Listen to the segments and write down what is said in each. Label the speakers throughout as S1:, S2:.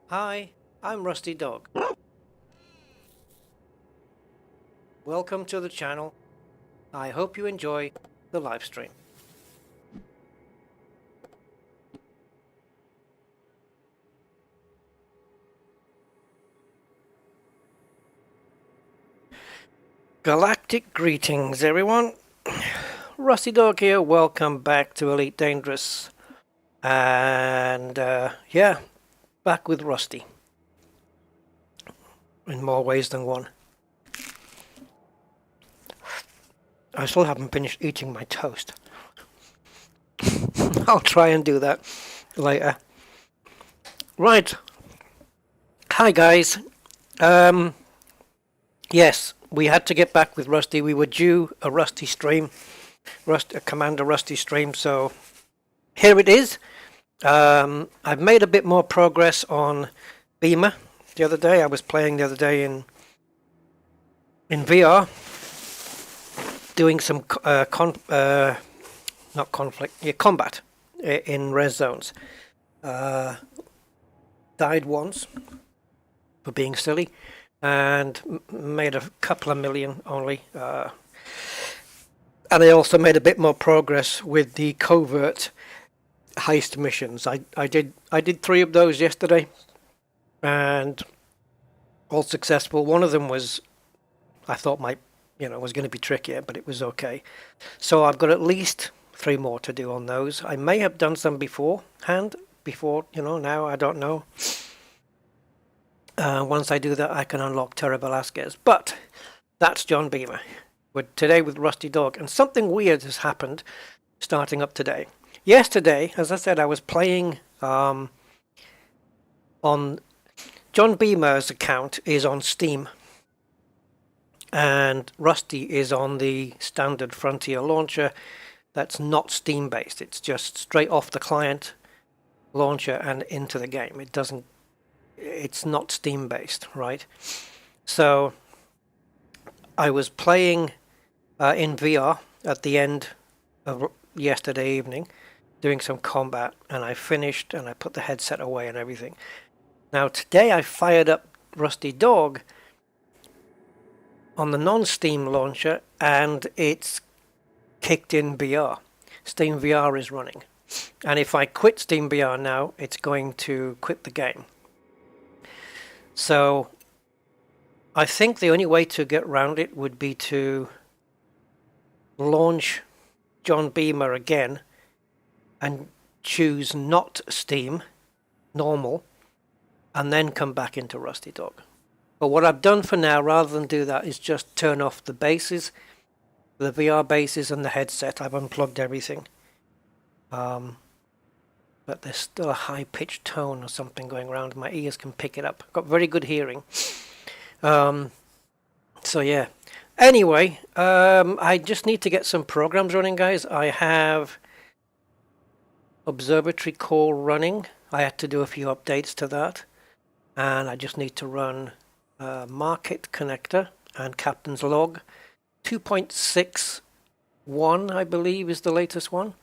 S1: Hi, I'm Rusty Dog. Welcome to the channel. I hope you enjoy the live stream. Galactic greetings, everyone. Rusty Dog here. Welcome back to Elite Dangerous. And yeah, back with Rusty. In more ways than one. I still haven't finished eating my toast. I'll try and do that later. Right. Hi, guys. Yes, we had to get back with Rusty. We were due a Rusty stream, a Commander Rusty stream, so here it is. I've made a bit more progress on Beamer the other day. I was playing the other day in VR, doing some combat in res zones. Died once for being silly, and made a couple of million only. And I also made a bit more progress with the covert heist missions. I did 3 of those yesterday, and all successful. One of them was, I thought was going to be trickier, but it was okay. So I've got at least 3 more to do on those. I may have done some beforehand, now I don't know. Once I do that, I can unlock Terra Velasquez. But that's John Beamer. We're today with Rusty Dog, and something weird has happened starting up today. Yesterday, as I said, I was playing on John Beamer's account is on Steam, and Rusty is on the standard Frontier launcher that's not Steam based. It's just straight off the client launcher and into the game. It's not Steam based, right? So I was playing in VR at the end of yesterday evening, doing some combat, and I finished and I put the headset away and everything. Now today I fired up Rusty Dog on the non-Steam launcher, and it's kicked in VR. Steam VR is running, and if I quit Steam VR now, it's going to quit the game. So I think the only way to get around it would be to launch John Beamer again and choose not Steam, normal, and then come back into Rusty Dog. But what I've done for now, rather than do that, is just turn off the bases, the VR bases and the headset. I've unplugged everything. But there's still a high-pitched tone or something going around. My ears can pick it up. I've got very good hearing. So yeah. Anyway, I just need to get some programs running, guys. I have Observatory Core running. I had to do a few updates to that. And I just need to run Market Connector and Captain's Log. 2.61, I believe, is the latest one.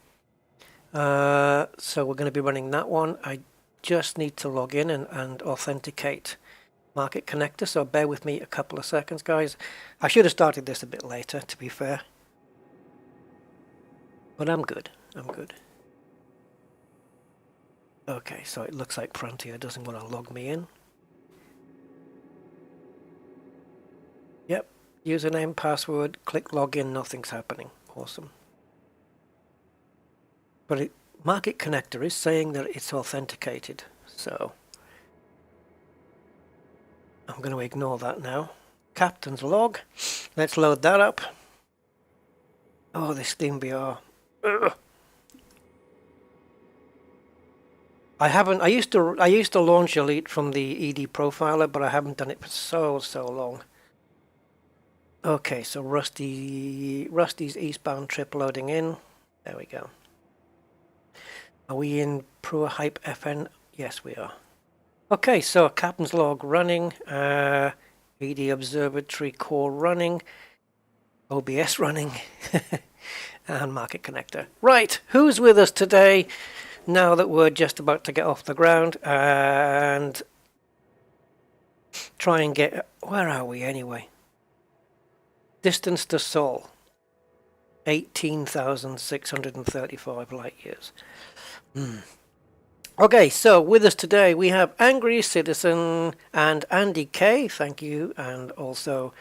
S1: So we're going to be running that one. I just need to log in and authenticate Market Connector, so bear with me a couple of seconds, guys. I should have started this a bit later, to be fair. But I'm good. Okay, so it looks like Frontier doesn't want to log me in. Yep, username, password, click login, nothing's happening. Awesome. But Market Connector is saying that it's authenticated, so I'm going to ignore that now. Captain's Log. Let's load that up. Oh, this Steam VR. Ugh. I used to launch Elite from the ED Profiler, but I haven't done it for so long. Okay, so Rusty's eastbound trip loading in. There we go. Are we in Pro Hype FN? Yes, we are. Okay, so Captain's Log running, ED Observatory Core running, OBS running, and Market Connector. Right, who's with us today now that we're just about to get off the ground? And try and get, where are we anyway? Distance to Sol, 18,635 light years. Okay, so with us today we have Angry Citizen and Andy K. Thank you, and also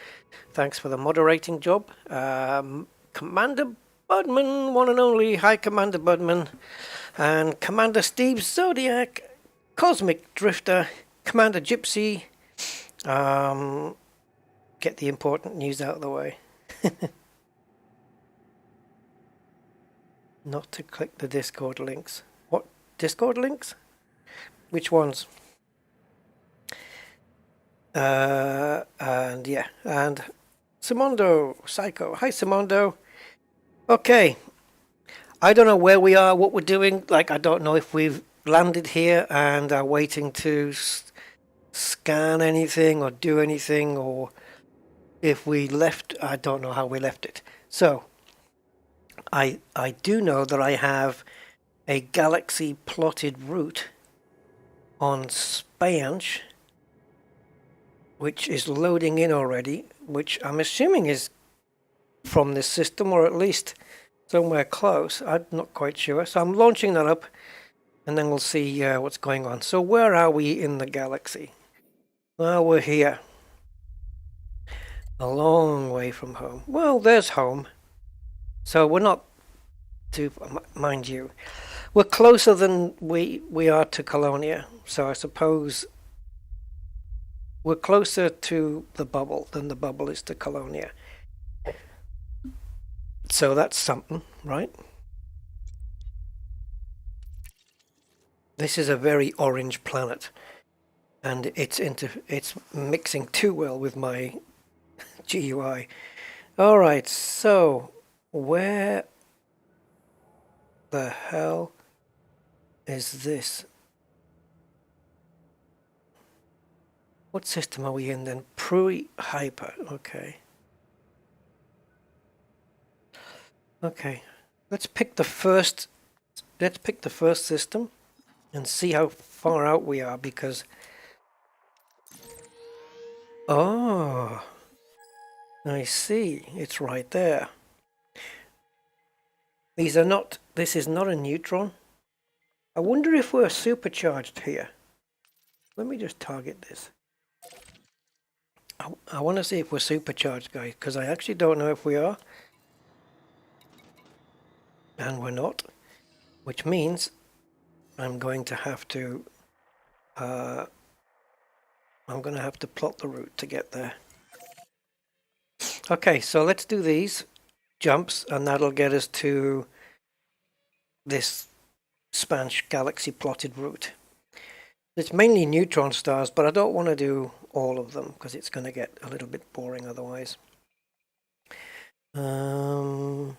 S1: thanks for the moderating job. Commander Budman, one and only. Hi, Commander Budman. And Commander Steve Zodiac, Cosmic Drifter, Commander Gypsy. Get the important news out of the way. Not to click the Discord links. What? Discord links? Which ones? And yeah, and Simondo, Psycho. Hi, Simondo. Okay. I don't know where we are, what we're doing. Like, I don't know if we've landed here and are waiting to scan anything or do anything, or if we left. I don't know how we left it. So, I do know that I have a galaxy plotted route on Spanch, which is loading in already, which I'm assuming is from this system, or at least somewhere close. I'm not quite sure. So I'm launching that up, and then we'll see what's going on. So where are we in the galaxy? Well, we're here. A long way from home. Well, there's home. So we're not too, mind you, we're closer than we are to Colonia. So I suppose we're closer to the bubble than the bubble is to Colonia. So that's something, right? This is a very orange planet, and it's mixing too well with my GUI. All right, so where the hell is this? What system are we in then? Pre-hyper. Okay. Okay. Let's pick the first system and see how far out we are, because oh, I see. It's right there. This is not a Neutron. I wonder if we're supercharged here. Let me just target this. I want to see if we're supercharged, guys, because I actually don't know if we are. And we're not. Which means I'm going to have to plot the route to get there. Okay, so let's do these jumps, and that'll get us to this Spanch galaxy plotted route. It's mainly neutron stars, but I don't want to do all of them because it's going to get a little bit boring otherwise. Oh,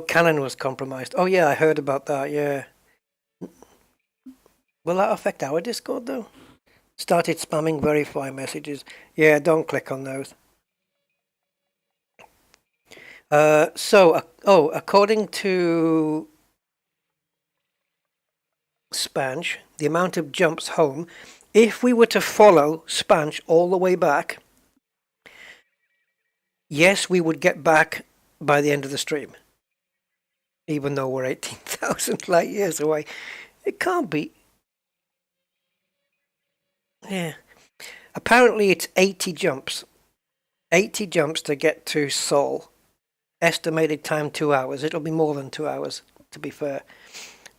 S1: Canon was compromised. Oh yeah, I heard about that, yeah. Will that affect our Discord though? Started spamming verify messages. Yeah, don't click on those. According to Spanch, the amount of jumps home, if we were to follow Spanch all the way back, yes, we would get back by the end of the stream. Even though we're 18,000 light years away. It can't be. Yeah. Apparently it's 80 jumps. 80 jumps to get to Sol. Estimated time 2 hours. It'll be more than 2 hours, to be fair.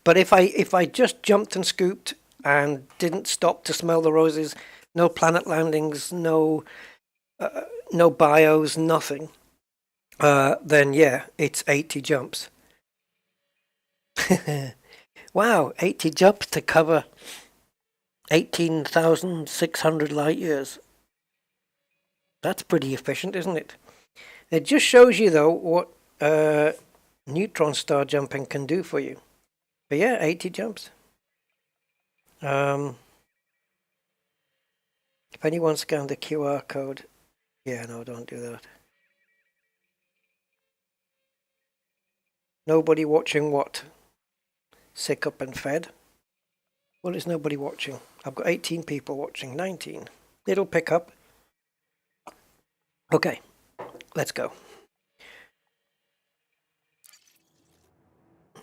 S1: But if I just jumped and scooped and didn't stop to smell the roses, no planet landings, no bios, nothing, then yeah, it's 80 jumps. Wow, 80 jumps to cover 18,600 light years. That's pretty efficient, isn't it? It just shows you, though, what neutron star jumping can do for you. But yeah, 80 jumps. If anyone scanned the QR code, yeah, no, don't do that. Nobody watching what? Sick up and fed? Well, it's nobody watching. I've got 18 people watching, 19. It'll pick up. Okay, let's go.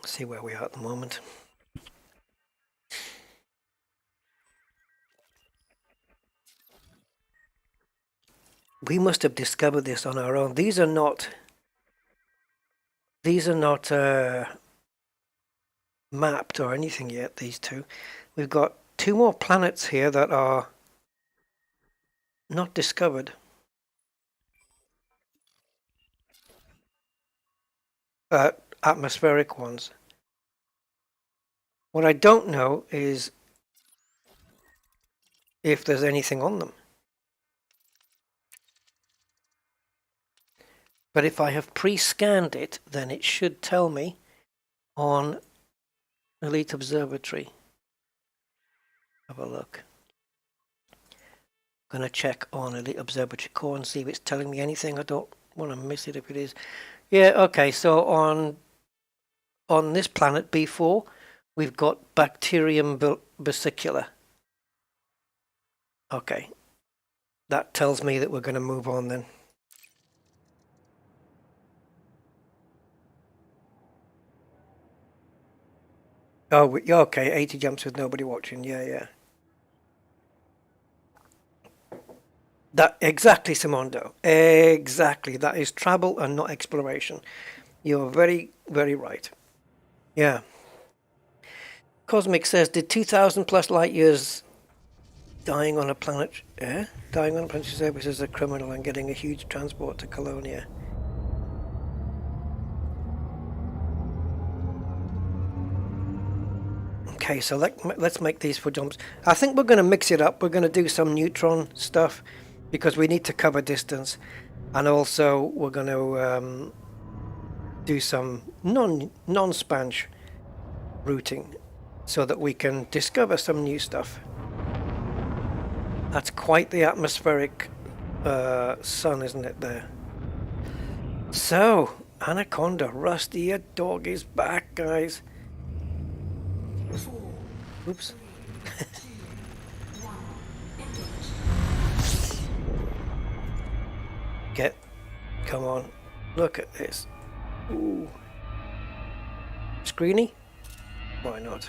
S1: See where we are at the moment. We must have discovered this on our own. These are not mapped or anything yet, these two. We've got two more planets here that are not discovered. Atmospheric ones. What I don't know is if there's anything on them. But if I have pre-scanned it, then it should tell me on Elite Observatory. Have a look. I'm going to check on Elite Observatory Core and see if it's telling me anything. I don't want to miss it if it is. Yeah, okay, so on this planet B4, we've got Bacterium vesicula. Okay, that tells me that we're going to move on then. Oh, okay, 80 jumps with nobody watching. Yeah. That exactly, Simondo. Exactly. That is travel and not exploration. You're very, very right. Yeah. Cosmic says, did 2,000 plus light years dying on a planet? Yeah, dying on a planetary surface as a criminal and getting a huge transport to Colonia. Okay, so let's make these for jumps. I think we're going to mix it up. We're going to do some Neutron stuff because we need to cover distance, and also we're going to do some non-spanch routing so that we can discover some new stuff. That's quite the atmospheric sun, isn't it, there? So, Anaconda, Rusty Dog is back, guys. Oops. Come on, look at this. Ooh. Screeny? Why not?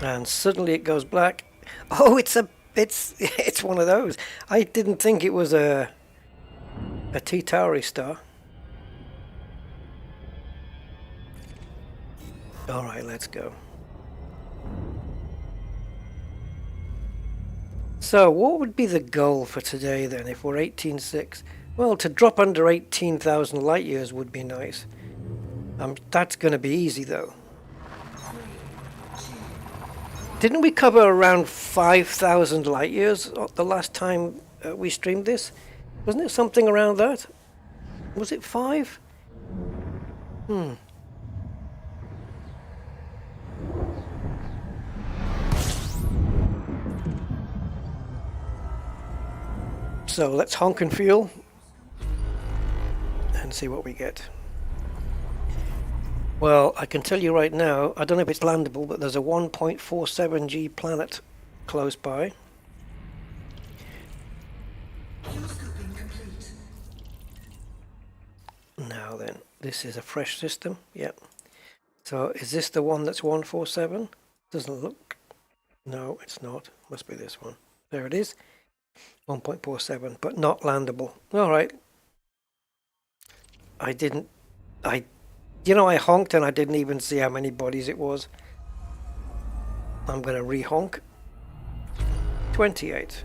S1: And suddenly it goes black. Oh, it's one of those. I didn't think it was a T-Tauri star. All right, let's go. So what would be the goal for today then if we're 18.6? Well, to drop under 18,000 light years would be nice. That's going to be easy though. Didn't we cover around 5,000 light years the last time we streamed this? Wasn't it something around that? Was it 5? So let's honk and fuel and see what we get. Well, I can tell you right now, I don't know if it's landable, but there's a 1.47G planet close by. Now then, this is a fresh system, yep. So is this the one that's 147? Doesn't look, no it's not, must be this one. There it is, 1.47, but not landable. Alright. I honked and I didn't even see how many bodies it was. I'm going to re-honk. 28.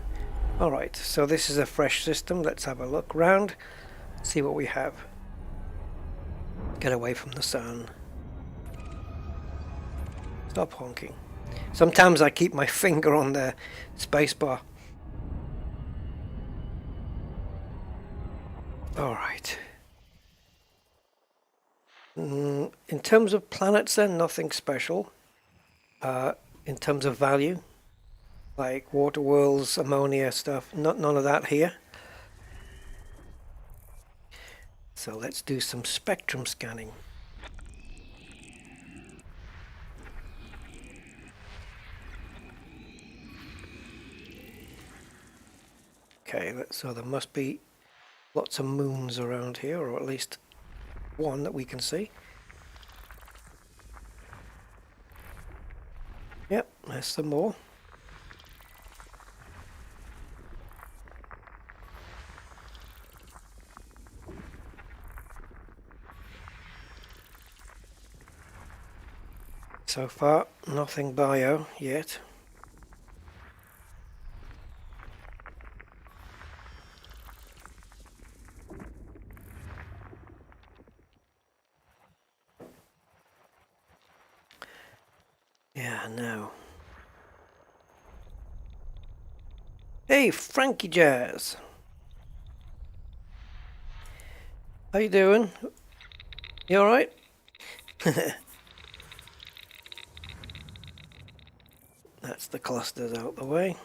S1: Alright, so this is a fresh system. Let's have a look round, see what we have. Get away from the sun. Stop honking. Sometimes I keep my finger on the spacebar. Alright. In terms of planets then, nothing special. In terms of value, like water worlds, ammonia stuff, none of that here. So let's do some spectrum scanning. Okay, so there must be lots of moons around here, or at least one that we can see. Yep, there's some more. So far, nothing bio yet. Yeah, no. Hey, Frankie Jazz. How you doing? You alright? That's the clusters out the way.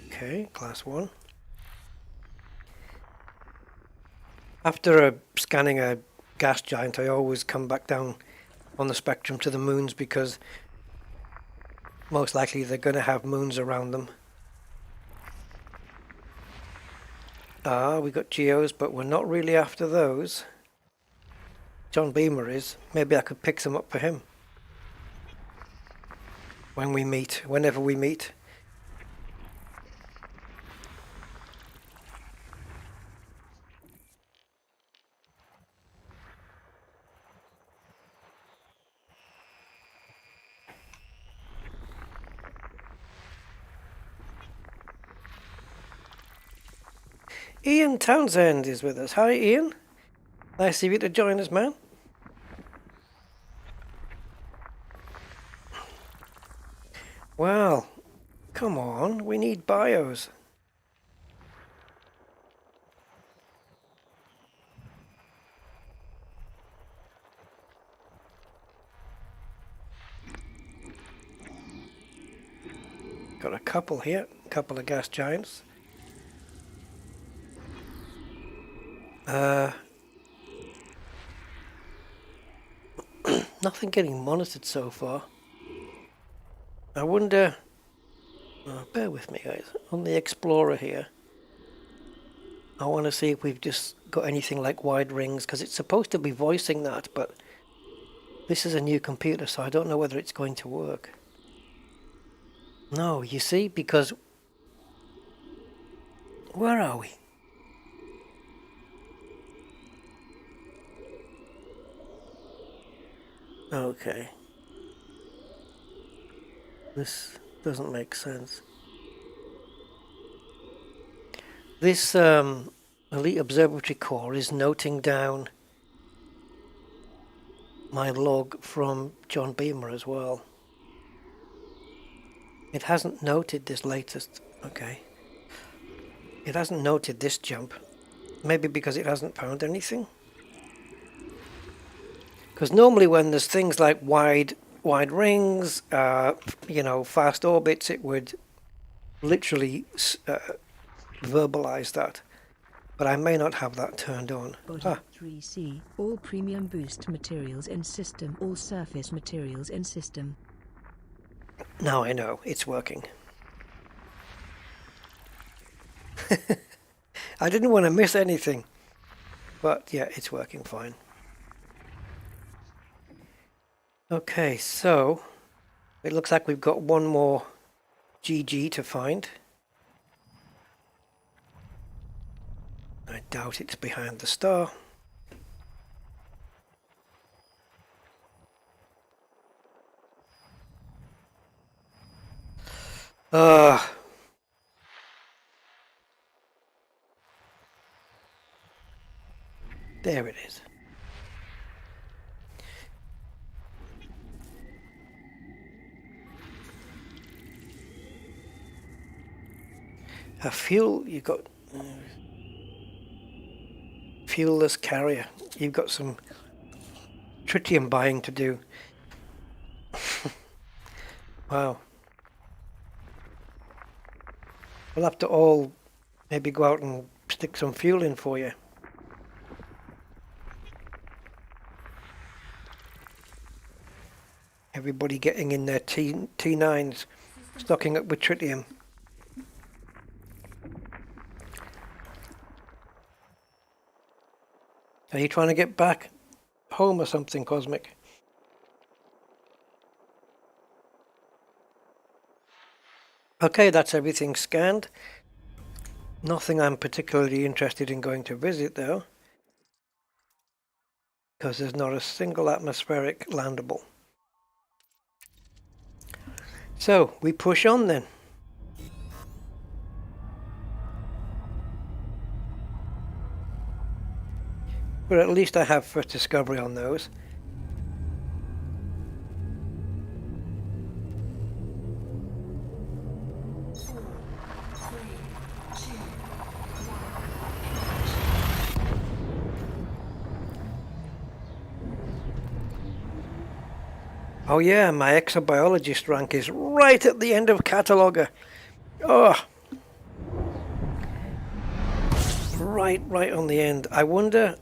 S1: Okay, class 1. After scanning a gas giant, I always come back down on the spectrum to the moons because most likely they're going to have moons around them. Ah, we got geos, but we're not really after those. John Beamer is. Maybe I could pick some up for him when we meet, whenever we meet. Ian Townsend is with us. Hi, Ian. Nice of you to join us, man. Well, come on. We need bios. Got a couple here. A couple of gas giants. Nothing getting monitored so far. I wonder... Oh, bear with me, guys. On the Explorer here, I want to see if we've just got anything like wide rings, because it's supposed to be voicing that, but this is a new computer, so I don't know whether it's going to work. No, you see, because... Where are we? Okay. This doesn't make sense. This Elite Observatory Core is noting down my log from John Beamer as well. It hasn't noted this latest... Okay. It hasn't noted this jump. Maybe because it hasn't found anything? Because normally when there's things like wide rings, you know, fast orbits, it would literally verbalize that. But I may not have that turned on.
S2: Body 3C, all premium boost materials in system, all surface materials in system.
S1: Now I know, it's working. I didn't want to miss anything. But yeah, it's working fine. Okay, so it looks like we've got one more GG to find. I doubt it's behind the star. There it is. A fuel, you've got fuelless carrier. You've got some tritium buying to do. Wow. We'll have to all maybe go out and stick some fuel in for you. Everybody getting in their T9s, stocking up with tritium. Are you trying to get back home or something, Cosmic? Okay, that's everything scanned. Nothing I'm particularly interested in going to visit though, because there's not a single atmospheric landable. So we push on then. But at least I have first discovery on those. Oh yeah, my exobiologist rank is right at the end of cataloger. Oh, right on the end. I wonder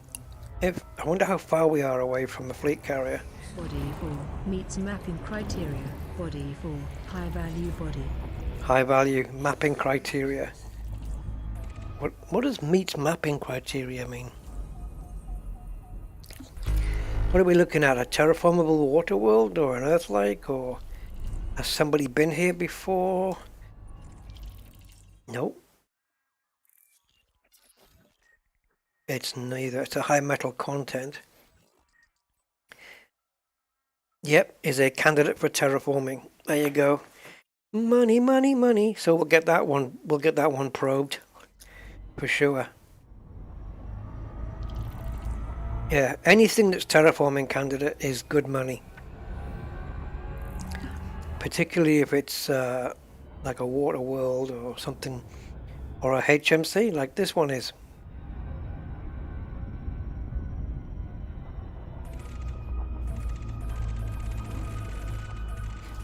S1: how far we are away from the fleet carrier.
S2: Body 4 meets mapping criteria. Body 4 high value body.
S1: High value mapping criteria. What does meets mapping criteria mean? What are we looking at? A terraformable water world or an Earth-like, or has somebody been here before? Nope. It's neither. It's a high metal content. Yep, is a candidate for terraforming. There you go. Money, money, money. So we'll get that one. We'll get that one probed for sure. Yeah, anything that's terraforming candidate is good money. Particularly if it's like a water world or something, or a HMC like this one is.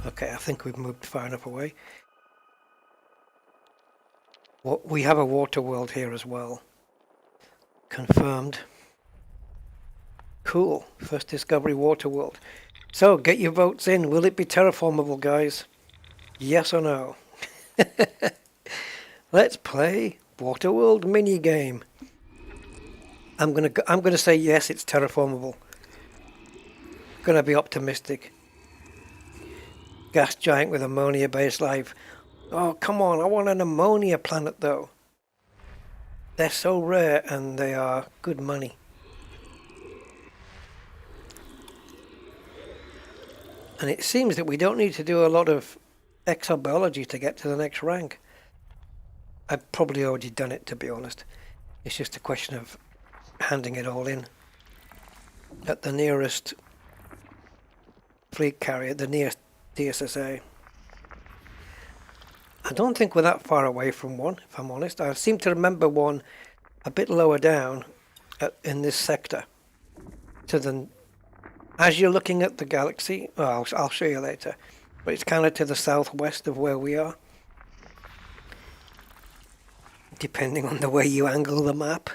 S1: Okay, I think we've moved far enough away. We have a water world here as well. Confirmed. Cool. First discovery water world. So, get your votes in. Will it be terraformable, guys? Yes or no? Let's play water world mini game. I'm gonna say yes, it's terraformable. Gonna be optimistic. Gas giant with ammonia based life. Oh, come on, I want an ammonia planet though. They're so rare and they are good money. And it seems that we don't need to do a lot of exobiology to get to the next rank. I've probably already done it, to be honest. It's just a question of handing it all in at the nearest fleet carrier, the nearest DSSA. I don't think we're that far away from one, if I'm honest. I seem to remember one a bit lower down in this sector. As you're looking at the galaxy, well, I'll show you later, but it's kind of to the southwest of where we are. Depending on the way you angle the map.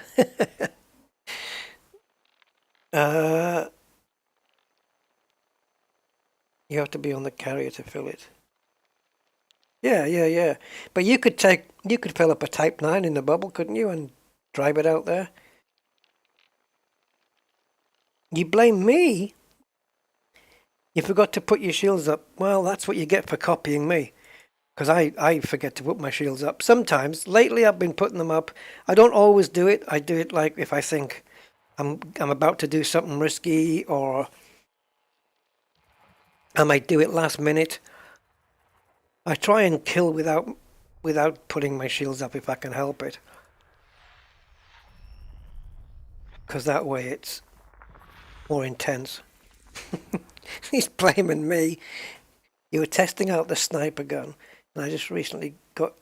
S1: You have to be on the carrier to fill it. Yeah. But you could fill up a Type 9 in the bubble, couldn't you, and drive it out there? You blame me? You forgot to put your shields up. Well, that's what you get for copying me. Because I forget to put my shields up. Sometimes. Lately I've been putting them up. I don't always do it. I do it like if I think I'm about to do something risky, or I might do it last minute. I try and kill without putting my shields up if I can help it. Because that way it's more intense. He's blaming me. You were testing out the sniper gun, and I just recently got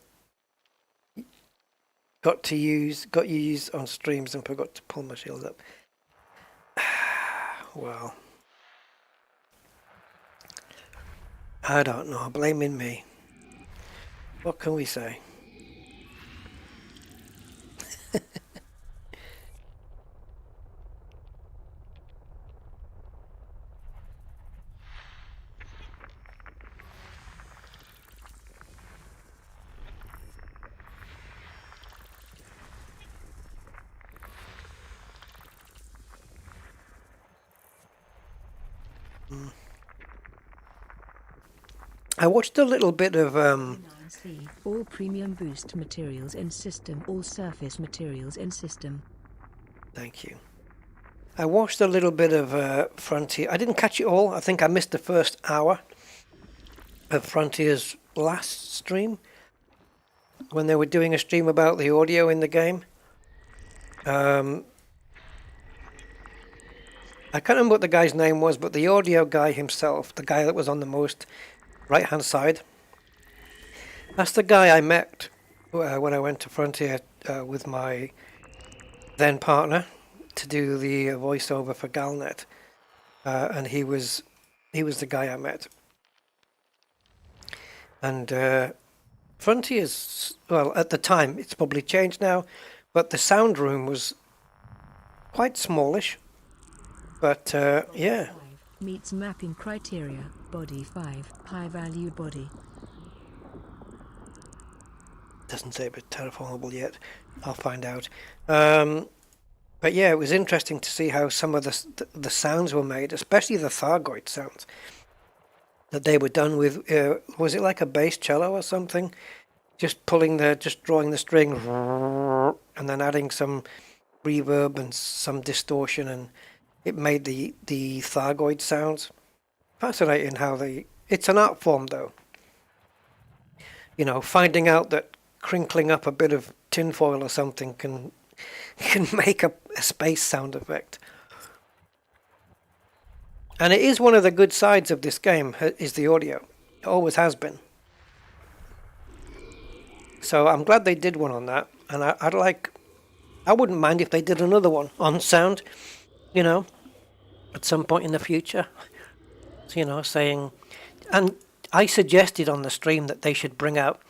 S1: you used on streams and forgot to pull my shields up. Well, I don't know. Blaming me. What can we say? I watched a little bit of
S2: 9C, all premium boost materials in system, all surface materials in system.
S1: Thank you. I watched a little bit of Frontier. I didn't catch it all. I think I missed the first hour of Frontier's last stream when they were doing a stream about the audio in the game. I can't remember what the guy's name was, but the audio guy himself, the guy that was on the most right-hand side, that's the guy I met when I went to Frontier with my then partner to do the voiceover for Galnet, and he was the guy I met. And Frontier's, well, at the time, it's probably changed now, but the sound room was quite smallish. But yeah.
S2: Meets mapping criteria, body 5, high value body.
S1: Doesn't say it's terraformable yet. I'll find out. But yeah, it was interesting to see how some of the sounds were made, especially the Thargoid sounds that they were done with. Was it like a bass cello or something? Just drawing the string, and then adding some reverb and some distortion, and it made the Thargoid sounds. Fascinating how it's an art form though. You know, finding out that crinkling up a bit of tinfoil or something can make a space sound effect. And it is one of the good sides of this game, is the audio. It always has been. So I'm glad they did one on that, and I wouldn't mind if they did another one on sound, you know, at some point in the future. So, you know, saying, and I suggested on the stream that they should bring out,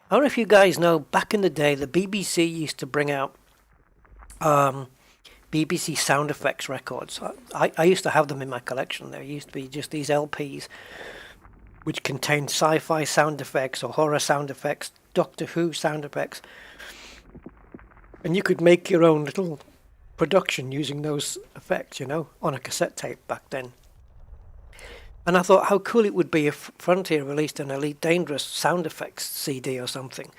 S1: I don't know if you guys know, back in the day, the BBC used to bring out BBC sound effects records. I used to have them in my collection. There used to be just these LPs which contained sci-fi sound effects or horror sound effects, Doctor Who sound effects. And you could make your own little production using those effects, you know, on a cassette tape back then. And I thought how cool it would be if Frontier released an Elite Dangerous sound effects CD or something,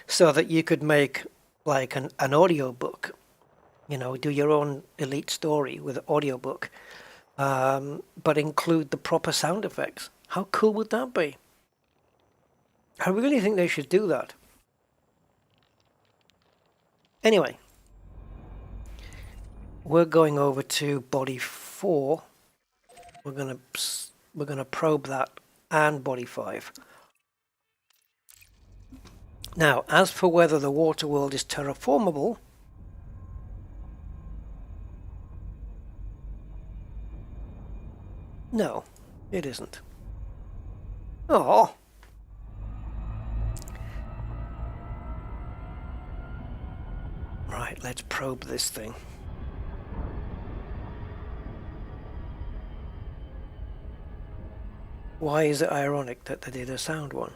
S1: so that you could make like an audio book, you know, do your own Elite story with an audio book, but include the proper sound effects. How cool would that be? I really think they should do that. Anyway, we're going over to body 4. We're gonna probe that and body 5. Now, as for whether the water world is terraformable, no, it isn't. Oh. Right, let's probe this thing. Why is it ironic that they did a sound one?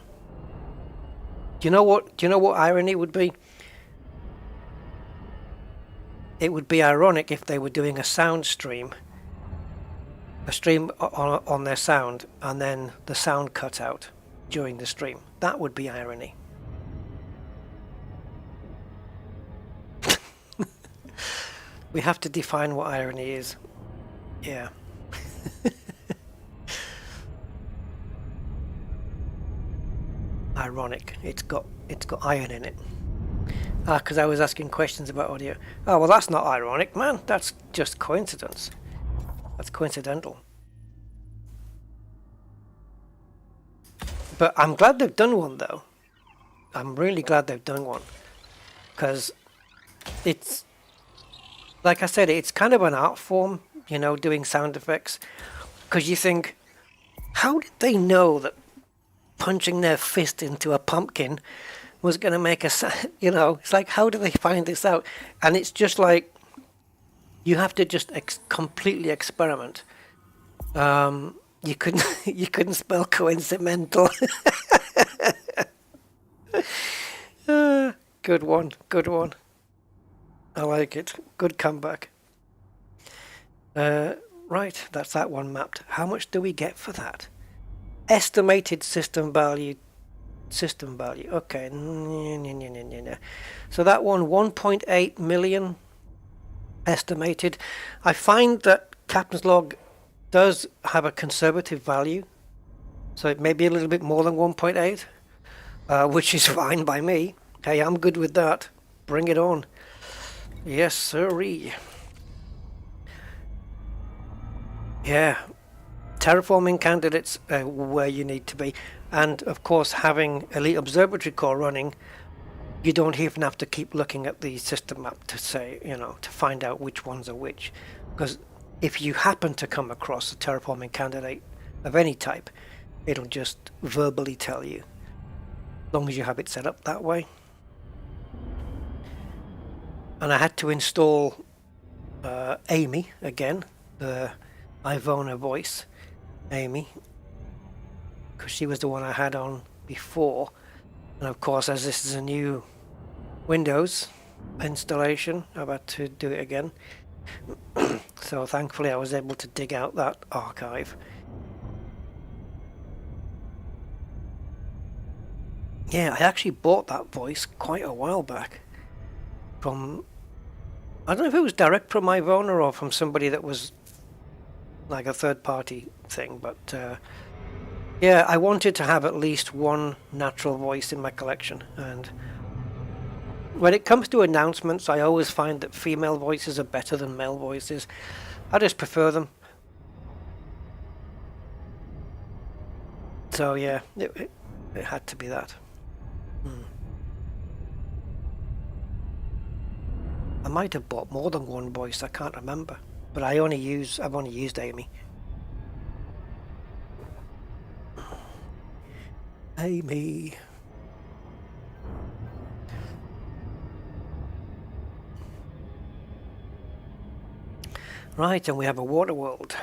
S1: Do you know what irony would be? It would be ironic if they were doing a sound stream, a stream on their sound, and then the sound cut out during the stream. That would be irony. We have to define what irony is. Yeah. Ironic. It's got iron in it. Because I was asking questions about audio. Oh, well, that's not ironic, man. That's just coincidence. That's coincidental. But I'm glad they've done one, though. I'm really glad they've done one. Because it's, like I said, it's kind of an art form, you know, doing sound effects. Because you think, how did they know that punching their fist into a pumpkin was going to make a sound? You know, it's like, how do they find this out? And it's just like, you have to just completely experiment. You couldn't spell coincidental. Good one. I like it. Good comeback. Right, that's that one mapped. How much do we get for that? Estimated system value. Okay. So that one, 1.8 million estimated. I find that Captain's Log does have a conservative value, so it may be a little bit more than 1.8, which is fine by me. Hey, I'm good with that. Bring it on. Yes, sirree. Yeah, terraforming candidates where you need to be, and of course having Elite Observatory Core running, you don't even have to keep looking at the system map to say, to find out which ones are which, because if you happen to come across a terraforming candidate of any type, it'll just verbally tell you, as long as you have it set up that way. And I had to install Amy again, the Ivona voice, Amy, because she was the one I had on before. And of course, as this is a new Windows installation, I've had to do it again. So thankfully I was able to dig out that archive. Yeah, I actually bought that voice quite a while back from, I don't know if it was direct from Ivona or from somebody that was like a third-party thing, but yeah, I wanted to have at least one natural voice in my collection, and when it comes to announcements, I always find that female voices are better than male voices. I just prefer them. So yeah, it had to be that. I might have bought more than one voice, I can't remember. But I've only used Amy. Amy. Right, and we have a water world,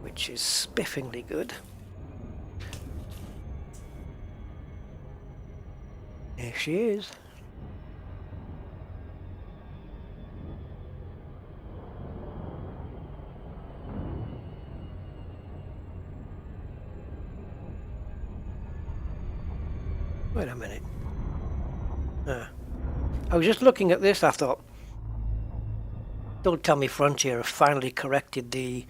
S1: which is spiffingly good. There she is. Wait a minute. I was just looking at this, I thought, don't tell me Frontier have finally corrected the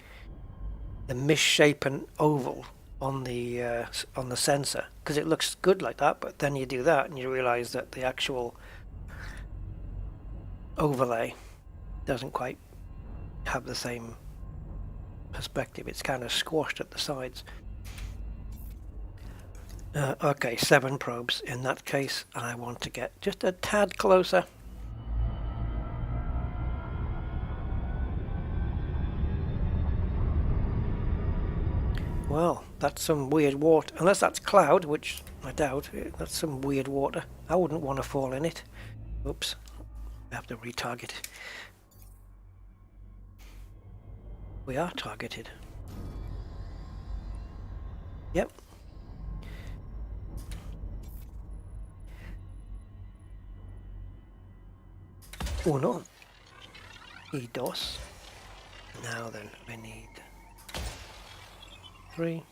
S1: misshapen oval on the sensor, because it looks good like that, but then you do that and you realize that the actual overlay doesn't quite have the same perspective. It's kind of squashed at the sides. Okay, 7 probes in that case, and I want to get just a tad closer. Well, that's some weird water, unless that's cloud, which I doubt. That's some weird water. I wouldn't want to fall in it. Oops, I have to retarget it. We are targeted. Yep. Uno y dos. Now then, I need 3.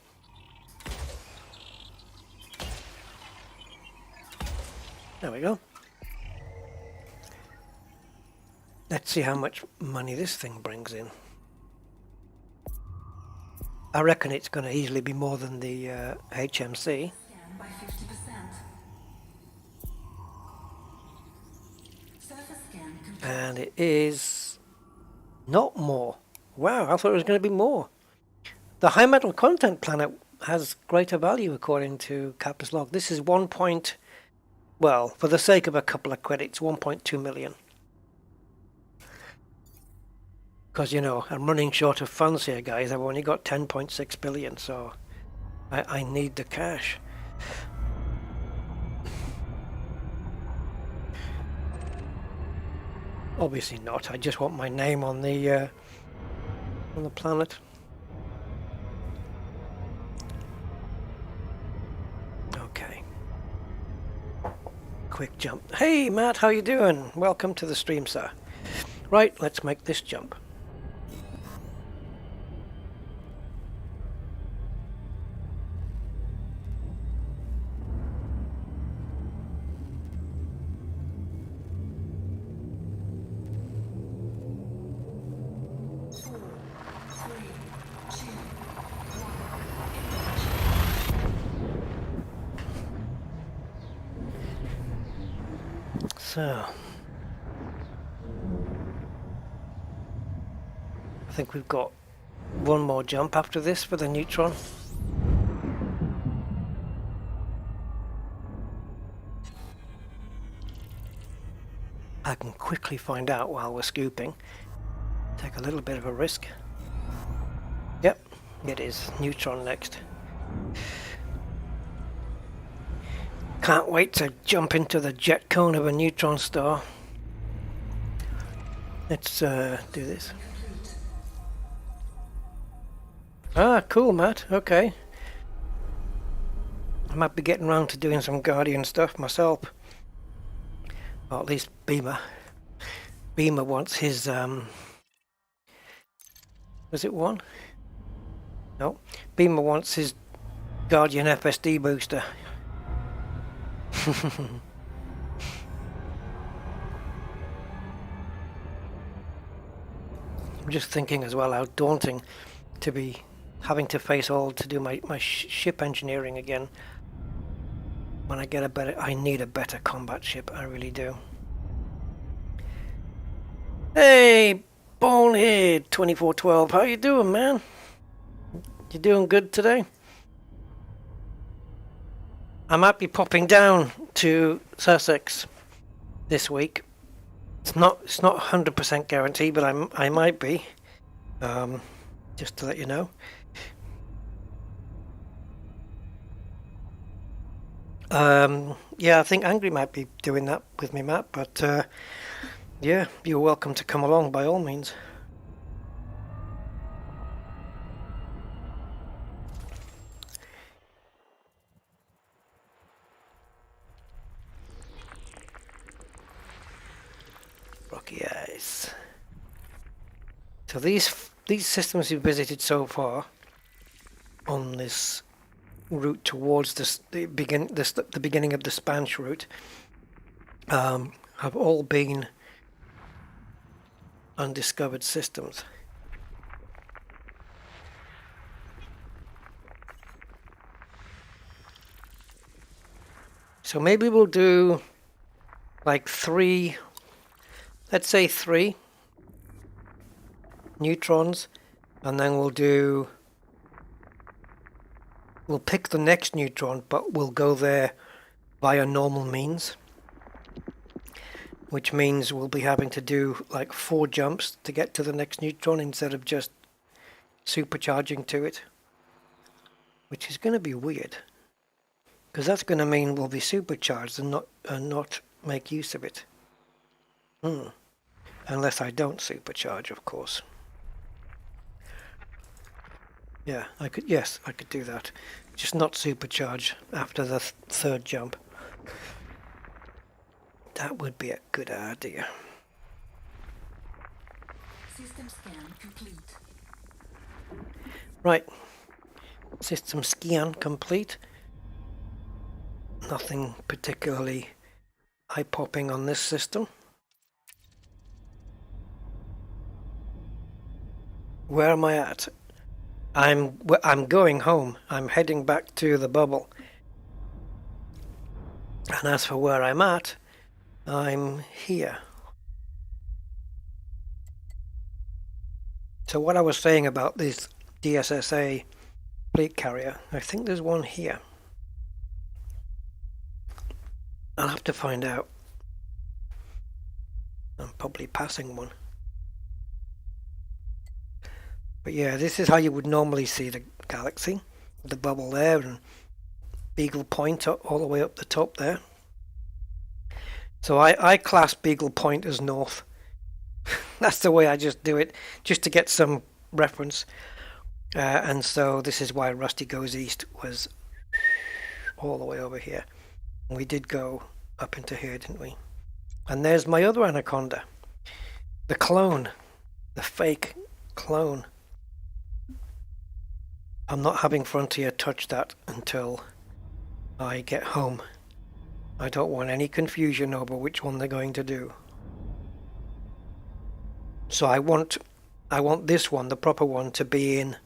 S1: There we go. Let's see how much money this thing brings in. I reckon it's going to easily be more than the HMC. And it is not more. Wow, I thought it was going to be more. The high metal content planet has greater value according to Captain's Log. This is well, for the sake of a couple of credits, 1.2 million. Because, I'm running short of funds here, guys. I've only got 10.6 billion, so I need the cash. Obviously not. I just want my name on the planet. Okay. Quick jump. Hey Matt, how you doing? Welcome to the stream, sir. Right, let's make this jump. So I think we've got one more jump after this for the Neutron. I can quickly find out while we're scooping. Take a little bit of a risk. Yep, it is Neutron next. Can't wait to jump into the jet cone of a Neutron star. Let's do this. Ah, cool, Matt. Okay. I might be getting around to doing some Guardian stuff myself. Or at least Beamer. Beamer wants his, was it one? No. Beamer wants his Guardian FSD booster. I'm just thinking as well how daunting to be having to face all to do my ship engineering again. When I get a better, I need a better combat ship, I really do. Hey, Bonehead 2412, how you doing, man? You doing good today? I might be popping down to Sussex this week. It's not 100% guaranteed, but I might be. Just to let you know. Yeah, I think Angry might be doing that with me, Matt, but yeah, you're welcome to come along by all means. Rocky eyes. So these systems we've visited so far on this route towards the beginning of the Spanish route have all been undiscovered systems. So maybe we'll do like three, let's say three Neutrons, and then we'll pick the next Neutron, but we'll go there via normal means, which means we'll be having to do like 4 jumps to get to the next Neutron instead of just supercharging to it, which is going to be weird, because that's going to mean we'll be supercharged and not make use of it. Unless I don't supercharge, of course. Yeah, I could do that. Just not supercharge after the third jump. That would be a good idea.
S3: System scan complete.
S1: Right. System scan complete. Nothing particularly eye-popping on this system. Where am I at? I'm going home. I'm heading back to the bubble. And as for where I'm at, I'm here. So what I was saying about this DSSA fleet carrier, I think there's one here. I'll have to find out. I'm probably passing one. But yeah, this is how you would normally see the galaxy. The bubble there and Beagle Point all the way up the top there. So I class Beagle Point as north. That's the way I just do it, just to get some reference. And so this is why Rusty Goes East was all the way over here. We did go up into here, didn't we? And there's my other anaconda. The clone. The fake clone. I'm not having Frontier touch that until I get home. I don't want any confusion over which one they're going to do. So I want this one, the proper one, to be in.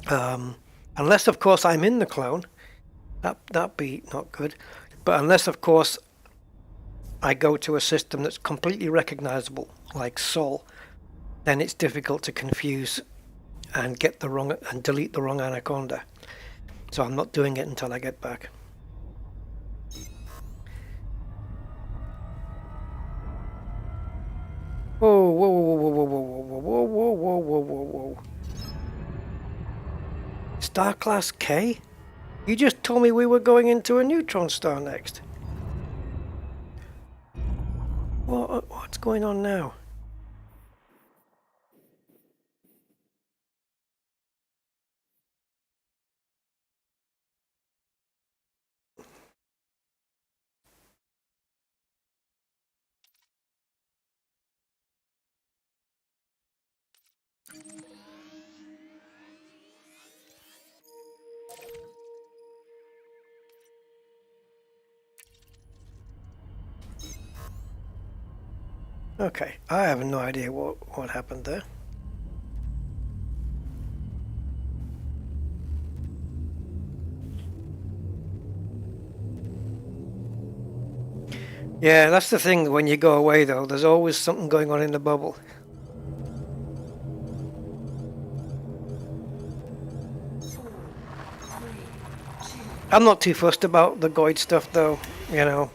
S1: Unless of course I'm in the clone. That'd be not good. But unless of course I go to a system that's completely recognizable, like Sol, then it's difficult to confuse and get the wrong and delete the wrong Anaconda. So I'm not doing it until I get back. Whoa, whoa, whoa, whoa, whoa, whoa, whoa, whoa, whoa, whoa, whoa, whoa. Star Class K? You just told me we were going into a neutron star next. What's going on now? Okay, I have no idea what happened there. Yeah, that's the thing, when you go away though, there's always something going on in the bubble. I'm not too fussed about the Goid stuff though, you know.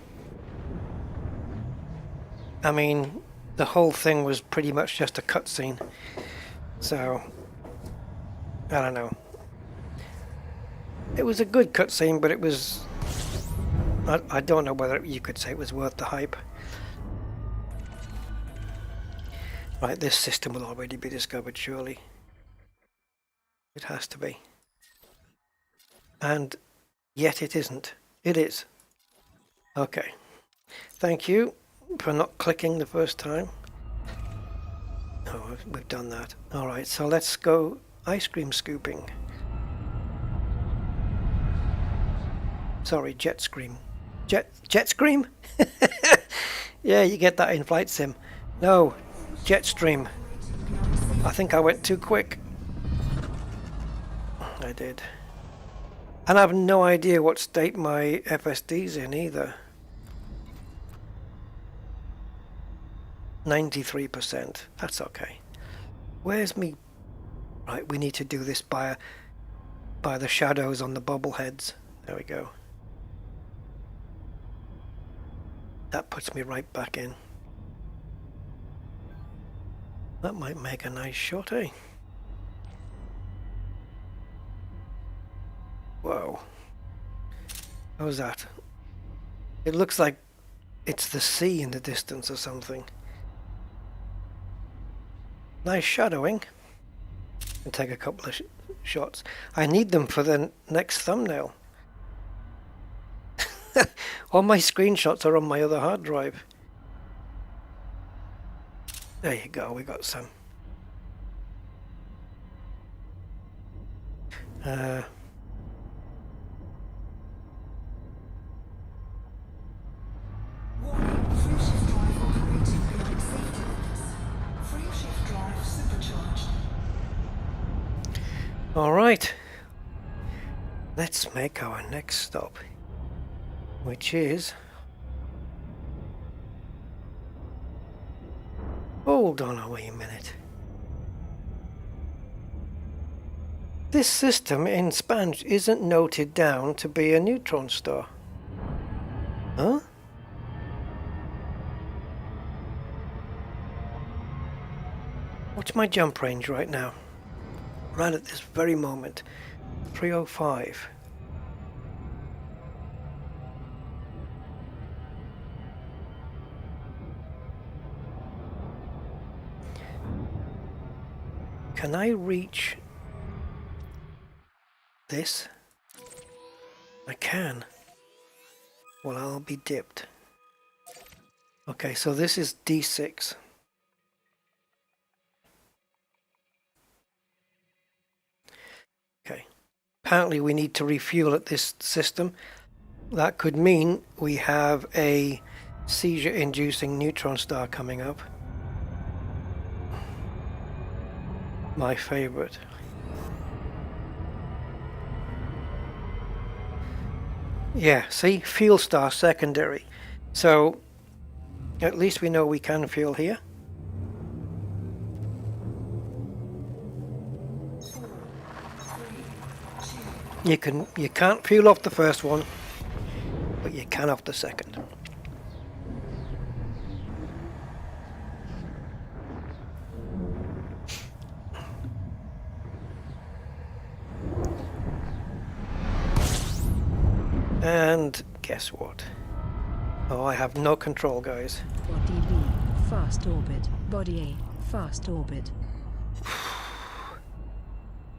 S1: I mean, the whole thing was pretty much just a cutscene. So, I don't know. It was a good cutscene, but it was... I don't know whether you could say it was worth the hype. Right, this system will already be discovered, surely. It has to be. And yet it isn't. It is. Okay. Thank you for not clicking the first time. Oh, we've done that. Alright, so let's go ice cream scooping. Sorry, jet scream. Jet scream? Yeah, you get that in Flight Sim. No, jet stream. I think I went too quick. I did. And I have no idea what state my FSD's in either. 93%. That's okay. Where's me? Right, we need to do this by the shadows on the bobbleheads. There we go. That puts me right back in. That might make a nice shot, eh? Whoa. How's that? It looks like it's the sea in the distance or something. Nice shadowing. And take a couple of shots. I need them for the next thumbnail. All my screenshots are on my other hard drive. There you go, we got some. All right. Let's make our next stop, which is... Hold on a wee minute. This system in Spange isn't noted down to be a neutron star. Huh? What's my jump range right now? Right at this very moment. 305. Can I reach this? I can. Well, I'll be dipped. Okay, so this is D6. Okay. Apparently we need to refuel at this system. That could mean we have a seizure-inducing neutron star coming up. My favorite. Yeah, see? Fuel star secondary. So At least we know we can fuel here.
S3: 4, 3, 2.
S1: You can't fuel off the first one, but you can off the second. And guess what? Oh, I have no control, guys.
S2: Body B, fast orbit. Body A, fast orbit.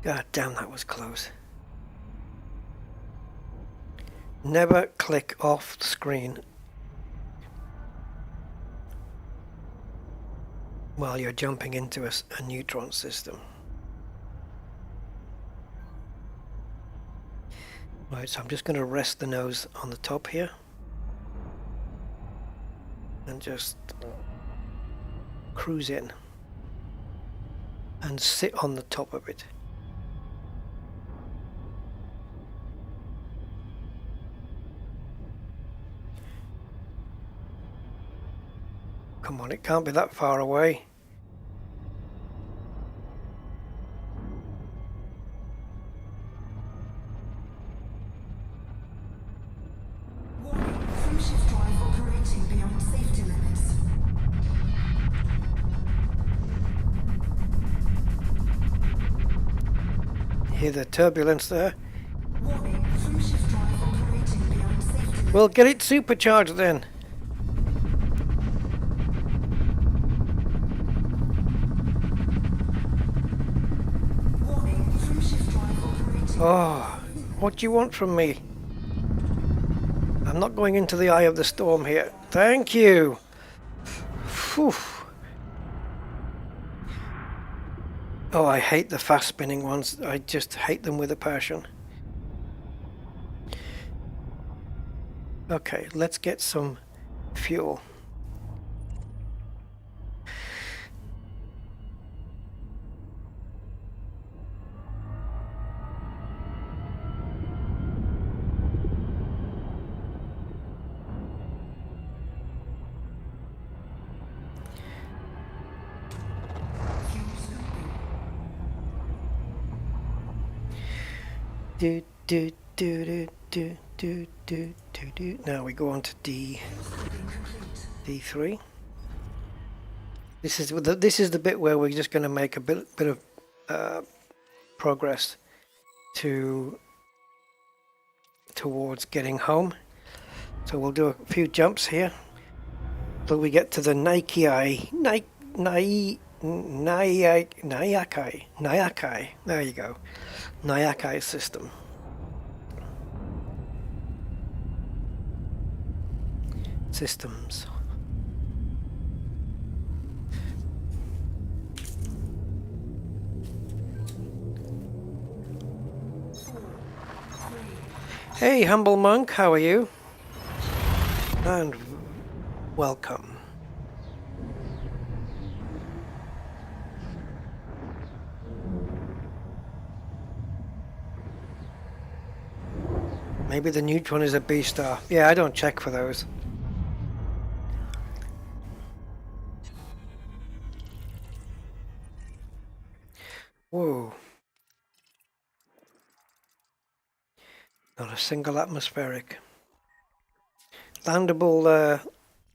S1: God damn, that was close. Never click off the screen while you're jumping into a Neutron system. Right, so I'm just going to rest the nose on the top here and just cruise in and sit on the top of it. Come on, it can't be that far away.
S3: Warning, fuel shift drive operating beyond safety limits.
S1: Hear the turbulence there?
S3: Warning, fuel shift drive operating beyond safety limits.
S1: Well, get it supercharged then.
S3: Warning, fuel shift drive operating.
S1: Oh, what do you want from me? I'm not going into the eye of the storm here. Thank you. Phew. Oh, I hate the fast spinning ones. I just hate them with a passion. Okay, let's get some fuel. Do do do do do do do do do. Now we go on to D3. This is the bit where we're just going to make a bit of progress towards getting home. So we'll do a few jumps here till we get to the Nyakai. There you go. Nyakai system. Systems. Hey, humble monk, how are you? And welcome. Maybe the Neutron is a B star. Yeah, I don't check for those. Whoa. Not a single atmospheric. Landable,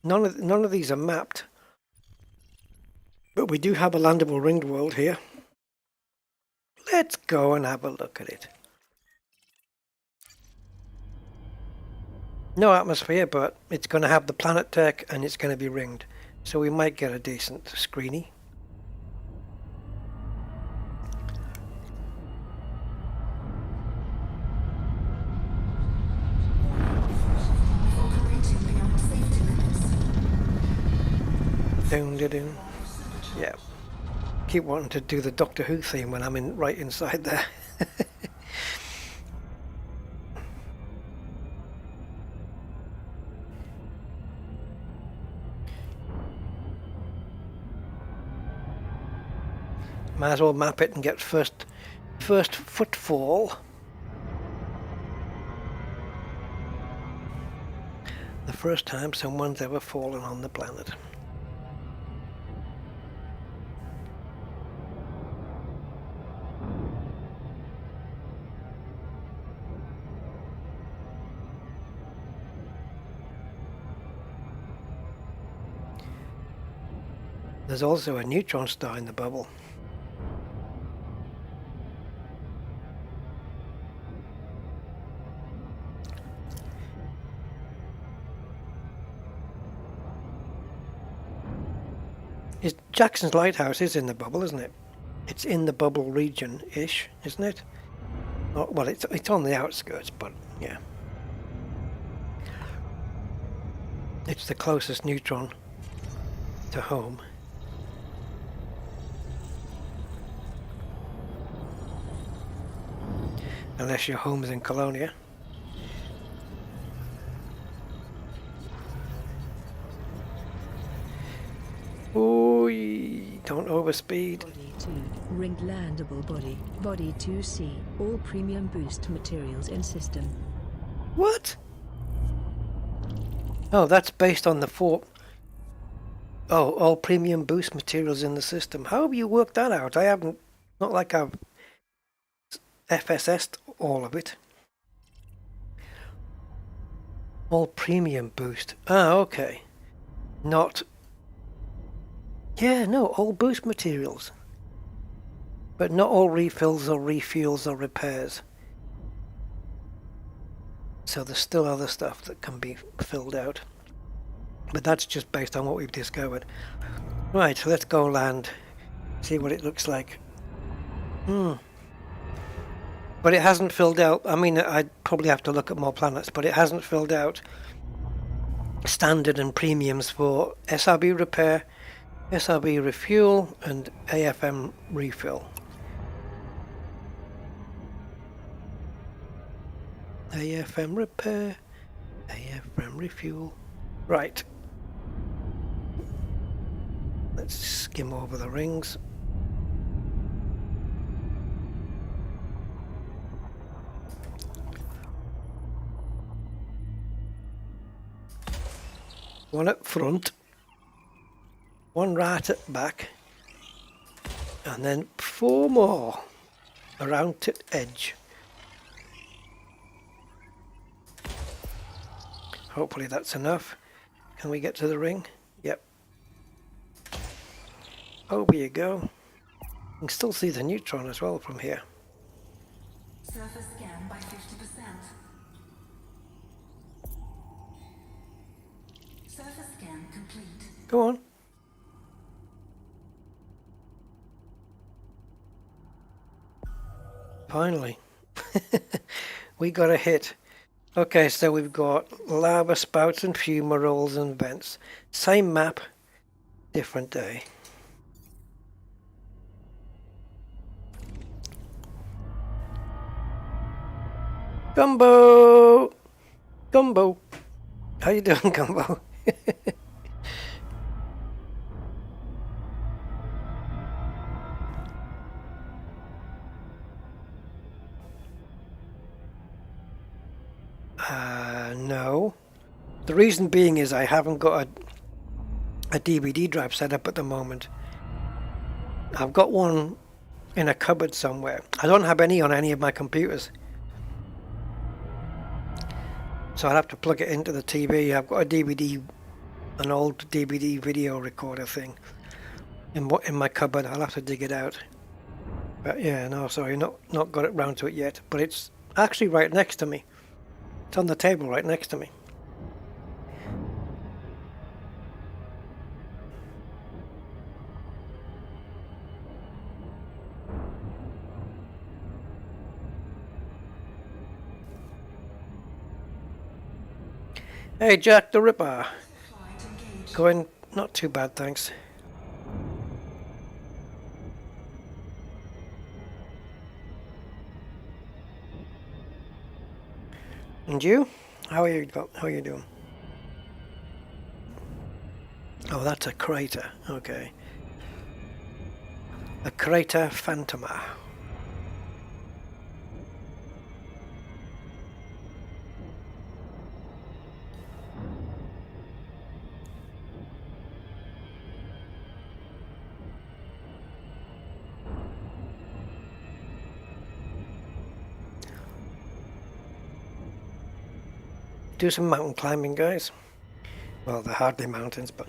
S1: none of these are mapped. But we do have a landable ringed world here. Let's go and have a look at it. No atmosphere, but it's going to have the planet tech and it's going to be ringed. So we might get a decent screeny. Down, down, down. Yeah. Keep wanting to do the Doctor Who theme when I'm right inside there. Might as well map it and get first footfall. The first time someone's ever fallen on the planet. There's also a neutron star in the bubble. Jackson's Lighthouse is in the bubble, isn't it? It's in the bubble region-ish, isn't it? Oh, well, it's on the outskirts, but yeah. It's the closest neutron to home. Unless your home is in Colonia. Ooh, don't overspeed.
S2: Body 2, ringed landable body. Body 2C, all premium boost materials in system.
S1: What? Oh, that's based on the all premium boost materials in the system. How have you worked that out? I haven't, not like I've FSS'd all of it. All premium boost. Ah, okay. Not... Yeah, no, all boost materials. But not all refills or refuels or repairs. So there's still other stuff that can be filled out. But that's just based on what we've discovered. Right, so let's go land. See what it looks like. But it hasn't filled out. I mean, I'd probably have to look at more planets, but it hasn't filled out standard and premiums for SRB repair, SRB refuel, and AFM refill. AFM repair, AFM refuel. Right. Let's skim over the rings. One up front, one right at back, and then 4 more around to edge. Hopefully that's enough. Can we get to the ring? Yep. Over you go. You can still see the neutron as well from here.
S3: Surface scan by 50%. Surface scan complete.
S1: Go on. Finally. We got a hit. Okay, so we've got lava spouts and fumaroles and vents. Same map, different day. Gumbo! Gumbo! How you doing, Gumbo? No. The reason being is I haven't got a DVD drive set up at the moment. I've got one in a cupboard somewhere. I don't have any on any of my computers. So I'll have to plug it into the TV. I've got a DVD, an old DVD video recorder thing in my cupboard. I'll have to dig it out. But yeah, no, sorry, not got it round to it yet. But it's actually right next to me. It's on the table right next to me. Hey, Jack the Ripper. Going not too bad, thanks. And you? How are you doing? Oh, that's a crater. Okay. A crater phantoma. do some mountain climbing, guys. Well, they're hardly mountains, but...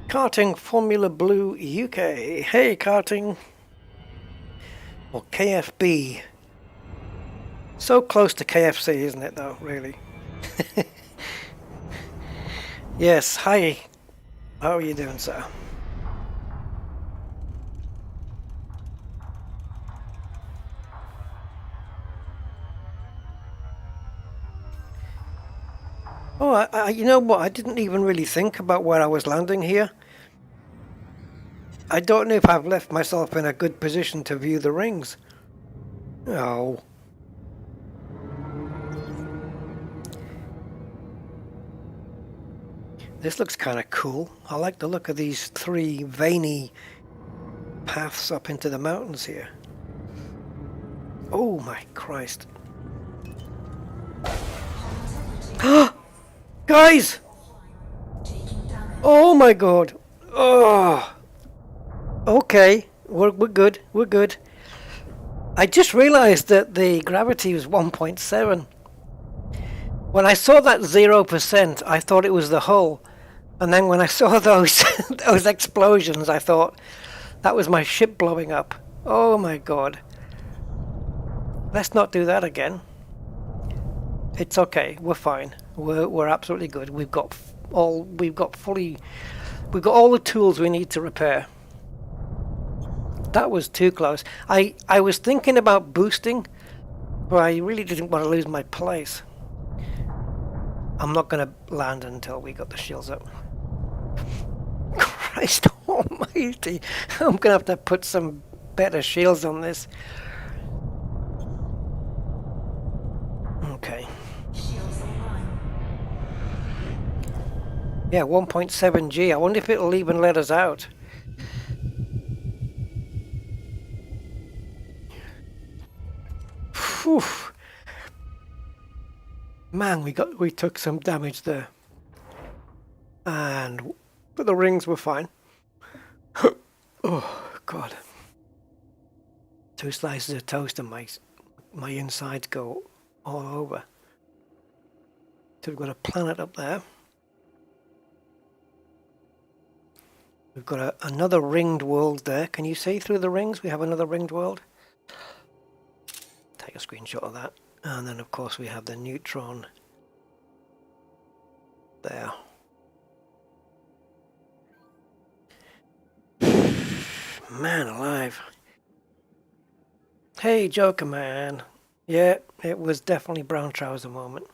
S1: Karting Formula Blue UK. Hey, karting. Or KFB. So close to KFC, isn't it, though, really? Yes, hi. How are you doing, sir? Oh, you know what? I didn't even really think about where I was landing here. I don't know if I've left myself in a good position to view the rings. Oh. This looks kind of cool. I like the look of these three veiny paths up into the mountains here. Oh my Christ. Guys! Oh my God. Oh. Okay. We're good. We're good. I just realized that the gravity was 1.7. When I saw that 0%, I thought it was the hull. And then when I saw those those explosions, I thought that was my ship blowing up. Oh my God. Let's not do that again. It's okay. We're fine. We're absolutely good. We've got all the tools we need to repair. That was too close. I was thinking about boosting, but I really didn't want to lose my place. I'm not going to land until we got the shields up. Christ almighty. I'm going to have to put some better shields on this. Okay. Yeah, 1.7 G. I wonder if it'll even let us out. Whew. Man, we took some damage there. But the rings were fine. Oh God. 2 slices of toast and my insides go all over. So we've got a planet up there. We've got another ringed world there. Can you see through the rings? We have another ringed world. Take a screenshot of that. And then of course we have the Neutron there. Man alive. Hey Joker Man. Yeah, it was definitely brown trouser moment.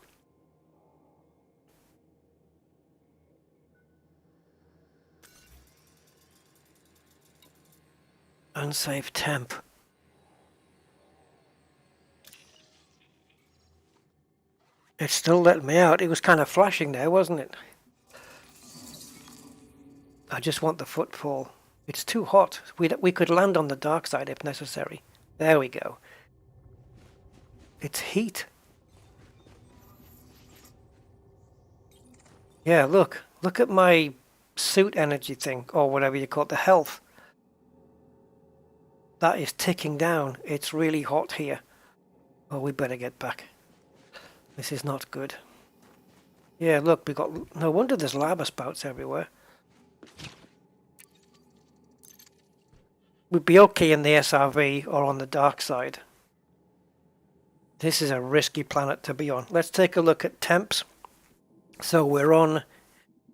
S1: Unsafe temp. It still let me out. It was kind of flashing there, wasn't it? I just want the footfall. It's too hot. We could land on the dark side if necessary. There we go. It's heat. Yeah, look. Look at my suit energy thing, or whatever you call it, the health. That is ticking down. It's really hot here. Oh, we better get back. This is not good. Yeah, look, we got... No wonder there's lava spouts everywhere. We'd be okay in the SRV or on the dark side. This is a risky planet to be on. Let's take a look at temps. So we're on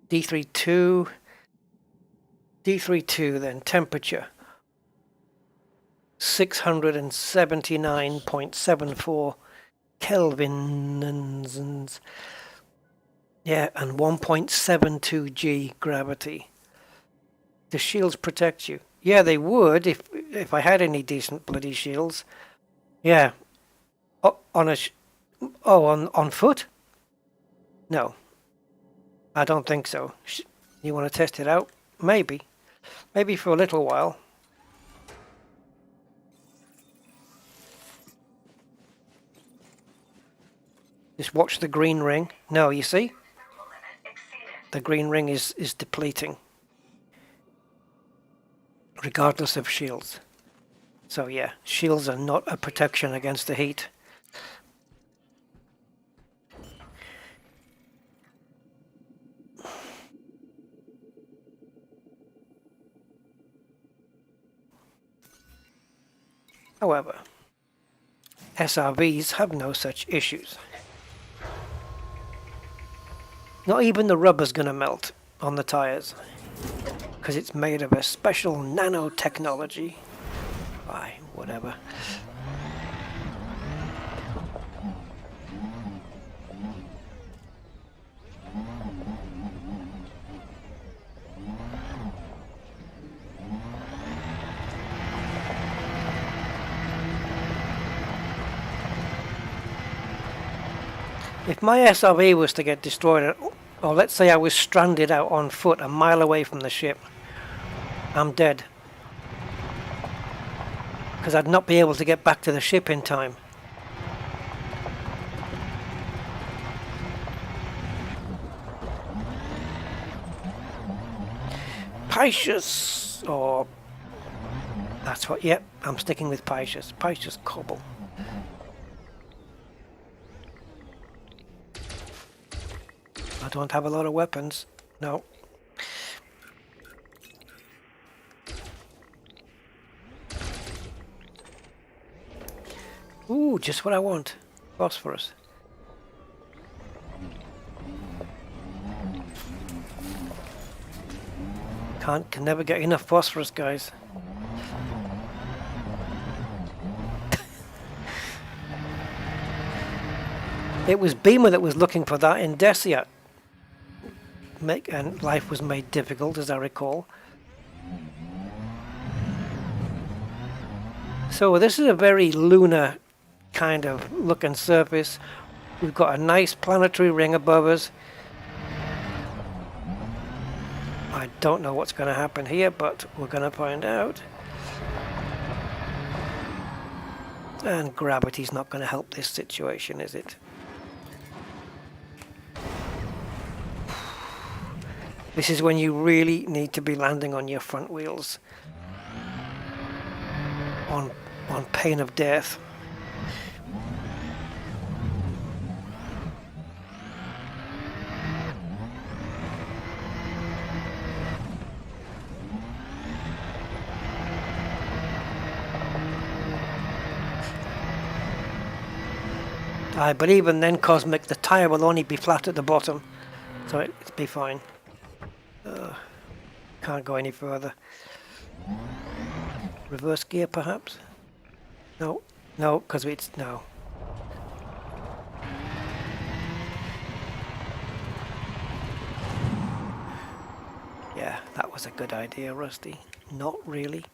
S1: D32. D32 then, temperature. 679.74 Kelvins. Yeah, and 1.72 G gravity. The shields protect you. Yeah, they would if I had any decent bloody shields. Yeah. On foot? No. I don't think so. You want to test it out? Maybe. Maybe for a little while. Just watch the green ring. No, you see? The green ring is depleting. Regardless of shields. So yeah, shields are not a protection against the heat. However, SRVs have no such issues. Not even the rubber's going to melt on the tires, because it's made of a special nanotechnology. Why, whatever. If my SRV was to get destroyed, or let's say I was stranded out on foot a mile away from the ship, I'm dead. Because I'd not be able to get back to the ship in time. Pisces, or that's what, yep, I'm sticking with Pisces. Pisces Cobble. I don't have a lot of weapons. No. Ooh, just what I want. Phosphorus. Can never get enough phosphorus, guys. It was Beamer that was looking for that in Desia. And life was made difficult, as I recall. So this is a very lunar kind of looking surface. We've got a nice planetary ring above us. I don't know what's going to happen here, but we're going to find out. And gravity's not going to help this situation, is it? This is when you really need to be landing on your front wheels. On pain of death. But even then, Cosmic, the tyre will only be flat at the bottom, so it'll be fine. Can't go any further. Reverse gear, perhaps? No, no, because it's no. Yeah, that was a good idea, Rusty. Not really.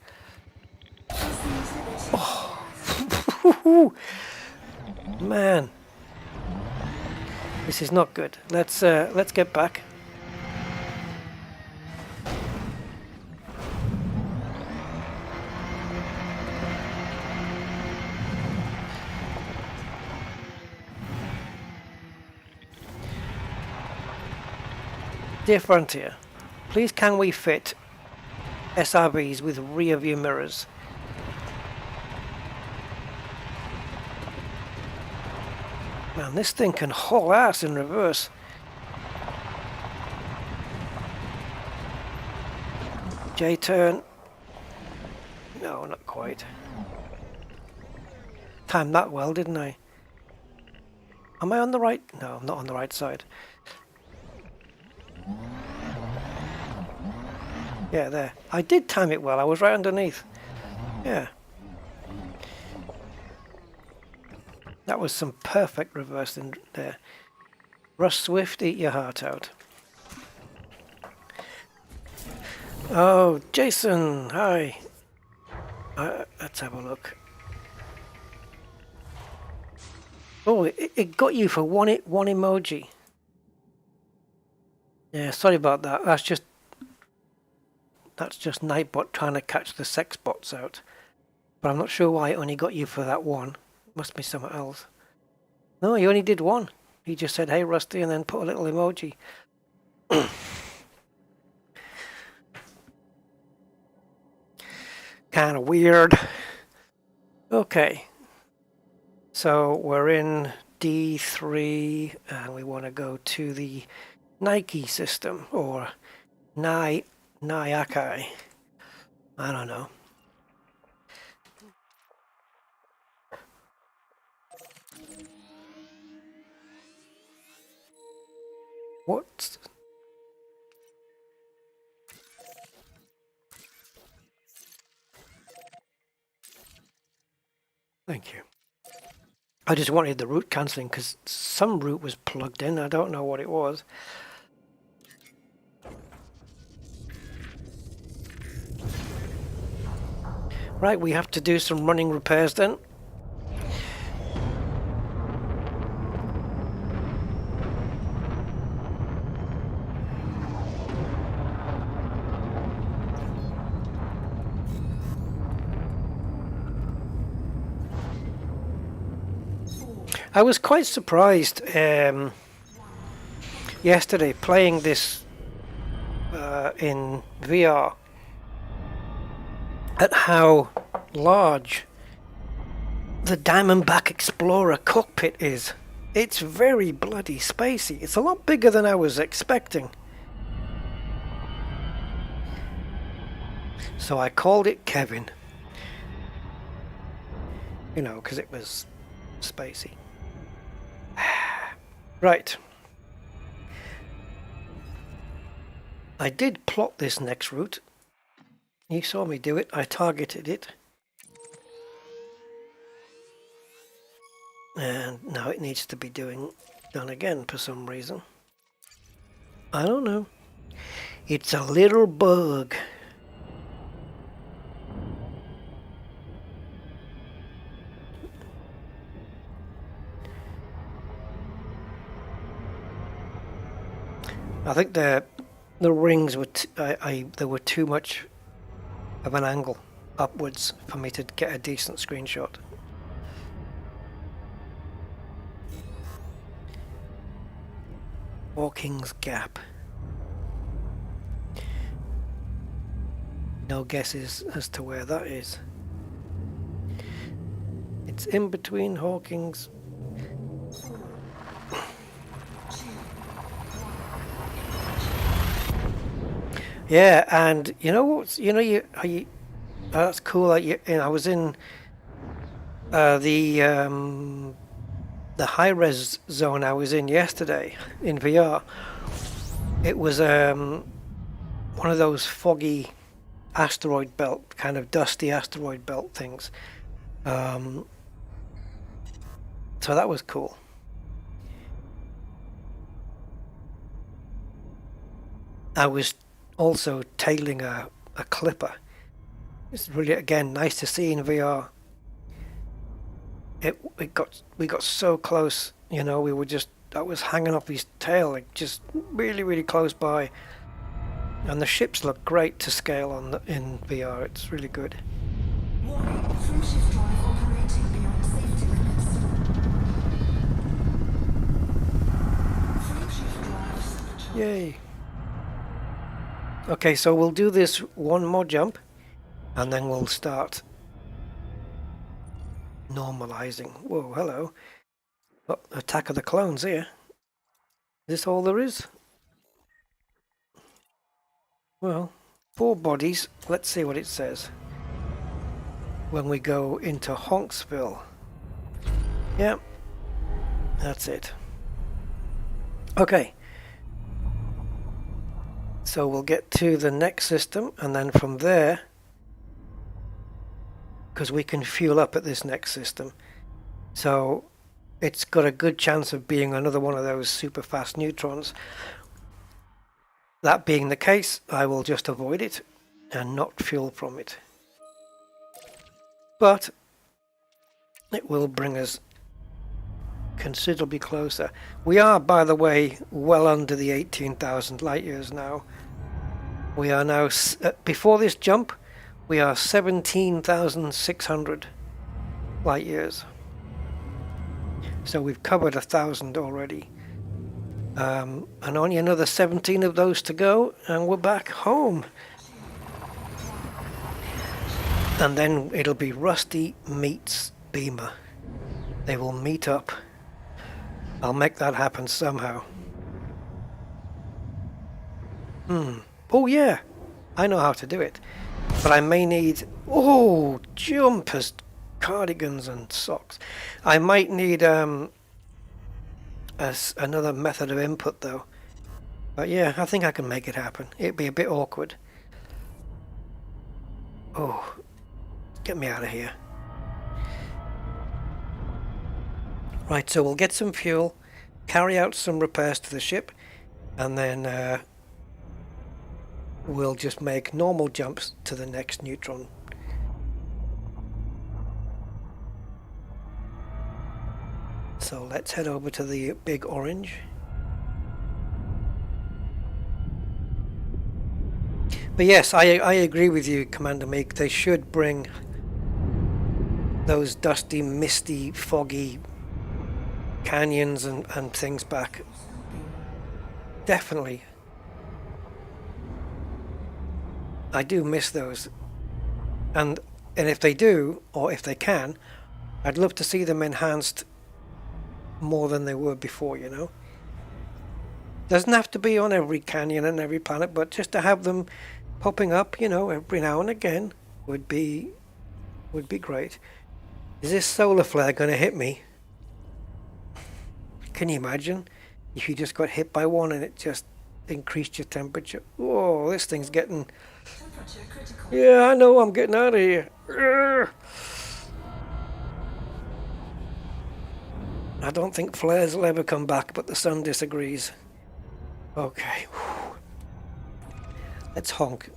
S1: Oh. Man, this is not good. Let's get back. Dear Frontier, please can we fit SRVs with rear view mirrors? Man, this thing can haul ass in reverse. J-turn. No, not quite. Timed that well, didn't I? Am I on the right? No, I'm not on the right side. Yeah, there. I did time it well. I was right underneath. Yeah. That was some perfect reverse in there. Russ Swift, eat your heart out. Oh, Jason, hi. Let's have a look. Oh, it got you for one emoji. Yeah, sorry about that. That's just Nightbot trying to catch the sex bots out. But I'm not sure why it only got you for that one. Must be something else. No, he only did one. He just said, hey, Rusty, and then put a little emoji. Kind of weird. Okay. So we're in D3, and we want to go to the Nike system, or Nyakai. I don't know. Thank you. I just wanted the root cancelling because some root was plugged in. I don't know what it was. Right, we have to do some running repairs then. I was quite surprised yesterday playing this in VR at how large the Diamondback Explorer cockpit is. It's very bloody spacey. It's a lot bigger than I was expecting. So I called it Kevin. You know, because it was spacey. Right. I did plot this next route. You saw me do it. I targeted it. And now it needs to be done again for some reason. I don't know. It's a little bug. I think the rings were there were too much of an angle upwards for me to get a decent screenshot. Hawking's Gap. No guesses as to where that is. It's in between Hawking's. Yeah, and you know what? You know that's cool. Like I was in the high res zone I was in yesterday in VR. It was one of those foggy asteroid belt, kind of dusty asteroid belt things. So that was cool. I was also tailing a clipper. It's really, again, nice to see in VR. We got so close, you know. I was hanging off his tail, like just really, really close by. And the ships look great to scale in VR. It's really good.
S3: Warning, frame-shift drive operating beyond safety limits. Frame-shift drive sabotaged.
S1: Yay. Okay, so we'll do this one more jump, and then we'll start normalizing. Whoa, hello. Oh, Attack of the Clones here. Is this all there is? Well, 4 bodies. Let's see what it says when we go into Honksville. Yeah, that's it. Okay. So we'll get to the next system, and then from there, because we can fuel up at this next system, so it's got a good chance of being another one of those super fast neutrons. That being the case, I will just avoid it and not fuel from it. But it will bring us considerably closer. We are, by the way, well under the 18,000 light years now. We are now, before this jump, we are 17,600 light years. So we've covered 1,000 already. And only another 17 of those to go, and we're back home. And then it'll be Rusty meets Beamer. They will meet up. I'll make that happen somehow. Oh yeah, I know how to do it. But I may need, jumpers, cardigans and socks. I might need another method of input though. But yeah, I think I can make it happen. It'd be a bit awkward. Oh, get me out of here. Right, so we'll get some fuel, carry out some repairs to the ship, and then we'll just make normal jumps to the next Neutron. So let's head over to the big orange. But yes, I agree with you, Commander Meek. They should bring those dusty, misty, foggy canyons and things back. Definitely. I do miss those. And if they do, or if they can, I'd love to see them enhanced more than they were before, you know. Doesn't have to be on every canyon and every planet, but just to have them popping up, you know, every now and again would be great. Is this solar flare going to hit me? Can you imagine if you just got hit by one and it just increased your temperature? Whoa, this thing's getting...
S3: Temperature critical.
S1: Yeah, I know, I'm getting out of here. Urgh. I don't think flares will ever come back, but the sun disagrees. Okay. Whew. Let's honk,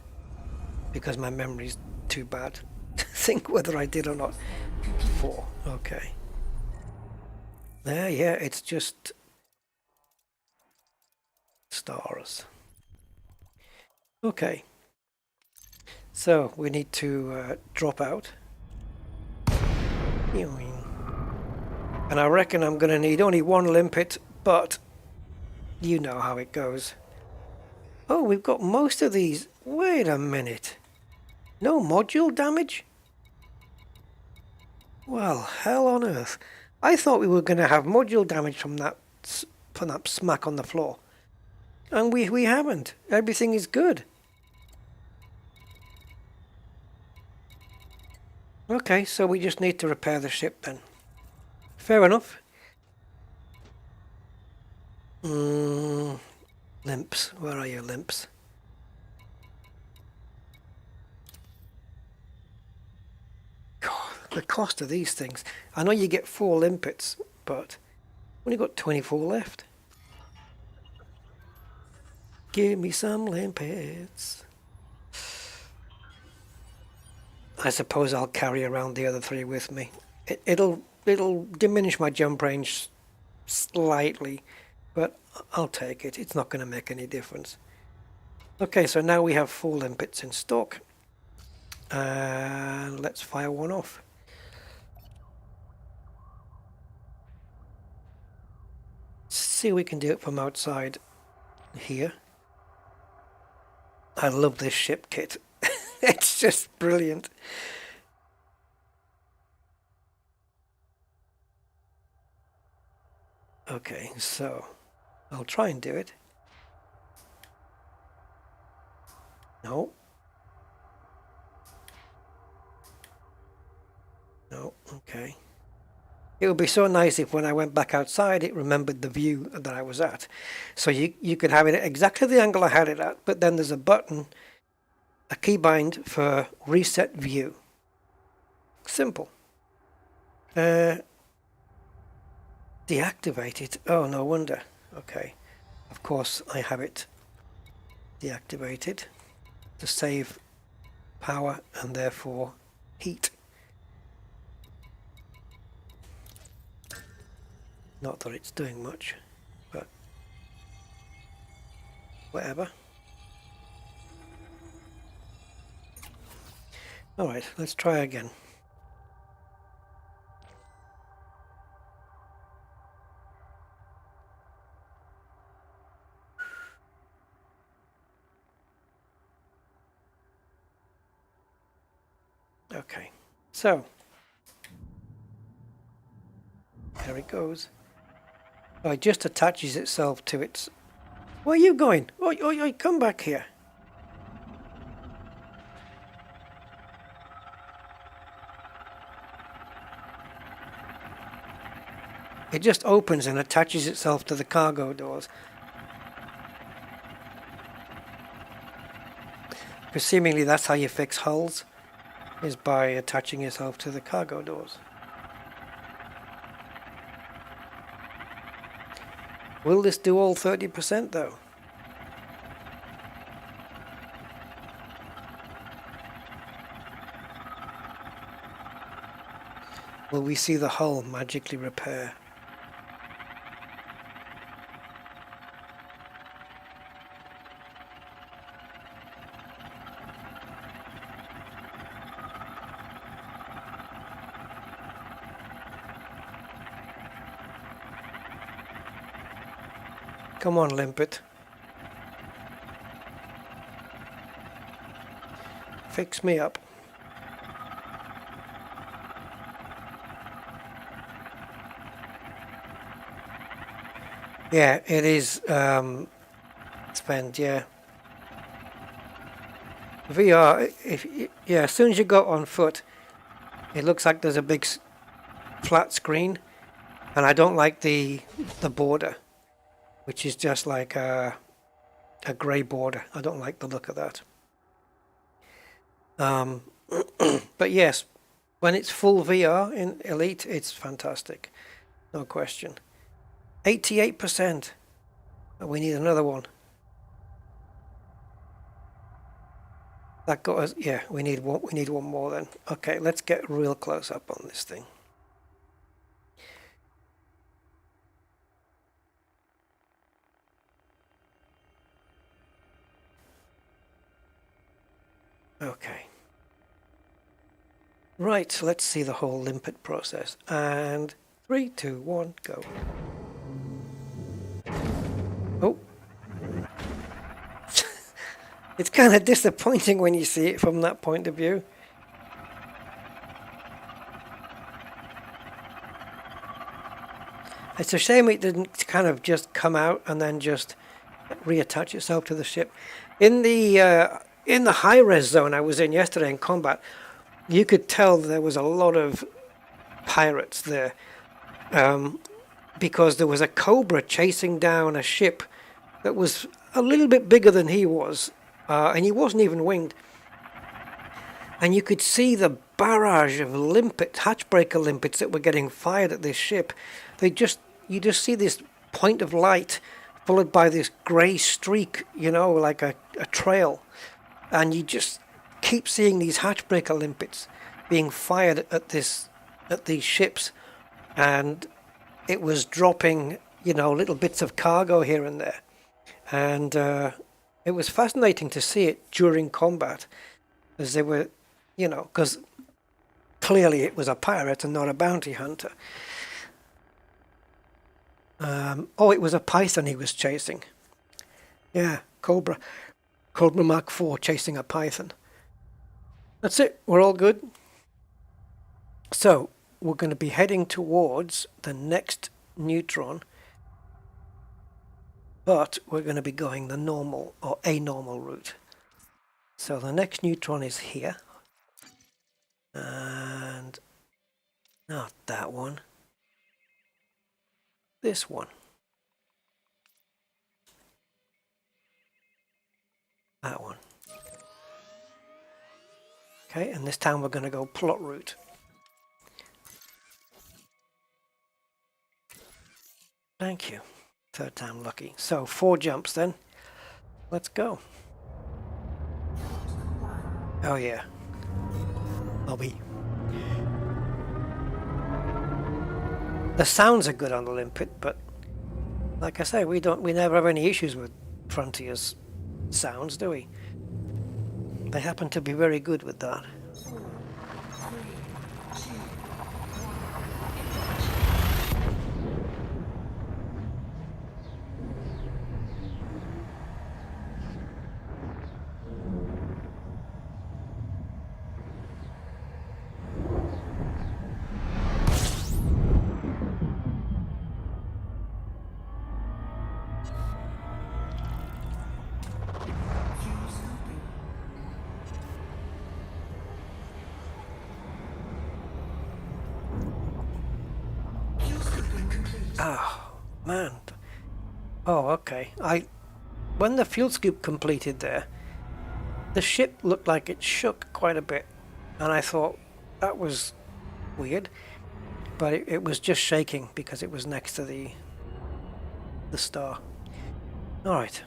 S1: because my memory's too bad to think whether I did or not. 4. Okay. There, yeah, it's just stars. Okay. So we need to drop out. And I reckon I'm going to need only one limpet, but you know how it goes. Oh, we've got most of these. Wait a minute. No module damage? Well, hell on earth. I thought we were going to have module damage from that smack on the floor. And we haven't. Everything is good. Okay, so we just need to repair the ship then. Fair enough. Limps. Where are your limps? God, the cost of these things. I know you get 4 limpets, but only got 24 left. Give me some limpets. I suppose I'll carry around the other 3 with me. It'll diminish my jump range slightly, but I'll take it. It's not going to make any difference. Okay, so now we have 4 limpets in stock. And let's fire one off. See if we can do it from outside here. I love this ship kit. It's just brilliant. Okay, so I'll try and do it. No. No, okay. It would be so nice if when I went back outside it remembered the view that I was at. So you could have it at exactly the angle I had it at, but then there's a button, a keybind for reset view. Simple. Deactivate it. Oh, no wonder. Okay. Of course I have it deactivated to save power and therefore heat. Not that it's doing much, but whatever. Alright, let's try again. Okay, so there it goes. Oh, it just attaches itself to its... Where are you going? Oh, come back here. It just opens and attaches itself to the cargo doors. Because seemingly that's how you fix hulls, is by attaching yourself to the cargo doors. Will this do all 30% though? Will we see the hull magically repair? Come on, Limpet. Fix me up. Yeah, it is spent, yeah. VR, yeah, as soon as you go on foot, it looks like there's a big flat screen, and I don't like the border, which is just like a grey border. I don't like the look of that. But yes, when it's full VR in Elite, it's fantastic, no question. 88%. We need another one. That got us. Yeah, we need one. We need one more then. Okay, let's get real close up on this thing. Okay. Right, let's see the whole limpet process. And 3, 2, 1, go. Oh. It's kind of disappointing when you see it from that point of view. It's a shame it didn't kind of just come out and then just reattach itself to the ship. In the high-res zone I was in yesterday in combat, you could tell there was a lot of pirates there, because there was a Cobra chasing down a ship that was a little bit bigger than he was, and he wasn't even winged. And you could see the barrage of hatchbreaker limpets that were getting fired at this ship. You just see this point of light followed by this grey streak, you know, like a trail. And you just keep seeing these hatchbreaker limpets being fired at these ships, and it was dropping, you know, little bits of cargo here and there, and it was fascinating to see it during combat, as they were, you know, because clearly it was a pirate and not a bounty hunter. Oh, it was a python he was chasing. Yeah, Cobra Mark IV chasing a python. That's it, we're all good. So, we're going to be heading towards the next Neutron, but we're going to be going the normal or a normal route. So the next Neutron is here, and not that one, this one. That one. Okay, and this time we're going to go plot route. Thank you. Third time lucky. So 4 jumps then. Let's go. Oh yeah. The sounds are good on the limpet, but like I say, we never have any issues with Frontier's sounds, do we? They happen to be very good with that. Oh, man. Oh, okay. When the fuel scoop completed there, the ship looked like it shook quite a bit, and I thought that was weird, but it was just shaking because it was next to the the star. Alright.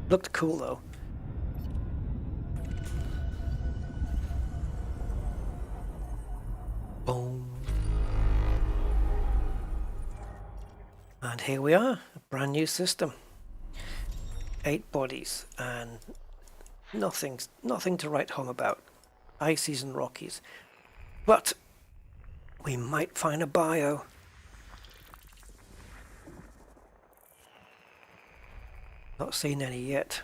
S1: Looked cool though. Boom. And here we are, a brand new system. 8 bodies and nothing to write home about. Ices and Rockies. But we might find a bio. Not seen any yet.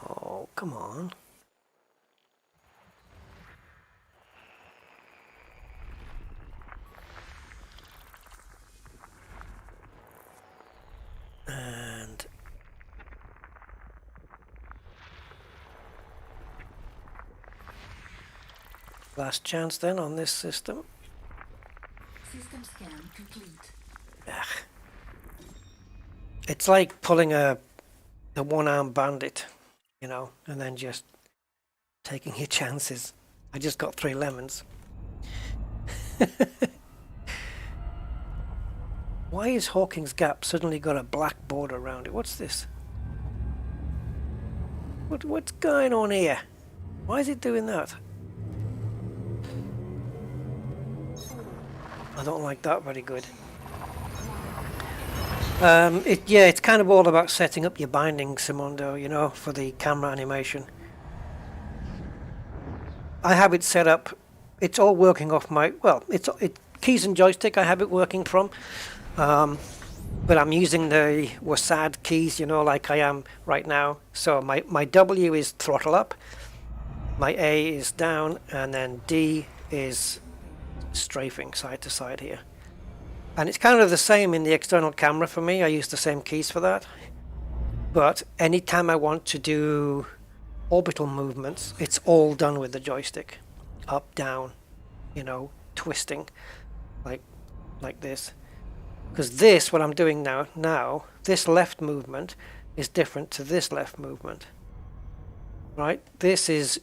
S1: Oh, come on. And last chance then on this system.
S3: System scan complete.
S1: Ugh. It's like pulling a one-armed bandit, you know, and then just taking your chances. I just got 3 lemons. Why is Hawking's Gap suddenly got a black border around it? What's this? What's going on here? Why is it doing that? I don't like that very good. It's kind of all about setting up your binding, Simondo, you know, for the camera animation. I have it set up. It's all working off my, well, it's keys and joystick I have it working from. But I'm using the WASD keys, you know, like I am right now. So my W is throttle up, my A is down, and then D is strafing side to side here. And it's kind of the same in the external camera for me. I use the same keys for that. But anytime I want to do orbital movements, it's all done with the joystick. Up, down, you know, twisting, like this. Because this, what I'm doing now, this left movement is different to this left movement. Right? This is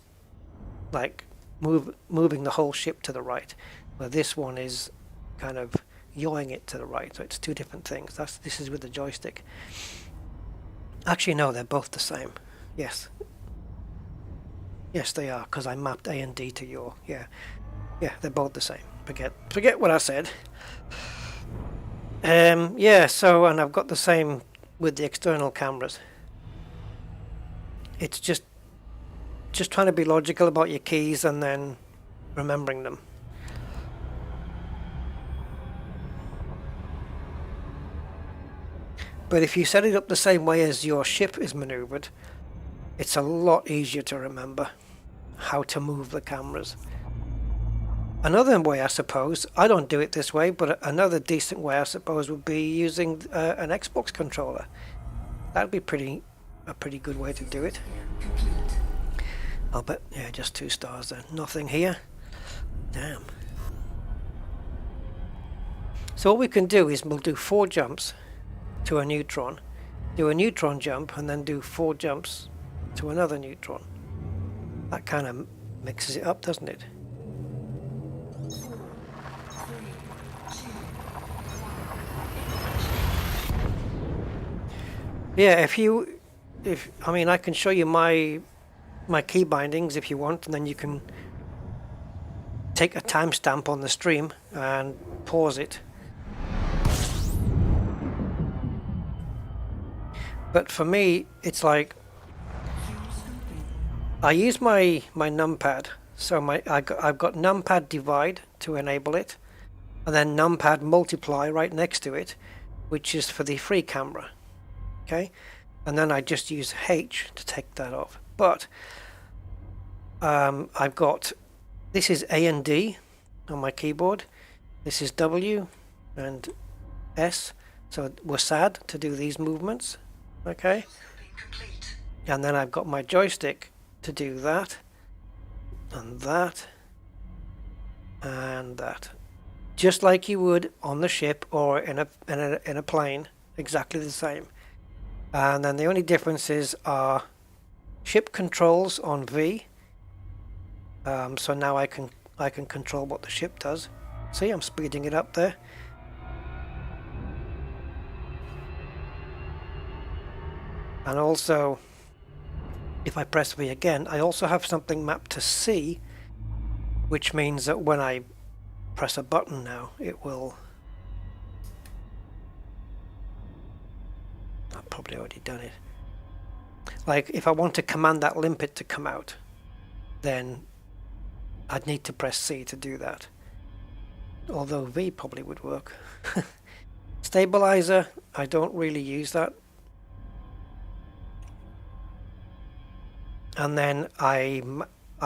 S1: like moving the whole ship to the right. Where this one is kind of yawing it to the right. So it's 2 different things. This is with the joystick. Actually, no, they're both the same. Yes. Yes, they are, because I mapped A and D to yaw. Yeah, they're both the same. Forget what I said. Yeah, so, and I've got the same with the external cameras. It's just trying to be logical about your keys and then remembering them. But if you set it up the same way as your ship is maneuvered, it's a lot easier to remember how to move the cameras. Another way, I suppose, I don't do it this way, but another decent way, I suppose, would be using an Xbox controller. That'd be a pretty good way to do it. I'll bet, yeah, just 2 stars then. Nothing here. Damn. So what we can do is we'll do 4 jumps to a neutron, do a neutron jump, and then do 4 jumps to another neutron. That kind of mixes it up, doesn't it? Yeah, I mean, I can show you my key bindings if you want, and then you can take a timestamp on the stream and pause it. But for me, it's like I use my numpad. So I've got numpad divide to enable it, and then numpad multiply right next to it, which is for the free camera. Okay, and then I just use H to take that off. But I've got, this is A and D on my keyboard. This is W and S. So we're sad to do these movements. Okay, and then I've got my joystick to do that and that and that, just like you would on the ship or in a plane, exactly the same. And then the only differences are ship controls on V. So now I can control what the ship does. See, I'm speeding it up there. And also, if I press V again, I also have something mapped to C, which means that when I press a button now, it will... I've probably already done it. Like, if I want to command that limpet to come out, then I'd need to press C to do that. Although V probably would work. Stabilizer, I don't really use that. And then I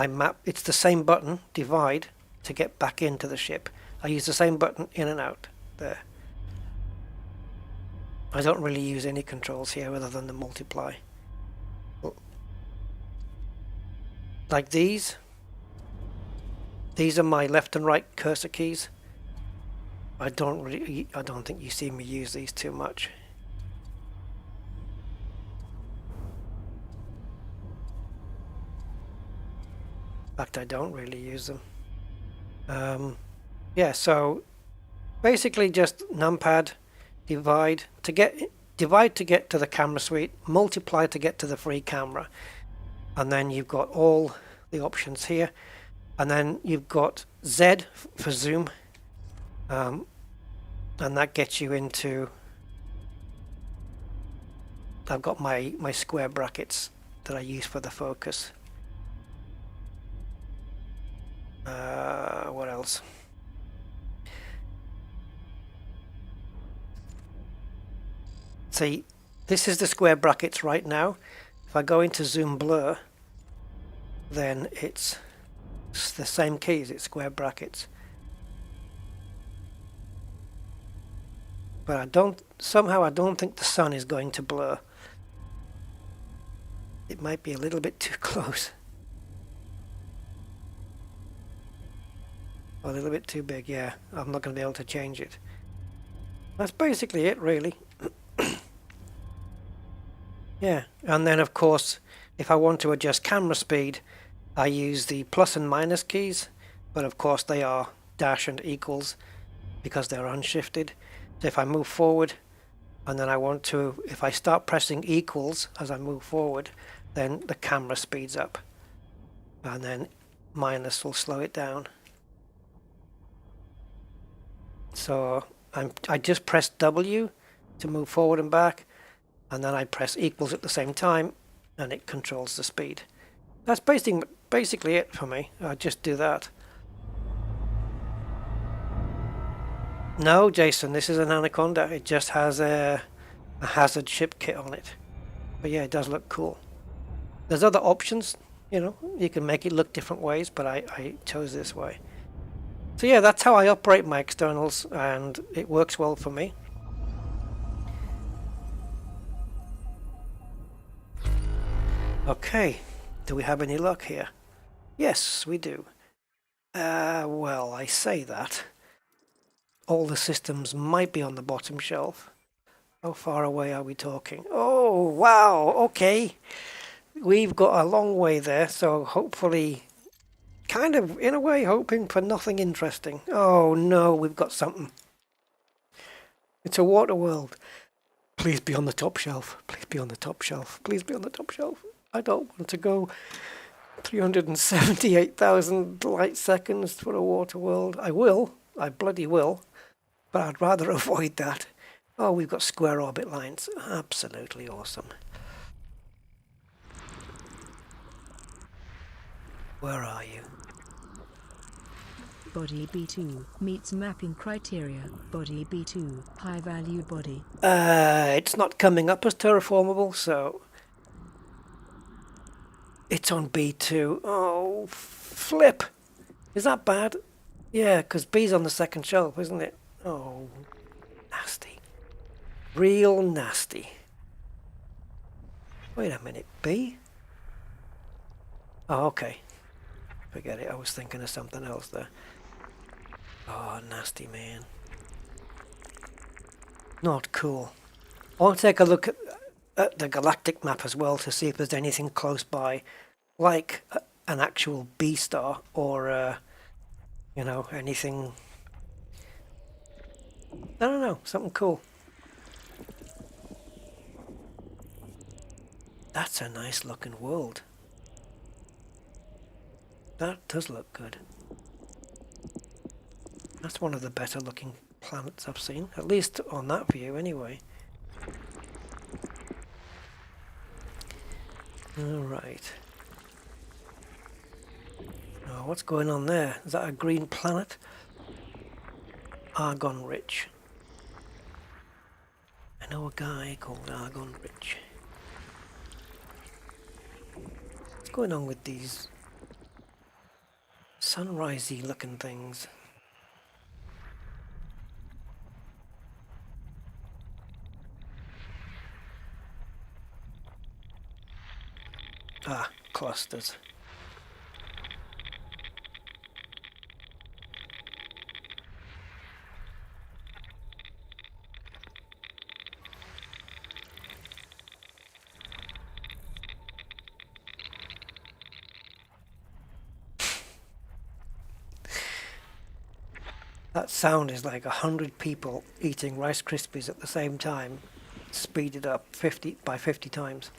S1: map, it's the same button, divide, to get back into the ship. I use the same button in and out, there. I don't really use any controls here other than the multiply. Like these are my left and right cursor keys. I don't think you see me use these too much. In fact, I don't really use them. Yeah, so basically just numpad, divide to get to the camera suite, multiply to get to the free camera, and then you've got all the options here, and then you've got Z for zoom, and that gets you into... I've got my square brackets that I use for the focus. What else? See, this is the square brackets right now. If I go into zoom blur, then it's the same keys, it's square brackets. But somehow I don't think the sun is going to blur. It might be a little bit too close. A little bit too big, yeah. I'm not going to be able to change it. That's basically it, really. Yeah, and then of course, if I want to adjust camera speed, I use the plus and minus keys, but of course they are dash and equals because they're unshifted. So if I move forward, and then I want to, if I start pressing equals as I move forward, then the camera speeds up, and then minus will slow it down. So I just press W to move forward and back, and then I press equals at the same time, and it controls the speed. That's basically it for me. I just do that. No, Jason, this is an Anaconda. It just has a hazard ship kit on it. But yeah, it does look cool. There's other options, you know, you can make it look different ways, but I chose this way. So yeah, that's how I operate my externals, and it works well for me. Okay, do we have any luck here? Yes, we do. Well, I say that. All the systems might be on the bottom shelf. How far away are we talking? Oh, wow, okay. We've got a long way there, so hopefully, kind of, in a way, hoping for nothing interesting. Oh no, we've got something. It's a water world. Please be on the top shelf. Please be on the top shelf. Please be on the top shelf. I don't want to go 378,000 light seconds for a water world. I will. I bloody will. But I'd rather avoid that. Oh, we've got square orbit lines. Absolutely awesome. Where are you?
S2: Body B2 meets mapping criteria. Body B2, high value body.
S1: It's not coming up as terraformable, so it's on B2. Oh, flip! Is that bad? Yeah, because B's on the second shelf, isn't it? Oh, nasty. Real nasty. Wait a minute, B? Oh, okay. Forget it, I was thinking of something else there. Oh, nasty man. Not cool. I want to take a look at... at the galactic map as well to see if there's anything close by, like an actual B star or you know, anything. I don't know, something cool. That's a nice looking world. That does look good. That's one of the better looking planets I've seen, at least on that view anyway. Alright. Oh, what's going on there? Is that a green planet? Argon Rich. I know a guy called Argon Rich. What's going on with these sunrisey looking things? Ah, clusters. That sound is like 100 people eating Rice Krispies at the same time, speeded up 50 by 50 times.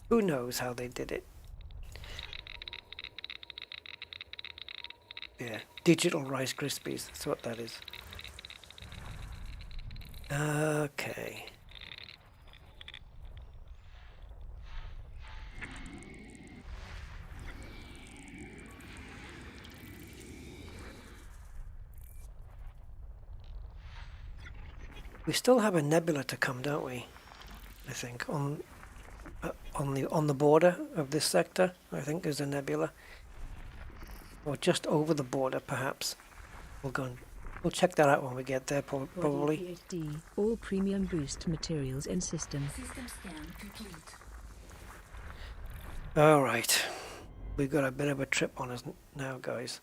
S1: Who knows how they did it? Yeah, digital Rice Krispies, that's what that is. Okay. We still have a nebula to come, don't we? I think on the border of this sector. I think there's a nebula, or just over the border, perhaps. We'll check that out when we get there, probably.
S2: WarBRD, all premium boost materials in system.
S3: System scan complete.
S1: All right, we've got a bit of a trip on us now, guys.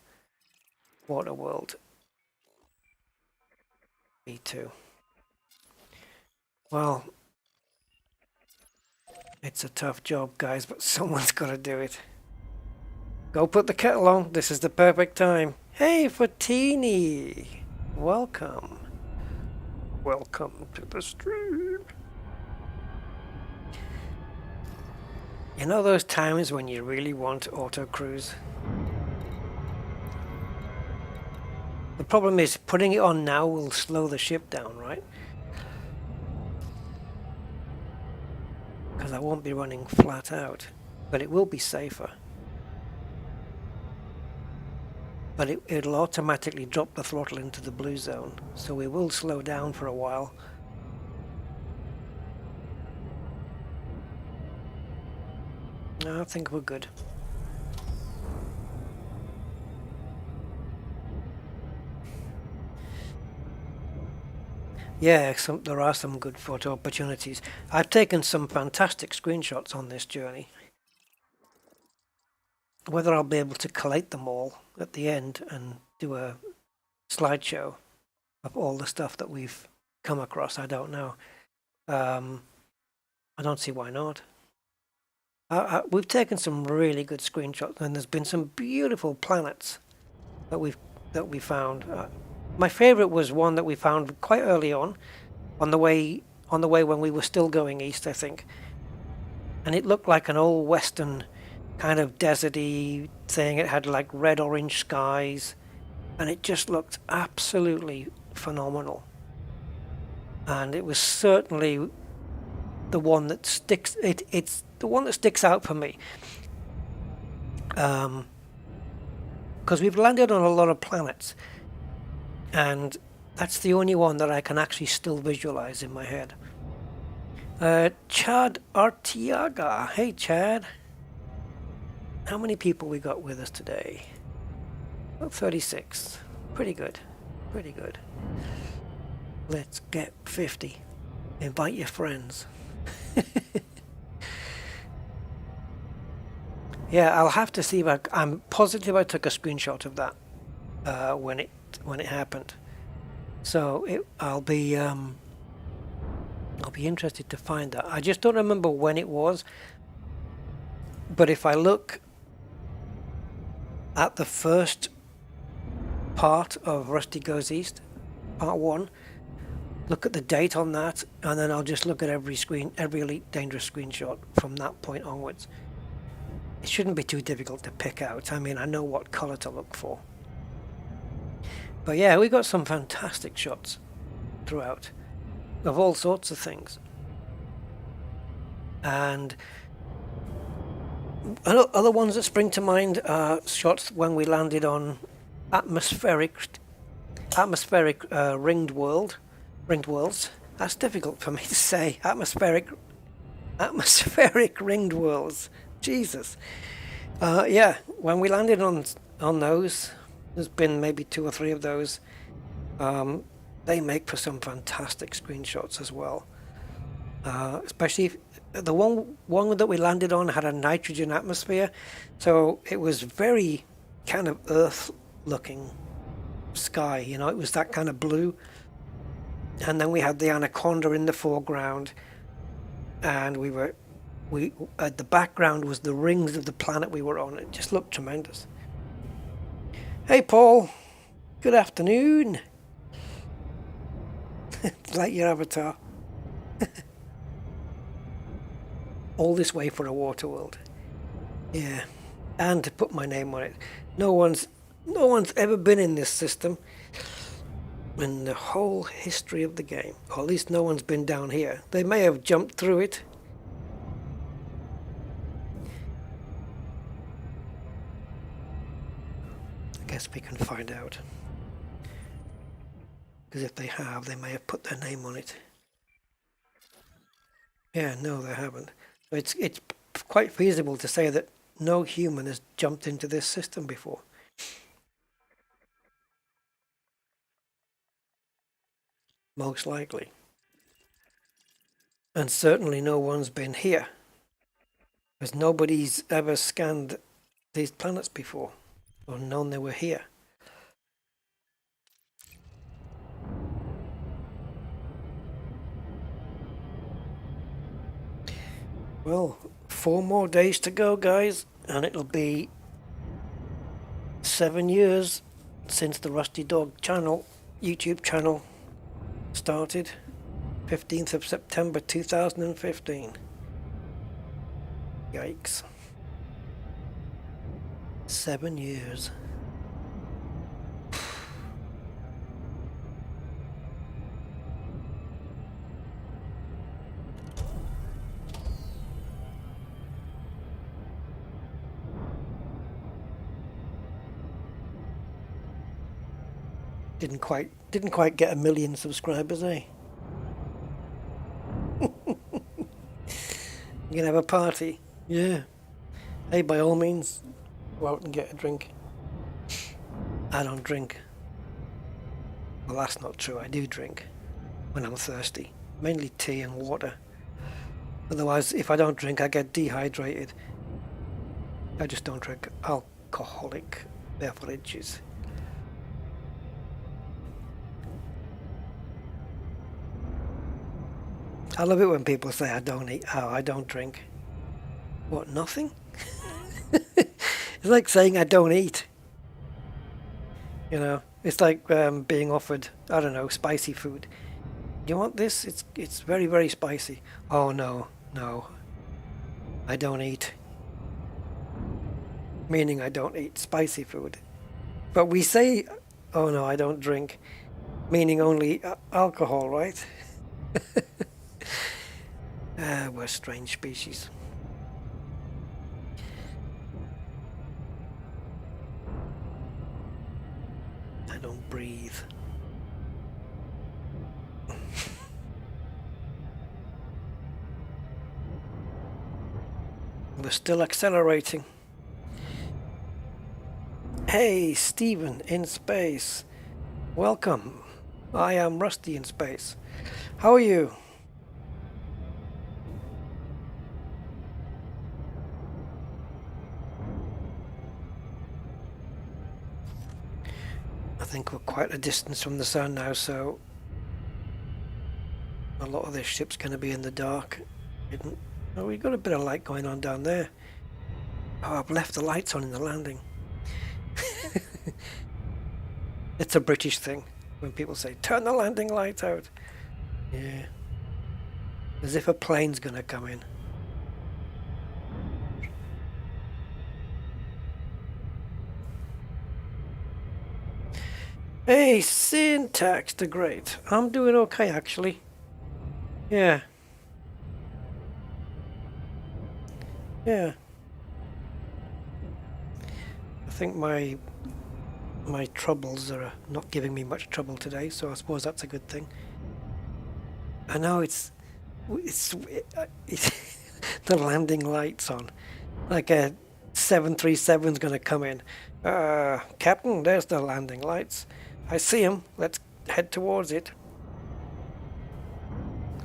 S1: Waterworld V2. Well, it's a tough job, guys, but someone's got to do it. Go put the kettle on. This is the perfect time. Hey, Fatini! Welcome. Welcome to the stream. You know those times when you really want auto cruise? The problem is putting it on now will slow the ship down, right? Because I won't be running flat out, but it will be safer. But it'll automatically drop the throttle into the blue zone, so we will slow down for a while. I think we're good. Yeah, there are some good photo opportunities. I've taken some fantastic screenshots on this journey. Whether I'll be able to collate them all at the end and do a slideshow of all the stuff that we've come across, I don't know. I don't see why not. We've taken some really good screenshots, and there's been some beautiful planets that we found. My favorite was one that we found quite early on the way when we were still going east, I think. And it looked like an old western kind of deserty thing. It had like red-orange skies, and it just looked absolutely phenomenal. And it was certainly the one that sticks. It's the one that sticks out for me. Because we've landed on a lot of planets, and that's the only one that I can actually still visualize in my head. Chad Artiaga. Hey, Chad. How many people we got with us today? About 36. Pretty good. Pretty good. Let's get 50. Invite your friends. Yeah, I'll have to see if I'm positive I took a screenshot of that. when it happened. So I'll be interested to find that. I just don't remember when it was. But if I look at the first part of Rusty Goes East, part 1, look at the date on that, and then I'll just look at every Elite Dangerous screenshot from that point onwards. It shouldn't be too difficult to pick out. I mean, I know what color to look for. But yeah, we got some fantastic shots throughout of all sorts of things. And other ones that spring to mind are shots when we landed on atmospheric ringed worlds. That's difficult for me to say. Atmospheric ringed worlds. Jesus. Yeah, when we landed on those, there's been maybe 2 or 3 of those. They make for some fantastic screenshots as well. Especially if the one that we landed on had a nitrogen atmosphere, so it was very kind of Earth looking sky, you know, it was that kind of blue. And then we had the anaconda in the foreground, and the background was the rings of the planet we were on. It just looked tremendous. Hey Paul, good afternoon. Like your avatar. All this way for a water world. Yeah, and to put my name on it. No one's ever been in this system in the whole history of the game. Or at least no one's been down here. They may have jumped through it. I guess we can find out. Because if they have, they may have put their name on it. Yeah, no, they haven't. It's quite feasible to say that no human has jumped into this system before. Most likely. And certainly no one's been here, because nobody's ever scanned these planets before, or known they were here. Well, 4 more days to go, guys, and it'll be 7 years since the Rusty Dog channel, YouTube channel, started. 15th of September 2015. Yikes. 7 years. Didn't quite get 1 million subscribers, eh? You can have a party. Yeah. Hey, by all means, go out and get a drink. I don't drink. Well, that's not true. I do drink when I'm thirsty. Mainly tea and water. Otherwise, if I don't drink, I get dehydrated. I just don't drink alcoholic beverages. I love it when people say I don't eat. Oh, I don't drink. What, nothing? It's like saying I don't eat. You know, it's like being offered, I don't know, spicy food. Do you want this? It's very, very spicy. Oh, no, I don't eat. Meaning I don't eat spicy food. But we say, oh no, I don't drink. Meaning only alcohol, right? We're a strange species. I don't breathe. We're still accelerating. Hey, Stephen in space. Welcome. I am Rusty in space. How are you? think we're quite a distance from the sun now, so a lot of this ship's going to be in the dark. Oh, we've got a bit of light going on down there. Oh, I've left the lights on in the landing. It's a British thing when people say, turn the landing lights out. Yeah. As if a plane's going to come in. Hey, Syntax the Great. I'm doing okay, actually. Yeah. Yeah. I think my troubles are not giving me much trouble today, so I suppose that's a good thing. I know it's the landing lights on. Like a 737's going to come in. Captain, there's the landing lights. I see them. Let's head towards it.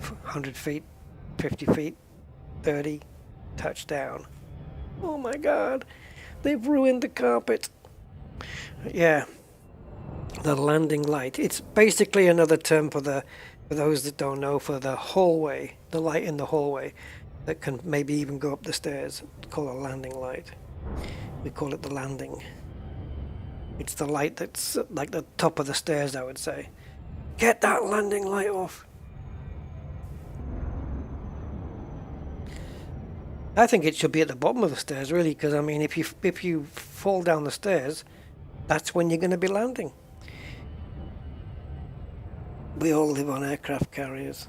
S1: 100 feet, 50 feet, 30, touchdown. Oh my god, they've ruined the carpet. Yeah, the landing light. It's basically another term for those that don't know, for the hallway, the light in the hallway that can maybe even go up the stairs. It's called a landing light. We call it the landing. It's the light that's like the top of the stairs, I would say. Get that landing light off. I think it should be at the bottom of the stairs, really, because I mean, if you fall down the stairs, that's when you're going to be landing. We all live on aircraft carriers.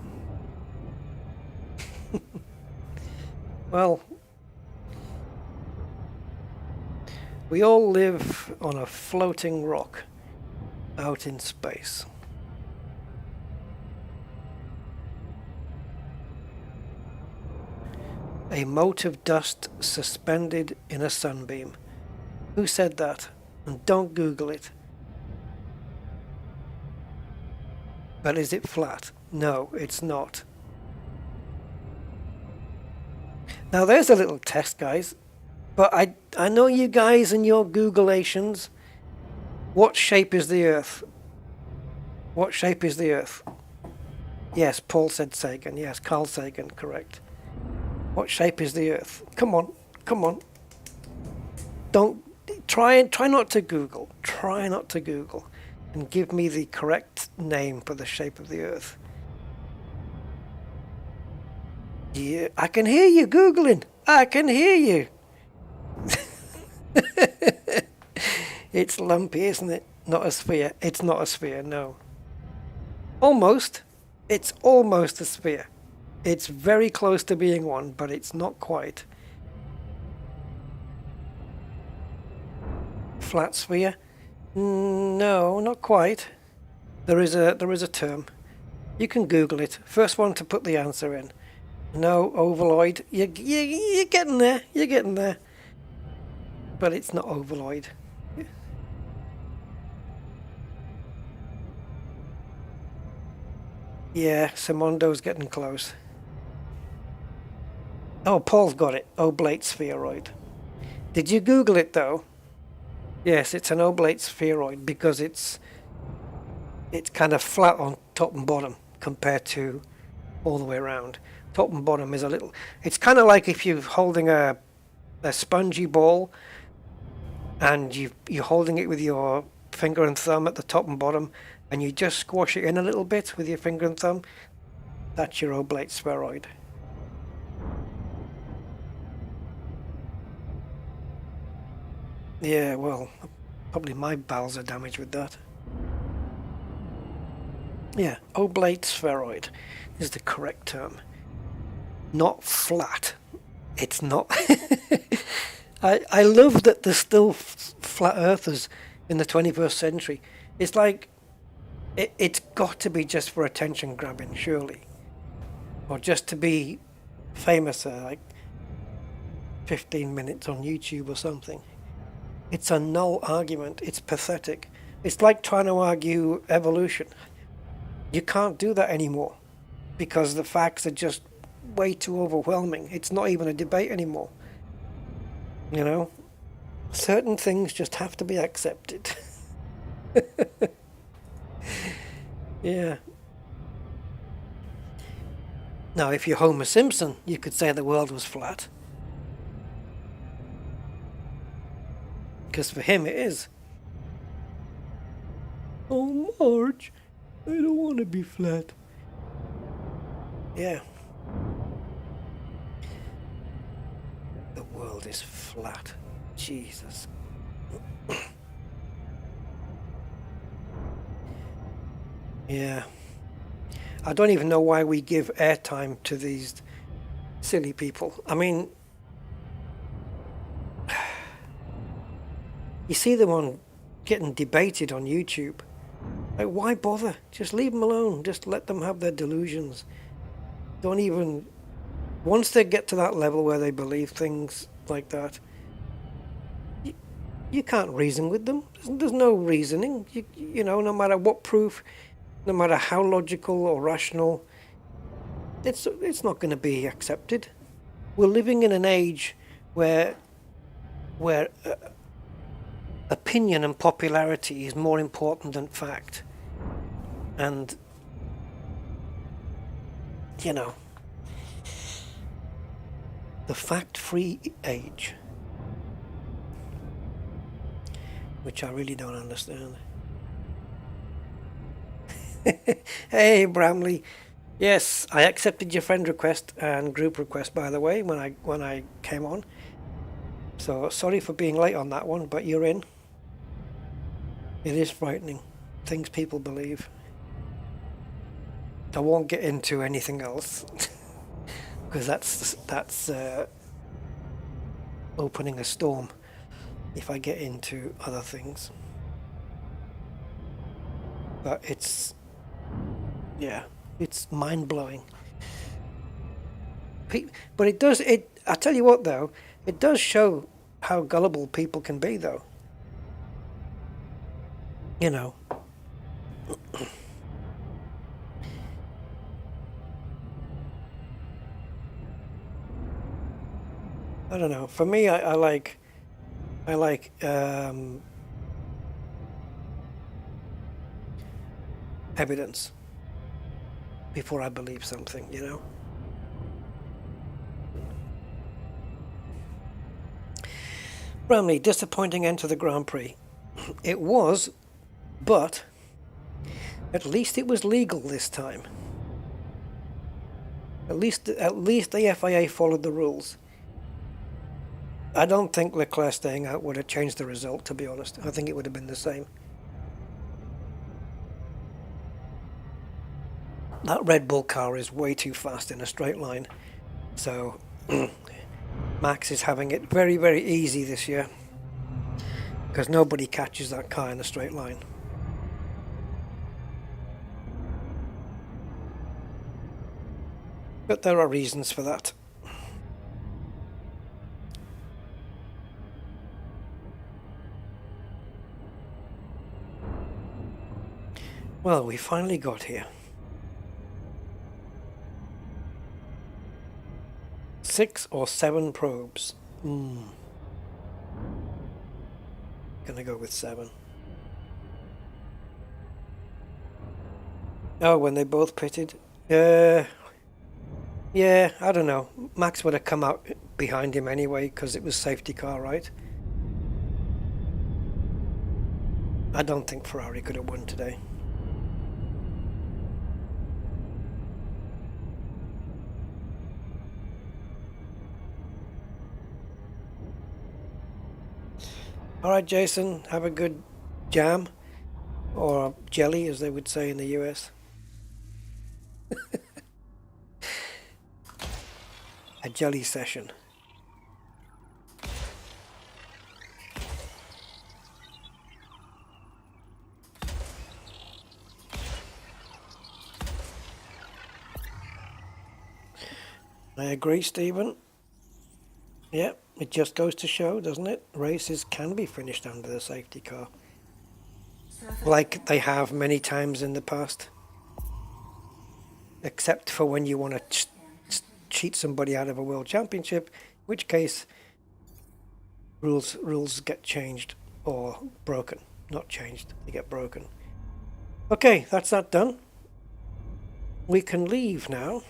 S1: Well, we all live on a floating rock out in space. A mote of dust suspended in a sunbeam. Who said that? And don't Google it. But is it flat? No, it's not. Now there's a little test, guys. But I know you guys and your Googleations. What shape is the Earth? What shape is the Earth? Yes, Paul said Sagan. Yes, Carl Sagan, correct. What shape is the Earth? Come on, come on. Don't try not to Google. Try not to Google, and give me the correct name for the shape of the Earth. Yeah, I can hear you Googling. I can hear you. It's lumpy, isn't it? Not a sphere. It's not a sphere, no. Almost. It's almost a sphere. It's very close to being one, but it's not quite. Flat sphere? No, not quite. There is a term. You can Google it. First one to put the answer in. No, ovaloid. You're getting there. You're getting there. But it's not ovaloid. Yeah, Simondo's getting close. Oh, Paul's got it. Oblate spheroid. Did you Google it though? Yes, it's an oblate spheroid because it's kind of flat on top and bottom compared to all the way around. Top and bottom is a little. It's kind of like if you're holding a spongy ball and you're holding it with your finger and thumb at the top and bottom, and you just squash it in a little bit with your finger and thumb. That's your oblate spheroid. Yeah, well, probably my bowels are damaged with that. Yeah, oblate spheroid is the correct term. Not flat. It's not. I love that there's still flat earthers in the 21st century. It's like, it's got to be just for attention grabbing, surely. Or just to be famous, like 15 minutes on YouTube or something. It's a null argument. It's pathetic. It's like trying to argue evolution. You can't do that anymore because the facts are just way too overwhelming. It's not even a debate anymore. You know? Certain things just have to be accepted. Yeah. Now, if you're Homer Simpson, you could say the world was flat. Because for him it is. Oh, Marge, I don't want to be flat. Yeah. The world is flat. Jesus. Yeah. I don't even know why we give airtime to these silly people. I mean, you see them on getting debated on YouTube. Like, why bother? Just leave them alone. Just let them have their delusions. Don't even... Once they get to that level where they believe things like that, you can't reason with them. There's no reasoning. You know, no matter what proof, no matter how logical or rational, it's not going to be accepted. We're living in an age where opinion and popularity is more important than fact. And, you know, the fact-free age, which I really don't understand. Hey, Bramley. Yes, I accepted your friend request and group request, by the way, when I came on. So sorry for being late on that one, but you're in. It is frightening, things people believe. I won't get into anything else because that's opening a storm if I get into other things. But it's mind-blowing. But I tell you what though, it does show how gullible people can be though. You know. I don't know. For me, I like evidence before I believe something, you know. Bramley, disappointing end to the Grand Prix. It was, but at least it was legal this time. At least the FIA followed the rules. I don't think Leclerc staying out would have changed the result, to be honest. I think it would have been the same. That Red Bull car is way too fast in a straight line. So Max is having it very, very easy this year. Because nobody catches that car in a straight line. But there are reasons for that. Well, we finally got here. 6 or 7 probes. Gonna go with 7. Oh, when they both pitted? Yeah, I don't know. Max would have come out behind him anyway, because it was safety car, right? I don't think Ferrari could have won today. Alright, Jason, have a good jam, or jelly as they would say in the US. A jelly session. I agree, Stephen. Yep. It just goes to show, doesn't it? Races can be finished under the safety car. Like they have many times in the past. Except for when you want to cheat somebody out of a world championship, in which case rules get changed or broken. not changed. They get broken. Okay, that's that done. We can leave now.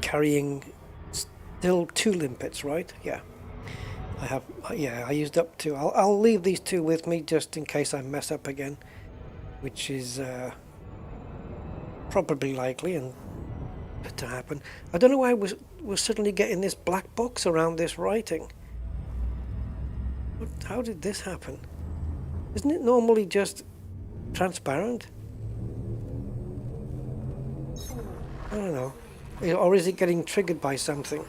S1: Carrying still 2 limpets, right? Yeah. I have, yeah, I used up 2. I'll leave these 2 with me just in case I mess up again, which is probably likely and to happen. I don't know why we're suddenly getting this black box around this writing. How did this happen? Isn't it normally just transparent? I don't know. Or is it getting triggered by something?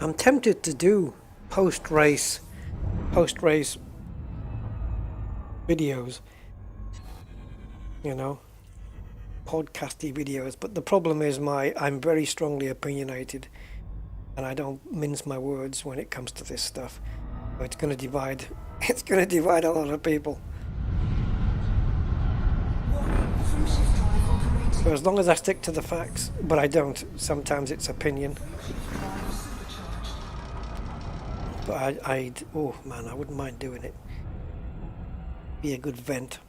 S1: I'm tempted to do post-race videos, you know, podcasty videos, but the problem is I'm very strongly opinionated and I don't mince my words when it comes to this stuff. So it's going to divide a lot of people. So as long as I stick to the facts, but I don't, sometimes it's opinion. But oh man, I wouldn't mind doing it. Be a good vent.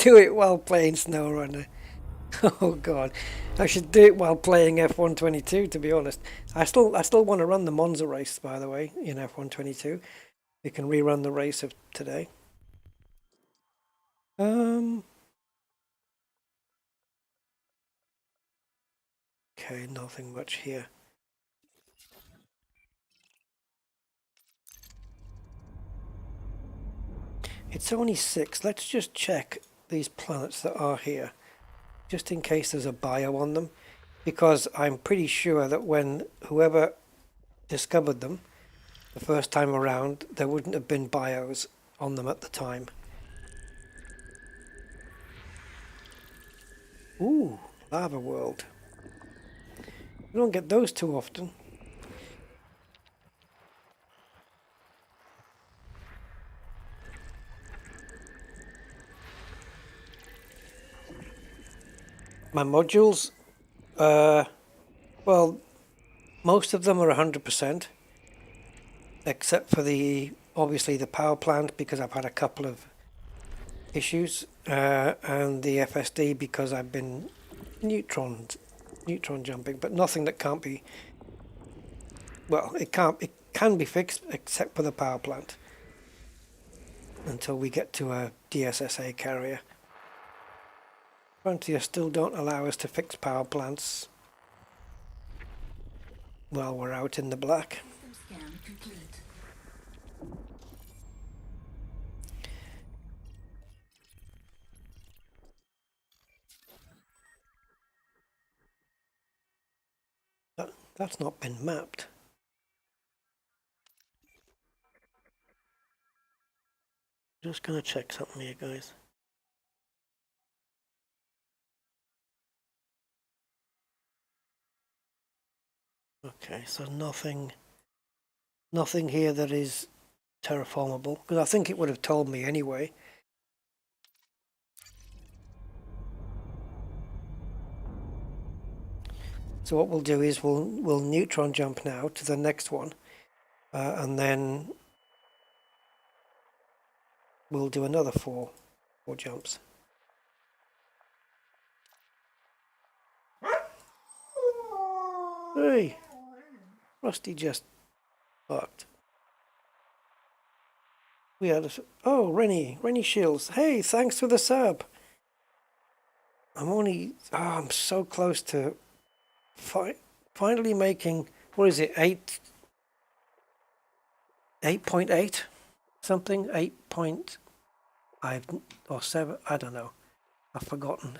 S1: Do it while playing SnowRunner. Oh god, I should do it while playing F122. To be honest, I still want to run the Monza race. By the way, in F122, we can rerun the race of today. Okay, nothing much here. It's only 6. Let's just check these planets that are here, just in case there's a bio on them, because I'm pretty sure that when whoever discovered them the first time around, there wouldn't have been bios on them at the time. Ooh, Lava World. You don't get those too often. My modules, well, most of them are 100%, except for obviously the power plant, because I've had a couple of issues, and the FSD because I've been neutron jumping, but nothing that can't be, well, it can be fixed except for the power plant until we get to a DSSA carrier. Frontier still don't allow us to fix power plants while we're out in the black.
S3: Scan complete.
S1: That's not been mapped. Just gonna check something here, guys. Okay, so nothing here that is terraformable, because I think it would have told me anyway. So what we'll do is we'll neutron jump now to the next one, and then we'll do another four jumps. Hey, Rusty just barked. We had oh, Rennie Shields. Hey, thanks for the sub. I'm so close to finally making, what is it, 8.8 something, 8.5 or 7, I don't know, I've forgotten.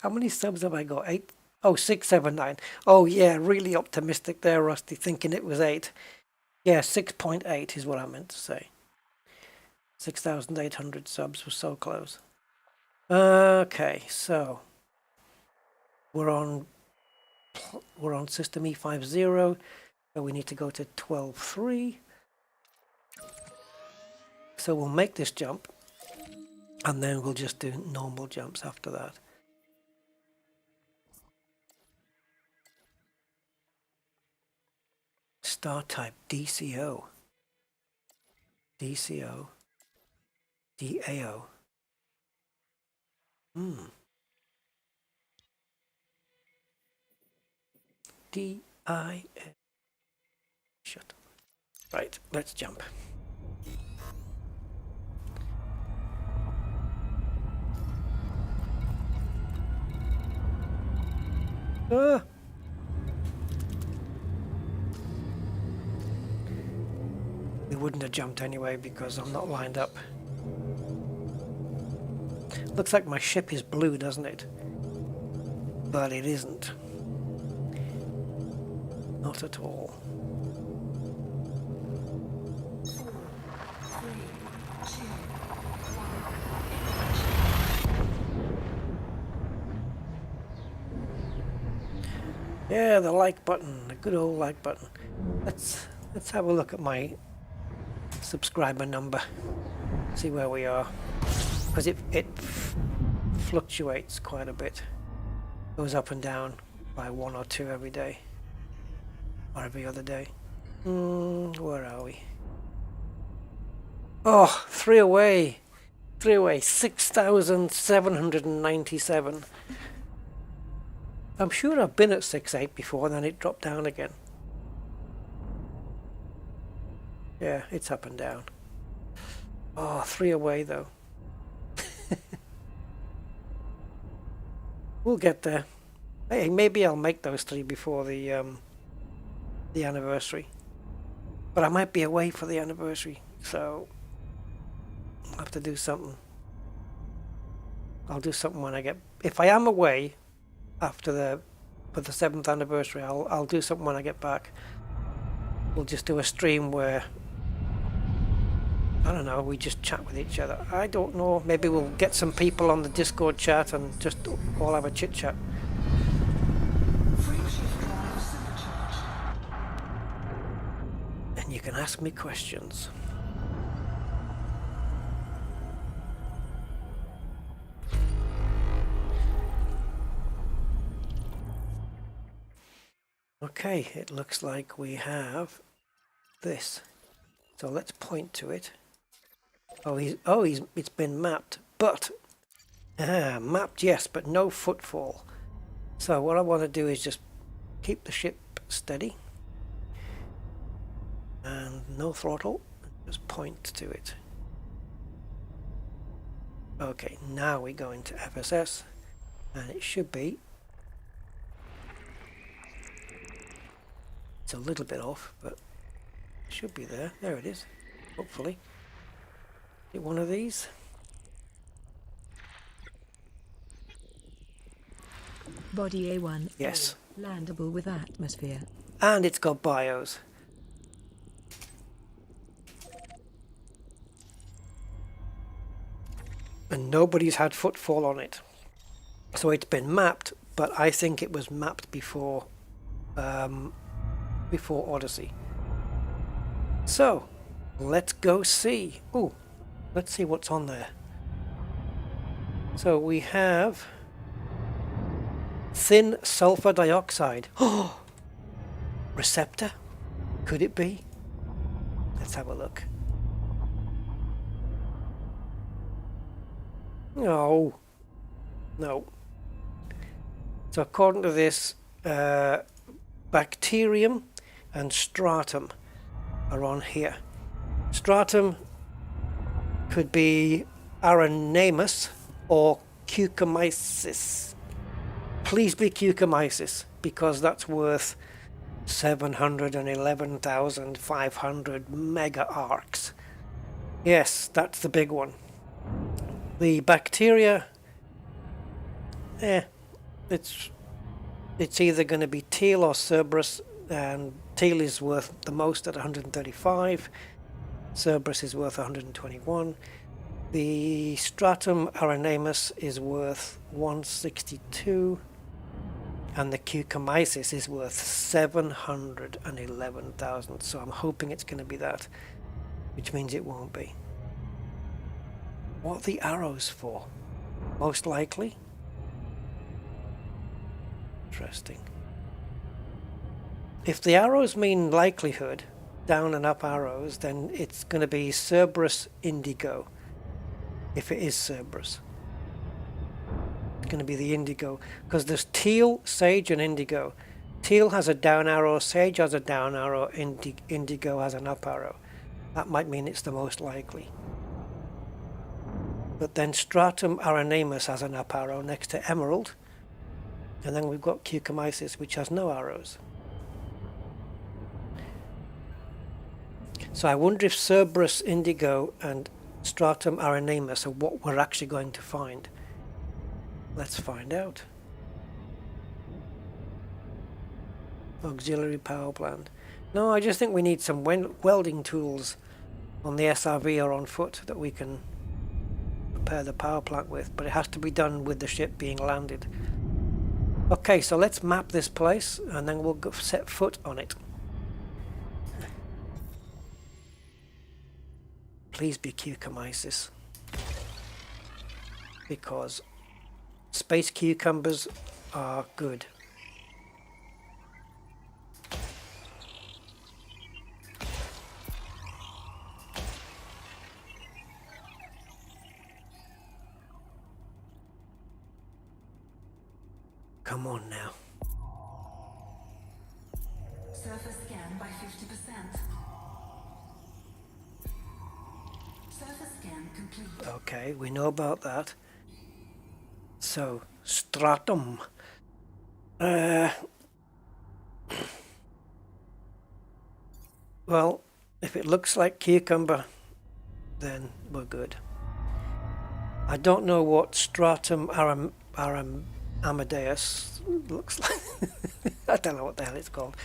S1: How many subs have I got? 8? Oh, 6, 7, 9. Oh yeah, really optimistic there, Rusty, thinking it was 8. Yeah, 6.8 is what I meant to say. 6,800 subs was so close. Okay, so we're on system E50, so we need to go to 12.3. So we'll make this jump, and then we'll just do normal jumps after that. Star type DCO, DCO, DAO. DIA. Shut up. Right, let's jump. Ah! We wouldn't have jumped anyway because I'm not lined up. Looks like my ship is blue, doesn't it? But it isn't. Not at all.
S3: 4, 3, 2, 1.
S1: Yeah, the like button, the good old like button. Let's have a look at my subscriber number. See where we are, because it fluctuates quite a bit. Goes up and down by 1 or 2 every day, or every other day. Where are we? Oh, 3 away. 3 away. 6,797. I'm sure I've been at 6.8 before, then it dropped down again. Yeah, it's up and down. Oh, 3 away though. We'll get there. Hey, maybe I'll make those 3 before the anniversary. But I might be away for the anniversary, so I'll have to do something. I'll do something when I get. If I am away after for the 7th anniversary, I'll do something when I get back. We'll just do a stream where, I don't know, we just chat with each other. I don't know, maybe we'll get some people on the Discord chat and just all have a chit chat.
S3: Free shift drive supercharged.
S1: And you can ask me questions. Okay, it looks like we have this. So let's point to it. It's been mapped, but mapped, yes, but no footfall. So what I want to do is just keep the ship steady and no throttle. Just point to it. Okay, now we go into FSS, and it should be. It's a little bit off, but it should be there. There it is. Hopefully. Get one of these.
S2: Body A1.
S1: Yes.
S2: Landable with atmosphere.
S1: And it's got bios. And nobody's had footfall on it. So it's been mapped, but I think it was mapped before Odyssey. So let's go see. Oh, let's see what's on there. So we have thin sulfur dioxide. Oh, receptor? Could it be? Let's have a look. No. No. So according to this, bacterium and stratum are on here. Stratum could be Arenamus or Cucumyces. Please be Cucumyces, because that's worth 711,500 mega arcs. Yes, that's the big one. The bacteria, it's either going to be teal or Cerberus, and teal is worth the most at 135. Cerberus is worth 121. The Stratum Arenamus is worth 162, and the Cucumysis is worth 711,000. So I'm hoping it's going to be that, which means it won't be. What are the arrows for? Most likely. Interesting. If the arrows mean likelihood, down and up arrows, then it's going to be Cerberus Indigo. If it is Cerberus, it's going to be the Indigo, because there's Teal, Sage and Indigo. Teal has a down arrow, Sage has a down arrow, Indigo has an up arrow. That might mean it's the most likely. But then Stratum Arenamus has an up arrow next to Emerald, and then we've got Cucumysis, which has no arrows. So I wonder if Cerberus Indigo and Stratum Arenamus are what we're actually going to find. Let's find out. Auxiliary power plant. No, I just think we need some welding tools on the SRV or on foot that we can repair the power plant with, but it has to be done with the ship being landed. Okay, so let's map this place and then we'll go set foot on it. Please be Cucumysis, because space cucumbers are good. Come on now.
S3: Surface scan by 50%. Surface scan complete.
S1: Okay, we know about that. So, Stratum. Well, if it looks like cucumber, then we're good. I don't know what Stratum Amadeus looks like. I don't know what the hell it's called.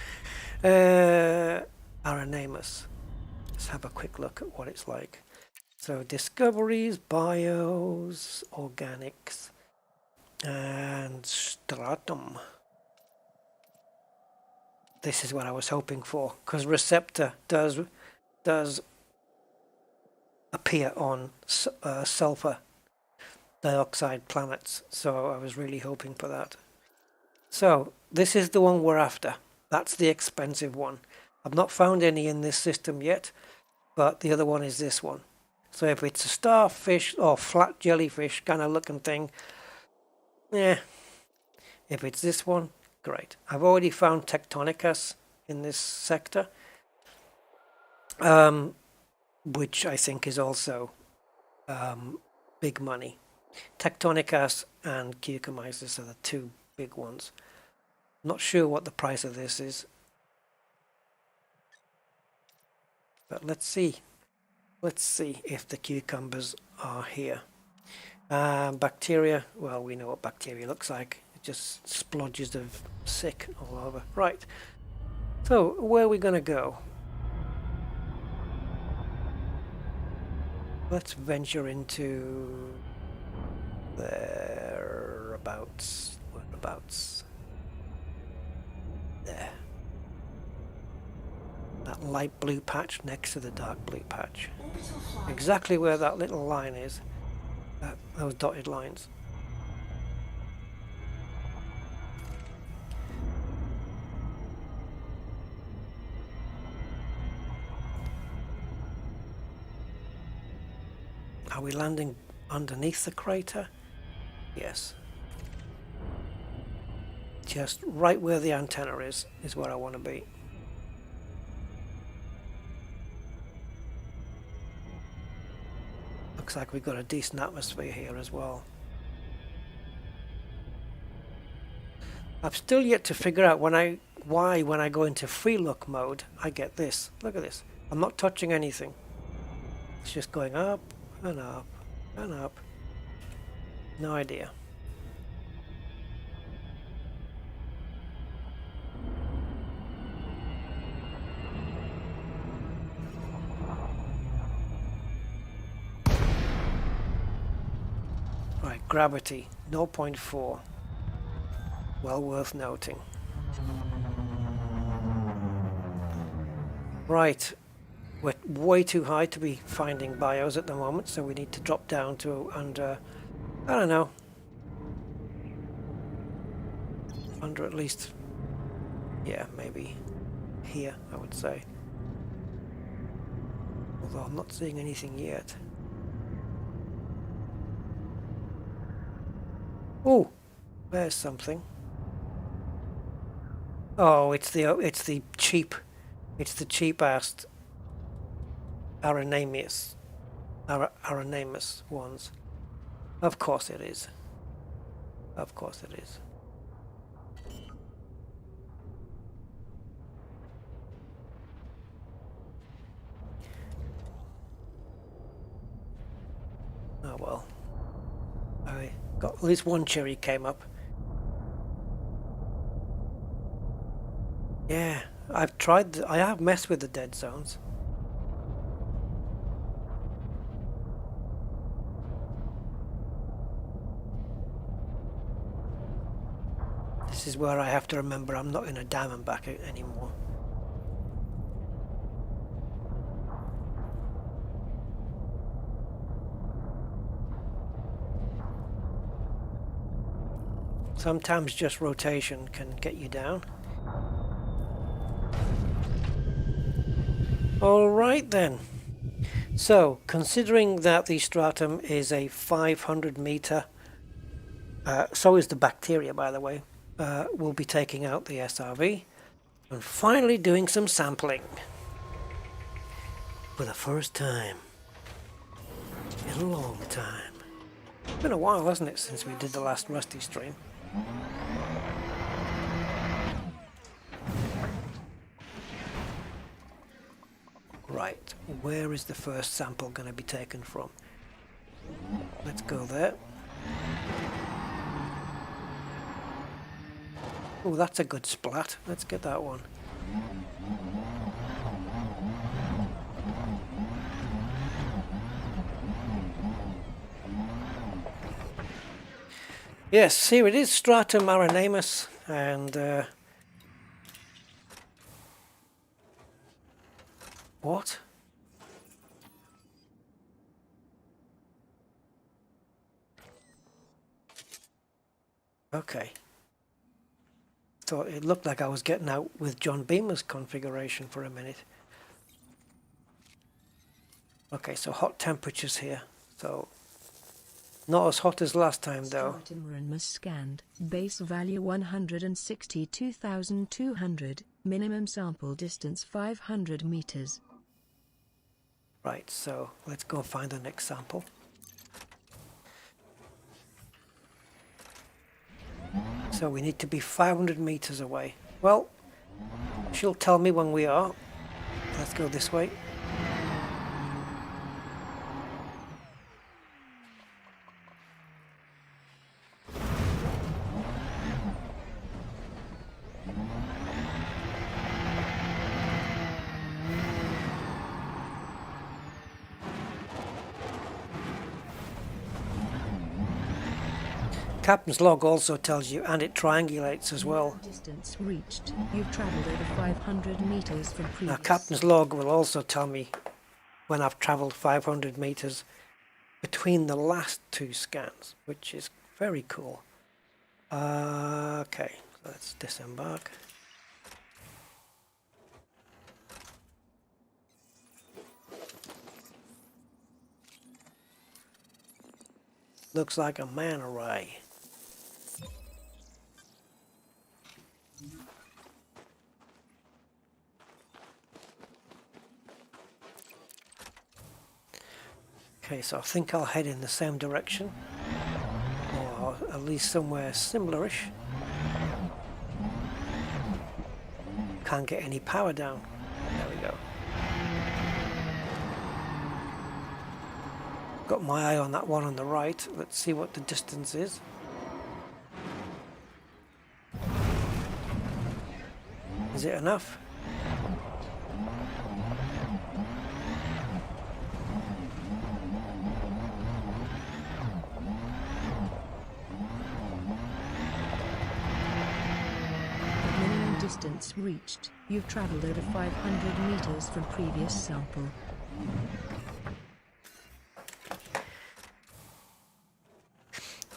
S1: Arenamus. Let's have a quick look at what it's like. So discoveries, bios, organics, and Stratum. This is what I was hoping for, because Receptor does appear on sulfur dioxide planets, so I was really hoping for that. So this is the one we're after. That's the expensive one. I've not found any in this system yet, but the other one is this one. So if it's a starfish or flat jellyfish kind of looking thing, yeah. If it's this one, great. I've already found Tectonicus in this sector, which I think is also big money. Tectonicus and Cucumysis are the two big ones. Not sure what the price of this is, but let's see. Let's see if the cucumbers are here. Bacteria, well, we know what bacteria looks like. It just splodges of sick all over. Right. So, where are we going to go? Let's venture into thereabouts. Whereabouts? There. That light blue patch next to the dark blue patch. Exactly where that little line is. Those dotted lines. Are we landing underneath the crater? Yes. Just right where the antenna is where I want to be. Looks like we've got a decent atmosphere here as well. I've still yet to figure out why when I go into free look mode I get this. Look at this. I'm not touching anything. It's just going up and up and up. No idea. gravity 0.4. Well worth noting. Right, we're way too high to be finding bios at the moment, so we need to drop down to under, I don't know, under at least, yeah, maybe here, I would say. Although I'm not seeing anything yet. Oh, there's something. Oh, it's the cheap ass Aranamius ones. Of course it is. Of course it is. Oh well. I got at least one cherry came up. Yeah, I have messed with the dead zones. This is where I have to remember I'm not in a diamondback anymore. Sometimes just rotation can get you down. Alright then. So, considering that the stratum is a 500 meter, so is the bacteria by the way, we'll be taking out the SRV and finally doing some sampling. For the first time in a long time. It's been a while, hasn't it, since we did the last Rusty stream. Right, where is the first sample going to be taken from? Let's go there. Oh, that's a good splat. Let's get that one. Yes, here it is, Stratum Aranamus, and what? Okay. Thought it looked like I was getting out with John Beamer's configuration for a minute. Okay, so hot temperatures here. So not as hot as last time though.
S2: Stratum scanned. Base value 162,200. Minimum sample distance 500 meters.
S1: Right, so let's go find the next sample. So we need to be 500 meters away. Well, she'll tell me when we are. Let's go this way. Captain's log also tells you, and it triangulates as well.
S2: Distance reached. You've traveled over 500 meters from previous.
S1: Now, Captain's log will also tell me when I've traveled 500 meters between the last two scans, which is very cool. Okay, let's disembark. Looks like a man array. Okay, so I think I'll head in the same direction, or at least somewhere similarish. Can't get any power down. There we go. Got my eye on that one on the right. Let's see what the distance is. Is it enough?
S2: distance reached. You've traveled over 500 meters from previous sample.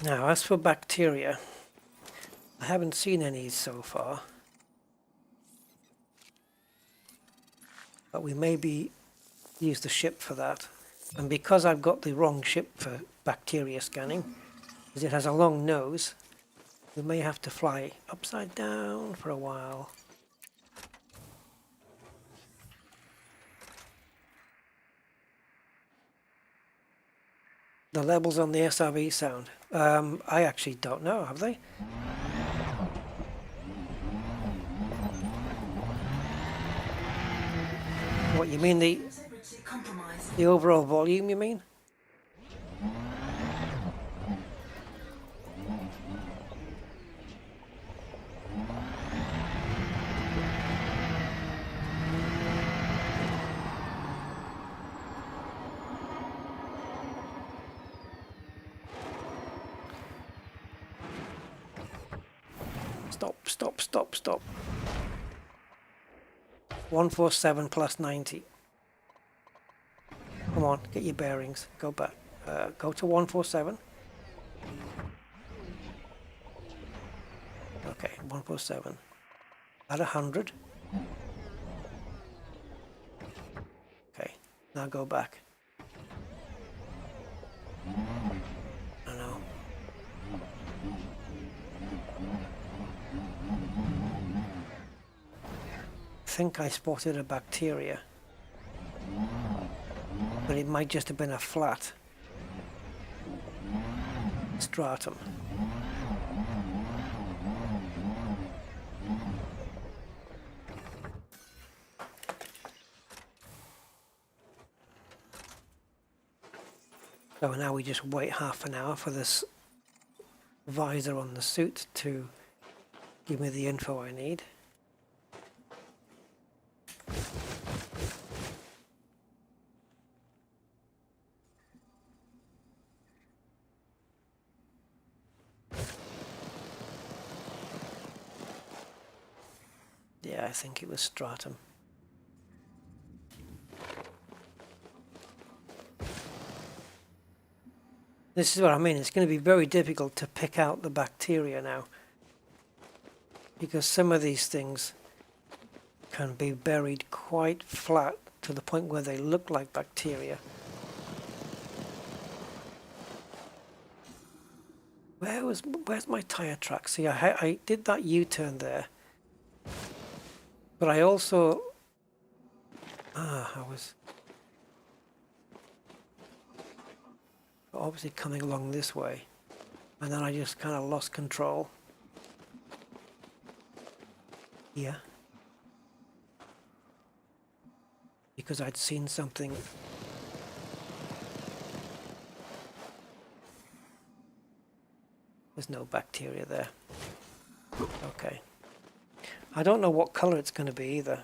S1: Now, as for bacteria, I haven't seen any so far. But we maybe use the ship for that. And because I've got the wrong ship for bacteria scanning, because it has a long nose, we may have to fly upside down for a while. The levels on the SRV sound. I actually don't know, have they? What, you mean the overall volume, you mean? Stop. 147 plus 90. Come on, get your bearings. Go back. Go to 147. Okay, 147. At 100. Okay, now go back. I know. I think I spotted a bacteria, but it might just have been a flat stratum. So now we just wait half an hour for this visor on the suit to give me the info I need. Yeah, I think it was stratum. This is what I mean, it's going to be very difficult to pick out the bacteria now, because some of these things can be buried quite flat to the point where they look like bacteria. Where's my tire track? See, I did that U-turn there, but I also I was obviously coming along this way, and then I just kind of lost control here because I'd seen something. There's no bacteria there. Okay. I don't know what color it's going to be either.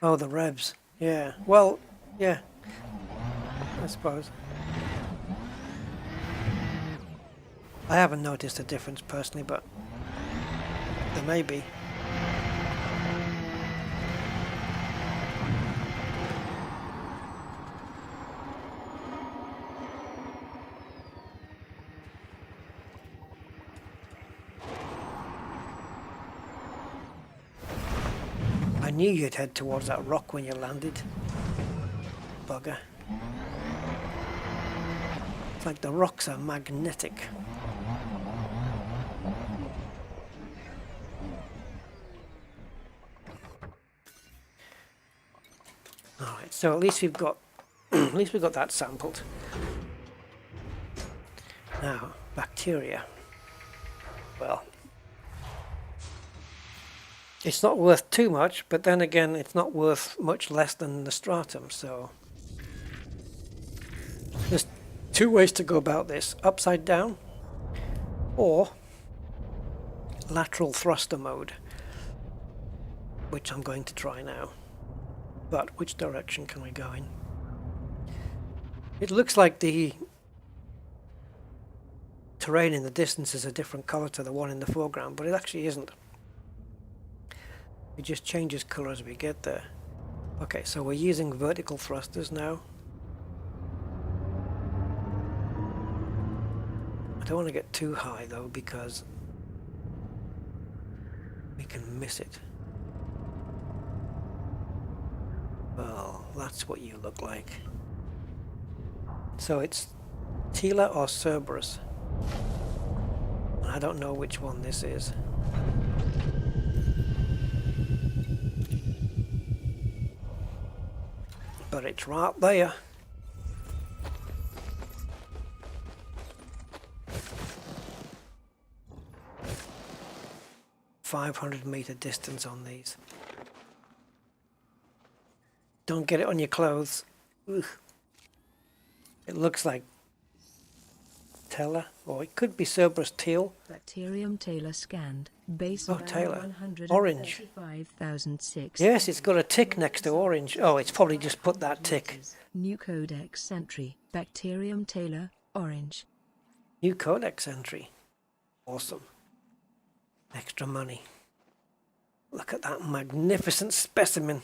S1: Oh, the revs. Yeah. Well, yeah. I suppose. I haven't noticed a difference personally, but there may be. I knew you'd head towards that rock when you landed. Bugger. It's like the rocks are magnetic. Alright, so at least we've got that sampled. Now, bacteria. Well, it's not worth too much, but then again, it's not worth much less than the stratum, so there's two ways to go about this: upside down or lateral thruster mode, which I'm going to try now. But which direction can we go in? It looks like the terrain in the distance is a different color to the one in the foreground, but it actually isn't. It just changes color as we get there. Okay, so we're using vertical thrusters now. I don't want to get too high though, because we can miss it. Well, that's what you look like. So it's Tila or Cerberus. I don't know which one this is. But it's right there. "500-meter distance on these. Don't get it on your clothes. Ugh. It looks like Teller, or it could be Cerberus teal.
S2: Bacterium Taylor scanned. Base
S1: Oh, Taylor. Orange.
S2: 135,006.
S1: Yes, it's got a tick next to orange. Oh, it's probably just put that tick.
S2: New codex entry. Bacterium Taylor, orange.
S1: New codex entry. Awesome. Extra money. Look at that magnificent specimen.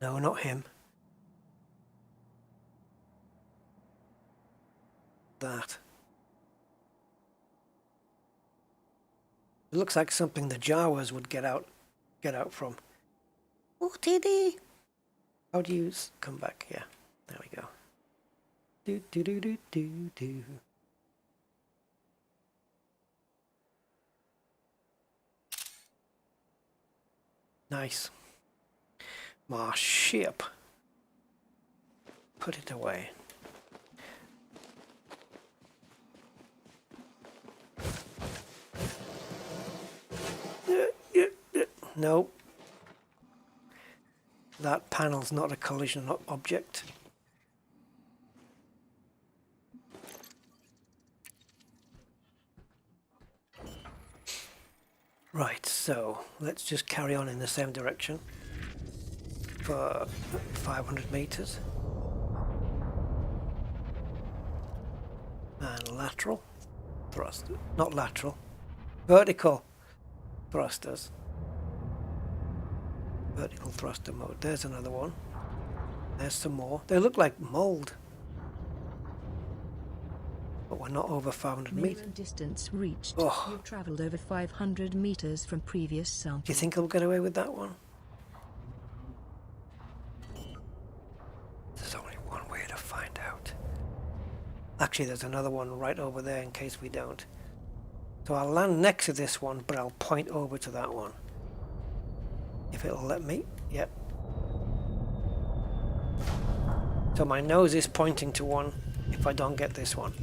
S1: No, not him. That. It looks like something the Jawas would get out from. Oh, Tiddy! How do you come back? Yeah, there we go. Do do do do do do. Nice. My ship. Put it away. Nope. That panel's not a collision object. Right, so let's just carry on in the same direction for 500 meters. And lateral thrust, not lateral, vertical thrusters. Vertical thruster mode. There's another one. There's some more. They look like mold. But we're not over 500 meters.
S2: Minimum distance reached.
S1: Oh.
S2: You've traveled over 500 meters from previous sample.
S1: Do you think I'll get away with that one? There's only one way to find out. Actually, there's another one right over there in case we don't. So I'll land next to this one, but I'll point over to that one. If it'll let me. Yep. So my nose is pointing to one if I don't get this one.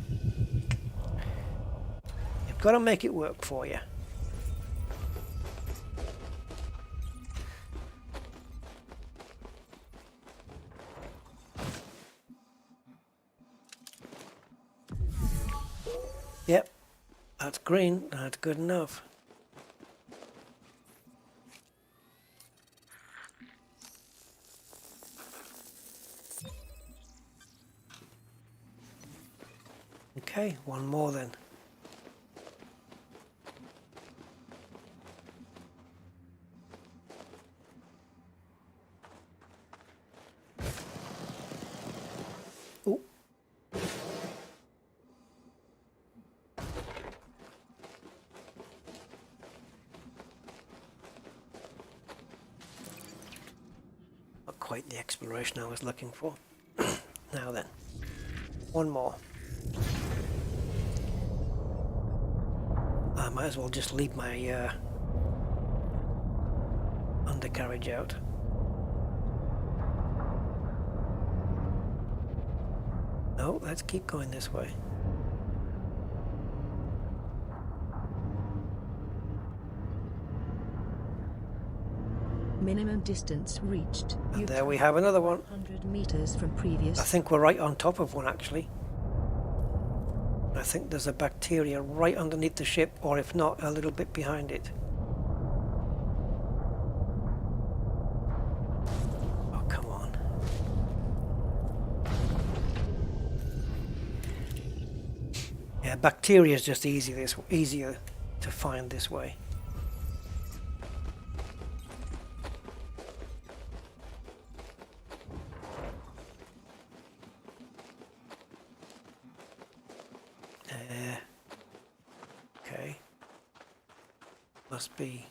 S1: You've got to make it work for you. Yep. That's green. That's good enough. Okay, one more then. Oh. Not quite the exploration I was looking for. Now then, one more. I might as well just leave my undercarriage out. No, let's keep going this way.
S2: Minimum distance reached.
S1: And there we have another one.
S2: 100 meters from previous.
S1: I think we're right on top of one actually. I think there's a bacteria right underneath the ship, or if not, a little bit behind it. Oh, come on. Bacteria is just easier to find this way. Okay. Must be.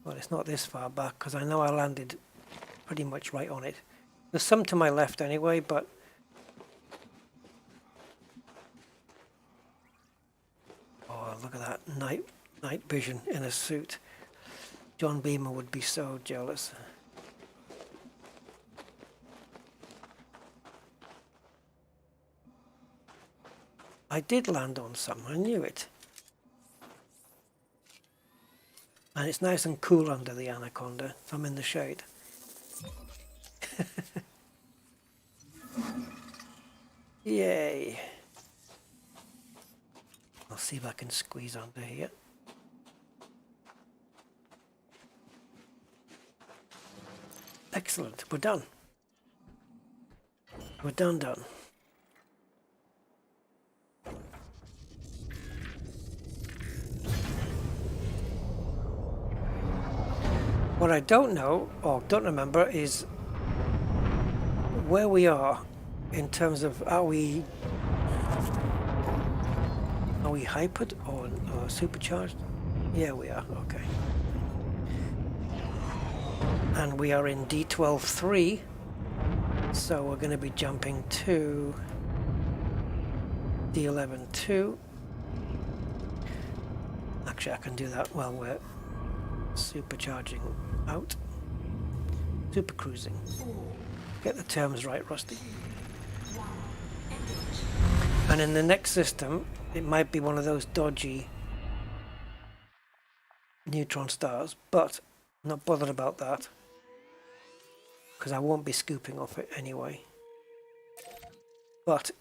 S1: Well, it's not this far back because I know I landed pretty much right on it. There's some to my left anyway, but oh, look at that night vision in a suit. John Beamer would be so jealous. I did land on some, I knew it. And it's nice and cool under the Anaconda, so I'm in the shade. Yay! I'll see if I can squeeze under here. Excellent, we're done. We're done. What I don't know, or don't remember, is where we are in terms of are we hypered or supercharged? Yeah, we are. Okay. And we are in D12.3, so we're going to be jumping to D11.2. Actually, I can do that while we're supercharging out. Super cruising. Get the terms right, Rusty. And in the next system, it might be one of those dodgy neutron stars, but I'm not bothered about that because I won't be scooping off it anyway. But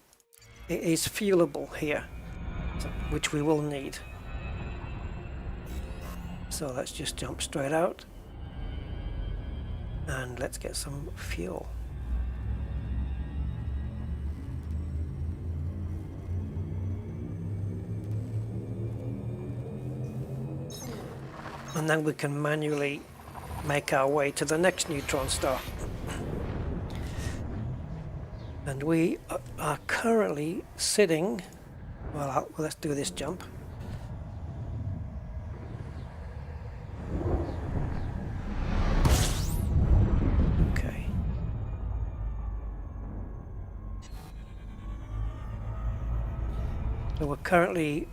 S1: it is fuelable here, which we will need. So let's just jump straight out and let's get some fuel. And then we can manually make our way to the next neutron star. And we are currently sitting, well, let's do this jump. Okay. So we're currently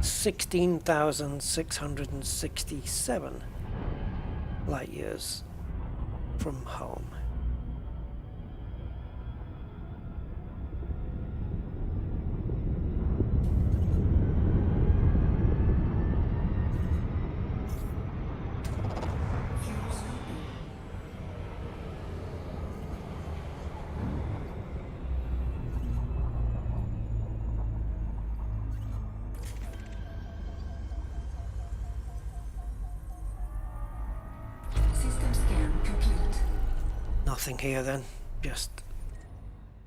S1: 16,667 light years from home.
S3: System scan complete.
S1: Nothing here then, just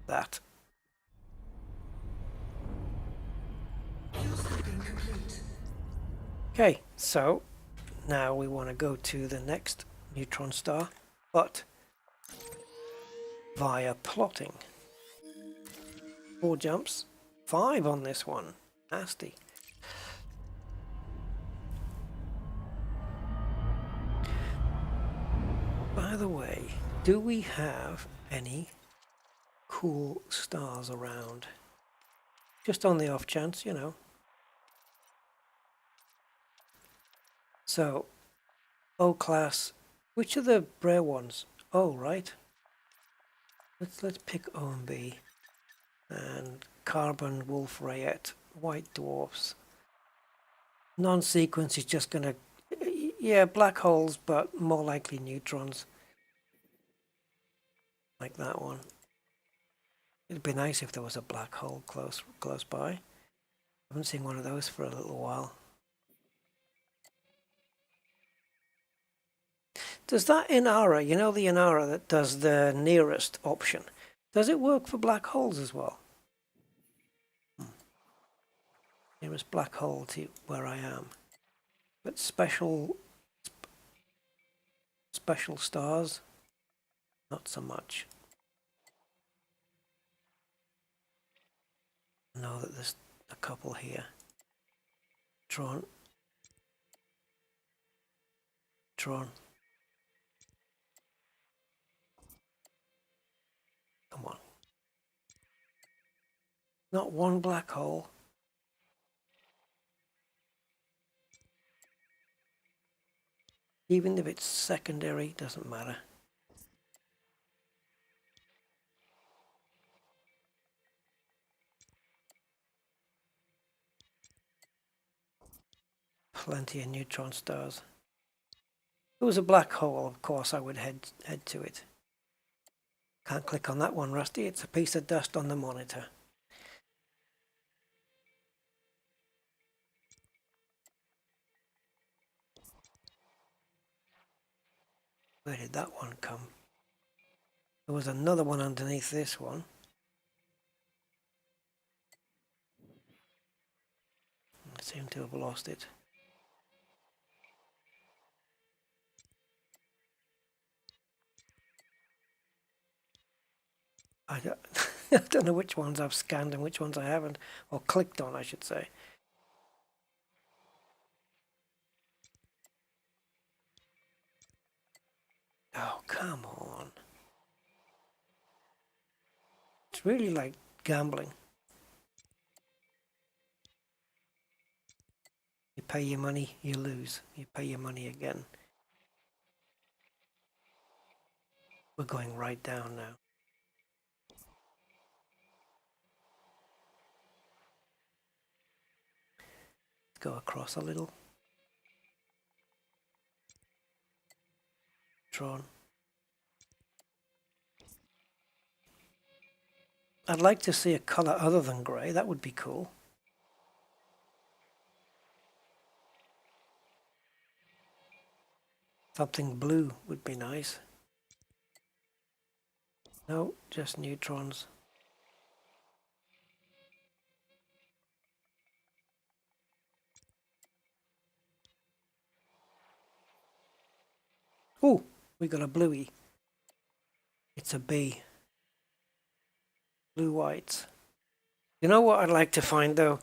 S1: that.
S3: Fuel scooping complete.
S1: Okay, so now we want to go to the next neutron star, but via plotting. 4 jumps, 5 on this one. Nasty. By the way, do we have any cool stars around? Just on the off chance, you know. So, O class, which are the rare ones? Oh, right. Let's pick O and B. And carbon, wolf rayet, white dwarfs. Non-sequence is just gonna, yeah, black holes, but more likely neutrons. Like that one. It'd be nice if there was a black hole close by. I haven't seen one of those for a little while. Does that Inara, you know the Inara that does the nearest option, does it work for black holes as well? Nearest black hole to where I am. But special stars, not so much. I know that there's a couple here. Tron. Come on. Not one black hole. Even if it's secondary, doesn't matter. Plenty of neutron stars. If it was a black hole, of course I would head to it. Can't click on that one, Rusty. It's a piece of dust on the monitor. Where did that one come? There was another one underneath this one. I seem to have lost it. I don't know which ones I've scanned and which ones I haven't, or clicked on, I should say. Oh, come on. It's really like gambling. You pay your money, you lose. You pay your money again. We're going right down now. Go across a little. Tron. I'd like to see a color other than grey. That would be cool. Something blue would be nice. No, just neutrons. Ooh, we got a bluey. It's a B. Blue whites. You know what I'd like to find though?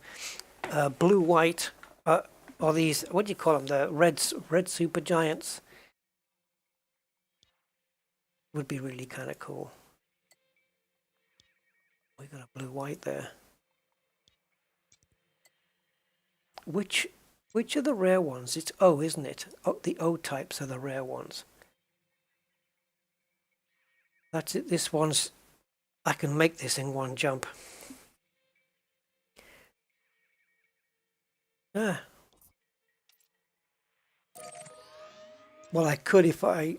S1: Blue white, or these, what do you call them? The red supergiants. Would be really kind of cool. We got a blue white there. Which are the rare ones? It's O, isn't it? Oh, the O types are the rare ones. That's it. This one's, I can make this in one jump. Ah. Well, I could if I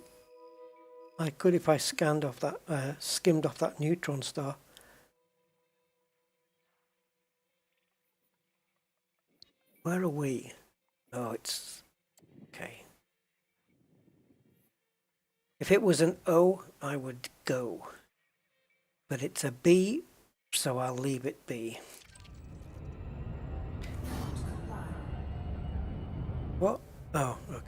S1: scanned off that, skimmed off that neutron star. Where are we? Oh, it's okay. If it was an O, I would go. But it's a B, so I'll leave it be. What? Oh, okay.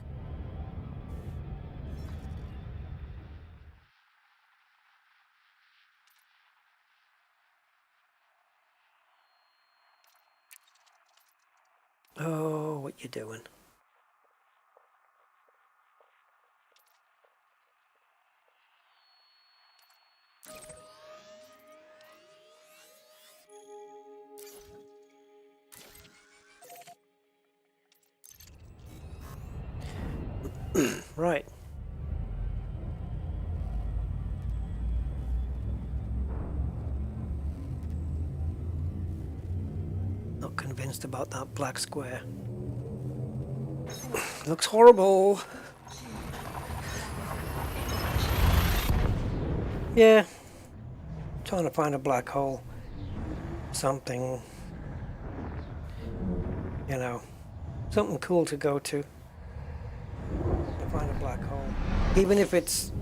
S1: Oh, what you doing? Right. Not convinced about that black square. Looks horrible. Yeah. Trying to find a black hole. Something, something cool to go to. Find a black hole. even if it's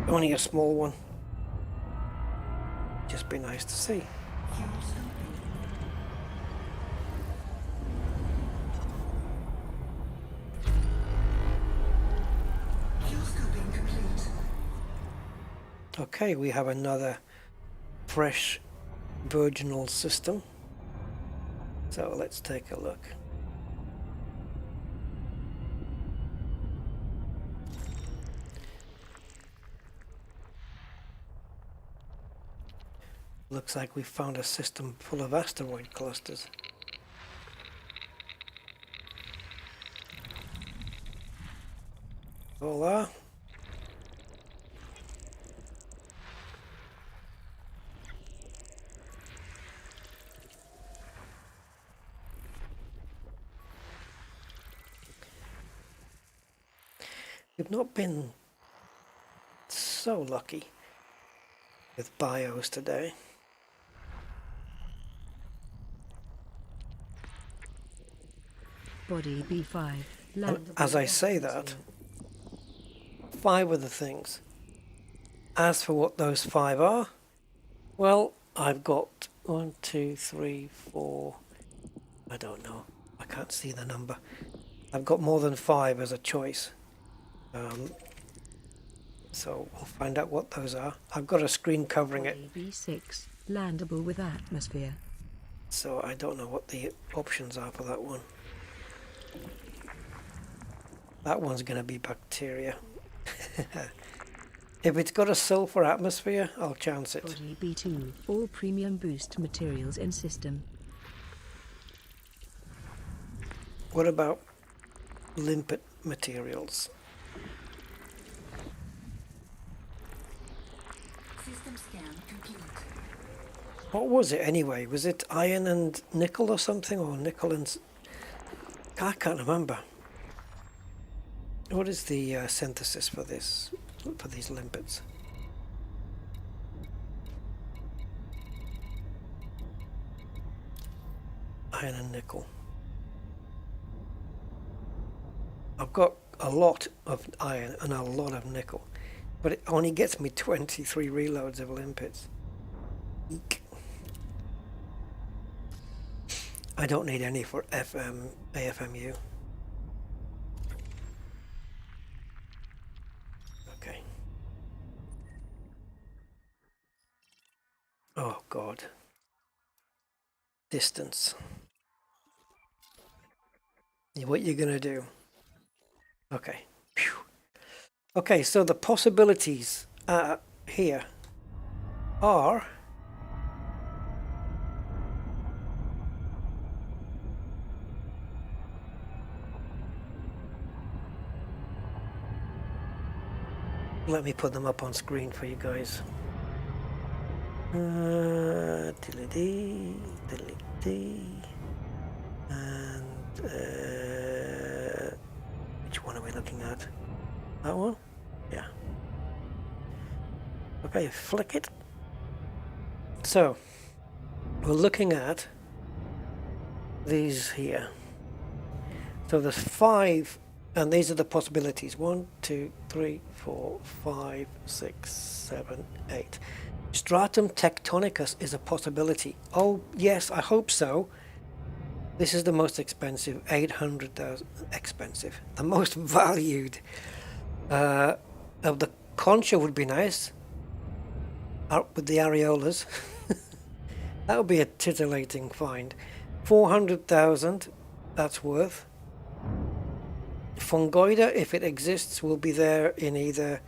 S1: only a small one. Just be nice to see.
S3: Fuel scooping. Fuel scooping complete.
S1: Okay, we have another fresh virginal system. So let's take a look. Looks like we found a system full of asteroid clusters. Hola. We've not been so lucky with bios today.
S2: Body B5.
S1: And as I say that, 5 of the things. As for what those 5 are, well, I've got 1, 2, 3, 4. I don't know. I can't see the number. I've got more than 5 as a choice. So we'll find out what those are. I've got a screen covering it,
S2: B6. Landable with atmosphere.
S1: so I don't know what the options are for that one. That one's going to be bacteria. If it's got a sulfur atmosphere, I'll chance it.
S2: Body B2. All premium boost materials in system.
S1: What about limpet materials?
S3: System scan complete.
S1: What was it anyway? Was it iron and nickel or something? Or nickel and... I can't remember. What is the synthesis for this, for these limpets? Iron and nickel. I've got a lot of iron and a lot of nickel, but it only gets me 23 reloads of limpets. Eek. I don't need any for AFMU. Okay. Oh God. Distance. What you're gonna do? Okay. Phew. Okay, so the possibilities here are let me put them up on screen for you guys. Diddly-dee, diddly-dee. And which one are we looking at? That one? Yeah. Okay, flick it. So, we're looking at these here. So there's 5, and these are the possibilities. 1, 2, 3, 4, 5, 6, 7, 8. Stratum tectonicus is a possibility. Oh, yes, I hope so. This is the most expensive, 800,000 expensive. The most valued of the concha would be nice. Out with the areolas. That would be a titillating find. 400,000, that's worth. Fungoida, if it exists, will be there in either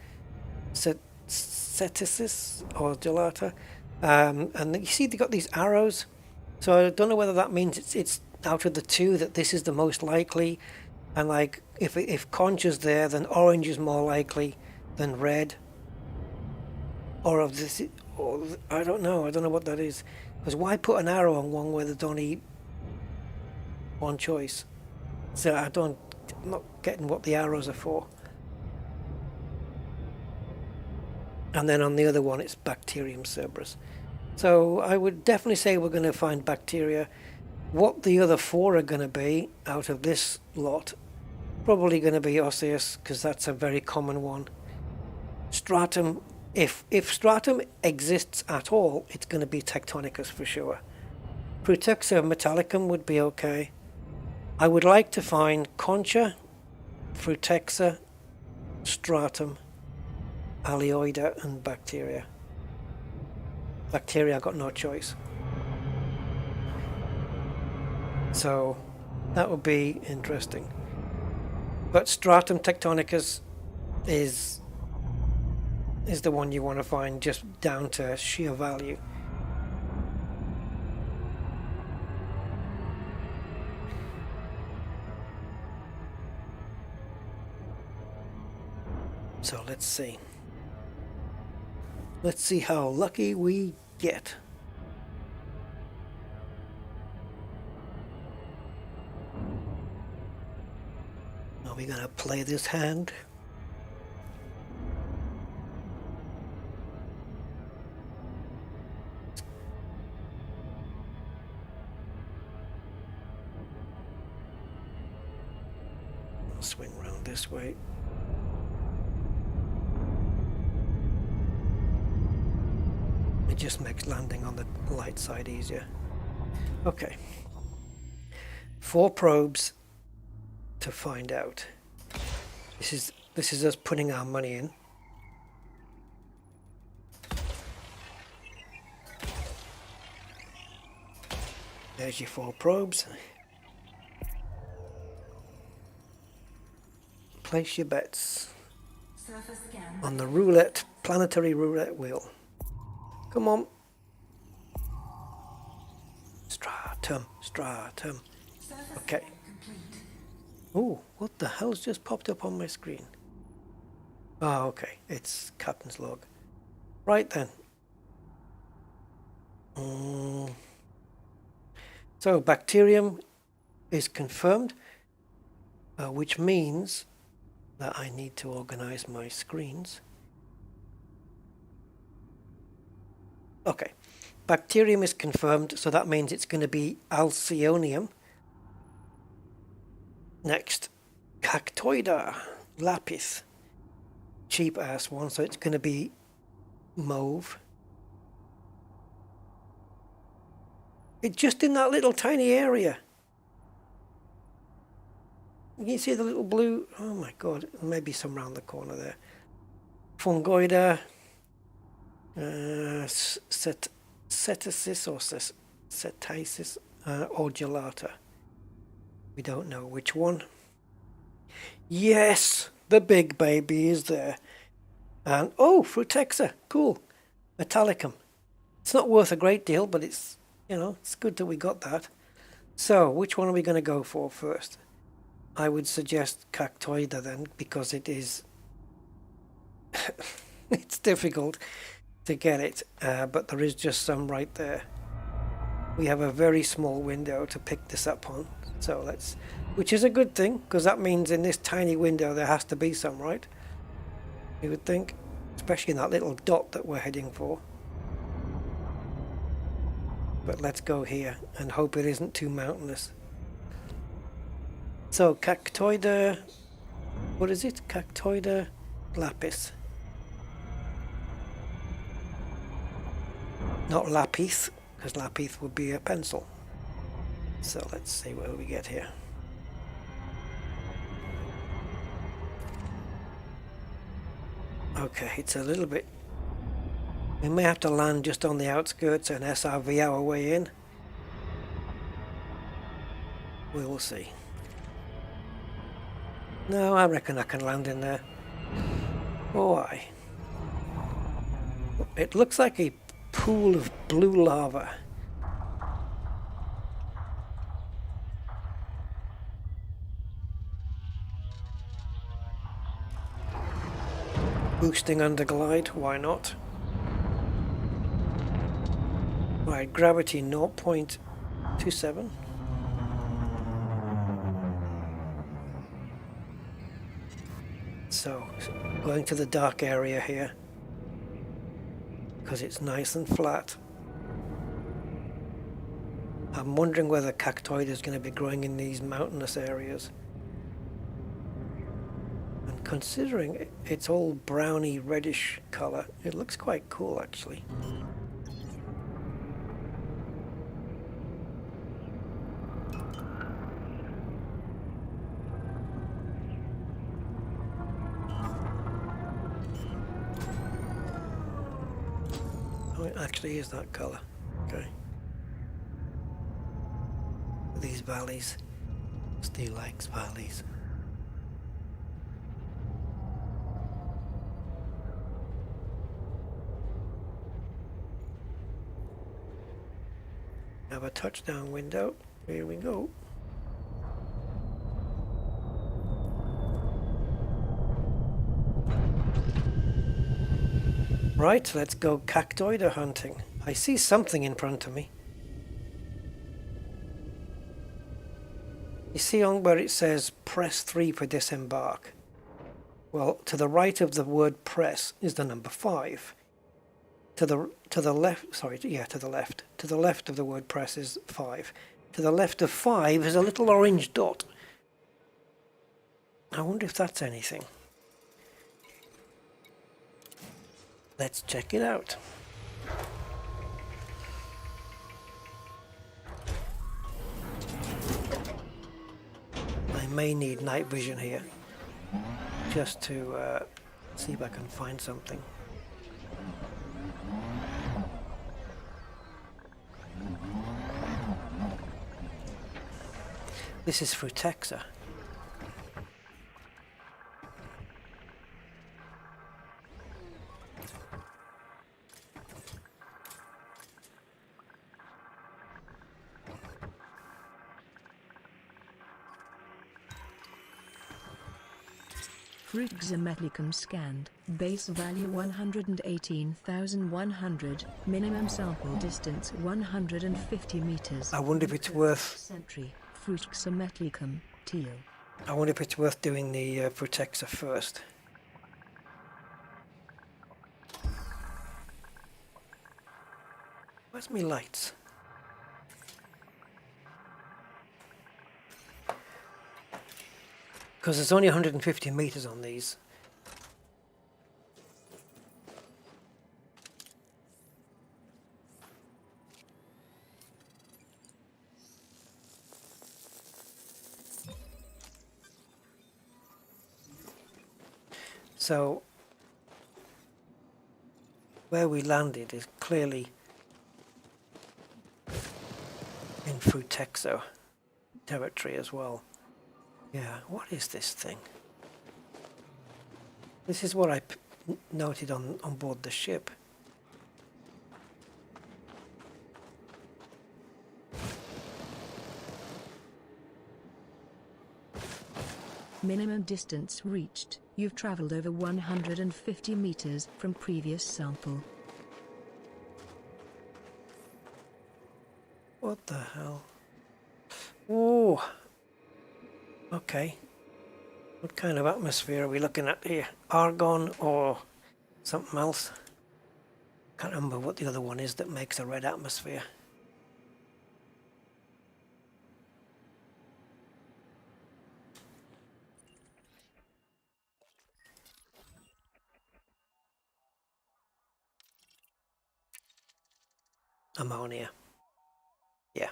S1: Ceticis or Gelata. And you see they got these arrows. So I don't know whether that means it's out of the 2 that this is the most likely. And like if concha's there, then orange is more likely than red. Or of this, or I don't know what that is. Because why put an arrow on one where there's only one choice? So I'm not getting what the arrows are for. And then on the other one, it's Bacterium Cerberus. So I would definitely say we're going to find bacteria. What the other 4 are going to be out of this lot, probably going to be osseous, because that's a very common one. Stratum, if Stratum exists at all, it's going to be Tectonicus for sure. Frutexa Metallicum would be okay. I would like to find Concha, Frutexa, Stratum, Aleoida, and Bacteria. Bacteria, I got no choice. So that would be interesting. But Stratum Tectonicus is the one you want to find, just down to sheer value. So let's see. Let's see how lucky we get. Are we gonna play this hand? Swing around this way. It just makes landing on the light side easier. Okay. 4 probes to find out. This is us putting our money in. There's your 4 probes. Place your bets
S3: Surface scan.
S1: on the roulette, planetary roulette wheel. Come on. Stratum, stratum.
S3: Surface
S1: Okay.
S3: scan complete.
S1: Oh, what the hell's just popped up on my screen? Oh, okay. It's Captain's log. Right then. So, bacterium is confirmed, which means that I need to organize my screens. Okay. Bacterium is confirmed, so that means it's going to be Alcyonium. Next, Cactoida Lapis. Cheap ass one, so it's going to be mauve. It's just in that little tiny area. You can see the little blue. Oh my god, maybe some round the corner there. Fungoida. Cetacesis or cetacesis or gelata. We don't know which one. Yes, the big baby is there. And oh, Frutexa, cool. Metallicum. It's not worth a great deal, but it's, you know, it's good that we got that. So, which one are we going to go for first? I would suggest Cactoida then, because it is it's difficult to get it, but there is just some right there. We have a very small window to pick this up on, so let's, which is a good thing, because that means in this tiny window there has to be some, right? You would think, especially in that little dot that we're heading for. But let's go here and hope it isn't too mountainous. So Cactoida, what is it? Cactoida lapis. Not lapis, because lapis would be a pencil. So let's see what we get here. Okay, it's a little bit... We may have to land just on the outskirts and SRV our way in. We will see. No, I reckon I can land in there. Why? It looks like a pool of blue lava. Boosting underglide, why not? Right, gravity 0.27. So, going to the dark area here, because it's nice and flat. I'm wondering whether Cactoida is going to be growing in these mountainous areas. And considering it's all browny reddish color, it looks quite cool actually. Oh, it actually is that color. Okay. These valleys. Steel likes valleys. Have a touchdown window. Here we go. Right, let's go cactoida hunting. I see something in front of me. You see on where it says press 3 for disembark? Well, to the right of the word press is the number 5. To the left, sorry, yeah, to the left. To the left of the word press is 5. To the left of 5 is a little orange dot. I wonder if that's anything. Let's check it out. I may need night vision here just to see if I can find something. This is Frutexa.
S2: Frutexa Metallicum scanned, base value 118,100, minimum sample distance 150 meters.
S1: I wonder if it's worth...
S2: Sentry, Frutexa Metallicum, teal.
S1: I wonder if it's worth doing the Frutexa first. Where's my lights? Because there's only 150 meters on these. So where we landed is clearly in Frutexa territory as well. Yeah, what is this thing? This is what I noted on board the ship.
S2: Minimum distance reached. You've traveled over 150 meters from previous sample.
S1: What the hell? Oh! Okay. What kind of atmosphere are we looking at here? Argon or something else? Can't remember what the other one is that makes a red atmosphere. Ammonia. Yeah.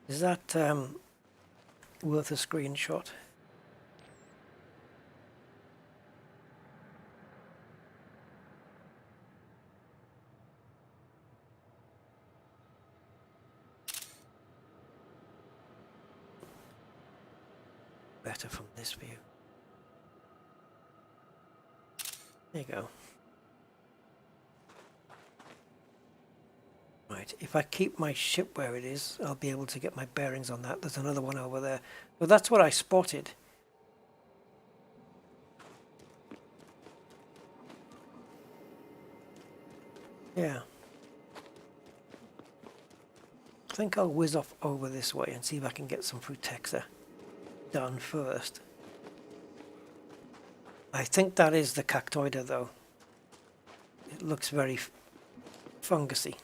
S1: Is that worth a screenshot? Better from this view. There you go. Right, if I keep my ship where it is, I'll be able to get my bearings on that. There's another one over there. Well, that's what I spotted. Yeah. I think I'll whiz off over this way and see if I can get some Frutexa done first. I think that is the cactoida though. It looks very fungusy.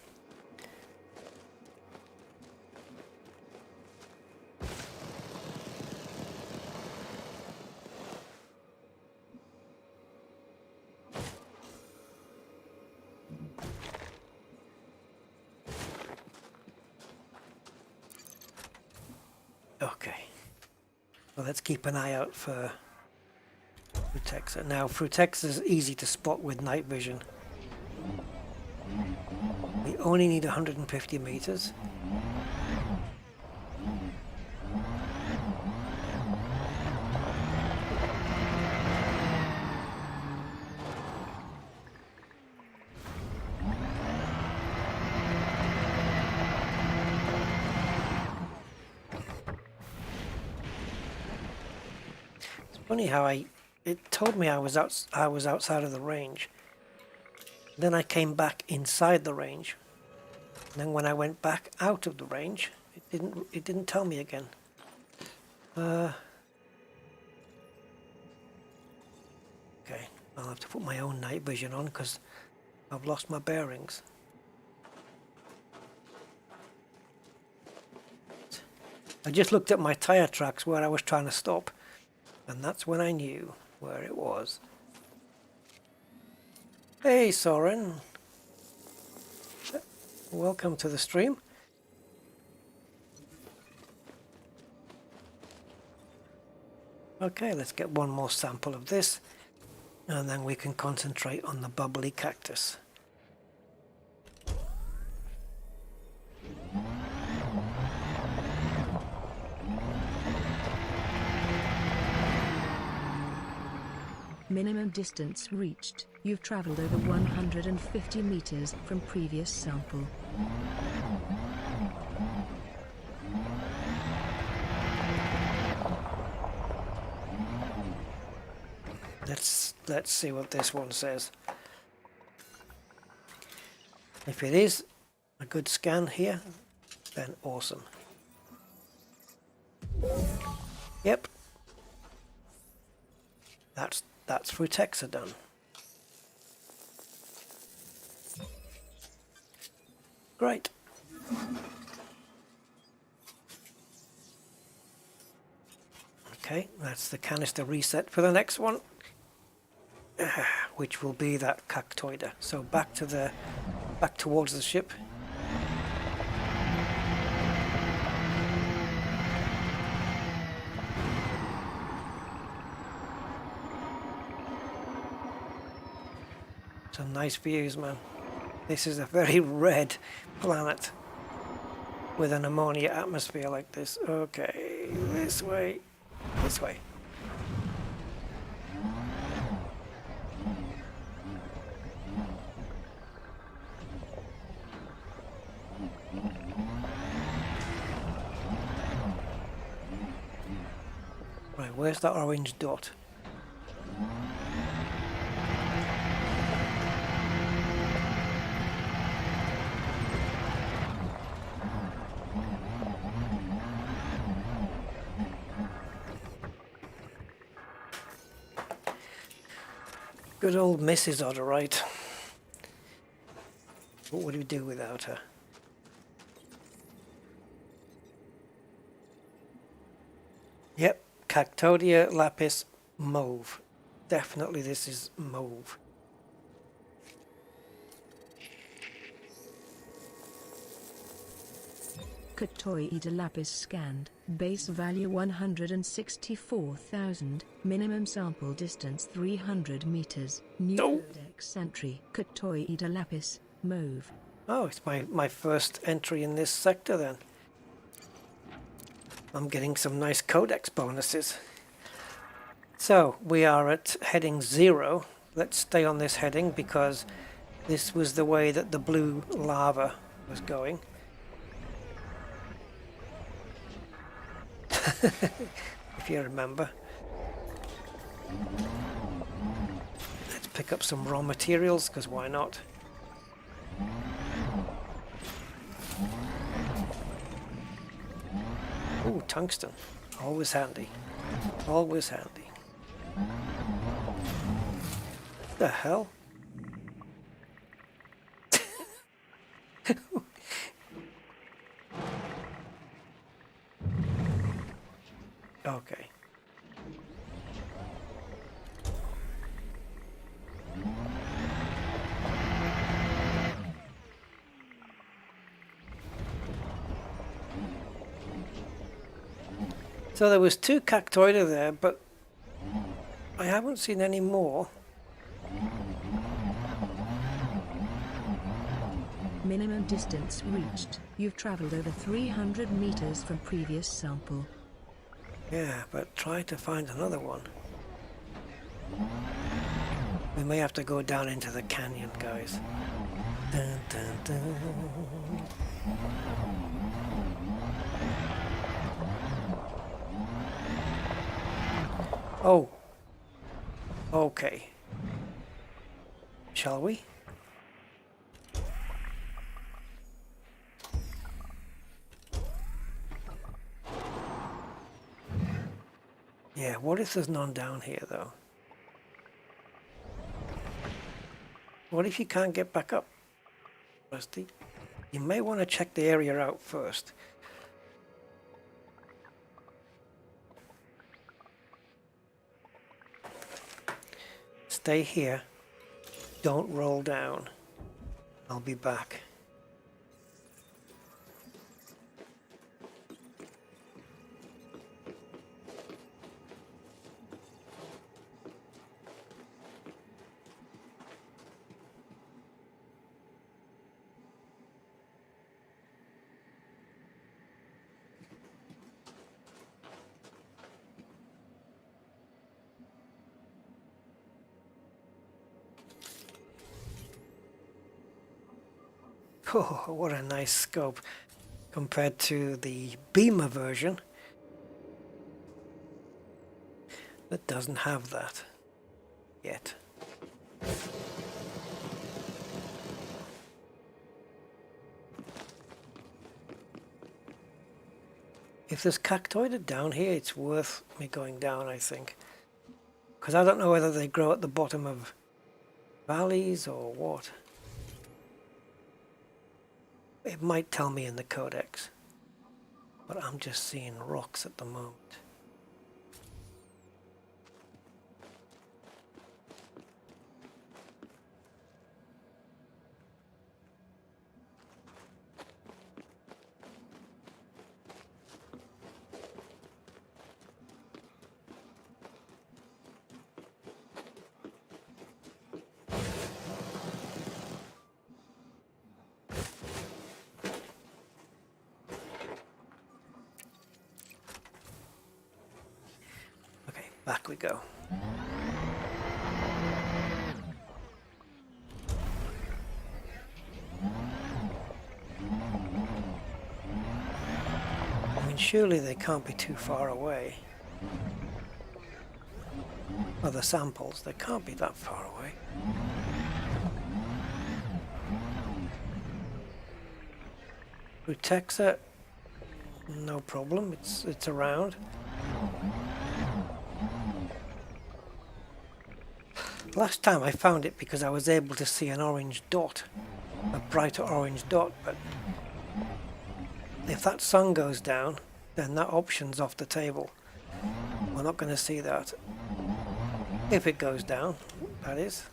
S1: Okay. Well, let's keep an eye out for Frutexa. Now, Frutexa is easy to spot with night vision. We only need 150 meters. Funny how it told me I was outside of the range. Then I came back inside the range. And then when I went back out of the range, it didn't tell me again. Okay, I'll have to put my own night vision on because I've lost my bearings. I just looked at my tire tracks where I was trying to stop. And that's when I knew where it was. Hey Soren, welcome to the stream. Okay, let's get one more sample of this and then we can concentrate on the bubbly cactus.
S2: Minimum distance reached. You've traveled over 150 meters from previous sample.
S1: Let's see what this one says. If it is a good scan here, then awesome. Yep. That's Frutexa done. Great. Okay, that's the canister reset for the next one, which will be that cactoida. So back towards the ship. Some nice views, man. This is a very red planet with an ammonia atmosphere like this. Okay, this way, this way. Right, where's that orange dot? Good old Mrs. Odderite. What would we do without her? Yep, Cactodia lapis mauve. Definitely this is mauve.
S2: Cactoida lapis scanned. Base value 164,000. Minimum sample distance 300 meters. New codex entry. Cactoida lapis mauve.
S1: Oh, it's my first entry in this sector then. I'm getting some nice codex bonuses. So we are at heading 0. Let's stay on this heading because this was the way that the blue lava was going. If you remember. Let's pick up some raw materials, because why not? Ooh, tungsten. Always handy. Always handy. What the hell? Okay. So there was 2 cactoida there, but I haven't seen any more.
S2: Minimum distance reached. You've traveled over 300 meters from previous sample.
S1: Yeah, but try to find another one. We may have to go down into the canyon, guys. Dun, dun, dun. Oh. Okay. Shall we? Yeah, what if there's none down here, though? What if you can't get back up, Rusty? You may want to check the area out first. Stay here. Don't roll down. I'll be back. Oh, what a nice scope compared to the Beamer version that doesn't have that yet. If there's cactoida down here, it's worth me going down, I think. Because I don't know whether they grow at the bottom of valleys or what. It might tell me in the codex, but I'm just seeing rocks at the moment. Back we go. I mean, surely they can't be too far away. Other samples, they can't be that far away. Rutexa, no problem, it's around. Last time I found it because I was able to see an orange dot, a brighter orange dot, but if that sun goes down, then that option's off the table. We're not going to see that. If it goes down, that is.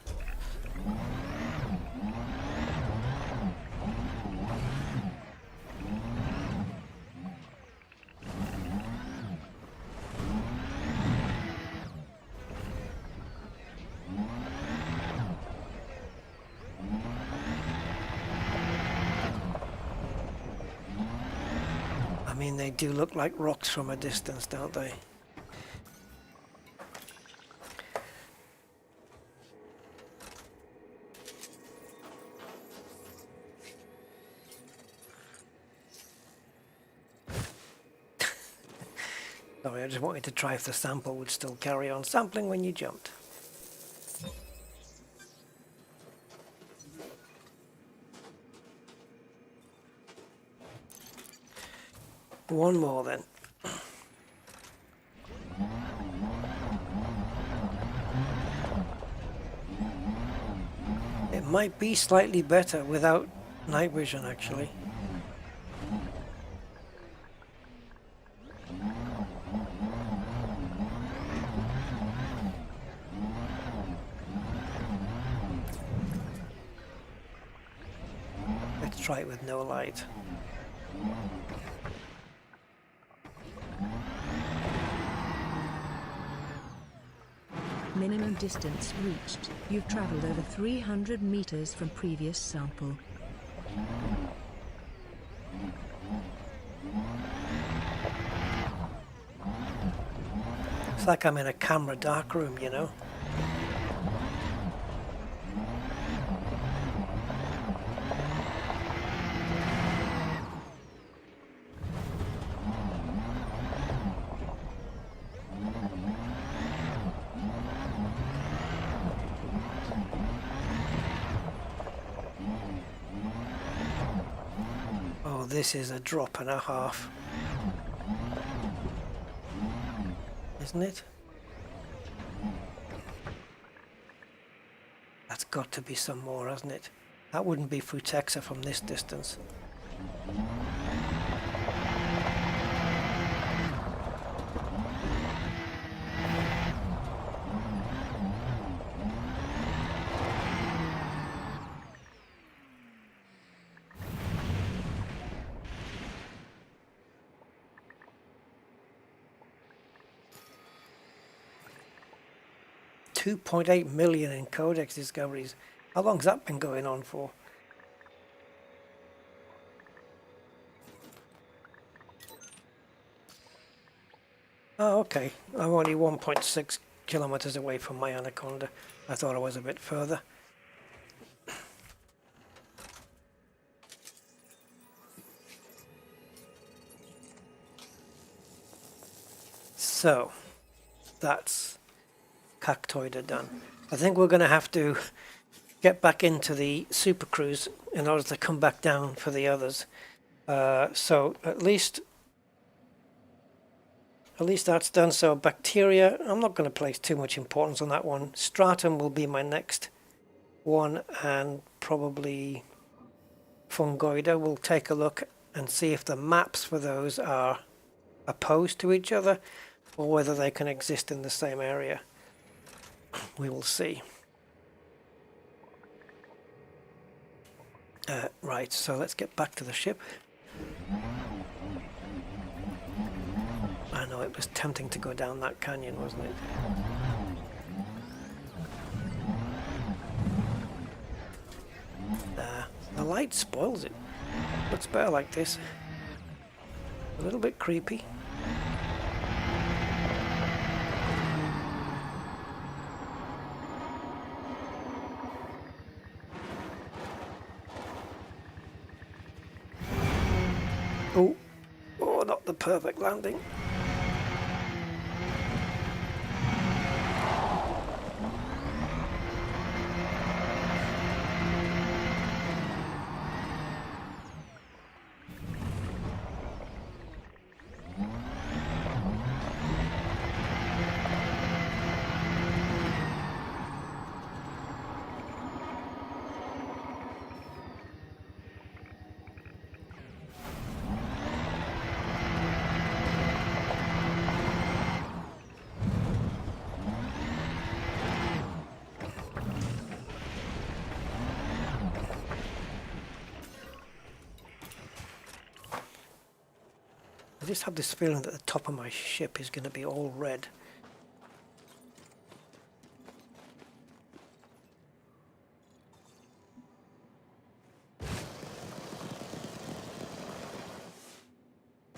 S1: I mean, they do look like rocks from a distance, don't they? Sorry, I just wanted to try if the sample would still carry on sampling when you jumped. One more then. It might be slightly better without night vision, actually. Let's try it with no light.
S2: Minimum distance reached. You've traveled over 300 meters from previous sample.
S1: It's like I'm in a camera dark room, you know. Oh, this is a drop and a half. Isn't it? That's got to be some more, hasn't it? That wouldn't be Futexa from this distance. $2.8 million in codex discoveries. How long's that been going on for? Oh, okay. I'm only 1.6 kilometers away from my Anaconda. I thought I was a bit further. So, that's Cactoida done. I think we're going to have to get back into the Super Cruise in order to come back down for the others. So at least that's done. So bacteria, I'm not going to place too much importance on that one. Stratum will be my next one, and probably Fungoida. We'll take a look and see if the maps for those are opposed to each other or whether they can exist in the same area. We will see. Right, so let's get back to the ship. I know it was tempting to go down that canyon, wasn't it? The light spoils it. Looks better like this. A little bit creepy. Oh, not the perfect landing. I just have this feeling that the top of my ship is going to be all red.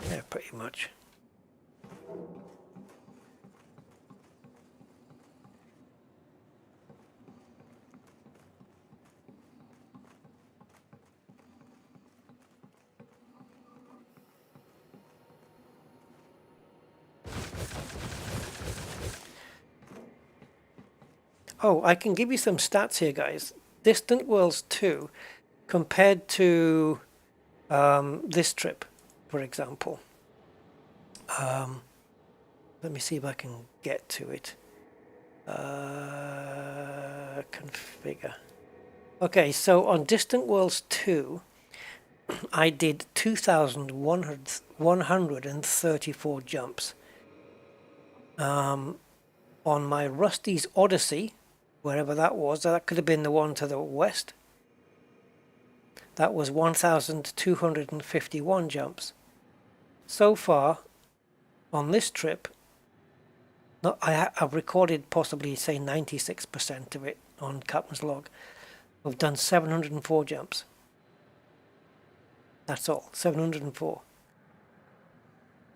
S1: Yeah, pretty much. Oh, I can give you some stats here, guys. Distant Worlds 2 compared to this trip, for example. Let me see if I can get to it. Configure. Okay, so on Distant Worlds 2, I did 2,134 jumps. On my Rusty's Odyssey, wherever that was, that could have been the one to the west, that was 1,251 jumps. So far, on this trip, No, I've recorded possibly, say, 96% of it on Captain's Log. We've done 704 jumps. That's all, 704.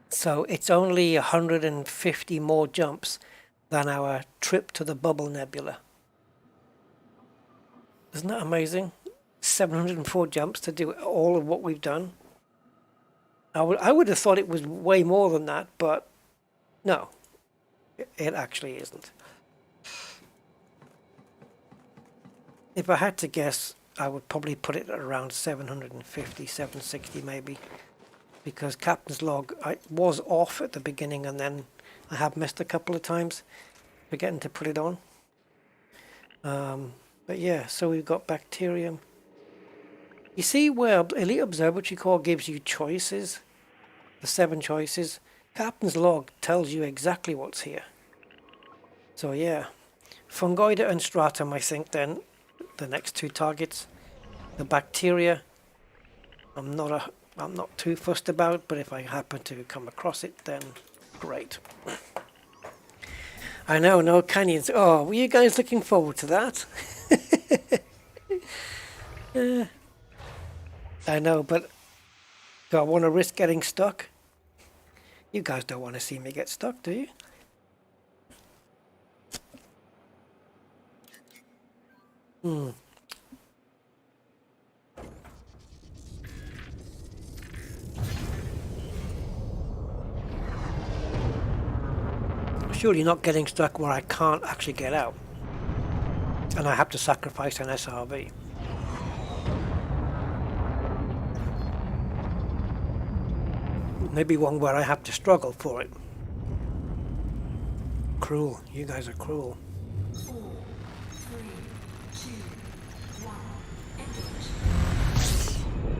S1: So it's only 150 more jumps than our trip to the Bubble Nebula. Isn't that amazing? 704 jumps to do all of what we've done. I would have thought it was way more than that, but no, it actually isn't. If I had to guess, I would probably put it at around 750, 760 maybe. Because Captain's Log, I was off at the beginning and then I have missed a couple of times forgetting to put it on. But yeah, so we've got bacterium. You see where Elite Observatory Core gives you choices, the 7 choices? Captain's Log tells you exactly what's here. So yeah, Fungoida and Stratum, I think then, the next 2 targets. The bacteria, I'm not too fussed about, but if I happen to come across it, then great. I know, no canyons. Oh, were you guys looking forward to that? I know, but do I want to risk getting stuck? You guys don't want to see me get stuck, do you? Surely not getting stuck where I can't actually get out. And I have to sacrifice an SRV. Maybe one where I have to struggle for it. Cruel. You guys are cruel.
S3: 4, 3, 2, 1, engage.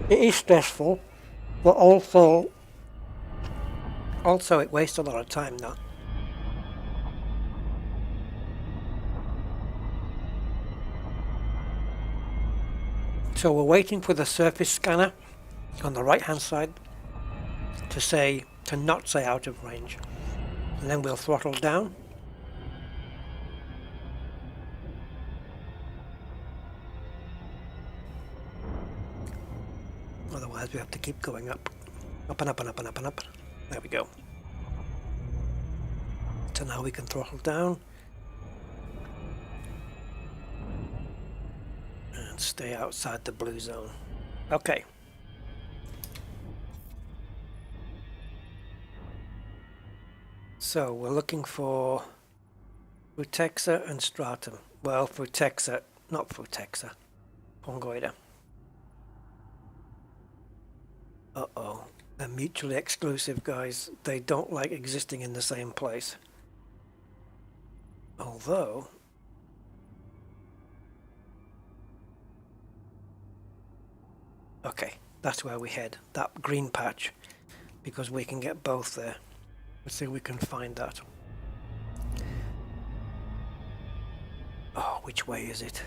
S1: It is stressful, but also it wastes a lot of time now. So we're waiting for the surface scanner on the right hand side to not say out of range, and then we'll throttle down. Otherwise we have to keep going up and up and up and up and up. There we go. So now we can throttle down and stay outside the blue zone. Okay. So we're looking for Frutexa and Stratum. Well, Frutexa, not Frutexa, Fungoida. Uh-oh, they're mutually exclusive, guys. They don't like existing in the same place. Although, okay, that's where we head, that green patch, because we can get both there. Let's see if we can find that. Oh, which way is it?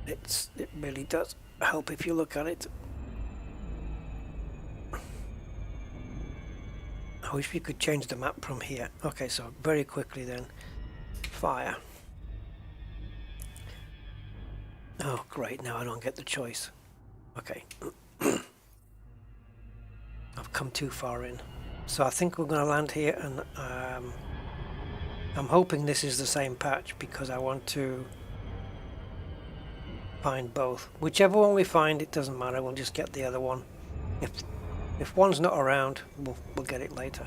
S1: It really does help if you look at it. I wish we could change the map from here. Okay, so very quickly then. Fire. Oh, great, now I don't get the choice. Okay. I've come too far in. So I think we're going to land here, and I'm hoping this is the same patch because I want to find both. Whichever one we find, it doesn't matter, we'll just get the other one. If one's not around, we'll get it later.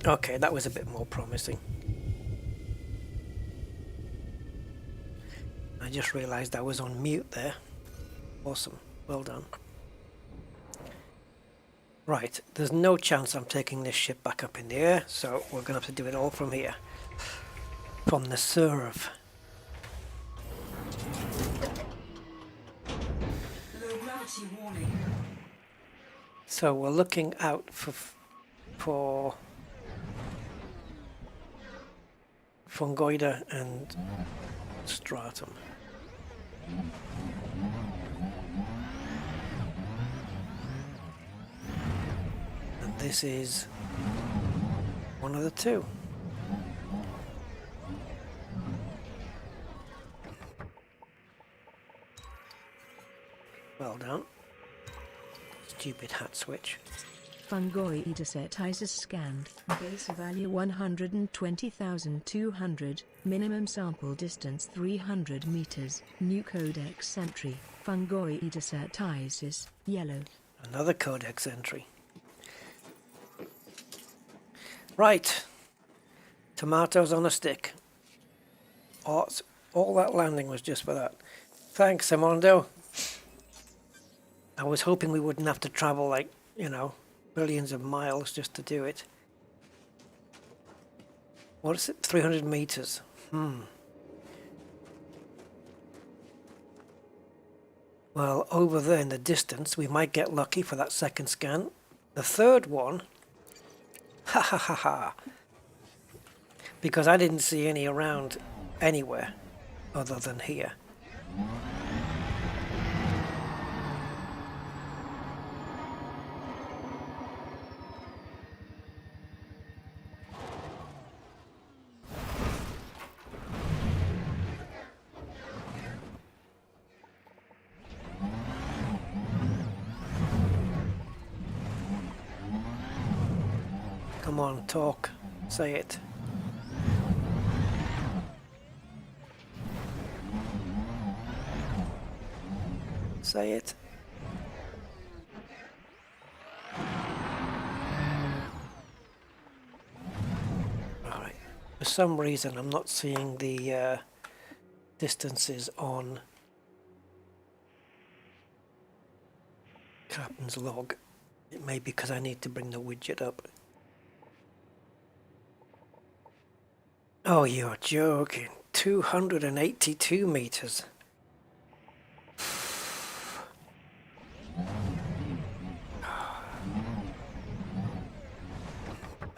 S1: Okay, that was a bit more promising. I just realized I was on mute there. Awesome. Well done. Right, there's no chance I'm taking this ship back up in the air, so we're going to have to do it all from here. From the serve.
S3: Low gravity warning.
S1: So we're looking out for fungoida and stratum. And this is one of the two. Well done. Stupid hat switch.
S2: Fungoid set is scanned. Base value 120,200. Minimum sample distance 300 meters. New codex entry. Fungoid set is yellow.
S1: Another codex entry. Right. Tomatoes on a stick. All that landing was just for that. Thanks, Simondo. I was hoping we wouldn't have to travel like, you know, billions of miles just to do it. What is it? 300 meters. Well, over there in the distance, we might get lucky for that second scan. The third one, ha ha ha ha, because I didn't see any around anywhere other than here. Come on, talk. Say it. Say it. Alright. For some reason I'm not seeing the distances on Captain's log. It may be because I need to bring the widget up. Oh, you're joking. 282 meters.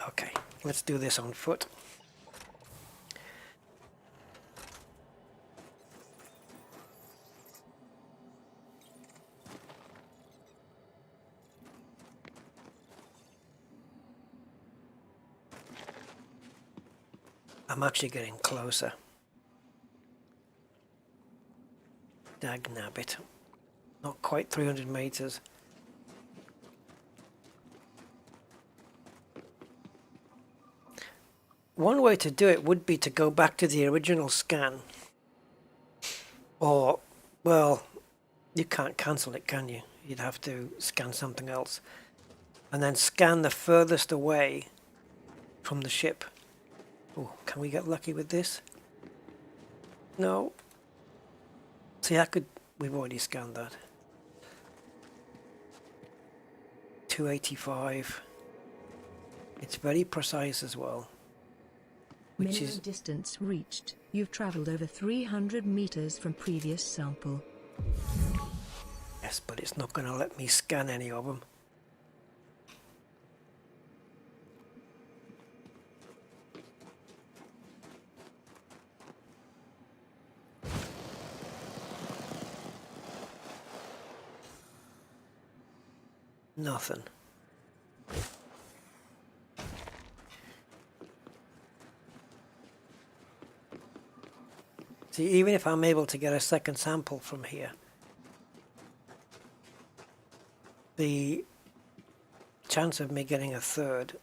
S1: Okay, let's do this on foot. I'm actually getting closer. Dagnabbit. Not quite 300 meters. One way to do it would be to go back to the original scan. Or, well, you can't cancel it, can you? You'd have to scan something else. And then scan the furthest away from the ship. Oh, can we get lucky with this? No. See, we've already scanned that. 285. It's very precise as well. Which
S2: Minimum
S1: is
S2: distance reached. You've traveled over 300 meters from previous sample.
S1: yes, but it's not going to let me scan any of them. Nothing. See, even if I'm able to get a second sample from here, the chance of me getting a third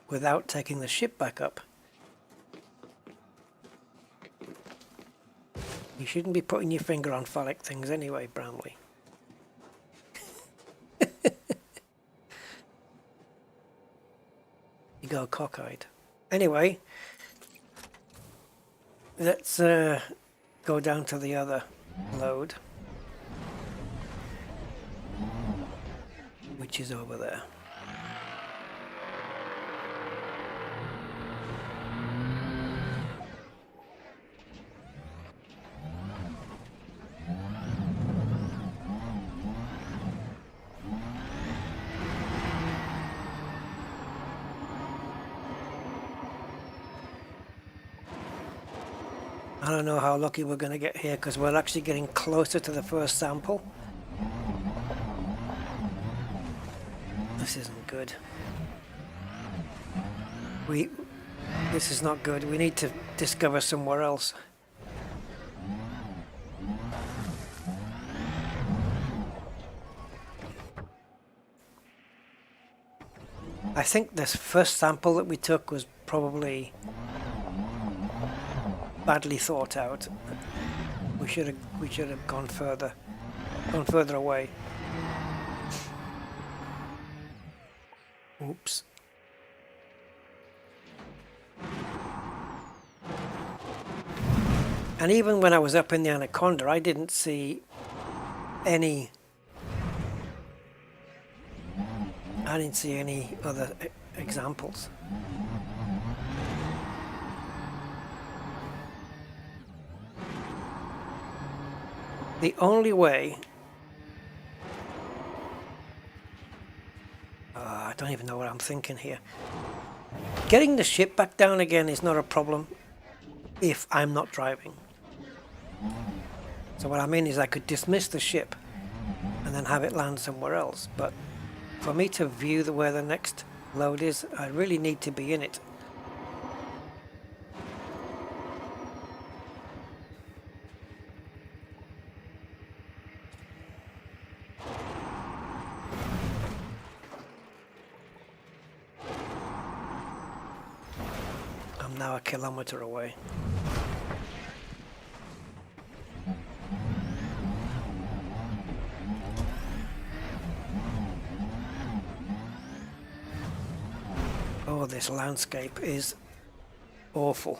S1: without taking the ship back up, you shouldn't be putting your finger on phallic things anyway, Bramley. You go cockeyed. Anyway, let's go down to the other load, which is over there. I don't know how lucky we're going to get here because we're actually getting closer to the first sample. This isn't good. This is not good. We need to discover somewhere else. I think this first sample that we took was probably badly thought out. We should have gone further away. Oops. And even when I was up in the Anaconda, I didn't see any other examples. The only way... I don't even know what I'm thinking here. Getting the ship back down again is not a problem if I'm not driving. So what I mean is I could dismiss the ship and then have it land somewhere else. But for me to view where the next load is, I really need to be in it. Now a kilometer away. Oh, this landscape is awful.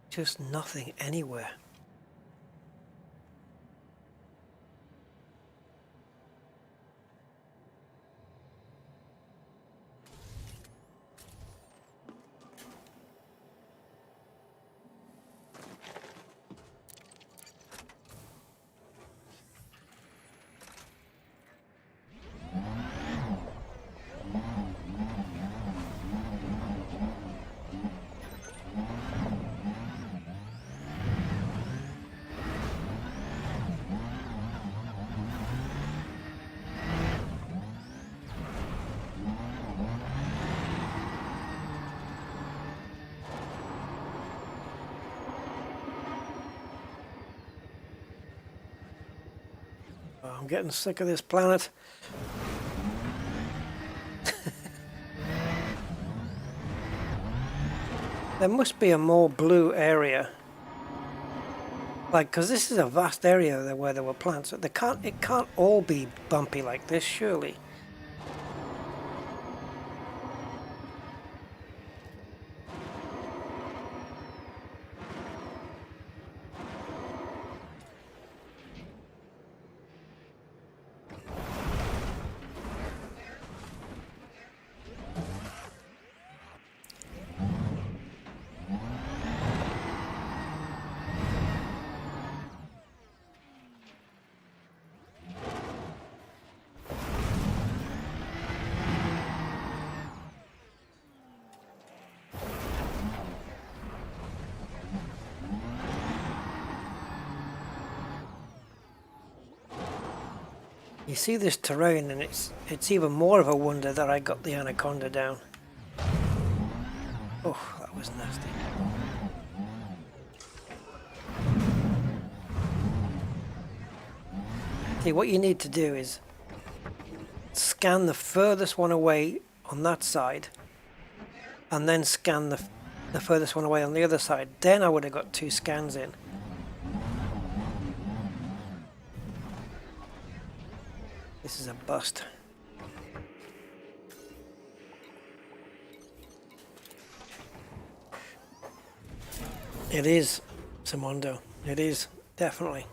S1: Just nothing anywhere. I'm getting sick of this planet. There must be a more blue area. Like, because this is a vast area there where there were plants. It can't all be bumpy like this, surely. You see this terrain, and it's even more of a wonder that I got the Anaconda down. Oh, that was nasty. See, what you need to do is scan the furthest one away on that side, and then scan the furthest one away on the other side. Then I would have got 2 scans in. This is a bust. It is, Simondo. It is, definitely.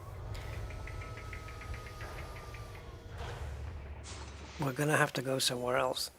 S1: We're gonna have to go somewhere else.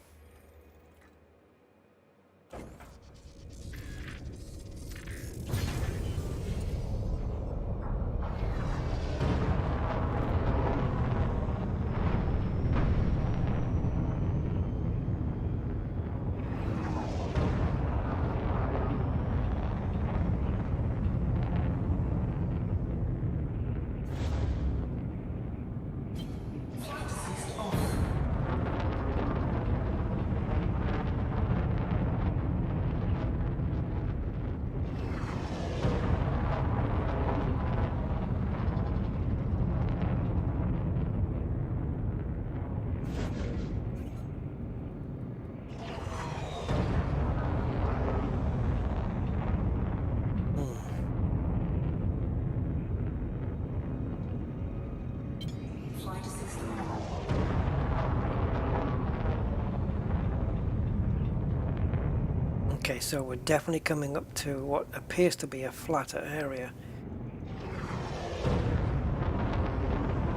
S1: Okay, so we're definitely coming up to what appears to be a flatter area.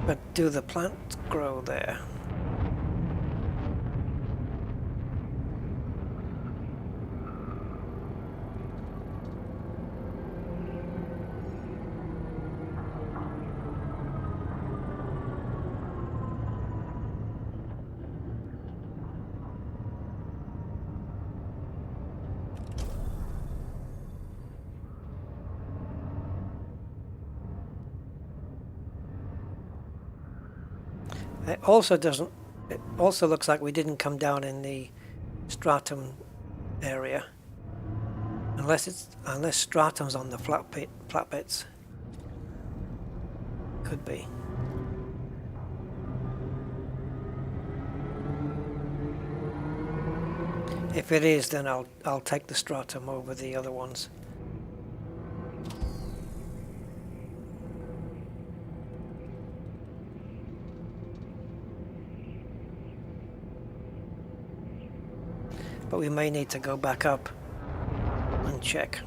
S1: But do the plants grow there? It also doesn't. It also looks like we didn't come down in the stratum area, unless stratum's on the flat bits. Could be. If it is, then I'll take the stratum over the other ones. But we may need to go back up and check.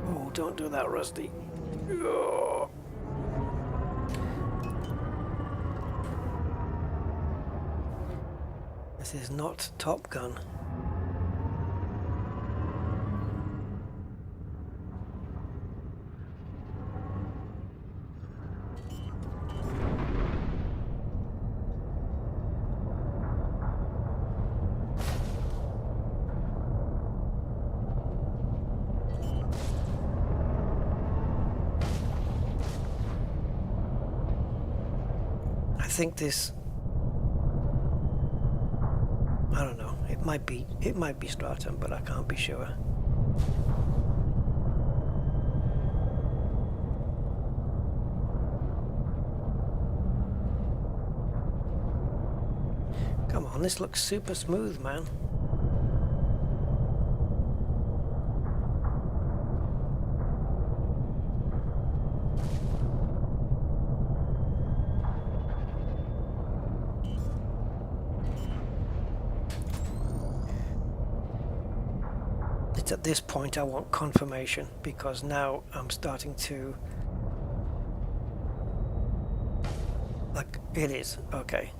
S1: Oh, don't do that, Rusty. Oh. This is not Top Gun. I think this, I don't know, it might be stratum, but I can't be sure. Come on, this looks super smooth, man. It's at this point I want confirmation, because now I'm starting to, like, it is okay.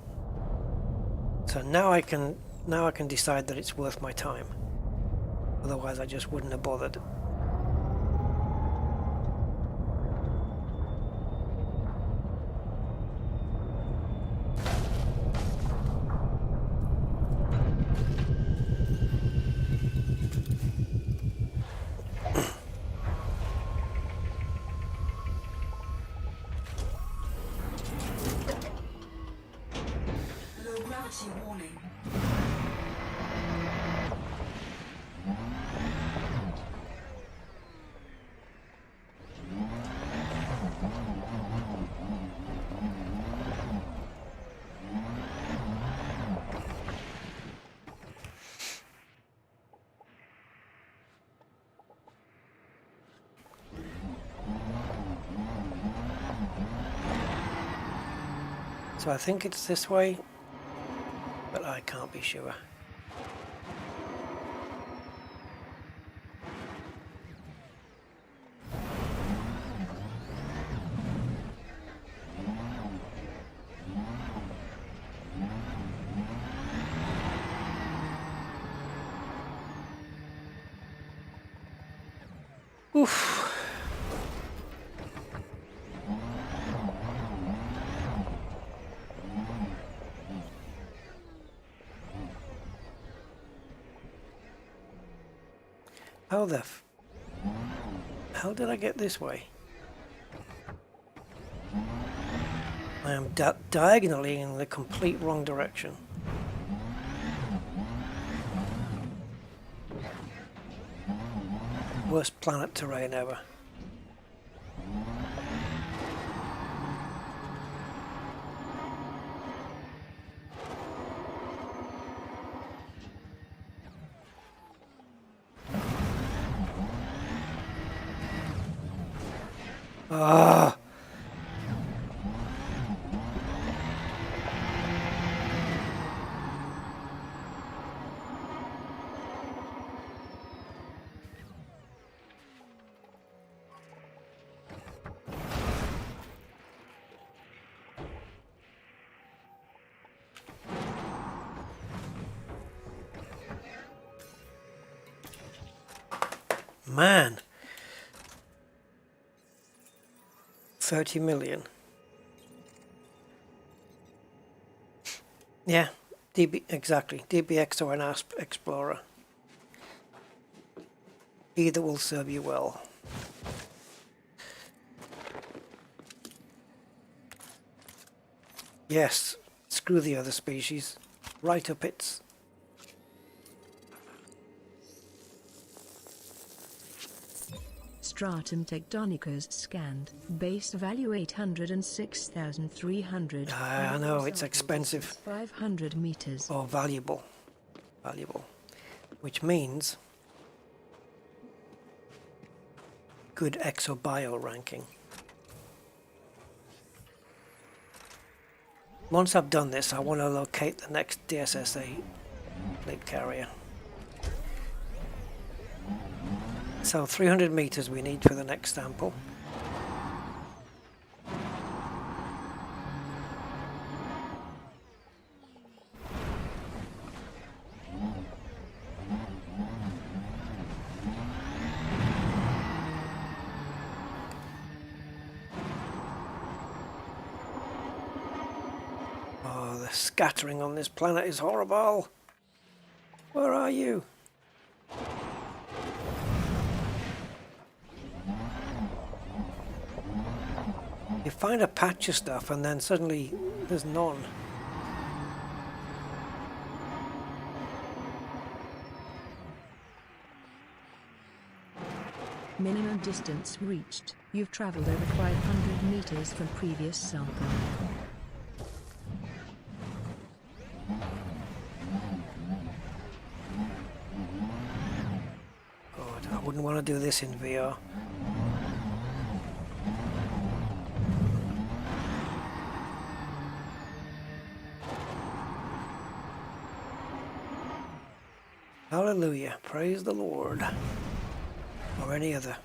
S1: So now I can decide that it's worth my time. Otherwise I just wouldn't have bothered. So I think it's this way, but I can't be sure. Oof. How did I get this way? I am diagonally in the complete wrong direction. Worst planet terrain ever. Ah. Man. 30 million. Yeah, exactly. DBX or an ASP Explorer. Either will serve you well. Yes, screw the other species. Right up its...
S2: Stratum tectonicus scanned. Base value 806,300.
S1: I know, it's expensive.
S2: 500 meters.
S1: Or valuable. Valuable. Which means... good exobio ranking. Once I've done this, I want to locate the next DSSA fleet carrier. So 300 meters we need for the next sample. Oh, the scattering on this planet is horrible. Where are you? You find a patch of stuff and then suddenly there's none.
S2: Minimum distance reached. You've traveled over 500 meters from previous sample.
S1: God, I wouldn't want to do this in VR. Hallelujah, praise the Lord. Or any other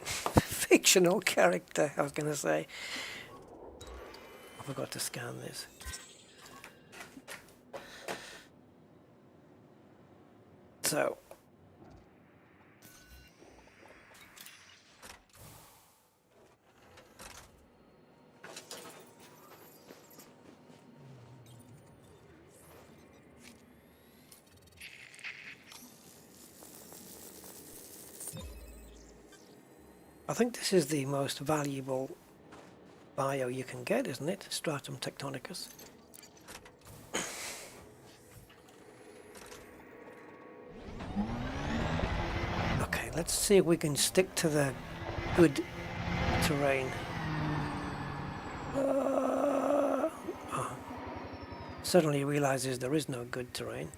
S1: fictional character, I was going to say. I forgot to scan this. So. I think this is the most valuable bio you can get, isn't it? Stratum tectonicus. Okay, let's see if we can stick to the good terrain. Suddenly realizes there is no good terrain.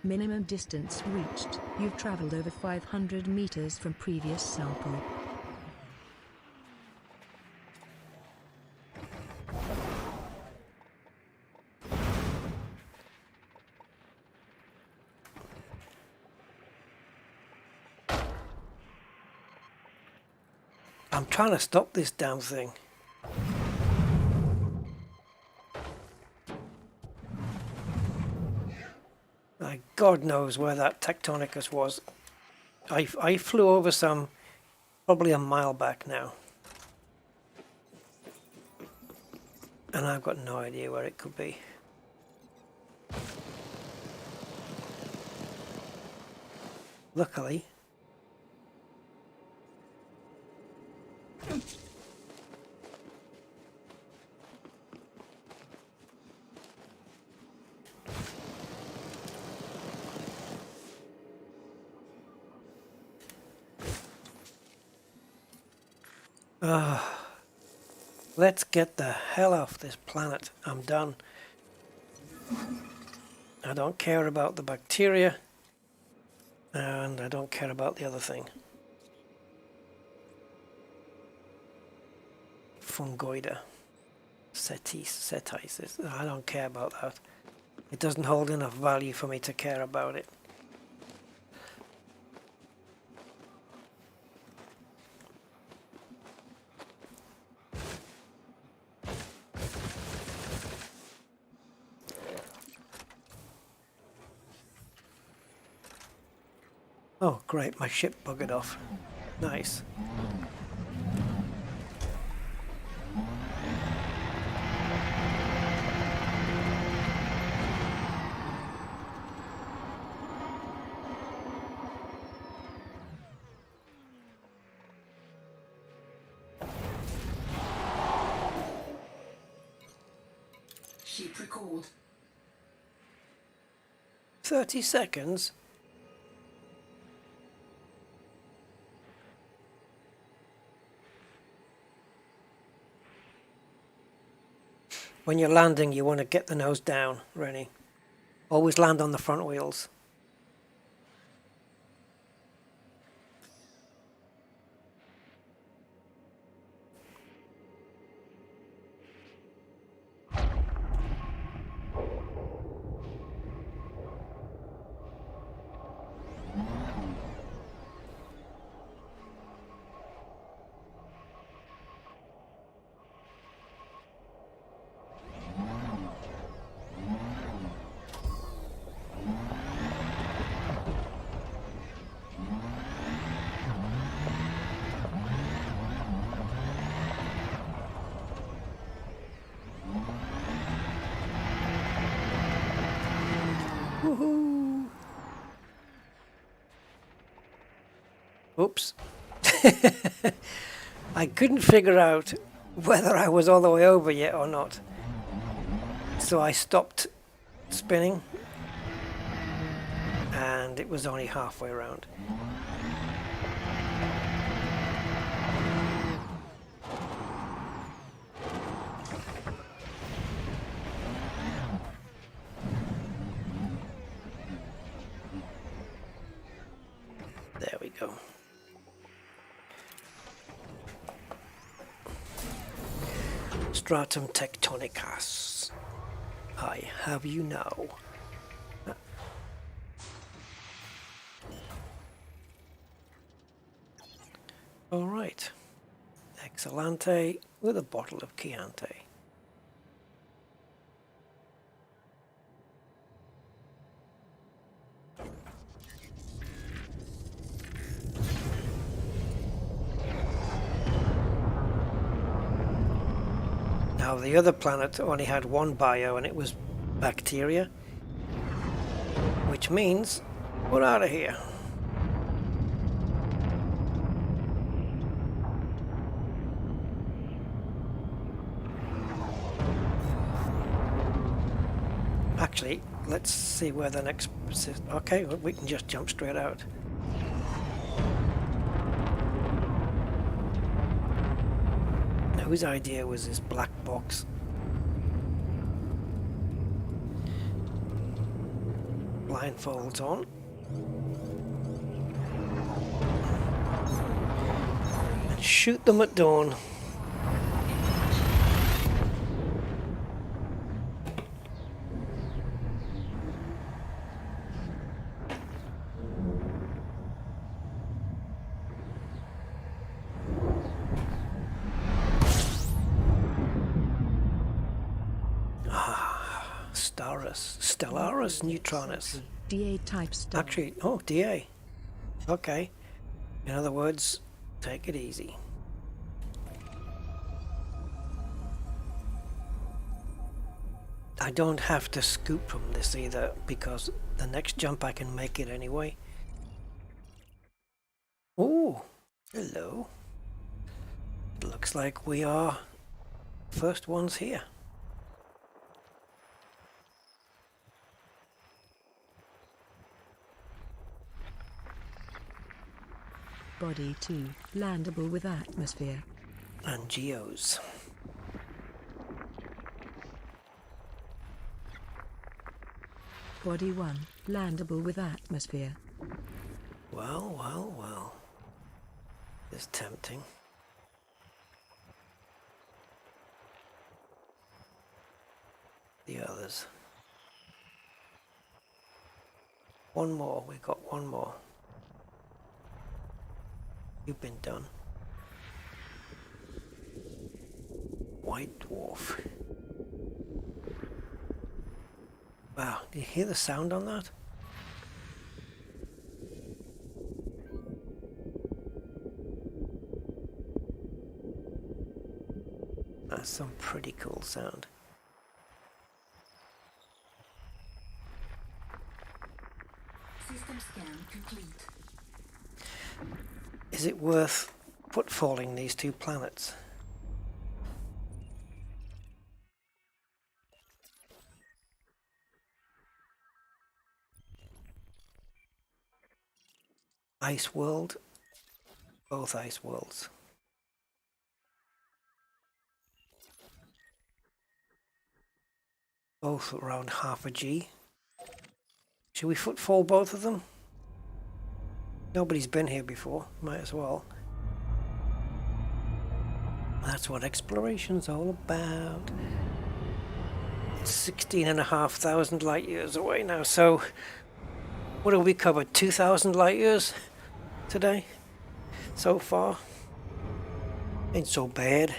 S2: Minimum distance reached. You've traveled over 500 meters from previous sample.
S1: I'm trying to stop this damn thing. Like, God knows where that Tectonicus was. I flew over some probably a mile back now. And I've got no idea where it could be. Luckily, let's get the hell off this planet. I'm done. I don't care about the bacteria, and I don't care about the other thing. Fungoida. Cetis. I don't care about that. It doesn't hold enough value for me to care about it. Oh, great, my ship buggered off. Nice.
S3: Ship record.
S1: 30 seconds? When you're landing, you want to get the nose down, Rennie. Always land on the front wheels. Woohoo! Oops. I couldn't figure out whether I was all the way over yet or not. So I stopped spinning and it was only halfway around. There we go. Stratum tectonicus. I have you now. All right. Excellente with a bottle of Chianti. Now the other planet only had one bio and it was bacteria, which means we're out of here. Actually, let's see where the next... Okay, well, we can just jump straight out. Whose idea was this black box? Blindfolds on. And shoot them at dawn. Stellaris Neutronus.
S2: DA type star.
S1: Actually, oh, DA. Okay. In other words, take it easy. I don't have to scoop from this either, because the next jump I can make it anyway. Oh, hello. Looks like we are first ones here.
S2: Body 2, landable with atmosphere.
S1: And geos.
S2: Body 1, landable with atmosphere.
S1: Well, well, well. It's tempting. The others. One more, we got one more. You've been done. White dwarf. Wow, do you hear the sound on that? That's some pretty cool sound.
S3: System scan complete.
S1: Is it worth footfalling these two planets? Ice world, both ice worlds. Both around half a G. Should we footfall both of them? Nobody's been here before, might as well. That's what exploration's all about. 16,500 light years away now, so what have we covered? 2,000 light years today so far? Ain't so bad.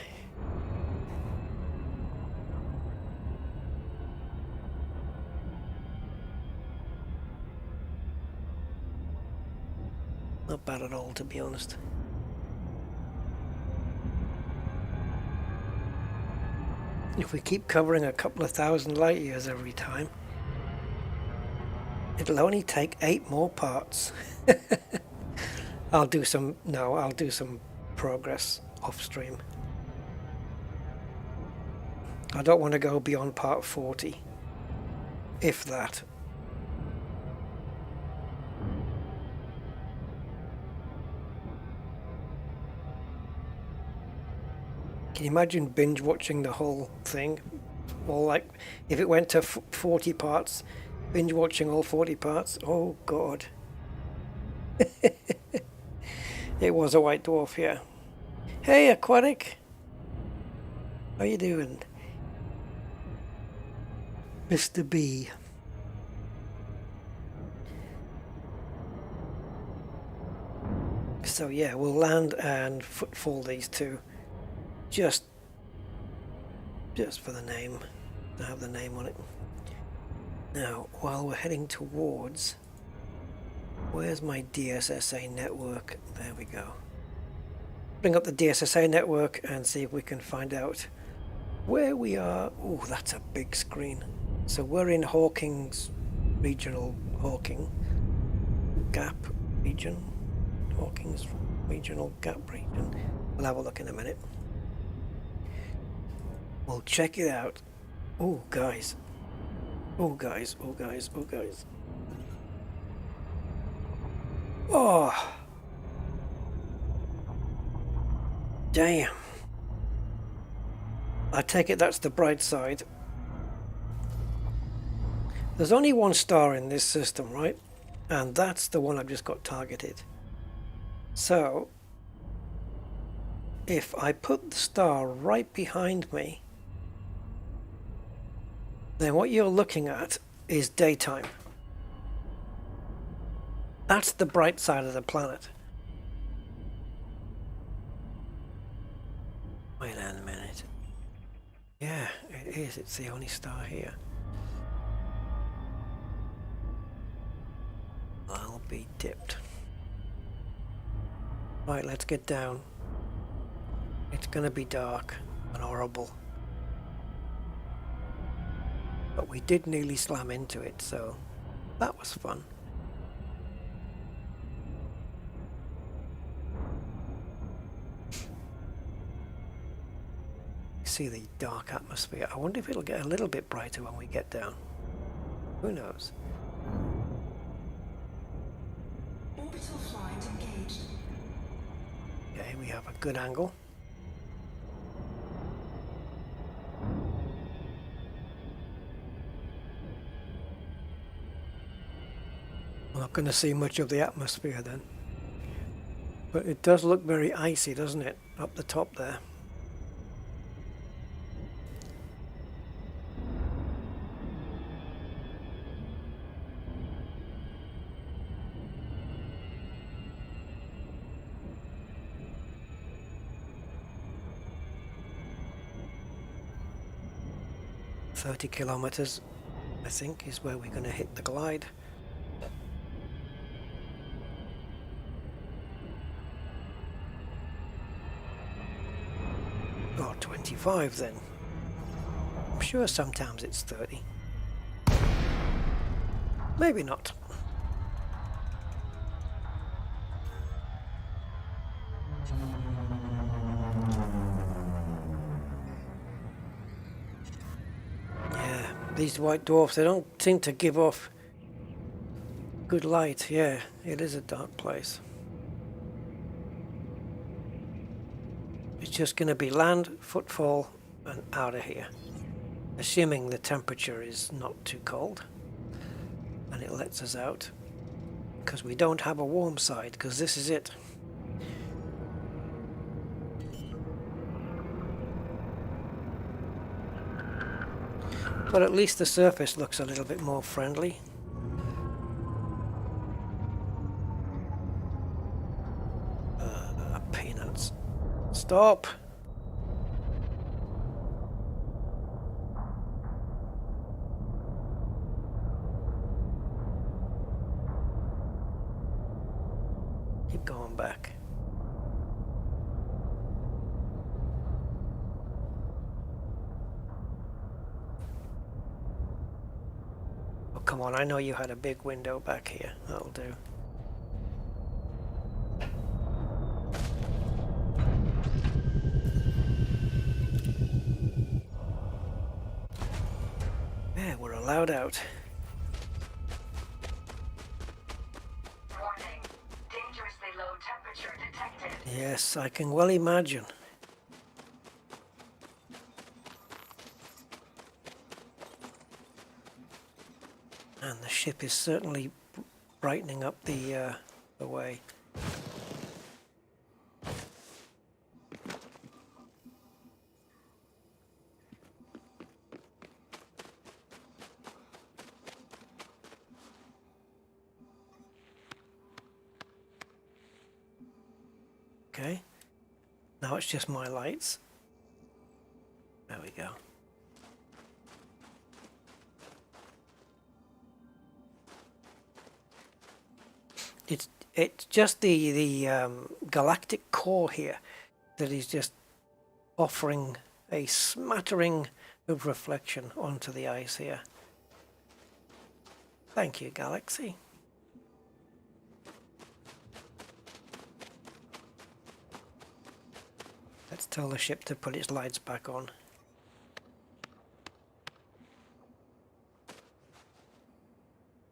S1: Not bad at all, to be honest. If we keep covering a couple of thousand light years every time, it'll only take 8 more parts. I'll do some progress off stream. I don't want to go beyond part 40, if that. Can you imagine binge watching the whole thing? Or like, if it went to 40 parts, binge watching all 40 parts? Oh God. It was a white dwarf, yeah. Hey, Aquatic. How you doing? Mr. B. So yeah, we'll land and footfall these two. Just for the name, to have the name on it. Now, while we're heading towards, where's my DSSA network? There we go. Bring up the DSSA network and see if we can find out where we are. Oh, that's a big screen. So we're in Hawking's regional Hawking Gap region. Hawking's regional Gap region. We'll have a look in a minute. We'll check it out. Oh, guys. Oh, guys. Oh, guys. Oh, guys. Oh. Damn. I take it that's the bright side. There's only one star in this system, right? And that's the one I've just got targeted. So, if I put the star right behind me, then what you're looking at is daytime. That's the bright side of the planet. Wait a minute. Yeah, it is. It's the only star here. be dipped. Right, let's get down. It's gonna be dark and horrible. But we did nearly slam into it, so that was fun. See the dark atmosphere. I wonder if it'll get a little bit brighter when we get down. Who knows?
S3: Orbital flight engaged.
S1: Okay, we have a good angle. I'm not going to see much of the atmosphere then. But it does look very icy, doesn't it? Up the top there. .30 kilometers, I think, is where we're going to hit the glide. Or 25 then. I'm sure sometimes it's 30. Maybe not. Yeah, these white dwarfs, they don't seem to give off good light. Yeah, it is a dark place. It's just going to be land, footfall, and out of here. Assuming the temperature is not too cold. And it lets us out. Because we don't have a warm side, because this is it. But at least the surface looks a little bit more friendly. Peanuts. Stop! Keep going back. Oh, come on, I know you had a big window back here. That'll do. Yeah, we're allowed out.
S3: Warning. Dangerously low temperature detected.
S1: Yes, I can well imagine. And the ship is certainly brightening up the way. Okay, now it's just my lights. There we go. It's just the galactic core here that is just offering a smattering of reflection onto the ice here. Thank you, Galaxy. Let's tell the ship to put its lights back on.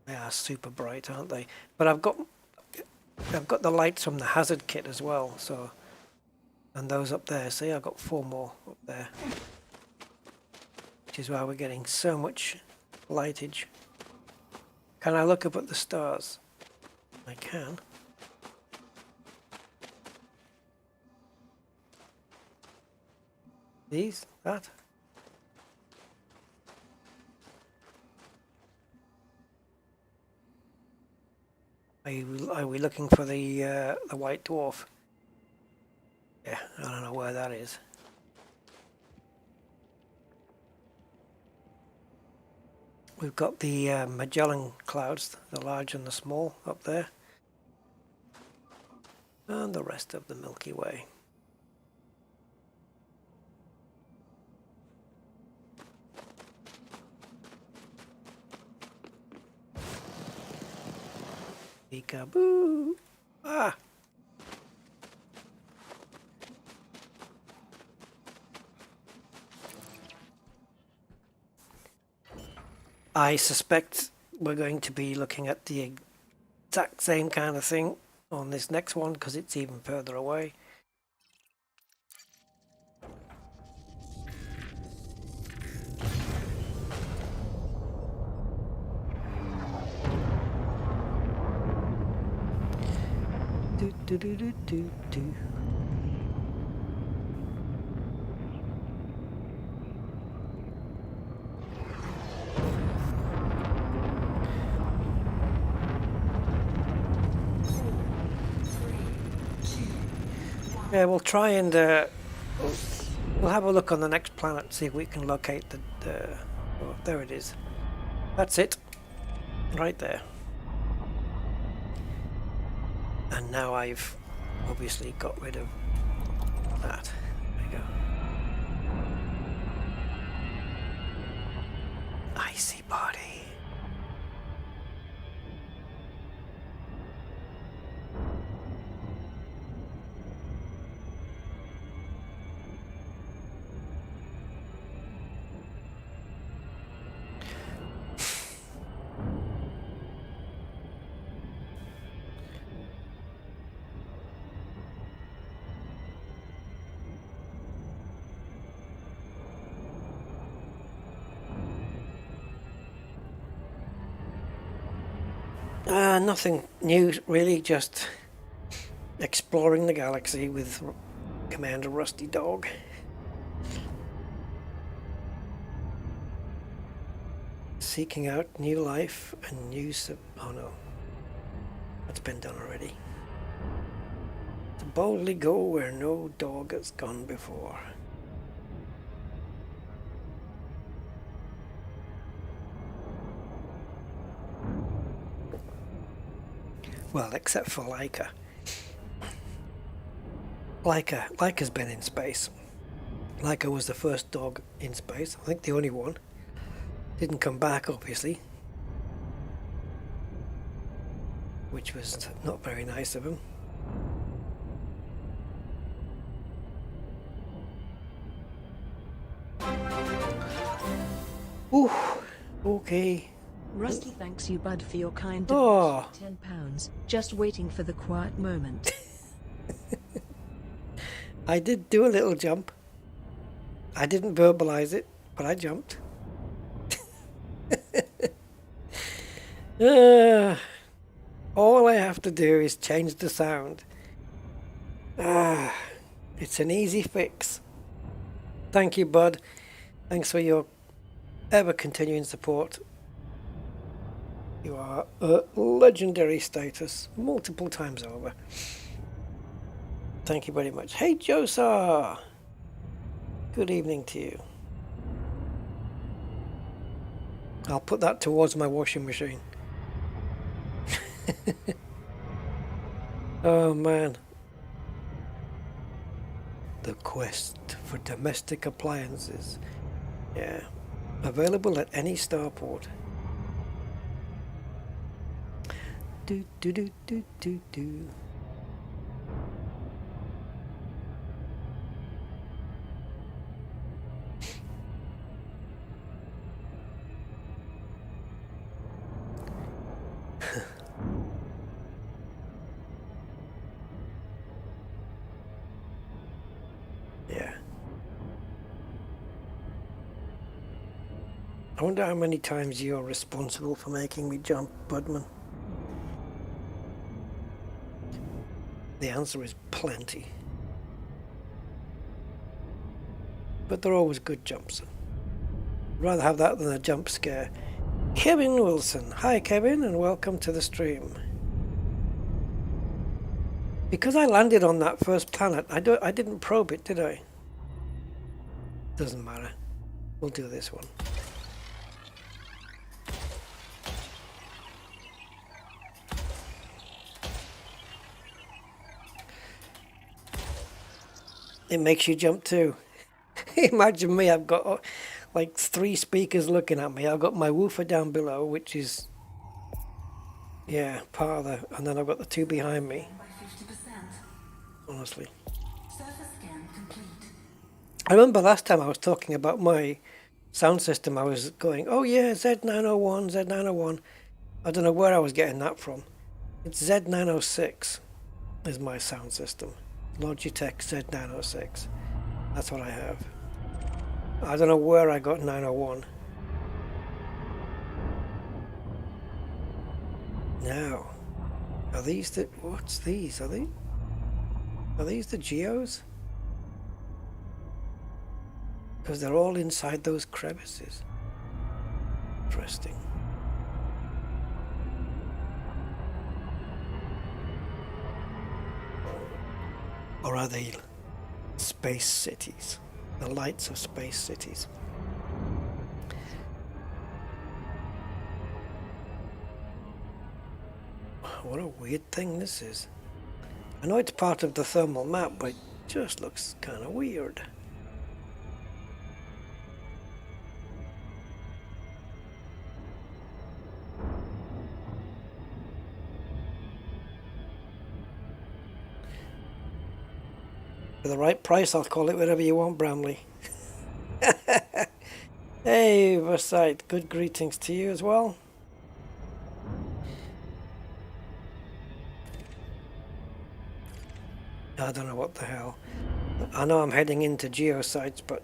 S1: They are super bright, aren't they? But I've got the lights from the hazard kit as well, so, and those up there. See, I've got 4 more up there, which is why we're getting so much lightage. Can I look up at the stars? I can. These? That? Are we looking for the white dwarf? Yeah, I don't know where that is. We've got the Magellan clouds, the large and the small, up there. and the rest of the Milky Way. Peekaboo! Ah! I suspect we're going to be looking at the exact same kind of thing on this next one because it's even further away. Do, do, do, do, do, do. Yeah, we'll try and we'll have a look on the next planet, see if we can locate the oh, there it is. That's it, right there. And now I've obviously got rid of that. There we go. Icy body. Nothing new really, just exploring the galaxy with Commander Rusty Dog. Seeking out new life and new oh no, that's been done already. To boldly go where no dog has gone before. Well, except for Laika. Laika's been in space. Laika was the first dog in space, I think the only one. Didn't come back, obviously. Which was not very nice of him. Ooh, okay.
S2: Rusty thanks you, bud, for your kind
S1: Oh.
S2: donation of £10. Just waiting for the quiet moment.
S1: I did do a little jump. I didn't verbalize it, but I jumped. All I have to do is change the sound. It's an easy fix. Thank you, bud. Thanks for your ever continuing support. You are a legendary status multiple times over. Thank you very much. Hey, Josar! Good evening to you. I'll put that towards my washing machine. Oh man. The quest for domestic appliances. Yeah. Available at any starport. Do do do do do do. Yeah. I wonder how many times you're responsible for making me jump, Budman. The answer is plenty. But they're always good jumps. I'd rather have that than a jump scare. Kevin Wilson. Hi Kevin, and welcome to the stream. Because I landed on that first planet, I didn't probe it, did I? Doesn't matter. We'll do this one. it makes you jump too. Imagine me, I've got like 3 speakers looking at me. I've got my woofer down below, which is, yeah, part of the, and then I've got the 2 behind me.
S3: By 50%.
S1: Honestly.
S3: Surface scan complete.
S1: I remember last time I was talking about my sound system, I was going, oh yeah, Z901, Z901. I don't know where I was getting that from. It's Z906 is my sound system. Logitech Z906. That's what I have. I don't know where I got 901. Now, are these the, what's these? Are these the geos? Because they're all inside those crevices. Interesting. Or are they space cities? The lights of space cities. What a weird thing this is. I know it's part of the thermal map, but it just looks kind of weird. For the right price, I'll call it whatever you want, Bramley. Hey, Versailles, good greetings to you as well. I don't know what the hell. I know I'm heading into geosites, but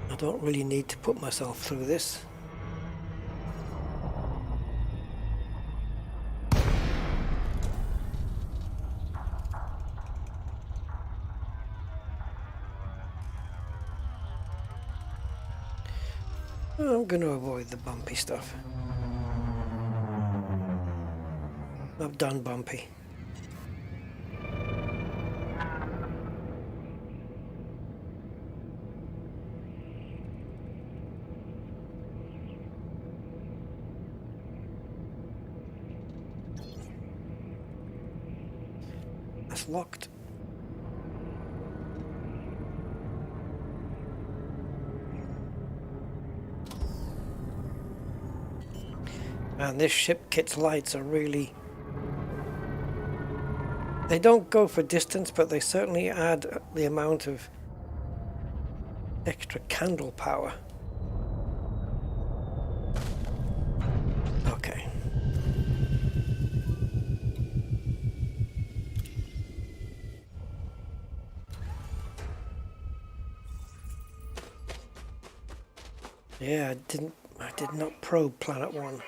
S1: I don't really need to put myself through this. I'm going to avoid the bumpy stuff. I've done bumpy. That's locked. And this ship kit's lights are really... They don't go for distance, but they certainly add the amount of extra candle power. Okay. Yeah, I did not probe Planet 1.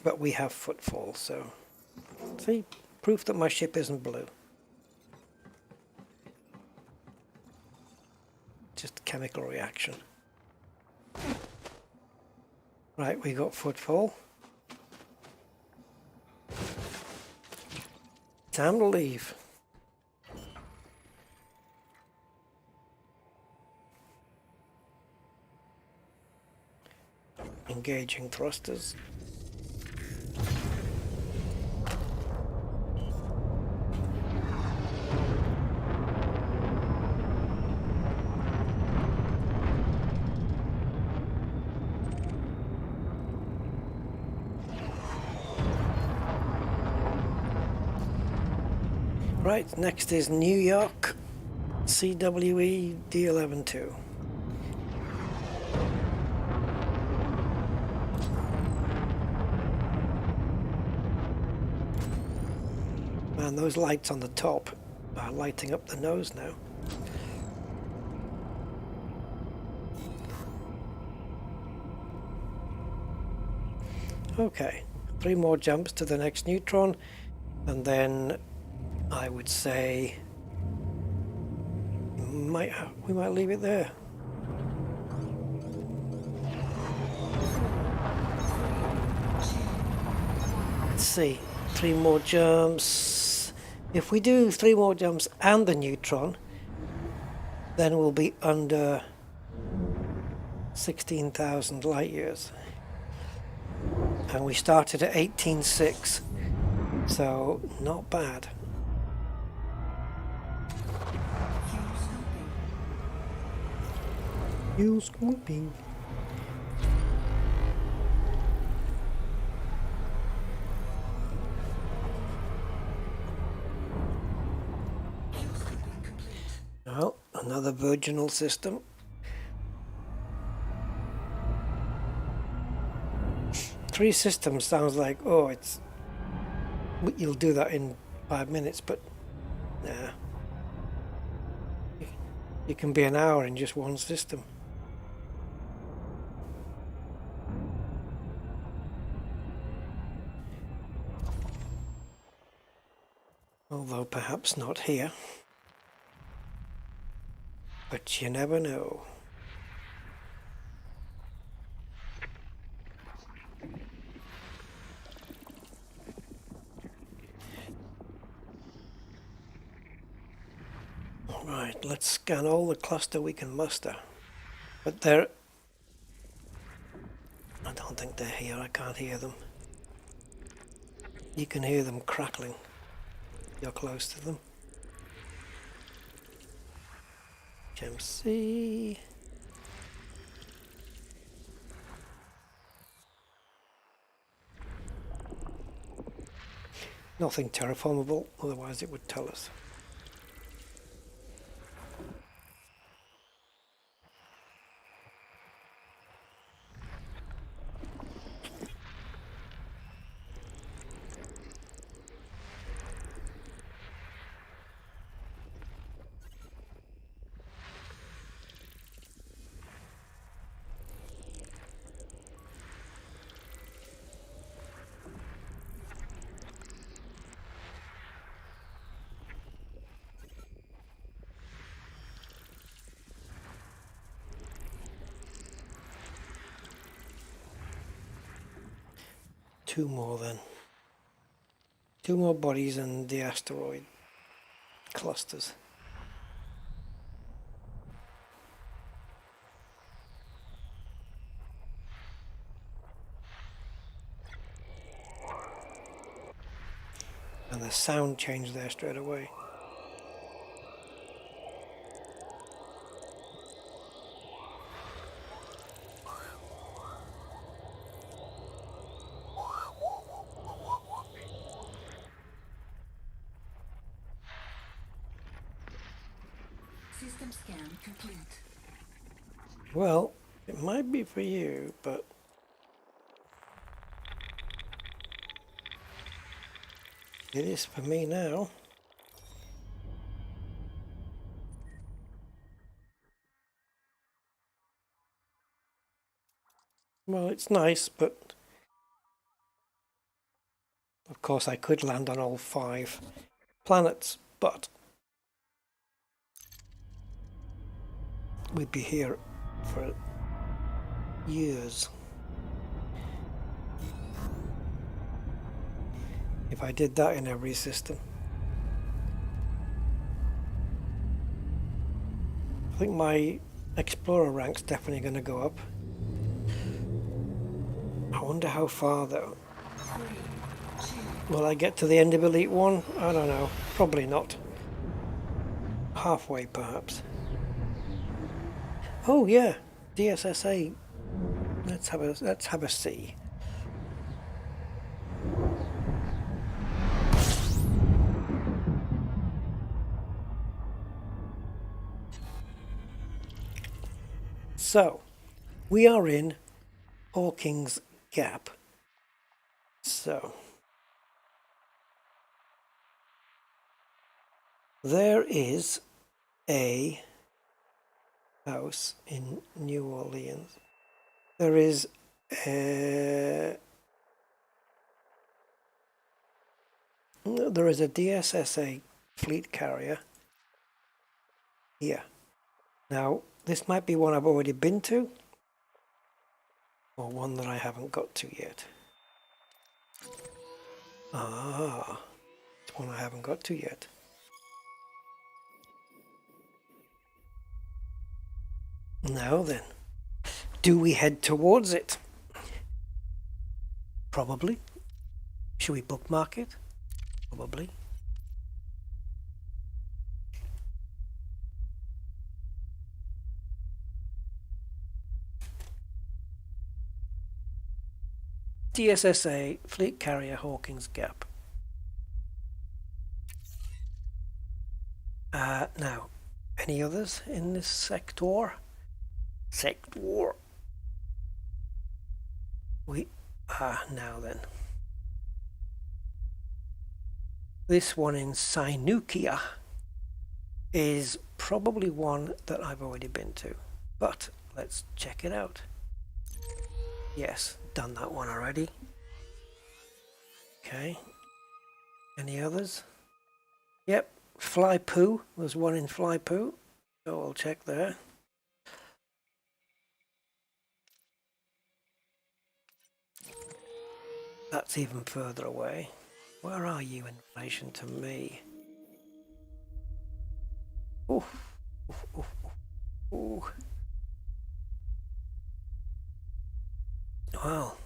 S1: But we have footfall, so see, proof that my ship isn't blue. Just a chemical reaction. Right, we got footfall. Time to leave. Engaging thrusters. Right, next is New York, CWE D11-2. Man, those lights on the top are lighting up the nose now. Okay, 3 more jumps to the next Neutron, and then I would say we might leave it there. Let's see, 3 more jumps. If we do 3 more jumps and the Neutron, then we'll be under 16,000 light years. And we started at 18.6, so not bad. You scooping. Oh, another virginal system. Three systems sounds like, oh, it's you'll do that in 5 minutes, but nah. You can be an hour in just one system. Although perhaps not here. But you never know. Right, let's scan all the cluster we can muster. But they're... I don't think they're here, I can't hear them. You can hear them crackling. You're close to them. MC. Nothing terraformable, otherwise it would tell us. Two more then. Two more bodies and the asteroid clusters. And the sound changed there straight away.
S3: System scan complete.
S1: Well, it might be for you, but it is for me now. Well, it's nice, but of course I could land on all 5 planets, but we'd be here for years. If I did that in every system. I think my Explorer rank's definitely going to go up. I wonder how far though. Will I get to the end of Elite 1? I don't know. Probably not. Halfway perhaps. Oh yeah, DSSA. Let's have a see. So, we are in Hawking's Gap. So, there is a house in New Orleans. There is a DSSA fleet carrier here. Now, this might be one I've already been to, or one that I haven't got to yet. Ah, it's one I haven't got to yet. Now then, do we head towards it? Probably. Should we bookmark it? Probably. DSSA Fleet Carrier Hawkins Gap. Now, any others in this sector? Sector. We are now then. This one in Sinukia is probably one that I've already been to, but let's check it out. Yes, done that one already. Okay. Any others? Yep, Fly Poo. There's one in Fly Poo, so I'll check there. That's even further away. Where are you in relation to me? Ooh, ooh, ooh, ooh. Well,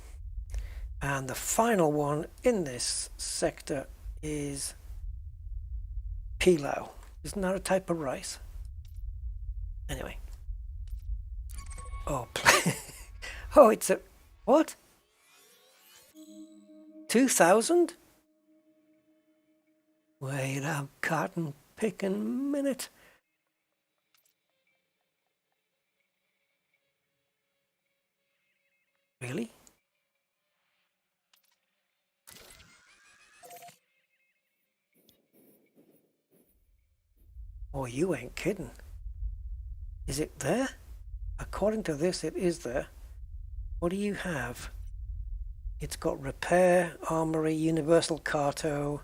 S1: and the final one in this sector is pilau. Isn't that a type of rice? Anyway. Oh, oh, it's a what? 2000? Wait a cotton picking minute. Really? Oh, you ain't kidding. Is it there? According to this, it is there. What do you have? It's got repair, armory, universal carto,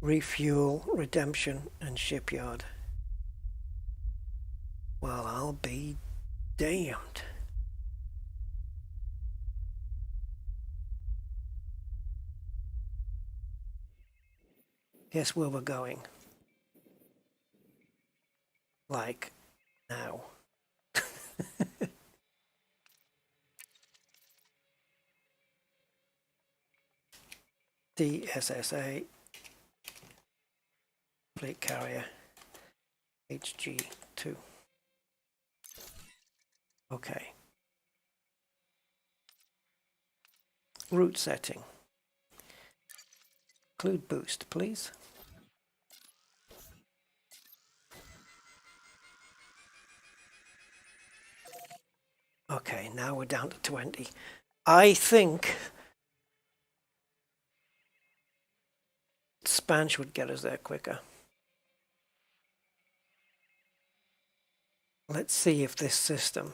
S1: refuel, redemption, and shipyard. Well, I'll be damned. Guess where we're going? Like, now. DSSA Fleet Carrier HG2. Okay. Route setting. Include boost, please. Okay, now we're down to 20. I think Spanch would get us there quicker. Let's see if this system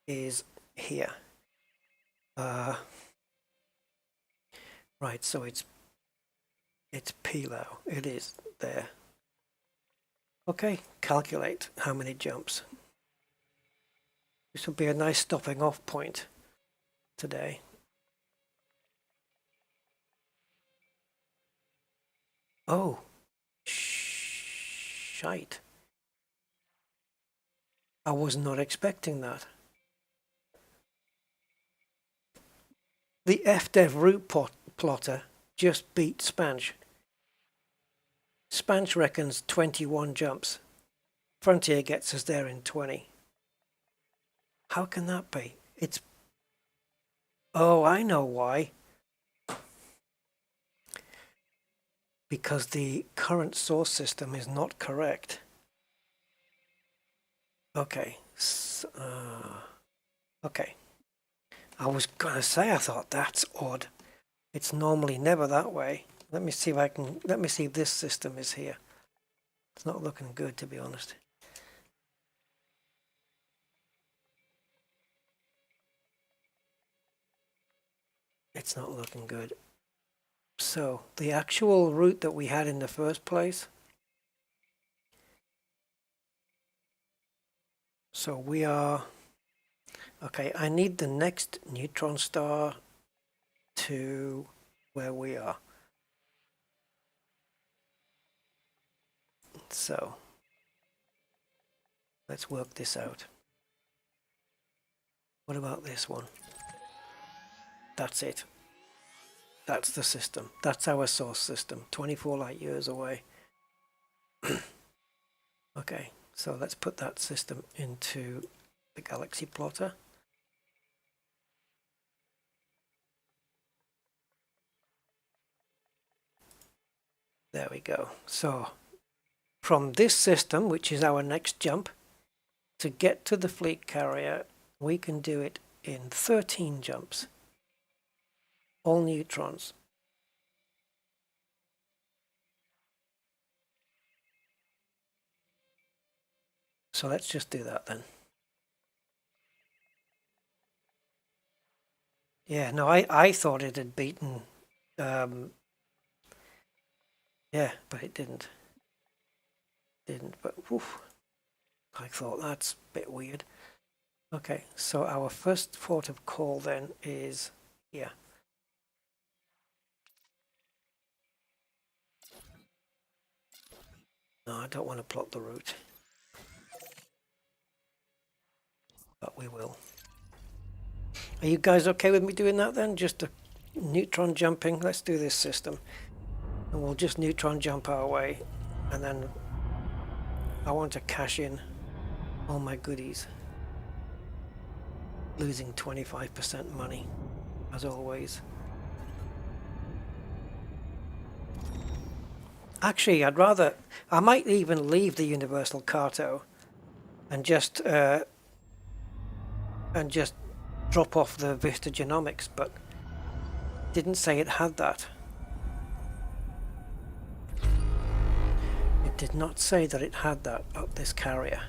S1: is here. Right, so it's Pilau. It is there. Okay, calculate how many jumps. This would be a nice stopping off point today. Oh, shite. I was not expecting that. The FDev route plotter just beat Spanch. Spanch reckons 21 jumps. Frontier gets us there in 20. How can that be? It's... Oh, I know why. Because the current source system is not correct. Okay. Okay. I was gonna say, I thought that's odd. It's normally never that way. Let me see if this system is here. It's not looking good, to be honest. It's not looking good. So the actual route that we had in the first place. So we are, okay, I need the next neutron star to where we are. So let's work this out. What about this one? That's it. That's the system. That's our source system. 24 light years away. Okay, so let's put that system into the galaxy plotter. There we go. So from this system, which is our next jump, to get to the fleet carrier, we can do it in 13 jumps. All neutrons. So let's just do that then. Yeah, no, I thought it had beaten, yeah, but it didn't. But woof, I thought that's a bit weird. Okay, so our first port of call then is here. No, I don't want to plot the route. But we will. Are you guys okay with me doing that then? Just a neutron jumping. Let's do this system. And we'll just neutron jump our way. And then I want to cash in all my goodies. Losing 25% money, as always. Actually, I might even leave the Universal Carto and just drop off the Vista Genomics, but didn't say it had that. It did not say that it had that at this carrier.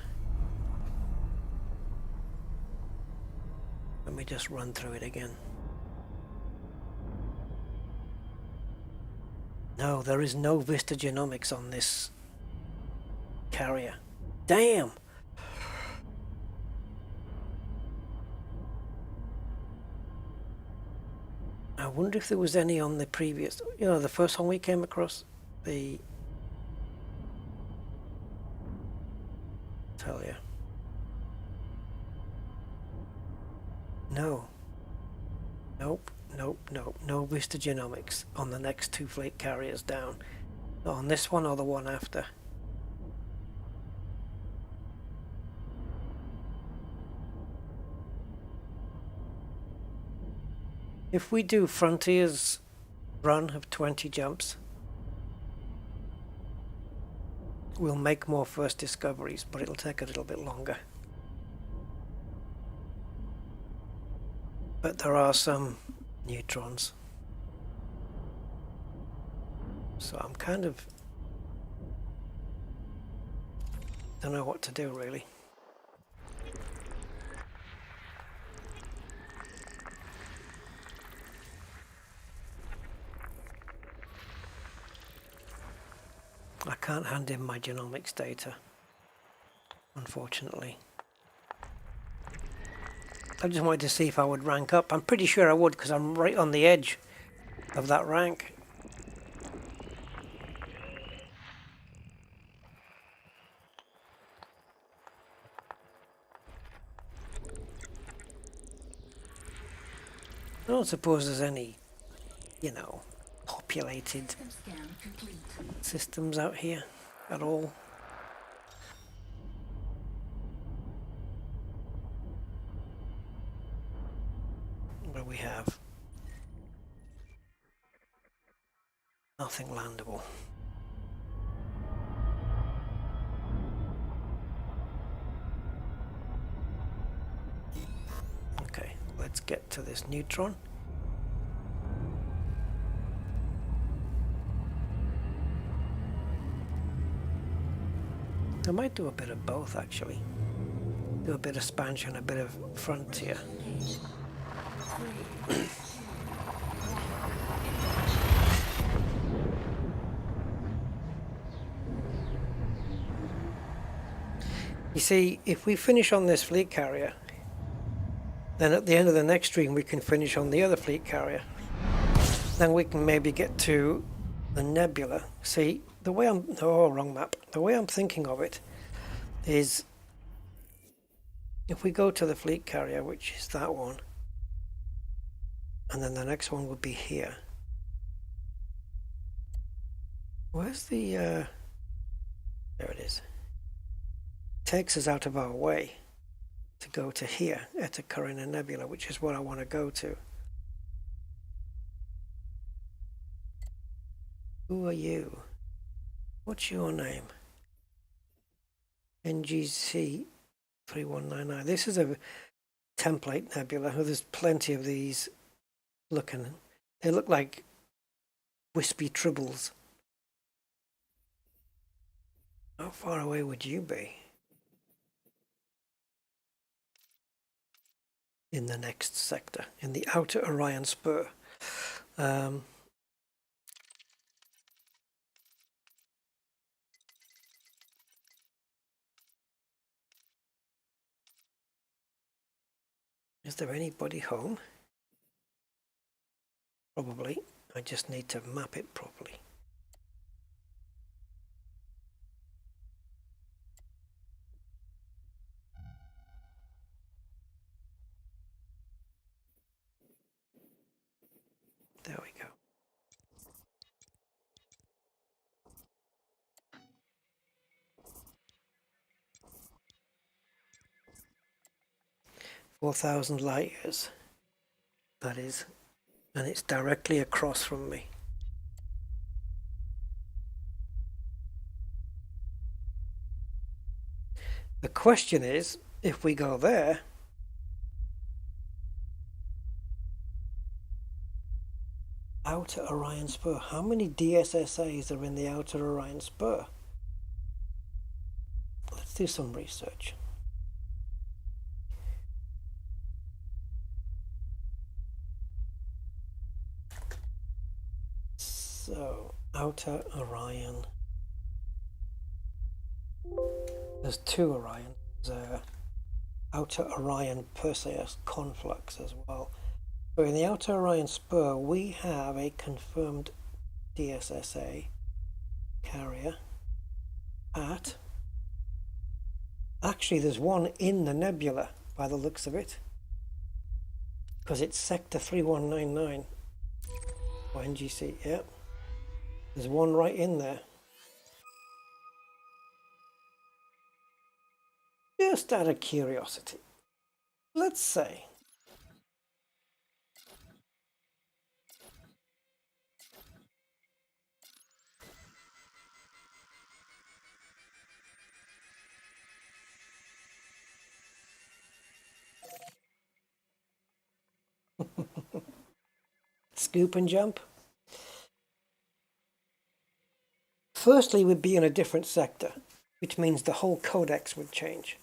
S1: Let me just run through it again. No, there is no Vista Genomics on this carrier. Damn! I wonder if there was any on the previous, the first one we came across, tell you. No. Nope. No Vista Genomics on the next two fleet carriers down. Not on this one or the one after. If we do Frontier's run of 20 jumps, we'll make more first discoveries, but it'll take a little bit longer. But there are some neutrons. So I'm kind of... don't know what to do really. I can't hand in my genomics data, unfortunately. I just wanted to see if I would rank up. I'm pretty sure I would because I'm right on the edge of that rank. I don't suppose there's any, populated systems out here at all. Where we have nothing landable. Okay, let's get to this Neutron. I might do a bit of both actually. Do a bit of expansion, a bit of frontier. You see, if we finish on this fleet carrier, then at the end of the next stream we can finish on the other fleet carrier. Then we can maybe get to the nebula. See, the way wrong map. The way I'm thinking of it is If we go to the fleet carrier, which is that one, and then the next one would be here. Where's the, there it is. Takes us out of our way to go to here, Eta Carina Nebula, which is what I want to go to. Who are you? What's your name? NGC 3199. This is a template nebula. There's plenty of these looking. They look like wispy tribbles. How far away would you be? In the next sector, in the outer Orion spur. Is there anybody home? Probably. I just need to map it properly. There we go. $4,000 light years. That is, and it's directly across from me. The question is, if we go there, outer Orion spur, how many DSSAs are in the outer Orion spur? Let's do some research. So, outer Orion. There's two Orions. There's outer Orion Perseus conflux as well. So in the outer Orion spur, we have a confirmed DSSA carrier at. Actually, there's one in the nebula by the looks of it, because it's sector 3199 or NGC. Yep, there's one right in there. Just out of curiosity, let's say scoop and jump. Firstly, we'd be in a different sector, which means the whole codex would change.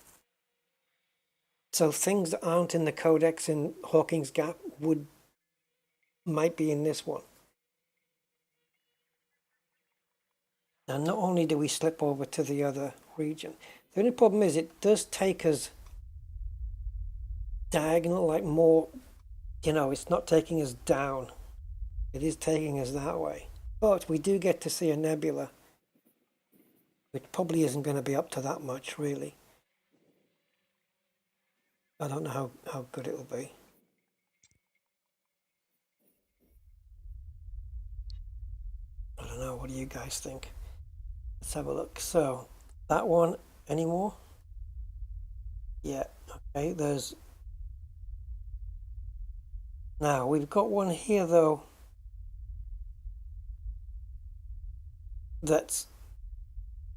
S1: So things that aren't in the codex in Hawking's Gap might be in this one. And not only do we slip over to the other region, the only problem is it does take us diagonal, like more, you know, it's not taking us down. It is taking us that way. But we do get to see a nebula, which probably isn't going to be up to that much, really. I don't know how good it'll be. I don't know, what do you guys think? Let's have a look. So, that one, any more? Yeah, okay, there's... Now, we've got one here, though, that's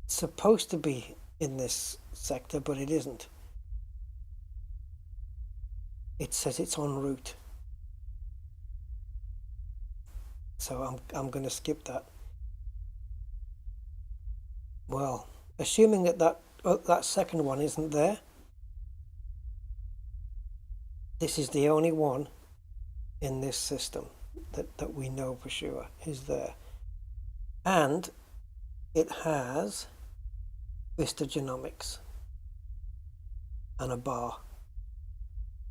S1: supposed to be in this sector, but it isn't. It says it's en route. So I'm going to skip that. Well, assuming that second one isn't there, this is the only one in this system that we know for sure is there. And it has Vista Genomics and a bar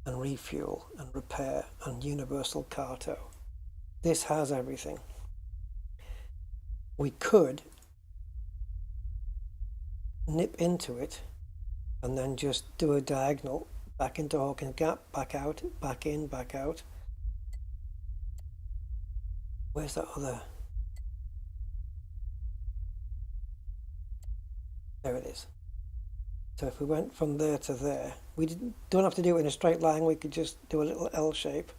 S1: and refuel and repair and universal carto. This has everything. We could nip into it and then just do a diagonal back into Hawkins Gap, back out, back in, back out. Where's that other? There it is. So if we went from there to there, we don't have to do it in a straight line, we could just do a little L shape.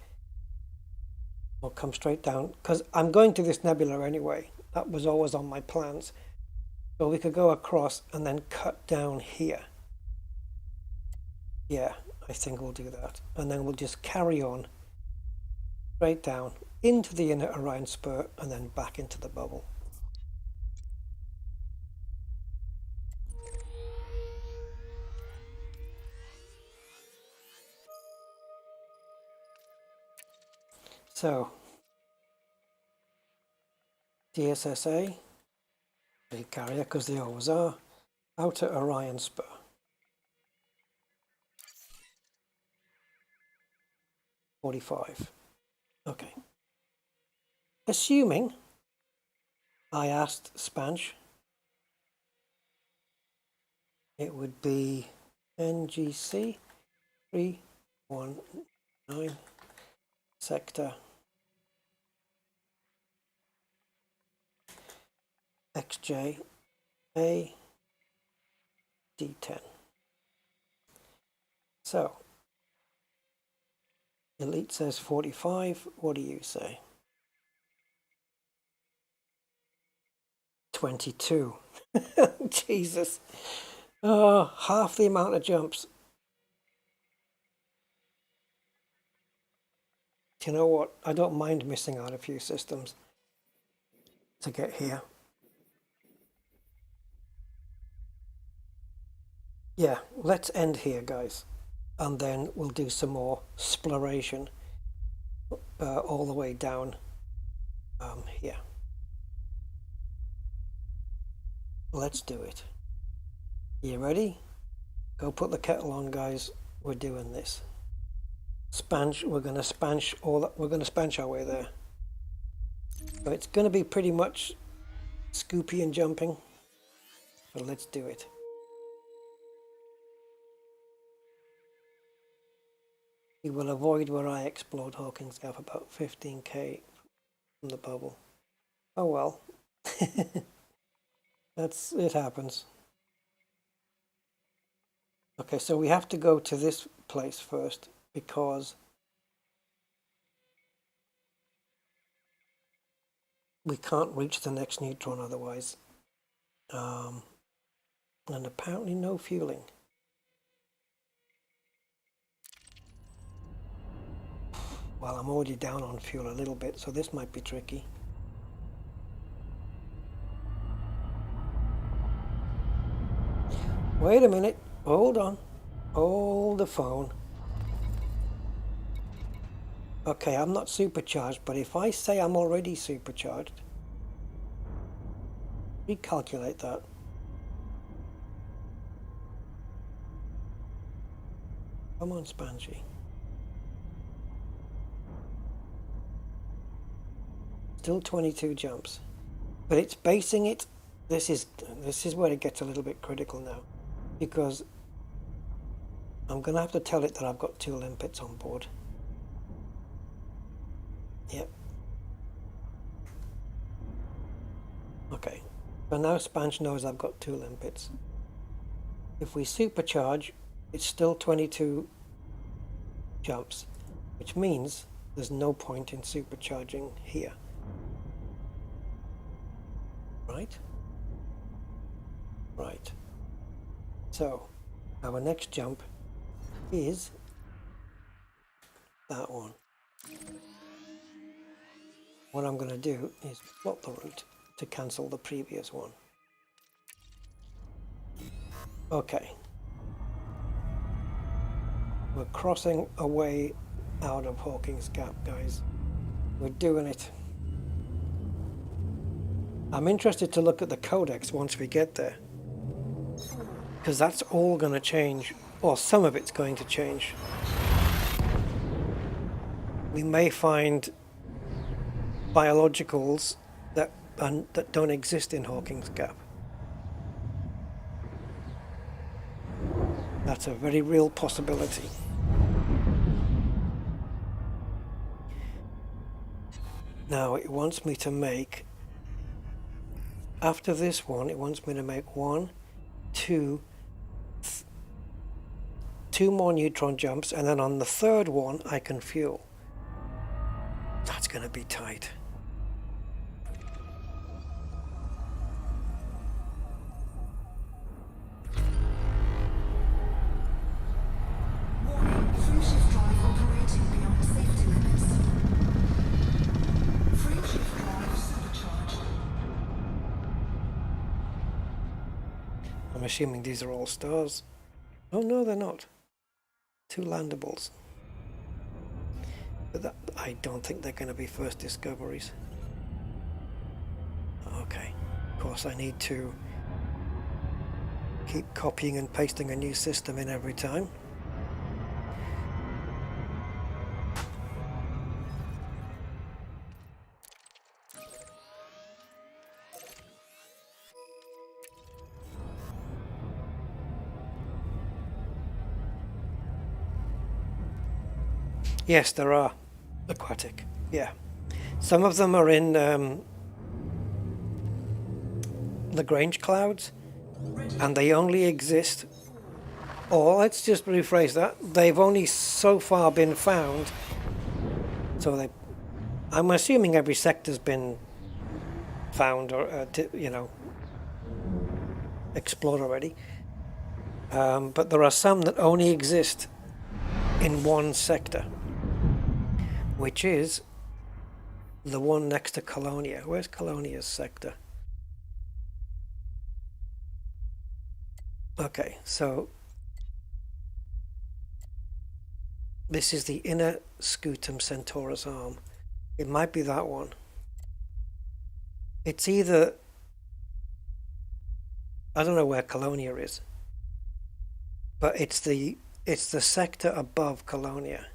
S1: Or come straight down, because I'm going to this nebula anyway. That was always on my plans. So we could go across and then cut down here. Yeah, I think we'll do that. And then we'll just carry on straight down into the inner Orion spur and then back into the bubble. So, DSSA, big carrier because they always are, outer Orion spur. $45. Okay. Assuming I asked Spanch, it would be NGC 319 sector XJ A D10. So Elite says 45. What do you say? 22. Jesus. Oh, half the amount of jumps. Do you know what? I don't mind missing out a few systems to get here. Yeah, let's end here, guys. And then we'll do some more exploration all the way down here. Let's do it. You ready? Go put the kettle on, guys. We're doing this. Spanch, we're going to spanch our way there. So it's going to be pretty much scoopy and jumping. So let's do it. You will avoid where I explored Hawkins Gap about 15k from the bubble. Oh well. It happens. Okay, so we have to go to this place first because we can't reach the next neutron otherwise. And apparently no fueling. Well, I'm already down on fuel a little bit, so this might be tricky. Wait a minute. Hold on. Hold the phone. Okay, I'm not supercharged, but if I say I'm already supercharged, recalculate that. Come on, Spanchy. Still 22 jumps, but it's basing it. This is where it gets a little bit critical now, because I'm gonna have to tell it that I've got 2 limpets on board. Yep. Okay. So now Spanch knows I've got 2 limpets. If we supercharge, it's still 22 jumps, which means there's no point in supercharging here. Right? Right. So, our next jump is that one. What I'm going to do is plot the route to cancel the previous one. Okay. We're crossing away out of Hawkins Gap, guys. We're doing it. I'm interested to look at the codex once we get there, because that's all going to change, or some of it's going to change. We may find biologicals that don't exist in Hawkins Gap. That's a very real possibility. Now it wants me to make, after this one, it wants me to make two more neutron jumps, and then on the third one I can fuel. That's going to be tight.
S3: Warning, free shift drive operating beyond safety limits. Free shift drive supercharged.
S1: I'm assuming these are all stars. Oh no, they're not. 2 landables. But that, I don't think they're going to be first discoveries. Okay. Of course I need to keep copying and pasting a new system in every time. Yes, there are aquatic. Yeah. Some of them are in Lagrange clouds, and they only exist, or let's just rephrase that, they've only so far been found, so I'm assuming every sector's been found or, explored already, but there are some that only exist in one sector, which is the one next to Colonia. Where's Colonia's sector? Okay, so this is the inner scutum Centaurus arm. It might be that one. It's either, I don't know where Colonia is, but it's the sector above Colonia.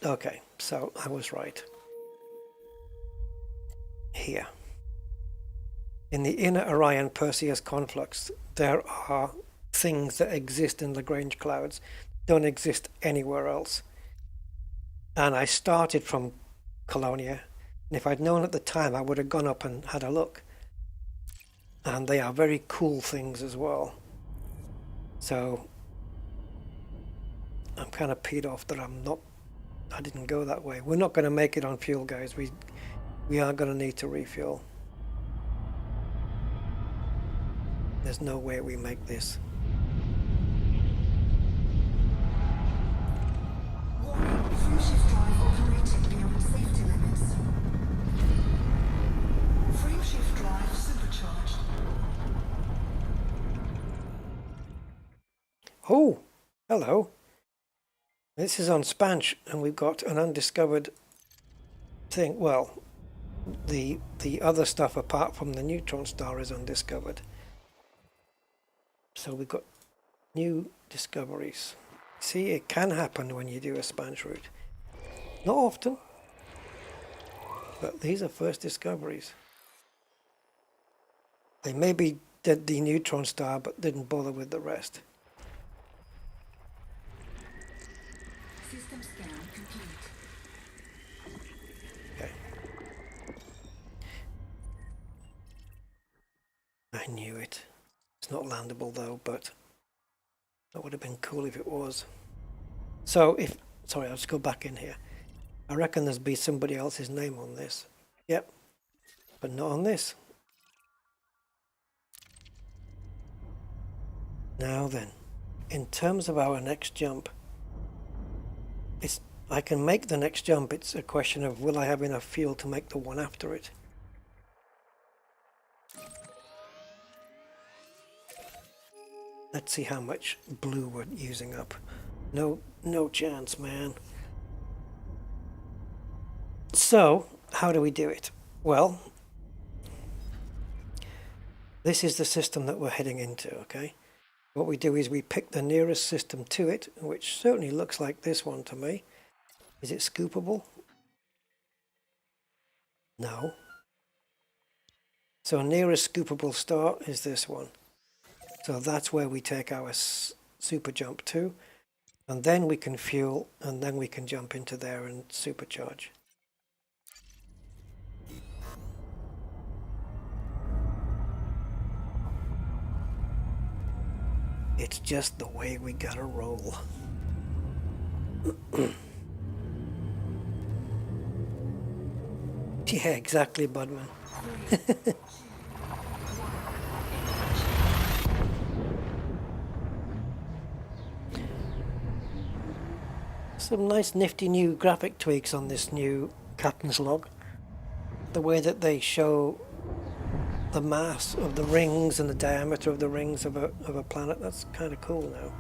S1: Okay, so I was right. Here. In the inner Orion Perseus conflux, there are things that exist in Lagrange clouds, don't exist anywhere else. And I started from Colonia, and if I'd known at the time, I would have gone up and had a look. And they are very cool things as well. So I'm kind of peed off that I didn't go that way. We're not going to make it on fuel, guys. We are going to need to refuel. There's no way we make this.
S3: Warning, free shift drive operating beyond safety limits. Free shift drive supercharged.
S1: Oh, hello. This is on Spanch, and we've got an undiscovered thing. Well, the other stuff apart from the neutron star is undiscovered. So we've got new discoveries. See, it can happen when you do a Spanch route. Not often, but these are first discoveries. They maybe did the neutron star, but didn't bother with the rest.
S3: System scan complete.
S1: Okay. I knew it. It's not landable though, but that would have been cool if it was. So sorry, I'll just go back in here. I reckon there's be somebody else's name on this. Yep, but not on this. Now then, in terms of our next jump, I can make the next jump. It's a question of will I have enough fuel to make the one after it. Let's see how much blue we're using up. No chance, man. So, how do we do it? Well, this is the system that we're heading into, okay? What we do is we pick the nearest system to it, which certainly looks like this one to me. Is it scoopable? No. So nearest scoopable star is this one. So that's where we take our super jump to, and then we can fuel, and then we can jump into there and supercharge. It's just the way we gotta roll. Yeah, exactly, Budman. Some nice nifty new graphic tweaks on this new captain's log. The way that they show the mass of the rings and the diameter of the rings of a planet, that's kind of cool now.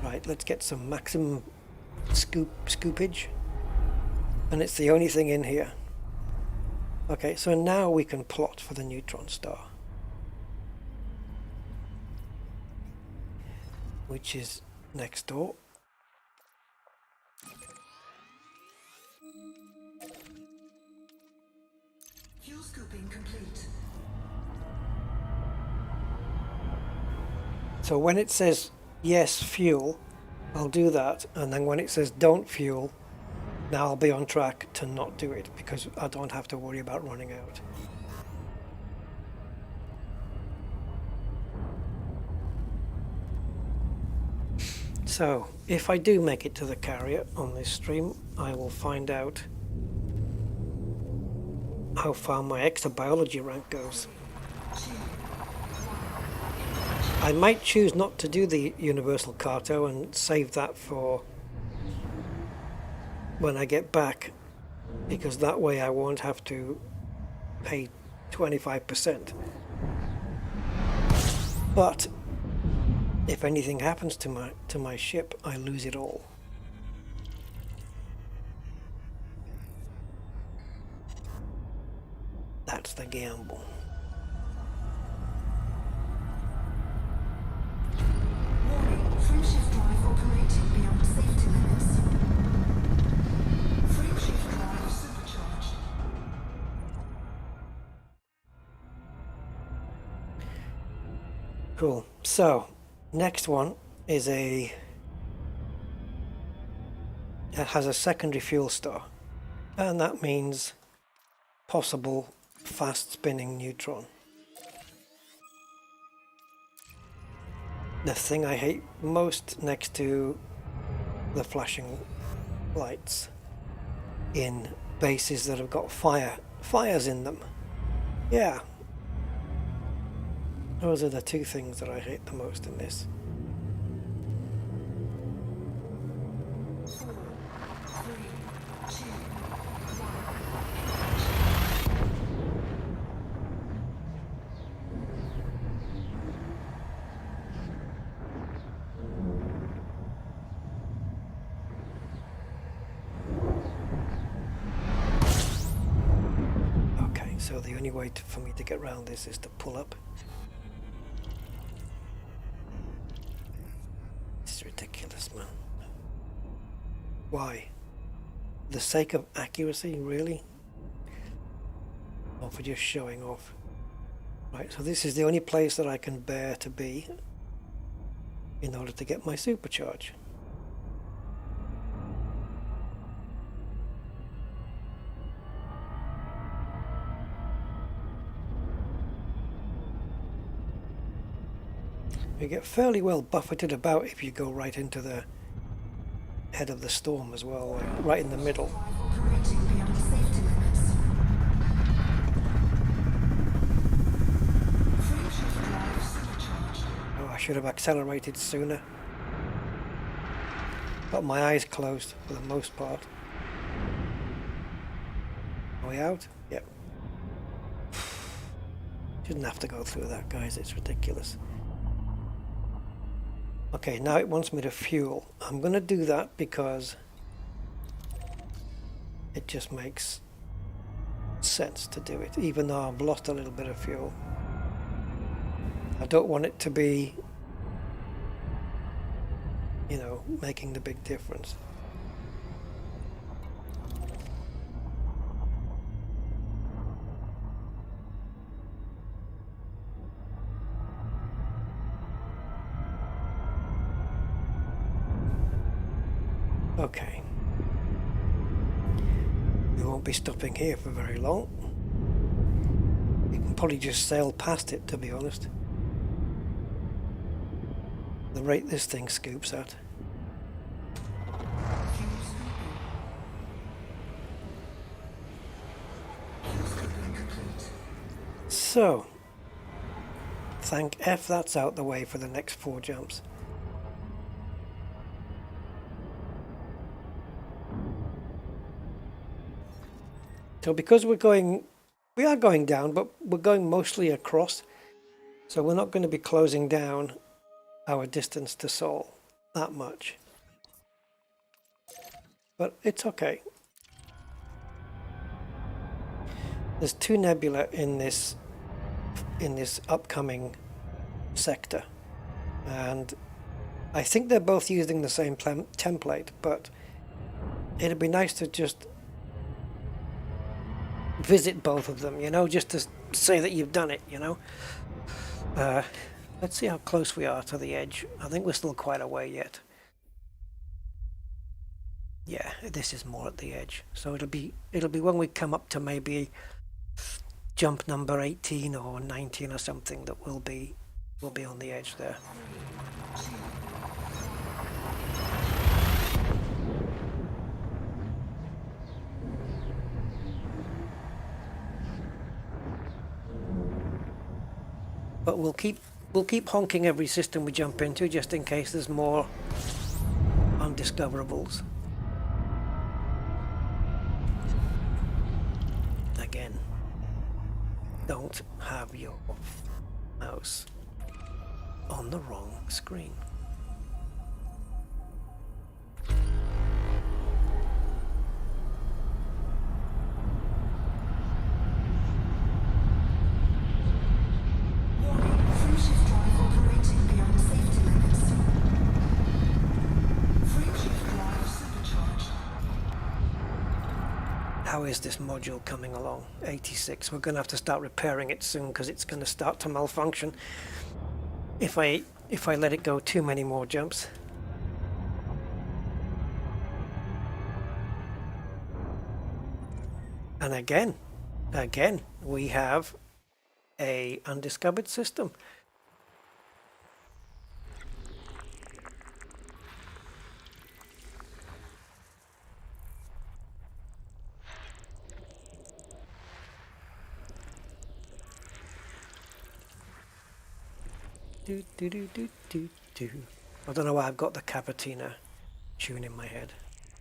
S1: Right, let's get some maximum scoopage. And it's the only thing in here. Okay, so now we can plot for the neutron star, which is next door.
S3: Fuel scooping complete.
S1: So when it says yes, fuel, I'll do that, and then when it says don't fuel, now I'll be on track to not do it because I don't have to worry about running out. So if I do make it to the carrier on this stream, I will find out how far my exobiology rank goes. I might choose not to do the universal carto and save that for when I get back, because that way I won't have to pay 25%. But if anything happens to my ship, I lose it all. That's the gamble.
S3: Warning, frameshift drive operating beyond safety limits. Frameshift drive supercharged.
S1: Cool. So, next one is it has a secondary fuel star, and that means possible fast spinning neutron. The thing I hate most next to the flashing lights in bases that have got fires in them. Yeah. Those are the two things that I hate the most in this. Okay, so the only way for me to get around this is to pull up. Ridiculous, man. Why? For the sake of accuracy, really? Or for just showing off? Right, so this is the only place that I can bear to be in order to get my supercharge. You get fairly well buffeted about if you go right into the head of the storm as well, like right in the middle.
S3: Operating beyond safety limits. Frameshift drive supercharged.
S1: Oh, I should have accelerated sooner. Got my eyes closed for the most part. Are we out? Yep. Shouldn't have to go through that, guys. It's ridiculous. Okay, now it wants me to fuel. I'm going to do that because it just makes sense to do it, even though I've lost a little bit of fuel. I don't want it to be, you know, making the big difference. Okay. We won't be stopping here for very long. We can probably just sail past it, to be honest. The rate this thing scoops at. So, thank F that's out the way for the next 4 jumps. So because we are going down, but we're going mostly across. So we're not going to be closing down our distance to Sol that much. But it's okay. There's 2 nebula in this upcoming sector, and I think they're both using the same template, but it'd be nice to just visit both of them, you know, just to say that you've done it, you know. Let's see how close we are to the edge. I think we're still quite a way yet. Yeah, this is more at the edge, so it'll be when we come up to maybe jump number 18 or 19 or something that we'll be on the edge there. But we'll keep honking every system we jump into, just in case there's more undiscoverables. Again, don't have your mouse on the wrong screen. How is this module coming along? 86. We're going to have to start repairing it soon because it's going to start to malfunction if I let it go too many more jumps. And again, we have a undiscovered system. I don't know why I've got the Cavatina tune in my head.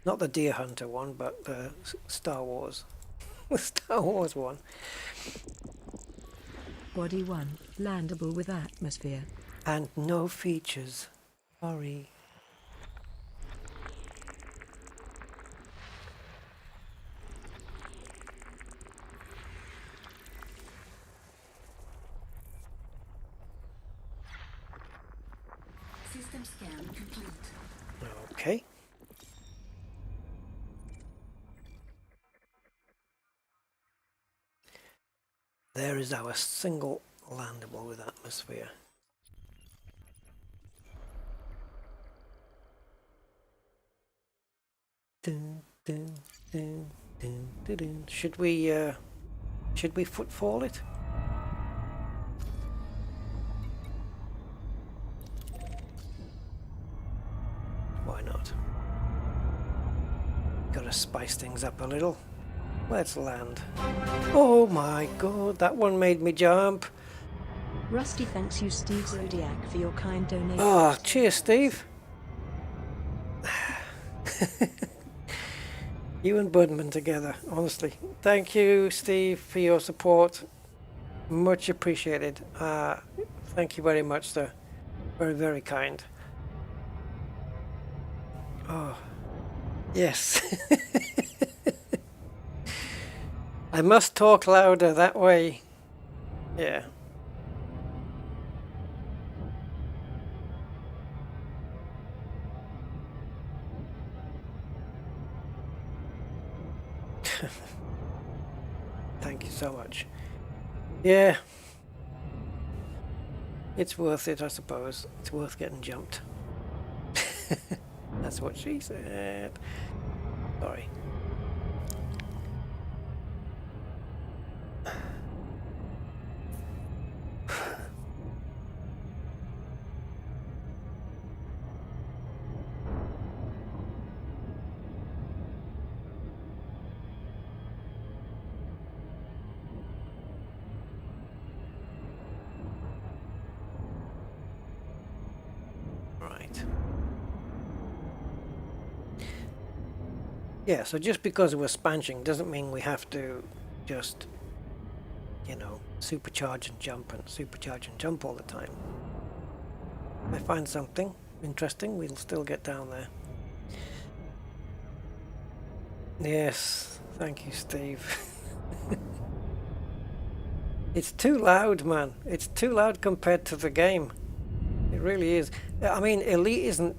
S1: Not the Deer Hunter one, but the Star Wars. The Star Wars one.
S2: Body 1, landable with atmosphere.
S1: And no features. Sorry.
S3: System scan complete.
S1: Okay. There is our single landable with atmosphere. Dun, dun, dun, dun, dun, dun. Should we footfall it? Why not? Gotta spice things up a little. Let's land. Oh my god, that one made me jump.
S2: Rusty thanks you, Steve Zodiac, for your kind donation.
S1: Oh, cheers, Steve. You and Budman together, honestly. Thank you, Steve, for your support. Much appreciated. Thank you very much, sir. Very, very kind. Oh, yes. I must talk louder that way. Yeah. Thank you so much. Yeah. It's worth it, I suppose. It's worth getting jumped. That's what she said. Sorry. Right. Yeah, so just because we're spanching doesn't mean we have to just, you know, supercharge and jump all the time. If I find something interesting, we'll still get down there. Yes, thank you, Steve. It's too loud, man. It's too loud compared to the game. It really is. I mean, Elite isn't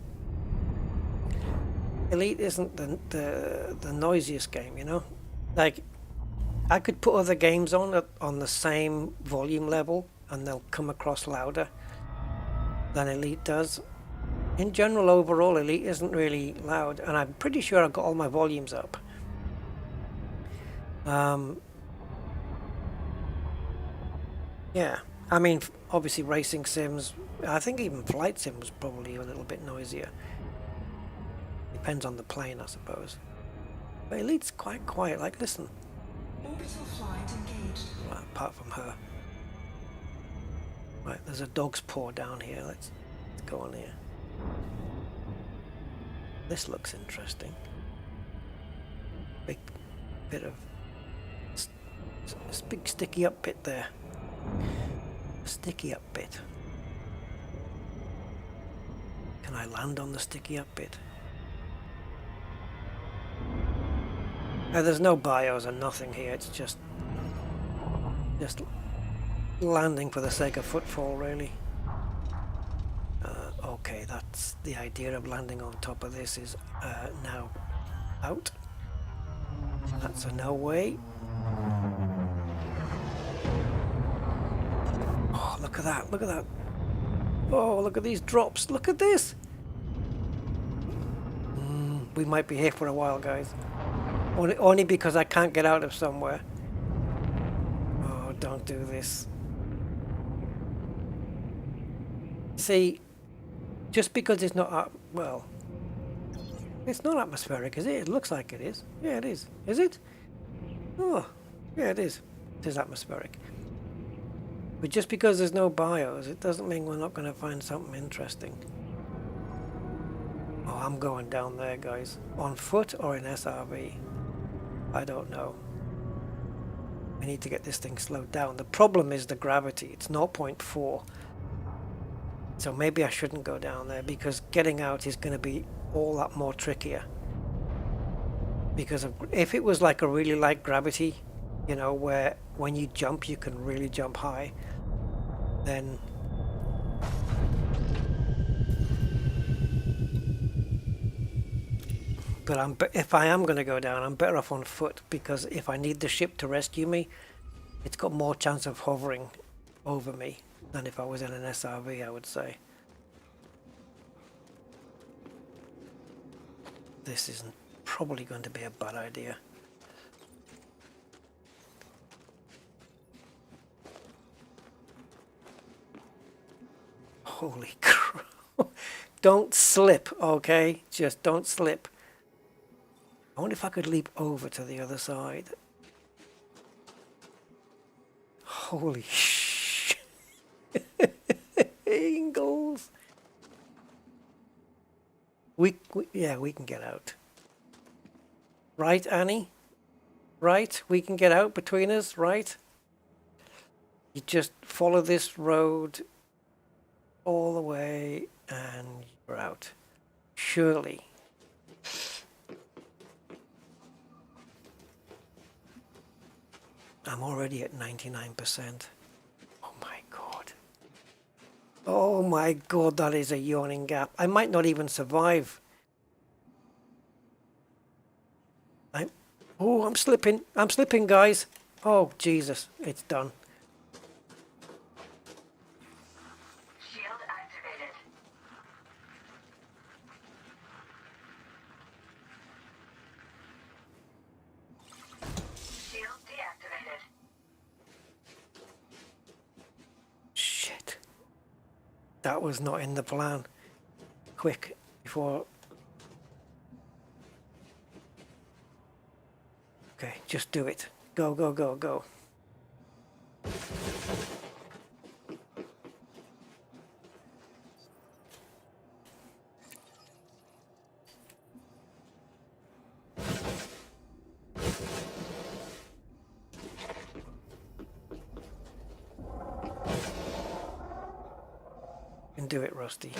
S1: the noisiest game, you know? Like, I could put other games on the same volume level and they'll come across louder than Elite does. In general, overall, Elite isn't really loud, and I'm pretty sure I've got all my volumes up. Yeah, I mean, obviously racing sims, I think even flight sim was probably a little bit noisier. Depends on the plane, I suppose. But Elite's quite quiet, like, listen.
S3: Orbital flight engaged.
S1: Well, apart from her. Right, there's a dog's paw down here, let's go on here. This looks interesting. Big bit of... This big sticky up bit there. Sticky up bit. Can I land on the sticky up bit? There's no bios and nothing here, it's just landing for the sake of footfall, really. Okay, that's the idea of landing on top of this is now out. That's a no way. Oh, look at that, look at that. Oh, look at these drops, look at this. We might be here for a while, guys. Only because I can't get out of somewhere. Oh, don't do this. See, just because it's not, well, it's not atmospheric, is it? It looks like it is. Yeah, it is. Is it? Oh, yeah, it is. It is atmospheric. But just because there's no bios, it doesn't mean we're not going to find something interesting. Oh, I'm going down there, guys. On foot or in SRV? I don't know. We need to get this thing slowed down. The problem is the gravity. It's 0.4. So maybe I shouldn't go down there because getting out is going to be all that more trickier. Because if it was like a really light gravity, you know, where when you jump you can really jump high, then but if I am going to go down, I'm better off on foot, because if I need the ship to rescue me, it's got more chance of hovering over me than if I was in an SRV, I would say. This isn't probably going to be a bad idea. Holy crap. Don't slip, okay? Just don't slip. I wonder if I could leap over to the other side. Holy shit. Ingalls. Yeah, we can get out. Right, Annie? Right? We can get out between us, right? You just follow this road all the way and you're out. Surely. I'm already at 99%. Oh my god. Oh my god, that is a yawning gap. I might not even survive. Oh, I'm slipping. I'm slipping, guys. Oh, Jesus. It's done.
S3: Shield activated.
S1: That was not in the plan. Quick, before... Okay, just do it. Go, go, go, go. You can do it, Rusty.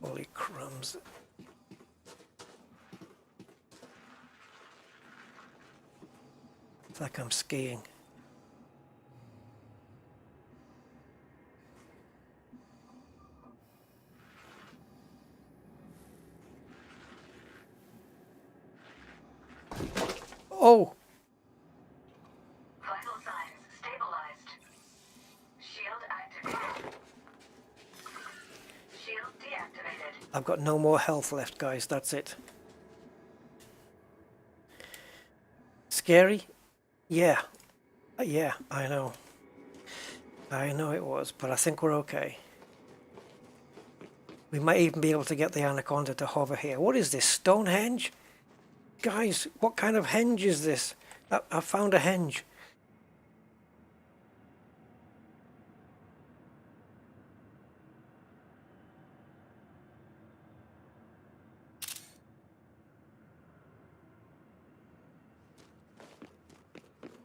S1: Holy crumbs. It's like I'm skiing. Oh!
S3: Vital signs stabilized. Shield activated. Shield deactivated.
S1: I've got no more health left, guys. That's it. Scary? Yeah. Yeah, I know. I know it was, but I think we're okay. We might even be able to get the Anaconda to hover here. What is this, Stonehenge? Guys, what kind of henge is this? I found a henge.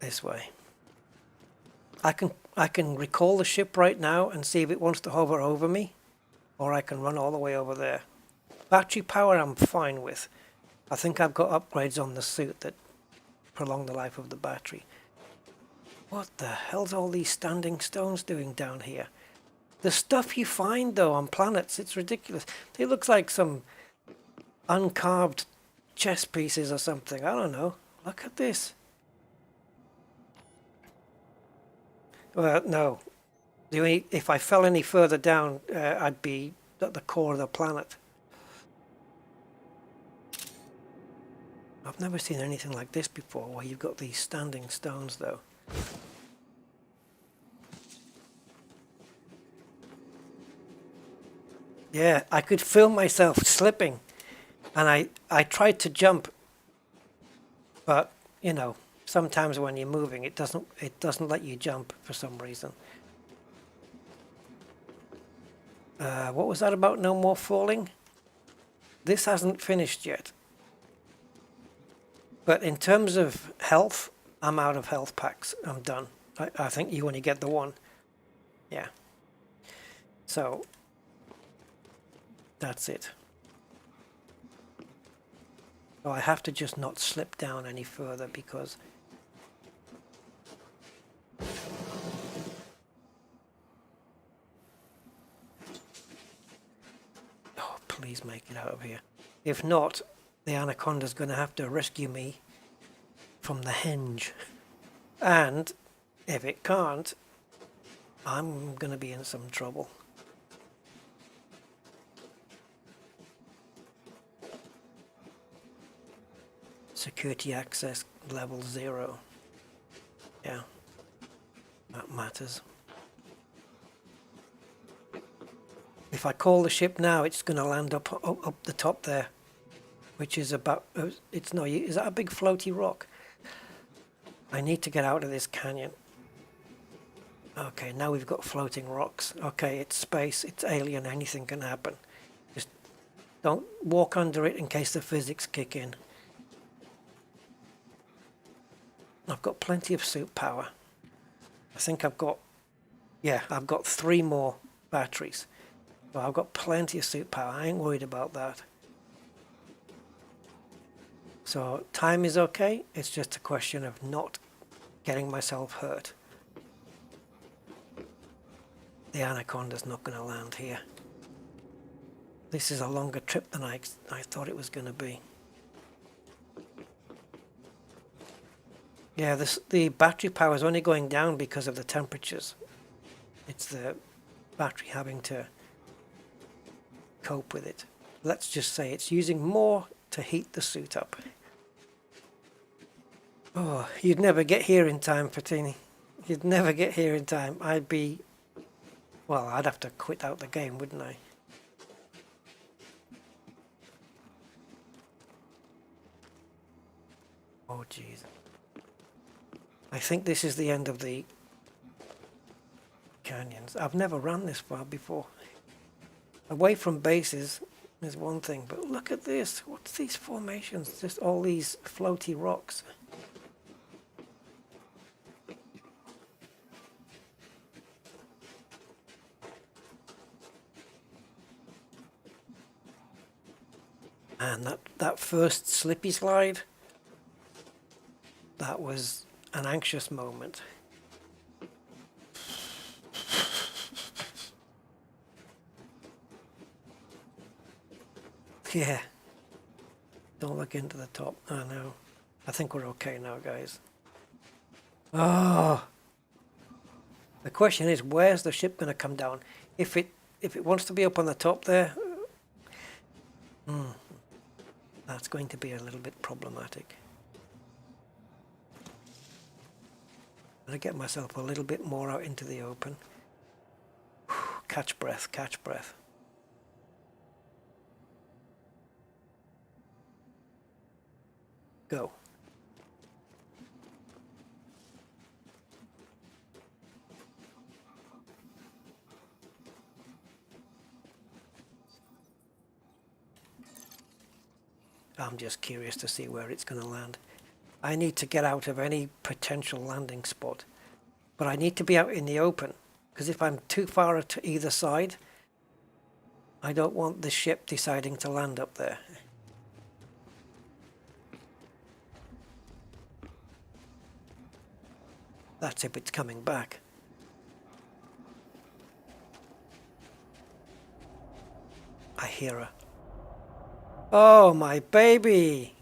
S1: This way. I can recall the ship right now and see if it wants to hover over me, or I can run all the way over there. Battery power I'm fine with. I think I've got upgrades on the suit that prolong the life of the battery. What the hell's all these standing stones doing down here? The stuff you find though on planets, it's ridiculous. They look like some uncarved chess pieces or something. I don't know. Look at this. Well, no. If I fell any further down, I'd be at the core of the planet. I've never seen anything like this before, where you've got these standing stones, though. Yeah, I could feel myself slipping, and I tried to jump, but, you know, sometimes when you're moving, it doesn't let you jump for some reason. What was that about no more falling? This hasn't finished yet. But in terms of health, I'm out of health packs. I'm done. I think you only get the one. Yeah. So, that's it. So I have to just not slip down any further because... Oh, please make it out of here. If not, the Anaconda's going to have to rescue me from the henge. And if it can't, I'm going to be in some trouble. Security access level 0. Yeah, that matters. If I call the ship now, it's going to land up the top there, which is about, it's no, is that a big floaty rock? I need to get out of this canyon. Okay, now we've got floating rocks. Okay, it's space, it's alien, anything can happen. Just don't walk under it in case the physics kick in. I've got plenty of suit power. I think I've got 3 more batteries. So I've got plenty of suit power. I ain't worried about that. So time is okay. It's just a question of not getting myself hurt. The Anaconda's not going to land here. This is a longer trip than I thought it was going to be. Yeah, the battery power is only going down because of the temperatures. It's the battery having to cope with it. let's just say it's using more to heat the suit up. Oh, you'd never get here in time, Patini. You'd never get here in time. Well, I'd have to quit out the game, wouldn't I? Oh, jeez. I think this is the end of the canyons. I've never run this far before. Away from bases is one thing, but look at this. What's these formations? Just all these floaty rocks. And that first slippy slide, that was an anxious moment. Yeah. Don't look into the top. I know. I think we're okay now, guys. Oh. The question is, where's the ship going to come down? If it wants to be up on the top there, that's going to be a little bit problematic. I'm going to get myself a little bit more out into the open. Catch breath, catch breath. Go. I'm just curious to see where it's going to land. I need to get out of any potential landing spot, but I need to be out in the open, because if I'm too far to either side, I don't want the ship deciding to land up there. That's if it's coming back. I hear her. Oh, my baby!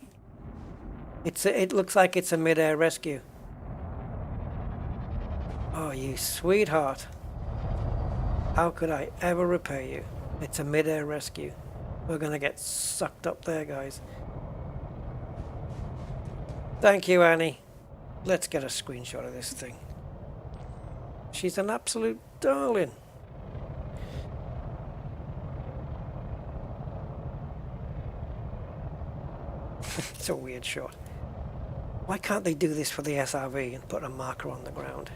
S1: It looks like it's a mid-air rescue. Oh, you sweetheart. How could I ever repay you? It's a mid-air rescue. We're gonna get sucked up there, guys. Thank you, Annie. Let's get a screenshot of this thing. She's an absolute darling. It's a weird shot. Why can't they do this for the SRV and put a marker on the ground?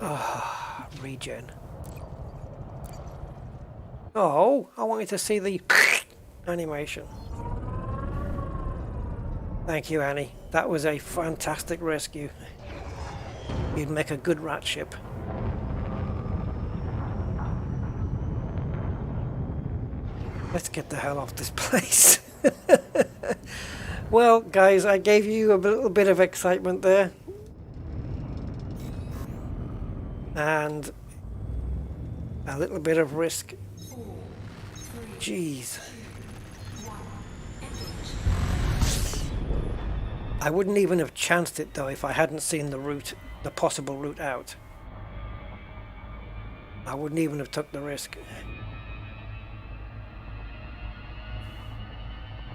S1: Ah, regen. Oh, I wanted to see the animation. Thank you, Annie. That was a fantastic rescue. You'd make a good rat ship. Let's get the hell off this place. Well, guys, I gave you a little bit of excitement there. And a little bit of risk. Jeez. I wouldn't even have chanced it though if I hadn't seen the route, the possible route out. I wouldn't even have took the risk.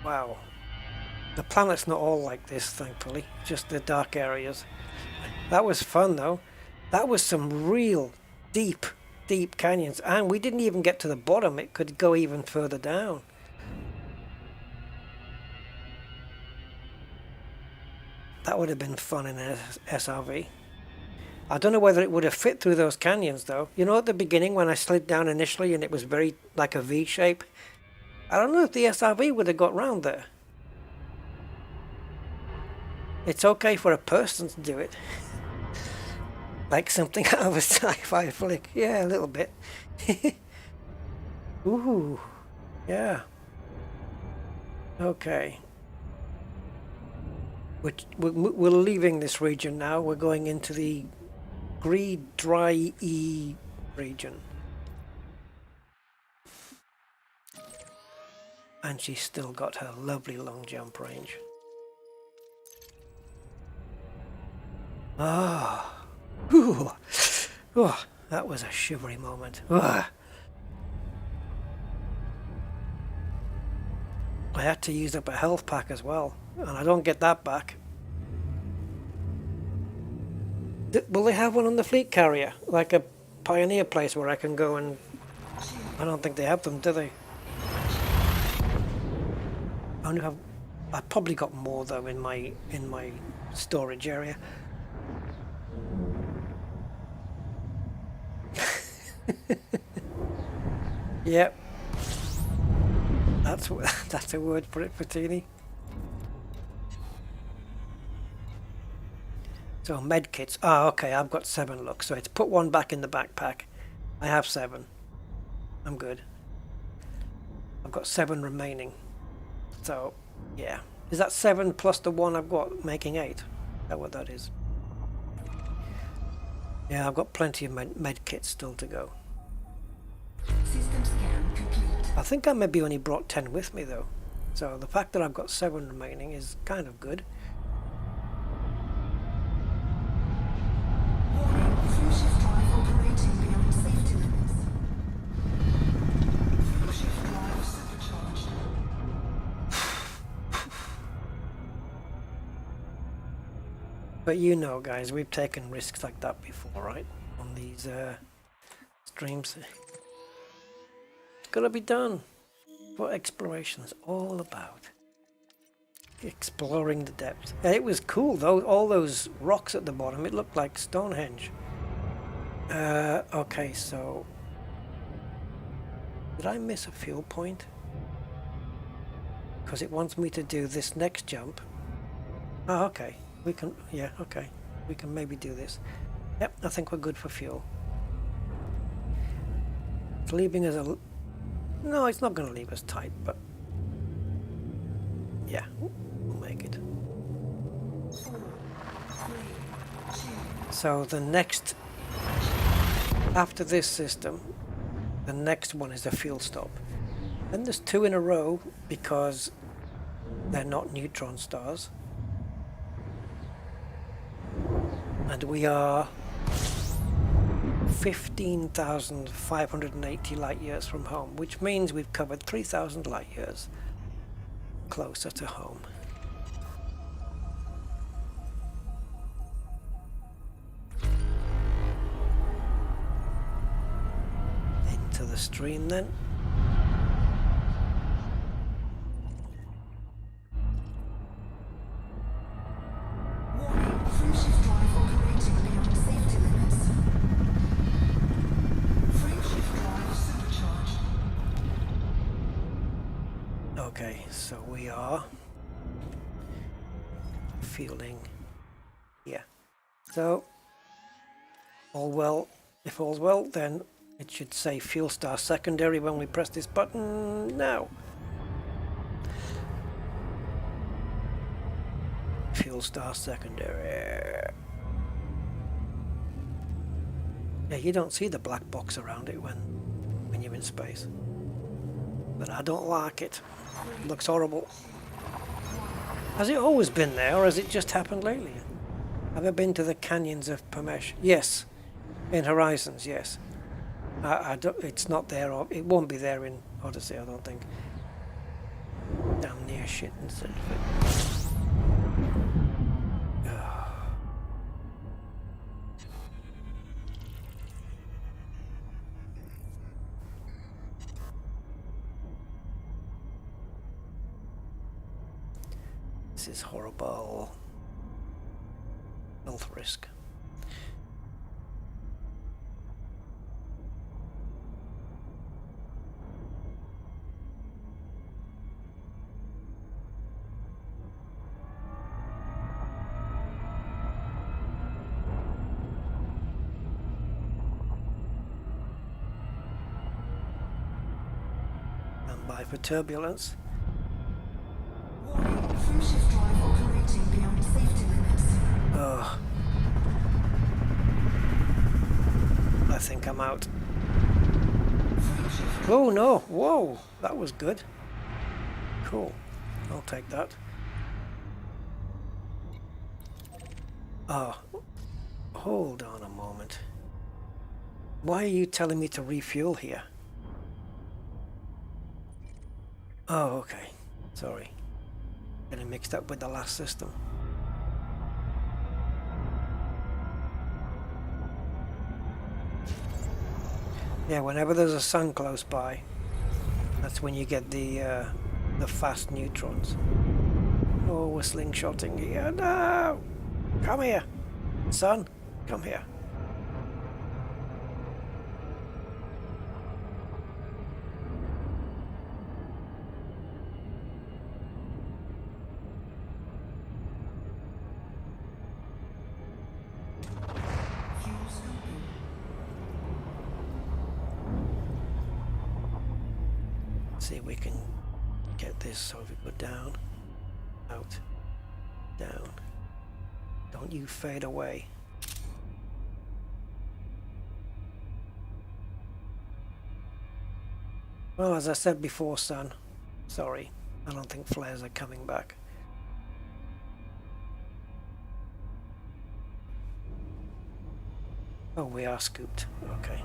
S1: Wow. The planet's not all like this, thankfully. Just the dark areas. That was fun though. That was some real deep, deep canyons. And we didn't even get to the bottom. It could go even further down. That would have been fun in an SRV. I don't know whether it would have fit through those canyons though. You know, at the beginning when I slid down initially and it was very like a V shape. I don't know if the SRV would have got round there. It's okay for a person to do it. Like something out of a sci-fi flick. Yeah, a little bit. Ooh, yeah. Okay. We're leaving this region now. We're going into the Dry E region. And she's still got her lovely long jump range. Ah, oh, that was a shivery moment. Ah. I had to use up a health pack as well, and I don't get that back. Will they have one on the fleet carrier? Like a Pioneer place where I can go and... I don't think they have them, do they? I only have... I probably got more though in my storage area. Yep. That's a word for it, Patini. So medkits. Ah, okay, I've got 7. Look, so it's put 1 back in the backpack. I have 7. I'm good. I've got 7 remaining. So, yeah. Is that 7 plus the 1 I've got, making 8? Is that what that is? Yeah, I've got plenty of medkits still to go.
S3: System scan complete.
S1: I think I maybe only brought 10 with me though. So the fact that I've got 7 remaining is kind of good.
S3: Warning, fuel shift drive operating beyond safety limits. Fuel shift drive supercharged.
S1: But you know, guys, we've taken risks like that before, right? On these streams. It's gotta be done. What exploration's all about. Exploring the depths. And it was cool though, all those rocks at the bottom, it looked like Stonehenge. Okay, so... Did I miss a fuel point? Because it wants me to do this next jump. Oh, okay. We can, yeah, okay. We can maybe do this. Yep, I think we're good for fuel. It's leaving us a... No, it's not going to leave us tight, but... Yeah, we'll make it.
S3: 4, 3, 2.
S1: So the next... After this system, the next one is a fuel stop. Then there's 2 in a row because they're not neutron stars. And we are 15,580 light years from home, which means we've covered 3,000 light years closer to home. Into the stream then.
S3: Warning, fuel shift drive operating beyond safety limits. Fuel shift drive supercharged.
S1: Okay, so we are fueling here. So, all well. If all's well, then it should say fuel star secondary when we press this button now. Fuel star secondary. Yeah, you don't see the black box around it when you're in space. But I don't like it. It looks horrible. Has it always been there, or has it just happened lately? Have I been to the canyons of Pamesh? Yes. In Horizons, yes. I don't, it's not there, or it won't be there in Odyssey, I don't think. Damn near shit instead of it. This is horrible. Health risk. Stand by for turbulence.
S3: Warning, fuel shift drive operating beyond safety limits.
S1: Oh. I think I'm out.
S3: Fuel shift
S1: Oh no! Whoa! That was good. Cool. I'll take that. Oh. Hold on a moment. Why are you telling me to refuel here? Oh, okay. Sorry, getting mixed up with the last system. Yeah, whenever there's a sun close by, that's when you get the fast neutrons. Oh, we're slingshotting here. No! Come here! Sun, come here. See if we can get this. So if we go down, out, down. Don't you fade away. Well, as I said before, son, sorry, I don't think flares are coming back. Oh, we are scooped. Okay.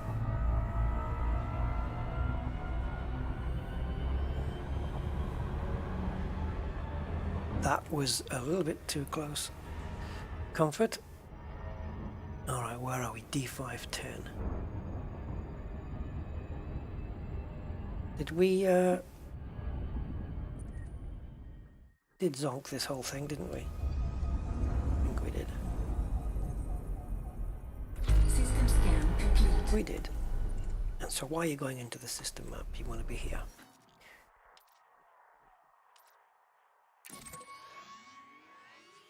S1: That was a little bit too close. Comfort. Alright, where are we? D510. Did we, did zonk this whole thing, didn't we? I think we did.
S3: System scan complete.
S1: We did. And so why are you going into the system map? You want to be here.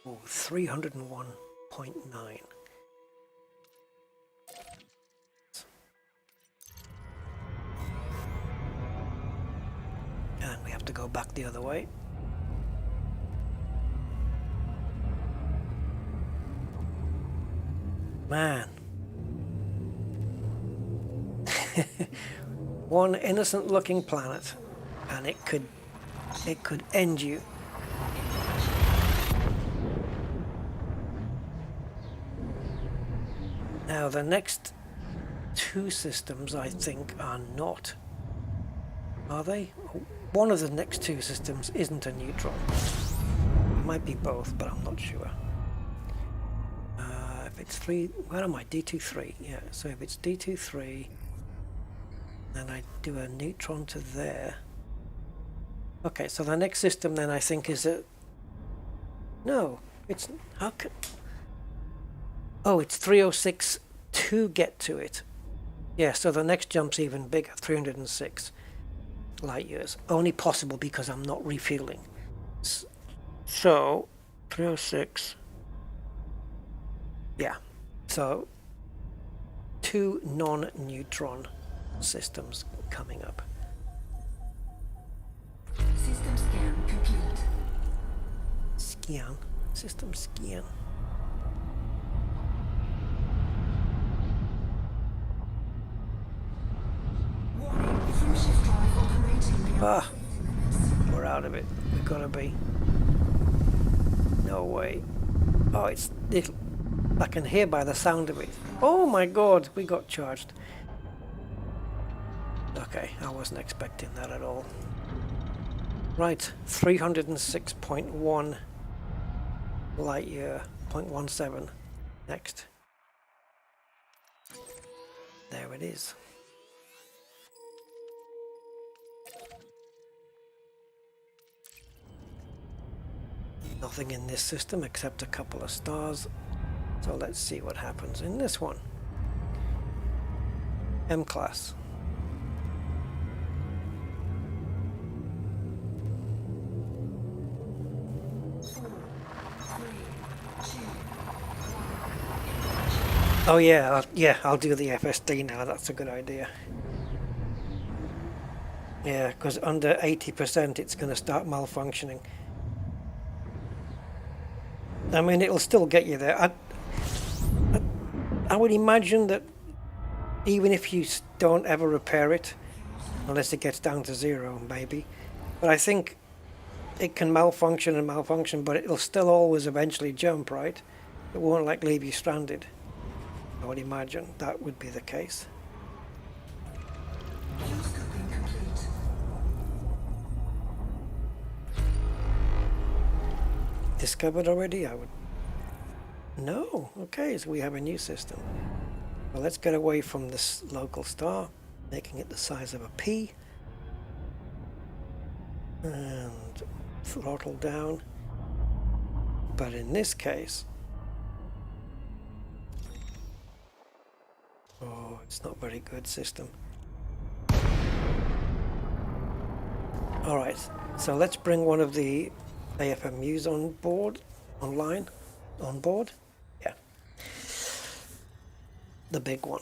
S1: Oh, 301.9. And we have to go back the other way. Man. One innocent looking planet and it could end you. Now the next two systems I think are not. Are they? One of the next two systems isn't a Neutron. It might be both, but I'm not sure. If it's 3, where am I? D23, yeah. So if it's D23, then I do a Neutron to there. Okay, so the next system then I think is a... No, it's... How can... Oh, it's 306 to get to it. Yeah, so the next jump's even bigger, 306 light years. Only possible because I'm not refueling. So, 306... Yeah, so 2 non-neutron systems coming up.
S3: System scan complete.
S1: Scan. System scan.
S3: Warning, fuel shift drive operating beyond
S1: Ah, we're out of it. We've got to be. No way. Oh, it's little. I can hear by the sound of it. Oh my god, we got charged. Okay, I wasn't expecting that at all. Right, 306.1 light year, 0.17 next. There it is. Nothing in this system except a couple of stars. So let's see what happens in this one. M-class. Oh yeah, I'll do the FSD now. That's a good idea. Yeah, because under 80% it's going to start malfunctioning. I mean, it'll still get you there. I would imagine that even if you don't ever repair it, unless it gets down to 0, maybe. But I think it can malfunction and malfunction, but it'll still always eventually jump, right? It won't like leave you stranded. I would imagine that would be the case.
S3: fuel scoping complete.
S1: discovered already? No. Okay, so we have a new system. Well, let's get away from this local star, making it the size of a pea. And throttle down. But in this case, oh, it's not very good system. All right, so let's bring one of the AFMUs on board, on board. Yeah, the big one.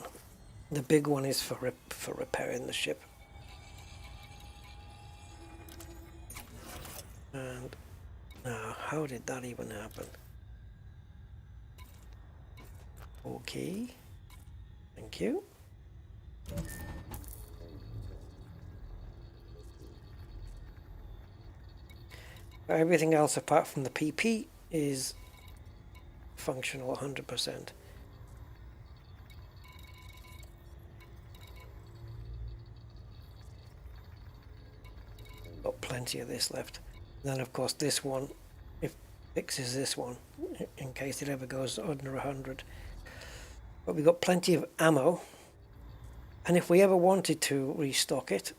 S1: The big one is for repairing the ship. And now, how did that even happen? Okay, thank you. Everything else apart from the PP is functional 100%. Got plenty of this left. Then of course this one, it fixes this one in case it ever goes under 100. But we've got plenty of ammo, and if we ever wanted to restock it,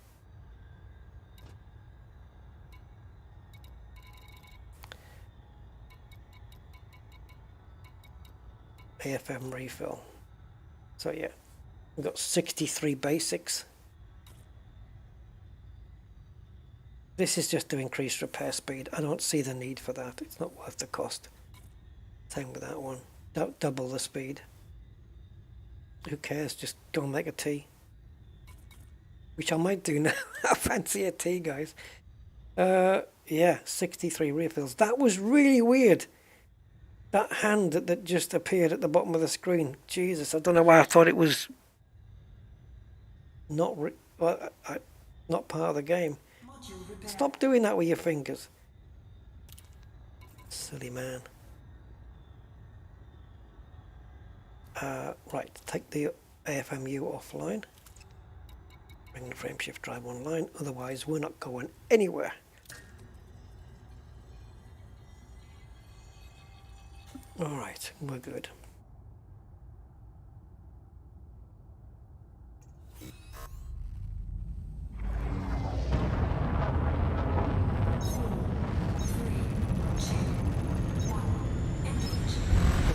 S1: AFM refill. So yeah, we've got 63 basics. This is just to increase repair speed. I don't see the need for that. It's not worth the cost. Same with that one. Don't double the speed. Who cares? Just go and make a tea. Which I might do now. I fancy a tea, guys. Yeah, 63 refills. That was really weird. That hand that just appeared at the bottom of the screen. Jesus, I don't know why I thought it was not not part of the game. Stop doing that with your fingers. Silly man. Right, take the AFMU offline. Bring the frameshift drive online, otherwise we're not going anywhere. Alright, we're good.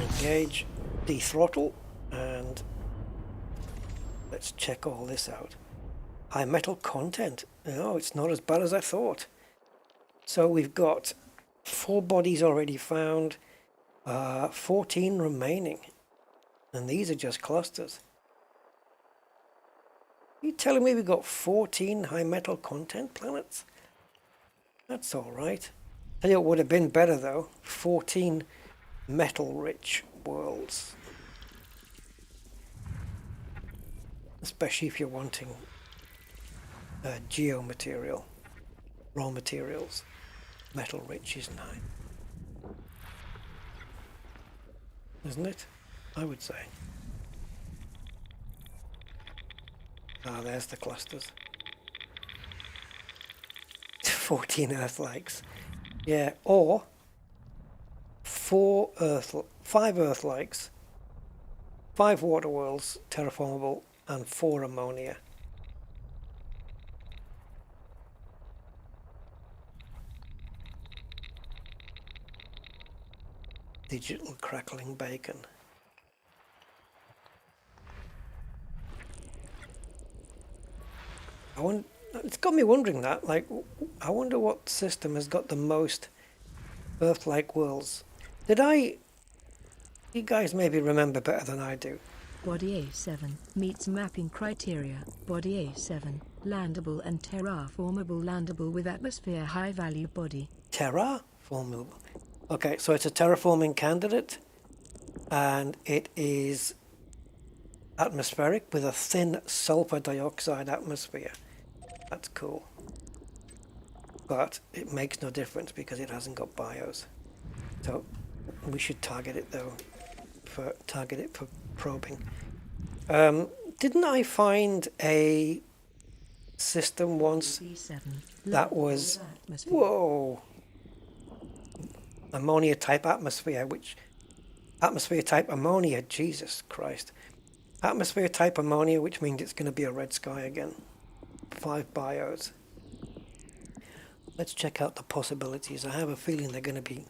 S1: Engage, dethrottle, and let's check all this out. High metal content. Oh, it's not as bad as I thought. So we've got 4 bodies already found, 14 remaining, and these are just clusters. Are you telling me we've got 14 high metal content planets? That's all right. Tell you what would have been better though, 14 metal rich worlds. Especially if you're wanting geomaterial, raw materials. Metal rich is nice. Isn't it? I would say. Ah, there's the clusters. 14 Earth-likes. Yeah, or 5 Earth-likes, 5 water worlds, terraformable, and 4 ammonia. Digital crackling bacon. It's got me wondering that, like, I wonder what system has got the most Earth-like worlds. You guys maybe remember better than I do.
S2: Body A7 meets mapping criteria. Body A7, landable and terraformable, landable with atmosphere, high value body.
S1: Terraformable. Okay, so it's a terraforming candidate, and it is atmospheric with a thin sulfur dioxide atmosphere. That's cool. But it makes no difference because it hasn't got bios. So we should target it though, for probing. Didn't I find a system once
S2: B7,
S1: that was,
S2: atmosphere.
S1: whoa, ammonia type atmosphere, which atmosphere type ammonia, Jesus Christ. Atmosphere type ammonia, which means it's going to be a red sky again. 5 bios. Let's check out the possibilities. I have a feeling they're going to be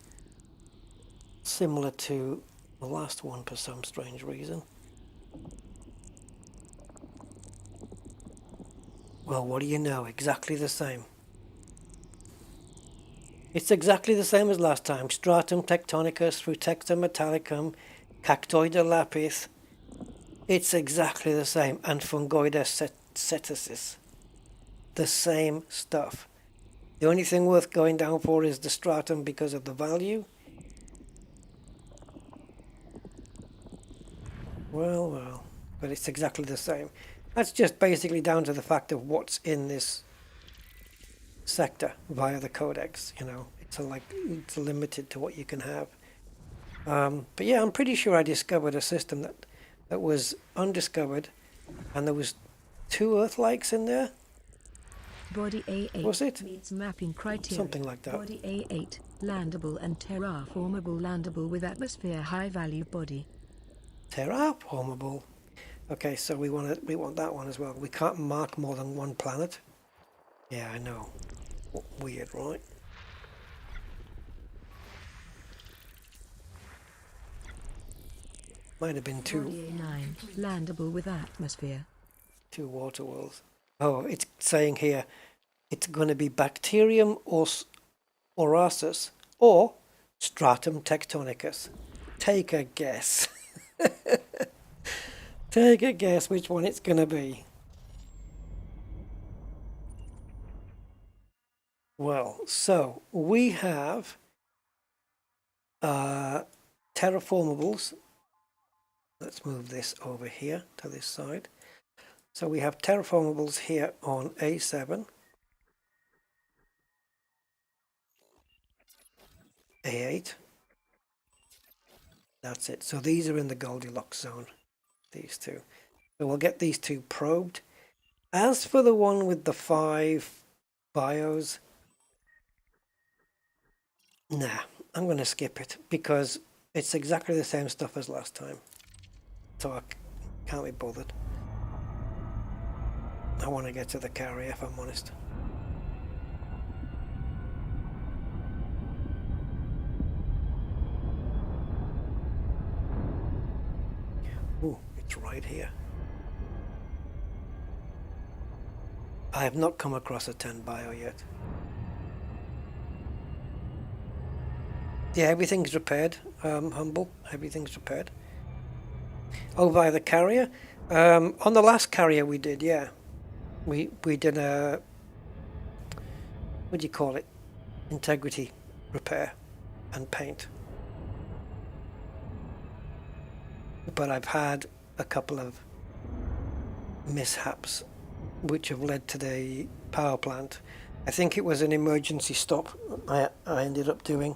S1: similar to the last one for some strange reason. Well, what do you know? Exactly the same. It's exactly the same as last time. Stratum tectonicus, Frutexta metallicum, Cactoida lapis. It's exactly the same. And Fungoida cetacis. The same stuff. The only thing worth going down for is the stratum because of the value. Well, well. But it's exactly the same. That's just basically down to the fact of what's in this sector via the codex. You know, it's limited to what you can have. But yeah, I'm pretty sure I discovered a system that was undiscovered, and there was 2 Earth-likes in there.
S2: Body A8
S1: Was it?
S2: meets mapping criteria.
S1: Something like that.
S2: Body A8, landable and terraformable, landable with atmosphere high value body.
S1: Terraformable. Okay, so we want that one as well. We can't mark more than 1 planet. Yeah, I know. Weird, right? Might have been 2.
S2: Body A9, landable with atmosphere.
S1: 2 water worlds. Oh, it's saying here it's going to be bacterium or Orasus or stratum tectonicus. Take a guess. Take a guess which one it's going to be. Well, so we have terraformables. Let's move this over here to this side. So we have terraformables here on A7, A8. That's it. So these are in the Goldilocks zone, these 2. So we'll get these 2 probed. As for the one with the 5 bios, nah, I'm going to skip it because it's exactly the same stuff as last time. So I can't be bothered. I want to get to the carrier, if I'm honest. Ooh, it's right here. I have not come across a 10 bio yet. Yeah, everything's repaired, Humble. Everything's repaired. Oh, via the carrier? On the last carrier we did, yeah. We did a, what do you call it? Integrity repair and paint. But I've had a couple of mishaps which have led to the power plant. I think it was an emergency stop I ended up doing.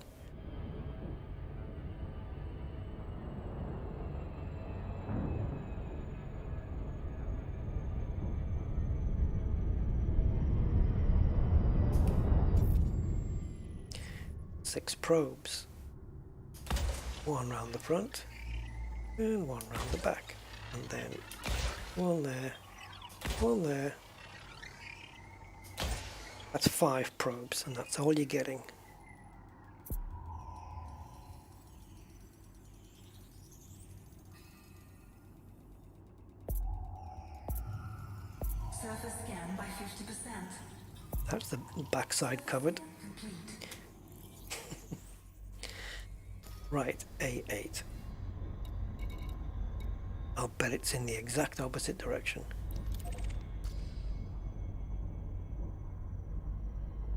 S1: Six probes. 1 round the front and 1 round the back. And then 1 there, 1 there. That's 5 probes, and that's all you're getting.
S3: Surface scan by 50%.
S1: That's the backside covered.
S3: Complete.
S1: Right, A8. I'll bet it's in the exact opposite direction.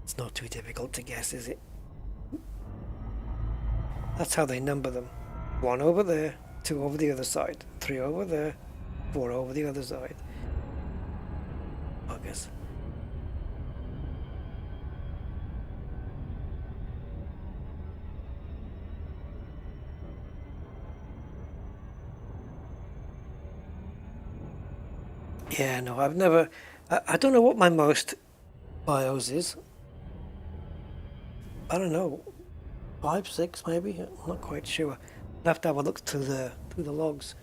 S1: It's not too difficult to guess, is it? That's how they number them. 1 over there, 2 over the other side, 3 over there, 4 over the other side. I guess. Yeah, no, I've never... I don't know what my most BIOS is. I don't know. 5, 6 maybe. I'm not quite sure. I'll have to have a look through the logs.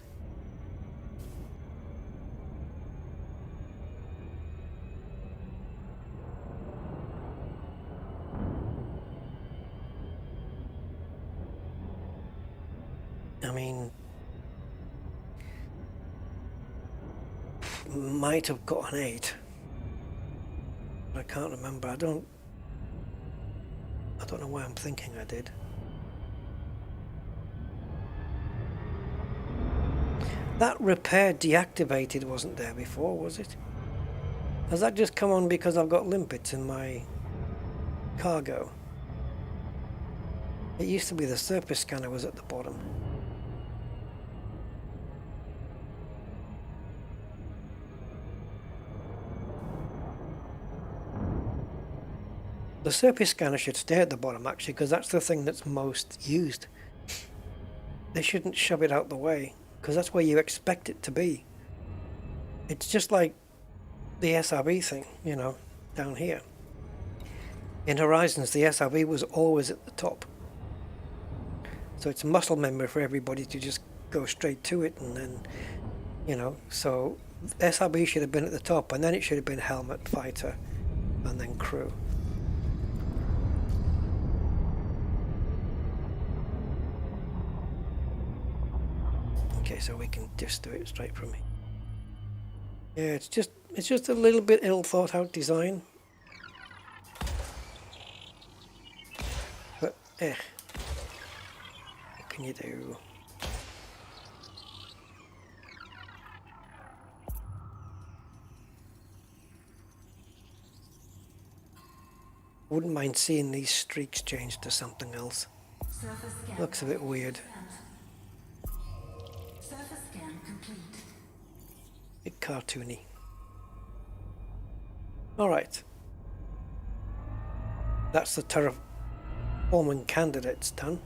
S1: I mean, might have got an 8. I can't remember. I don't know why I'm thinking I did. That repair deactivated wasn't there before, was it? Has that just come on because I've got limpets in my cargo? It used to be the surface scanner was at the bottom. The surface scanner should stay at the bottom actually, because that's the thing that's most used. They shouldn't shove it out the way, because that's where you expect it to be. It's just like the SRV thing, you know, down here. In Horizons, the SRV was always at the top. So it's muscle memory for everybody to just go straight to it, and then, you know, so SRV should have been at the top, and then it should have been helmet, fighter, and then crew. Okay, so we can just do it straight from here. Yeah, it's just a little bit ill thought out design. But what can you do? Wouldn't mind seeing these streaks change to something else. Looks a bit weird. Bit cartoony. Alright. That's the terraforming candidates done.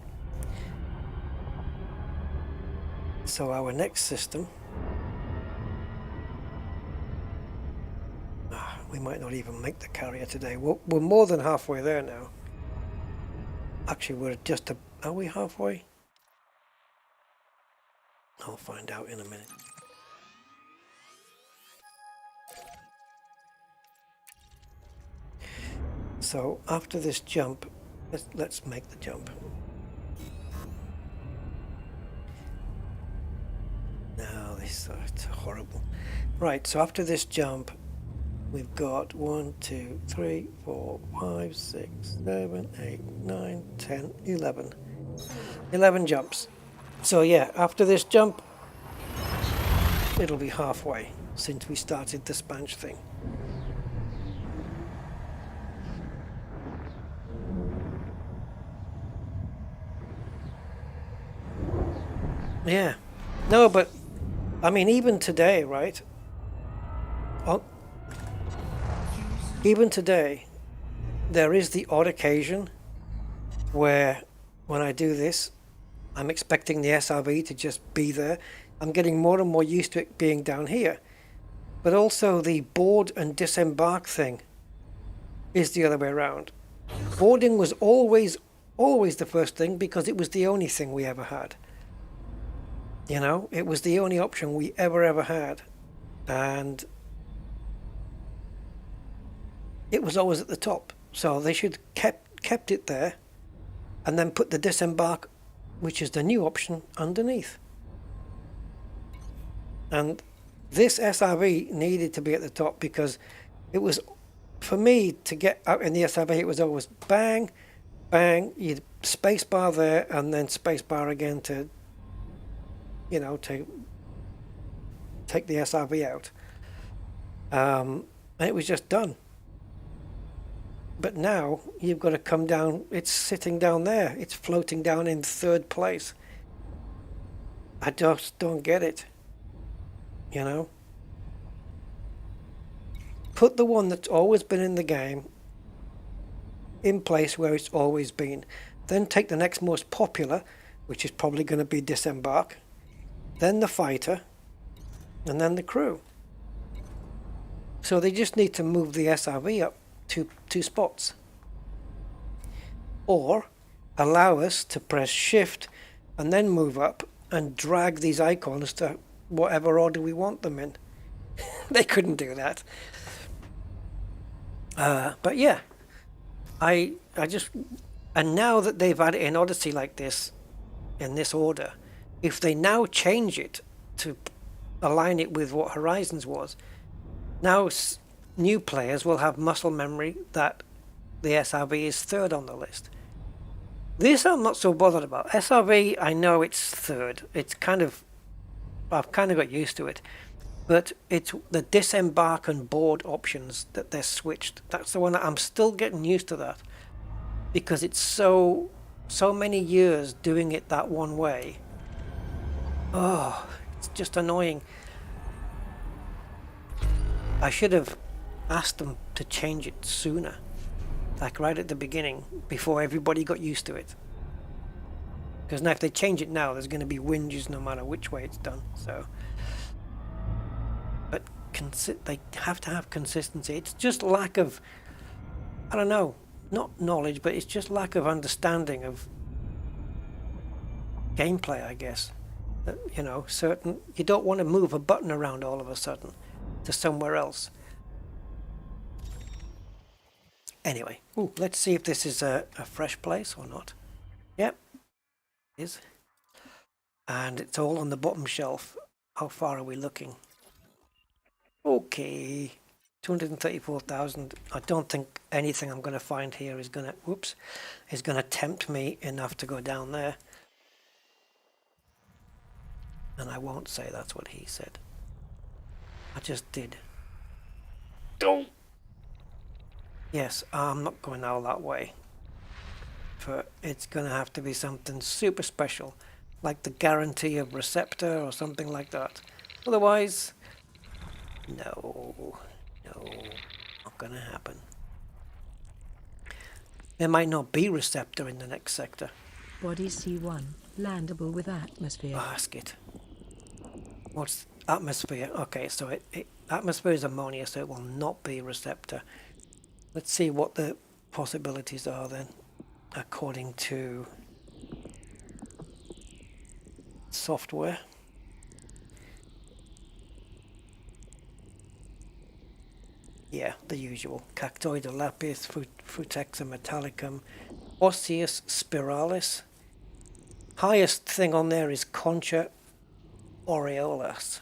S1: So our next system, we might not even make the carrier today. We're more than halfway there now. Actually, we're just are we halfway? I'll find out in a minute. So after this jump, let's make the jump. No, this it's horrible. Right, so after this jump, we've got 1, 2, 3, 4, 5, 6, 7, 8, 9, 10, 11. 11 jumps. So yeah, after this jump, it'll be halfway since we started the sponge thing. Yeah. No, but I mean, even today, right? Even today, there is the odd occasion where when I do this, I'm expecting the SRV to just be there. I'm getting more and more used to it being down here. But also the board and disembark thing is the other way around. Boarding was always the first thing because it was the only thing we ever had. You know, it was the only option we ever had. And it was always at the top. So they should kept it there and then put the disembark, which is the new option, underneath. And this SRV needed to be at the top because it was, for me to get out in the SRV, it was always bang, bang, you'd space bar there and then space bar again to, you know, to take the SRV out. And it was just done. But now you've got to come down, it's sitting down there, it's floating down in third place. I just don't get it, you know. Put the one that's always been in the game in place where it's always been. Then take the next most popular, which is probably going to be disembark, then the fighter, and then the crew. So they just need to move the SRV up two spots. Or allow us to press shift and then move up and drag these icons to whatever order we want them in. They couldn't do that. But yeah, I just, and now that they've had it in Odyssey like this, in this order, if they now change it to align it with what Horizons was, now new players will have muscle memory that the SRV is third on the list. This I'm not so bothered about. SRV, I know it's third. It's kind of, I've kind of got used to it. But it's the disembark and board options that they're switched. That's the one that I'm still getting used to that. Because it's so many years doing it that one way. Oh, it's just annoying. I should have asked them to change it sooner. Like right at the beginning, before everybody got used to it. Because now if they change it now, there's going to be whinges no matter which way it's done. So, but they have to have consistency. It's just lack of, I don't know, not knowledge, but it's just lack of understanding of gameplay, I guess. That, you know, you don't want to move a button around all of a sudden to somewhere else. Anyway, let's see if this is a fresh place or not. Yep, it is. And it's all on the bottom shelf. How far are we looking? Okay, 234,000. I don't think anything I'm going to find here is going to tempt me enough to go down there. And I won't say that's what he said. I just did. Don't. Yes, I'm not going all that way. It's going to have to be something super special, like the guarantee of receptor or something like that. Otherwise, no, not going to happen. There might not be receptor in the next sector.
S2: Body C1, landable with atmosphere.
S1: Ask it. What's atmosphere? Okay, so atmosphere is ammonia, so it will not be receptor. Let's see what the possibilities are then, according to software. Yeah, the usual. Cactoida lapis, Frutexa metallicum, Osseous spiralis. Highest thing on there is Concha aureolus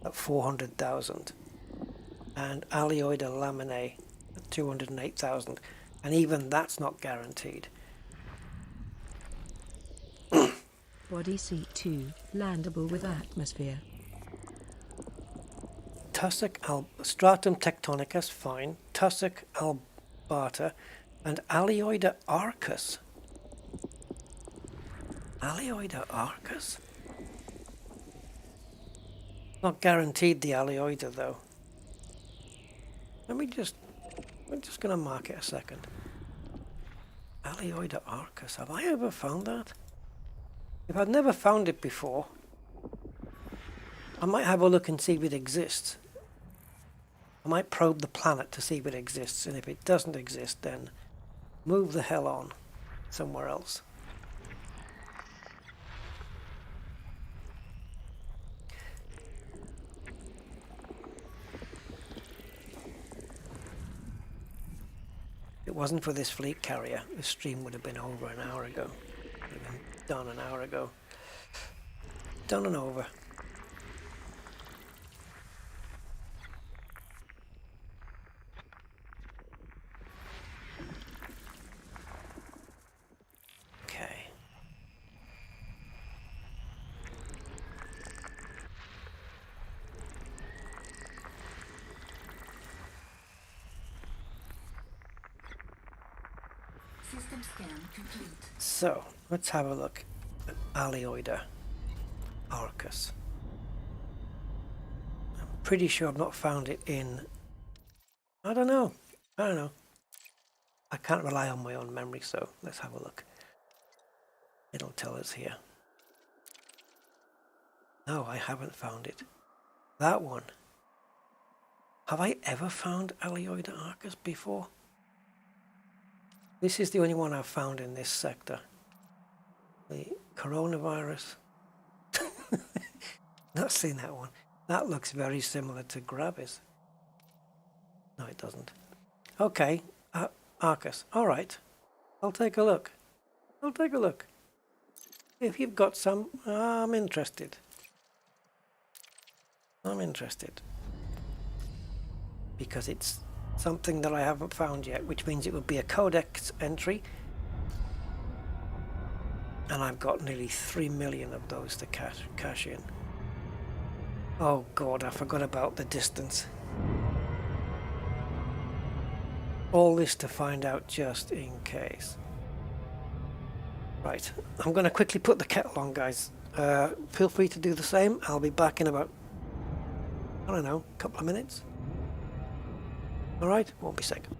S1: at 400,000. And Alioida laminae at 208,000. And even that's not guaranteed.
S2: Body C2, landable with atmosphere.
S1: Tussock Stratum tectonicus, fine. Tussock albata and Alioida arcus. Alioida arcus? Not guaranteed the Alioida though. We're just going to mark it a second. Alioida arcus. Have I ever found that? If I've never found it before, I might have a look and see if it exists. I might probe the planet to see if it exists, and if it doesn't exist, then move the hell on somewhere else. If it wasn't for this fleet carrier, this stream would have been over an hour ago. Would have been done an hour ago. Done and over. Okay.
S3: System scan complete.
S1: So, let's have a look at Alioida arcus. I'm pretty sure I've not found it in... I don't know. I can't rely on my own memory, so let's have a look. It'll tell us here. No, I haven't found it. That one. Have I ever found Alioida arcus before? This is the only one I've found in this sector. The coronavirus. Not seen that one. That looks very similar to Gravis. No, it doesn't. Okay, Arcus. All right, I'll take a look. I'll take a look. If you've got some, I'm interested. I'm interested. Because it's something that I haven't found yet, which means it would be a codex entry. And I've got nearly 3 million of those to cash in. Oh God, I forgot about the distance. All this to find out just in case. Right, I'm going to quickly put the kettle on, guys. Feel free to do the same. I'll be back in about, I don't know, a couple of minutes. Alright, won't be a second.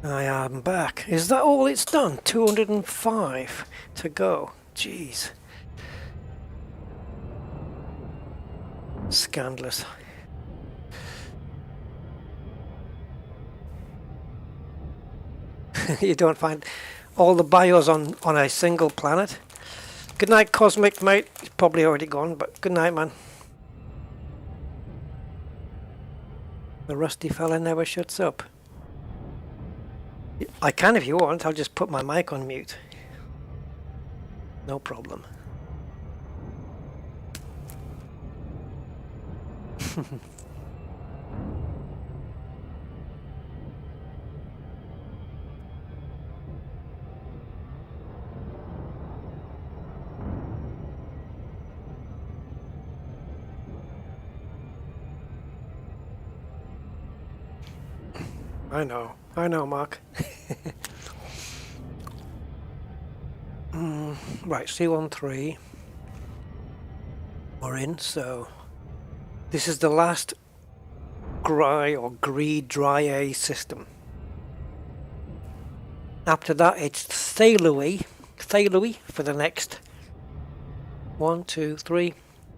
S1: I am back. Is that all it's done? 205 to go. Jeez. Scandalous. You don't find all the bios on a single planet. Good night, Cosmic, mate. He's probably already gone, but good night, man. The rusty fella never shuts up. I can if you want. I'll just put my mic on mute. No problem. I know, Mark. Right, C13. We're in, so this is the last dry A system. After that, it's Thalui for the next 1, 2, 3,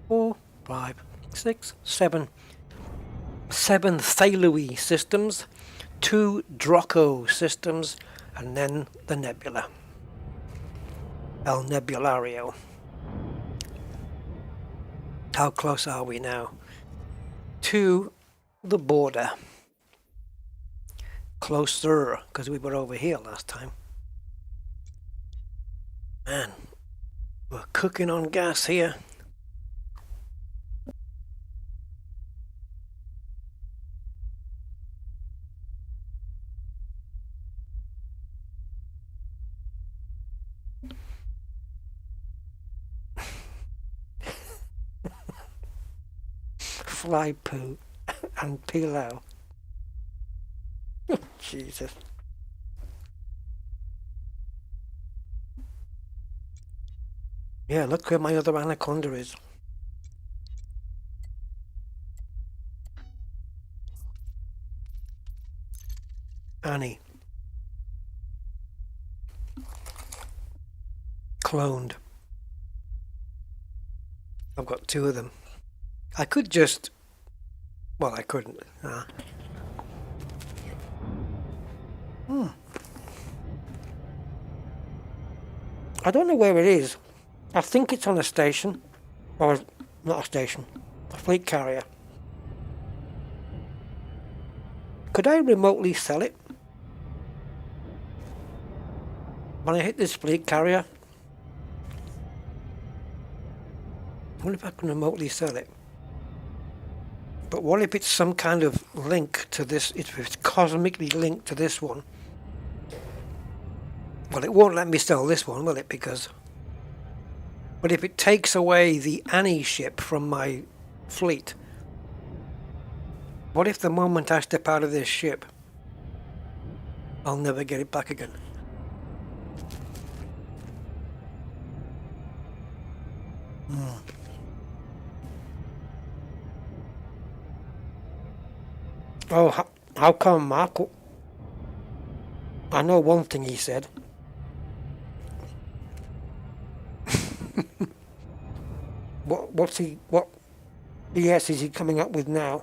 S1: 4, 5, 6, 7 Thalui systems, 2 Draco systems, and then the Nebula. El Nebulario. How close are we now to the border? Closer, because we were over here last time. Man, we're cooking on gas here. Fly poo and pilau. Jesus. Yeah, look where my other anaconda is. Annie. Cloned. I've got 2 of them. I could just... Well, I couldn't. I don't know where it is. I think it's on a station. Or not a station. A fleet carrier. Could I remotely sell it? When I hit this fleet carrier? I wonder if I can remotely sell it. But what if it's some kind of link to this, if it's cosmically linked to this one? Well, it won't let me sell this one, will it? Because... But if it takes away the Annie ship from my fleet, what if the moment I step out of this ship, I'll never get it back again? Oh, how come, Mark? I know one thing he said. What BS is he coming up with now?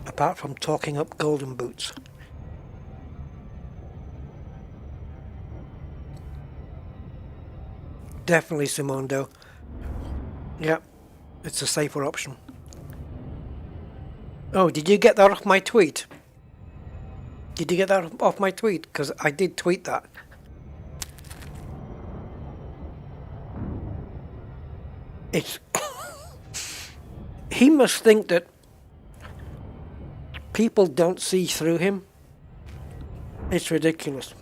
S1: Apart from talking up golden boots. Definitely Simondo. Yep, it's a safer option. Oh, did you get that off my tweet? Did you get that off my tweet? Because I did tweet that. It's... He must think that people don't see through him. It's ridiculous.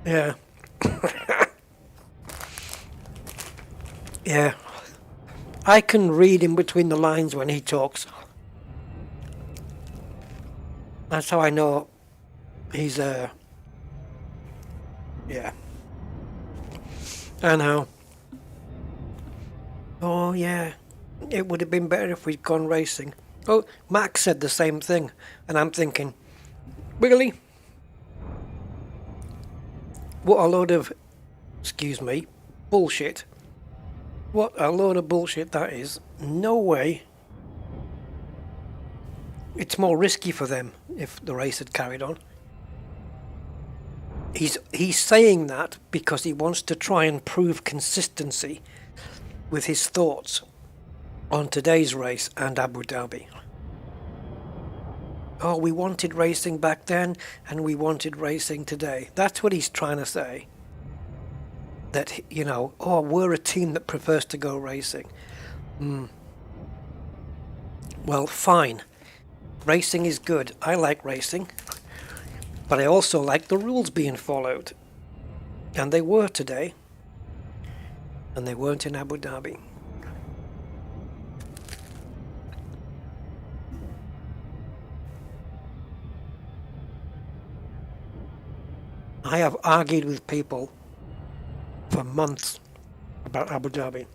S1: Yeah. Yeah. I can read in between the lines when he talks. That's how I know he's yeah. I know. Oh yeah. It would have been better if we'd gone racing. Oh, Max said the same thing, and I'm thinking, really? What a load of, excuse me, bullshit. What a load of bullshit that is. No way. It's more risky for them if the race had carried on. He's saying that because he wants to try and prove consistency with his thoughts on today's race and Abu Dhabi. Oh, we wanted racing back then and we wanted racing today. That's what he's trying to say. That, you know, oh, we're a team that prefers to go racing. Well, fine. Racing is good. I like racing. But I also like the rules being followed. And they were today. And they weren't in Abu Dhabi. I have argued with people for months about Abu Dhabi.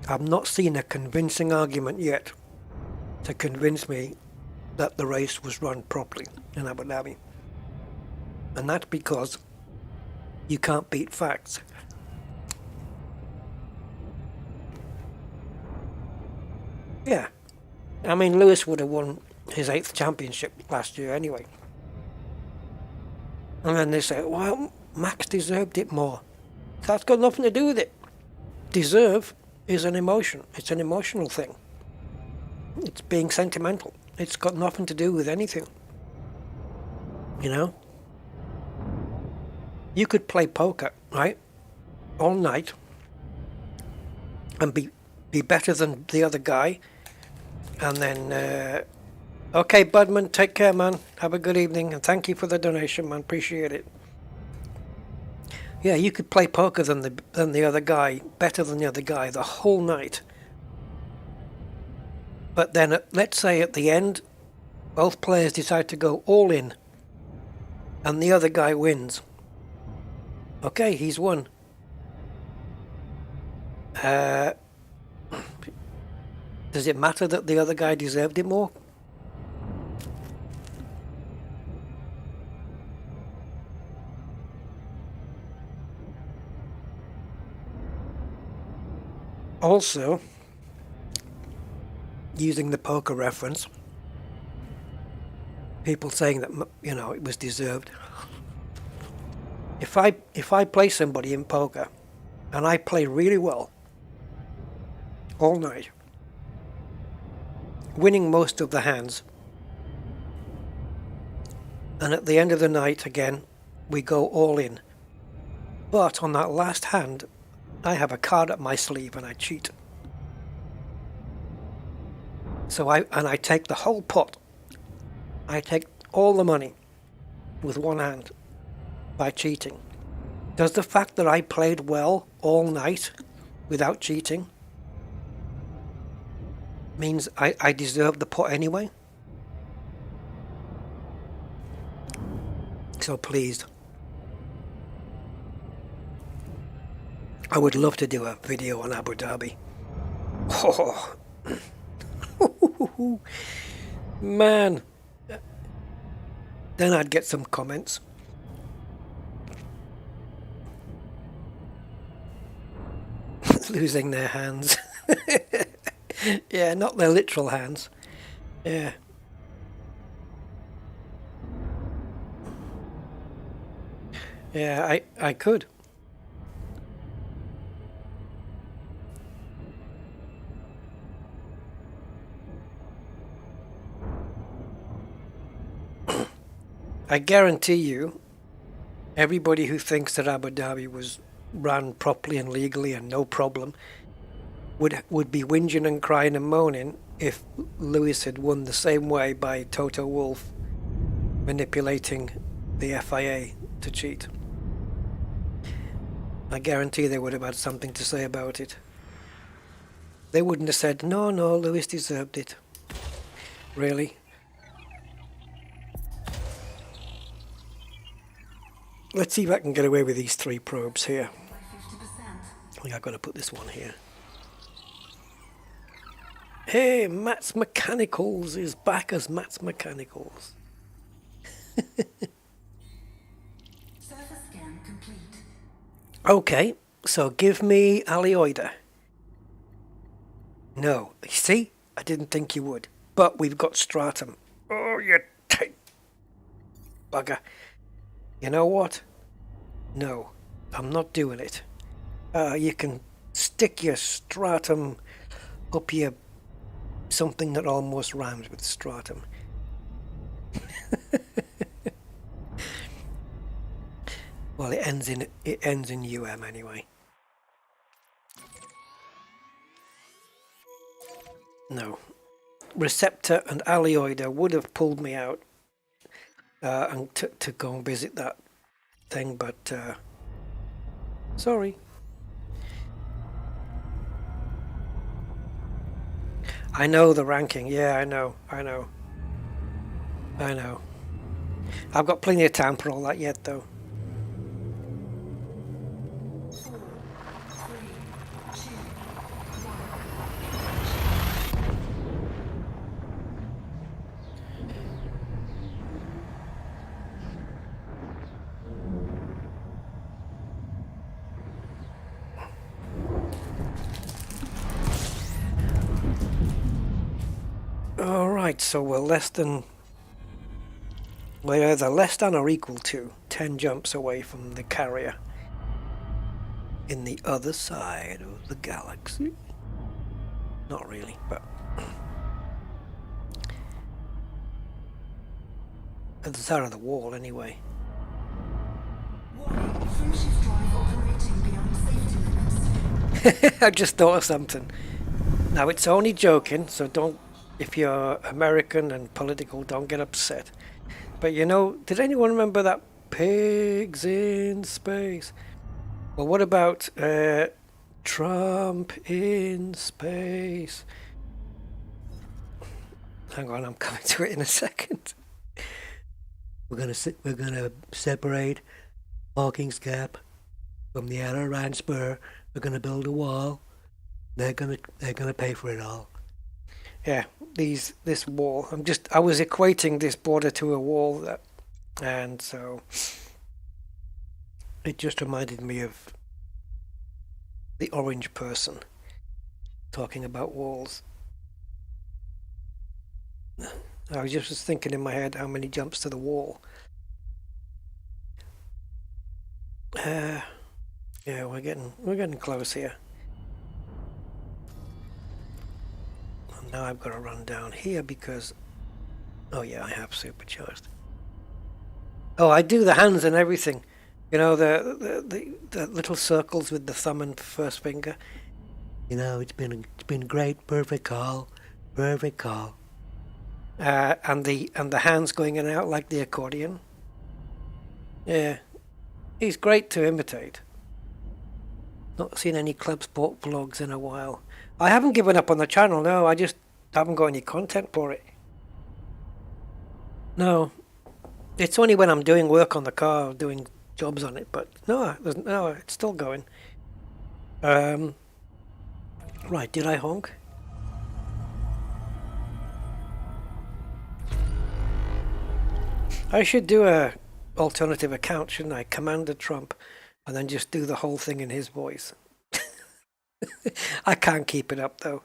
S1: I've not seen a convincing argument yet to convince me that the race was run properly in Abu Dhabi. And that's because you can't beat facts. Yeah. I mean, Lewis would have won his 8th championship last year anyway. And then they say, well, Max deserved it more. That's got nothing to do with it. Deserve is an emotion. It's an emotional thing. It's being sentimental. It's got nothing to do with anything. You know? You could play poker, right? All night. And be better than the other guy. And then, okay, Budman, take care, man. Have a good evening. And thank you for the donation, man. Appreciate it. Yeah, you could play poker than the other guy, better than the other guy, the whole night. But then, let's say at the end, both players decide to go all in, and the other guy wins. Okay, he's won. Does it matter that the other guy deserved it more? Also, using the poker reference, people saying that, you know, it was deserved. If I play somebody in poker and I play really well all night, winning most of the hands, and at the end of the night again we go all in, but on that last hand I have a card up my sleeve and I cheat. So I take the whole pot. I take all the money with one hand by cheating. Does the fact that I played well all night without cheating means I deserve the pot anyway? So please, I would love to do a video on Abu Dhabi. Oh, man. Then I'd get some comments. Losing their hands. Yeah, not their literal hands. Yeah. Yeah, I could. I guarantee you, everybody who thinks that Abu Dhabi was run properly and legally and no problem would be whinging and crying and moaning if Lewis had won the same way by Toto Wolff manipulating the FIA to cheat. I guarantee they would have had something to say about it. They wouldn't have said, no, Lewis deserved it. Really? Let's see if I can get away with these 3 probes here. I think I've got to put this one here. Hey, Matt's Mechanicals is back as Matt's Mechanicals.
S3: Surface scan complete.
S1: Okay, so give me Alioida. No, see? I didn't think you would. But we've got Stratum. Oh, you tight bugger. You know what? No, I'm not doing it. You can stick your Stratum up your something that almost rhymes with Stratum. Well, it ends in UM anyway. No. Receptor and Alioida would have pulled me out and to go and visit that thing, but sorry. I know the ranking. Yeah, I know. I've got plenty of time for all that yet, though.
S3: 4, 3, 2, 1.
S1: All right, so we're either less than or equal to 10 jumps away from the carrier in the other side of the galaxy. Not really, but at the side of the wall anyway.
S3: Warning, frameshift drive operating beyond safety limits.
S1: I just thought of something. Now, it's only joking, so don't, if you're American and political, don't get upset. But you know, did anyone remember that pigs in space? Well, what about Trump in space? Hang on, I'm coming to it in a second. We're gonna separate Hawkins Gap from the outer Rand Spur. We're gonna build a wall. They're gonna pay for it all. Yeah, this wall. I was equating this border to a wall, and so it just reminded me of the orange person talking about walls. I was just thinking in my head how many jumps to the wall. Yeah, we're getting close here. Now I've got to run down here because, oh yeah, I have supercharged. Oh, I do the hands and everything. You know, the little circles with the thumb and first finger. You know, it's been great, perfect call. And the hands going in and out like the accordion. Yeah, he's great to imitate. Not seen any Clubsport vlogs in a while. I haven't given up on the channel, no, I just haven't got any content for it. No, it's only when I'm doing work on the car, doing jobs on it, but no, it's still going. Right, did I honk? I should do a alternative account, shouldn't I? Commander Trump, and then just do the whole thing in his voice. I can't keep it up though.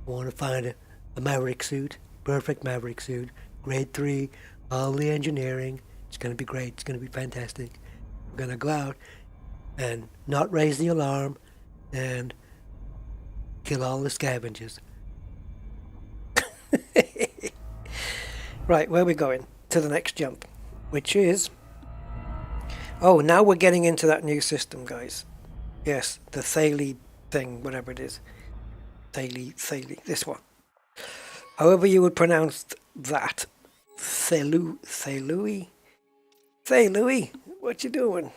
S1: Want to find a Maverick suit, perfect Maverick suit, grade 3, all the engineering. It's going to be great. It's going to be fantastic. We're going to go out and not raise the alarm and kill all the scavengers. Right, where are we going? To the next jump, which is... Oh, now we're getting into that new system, guys. Yes, the Thaley thing, whatever it is. Thaley, this one. However you would pronounce that. Thalui, what you doing?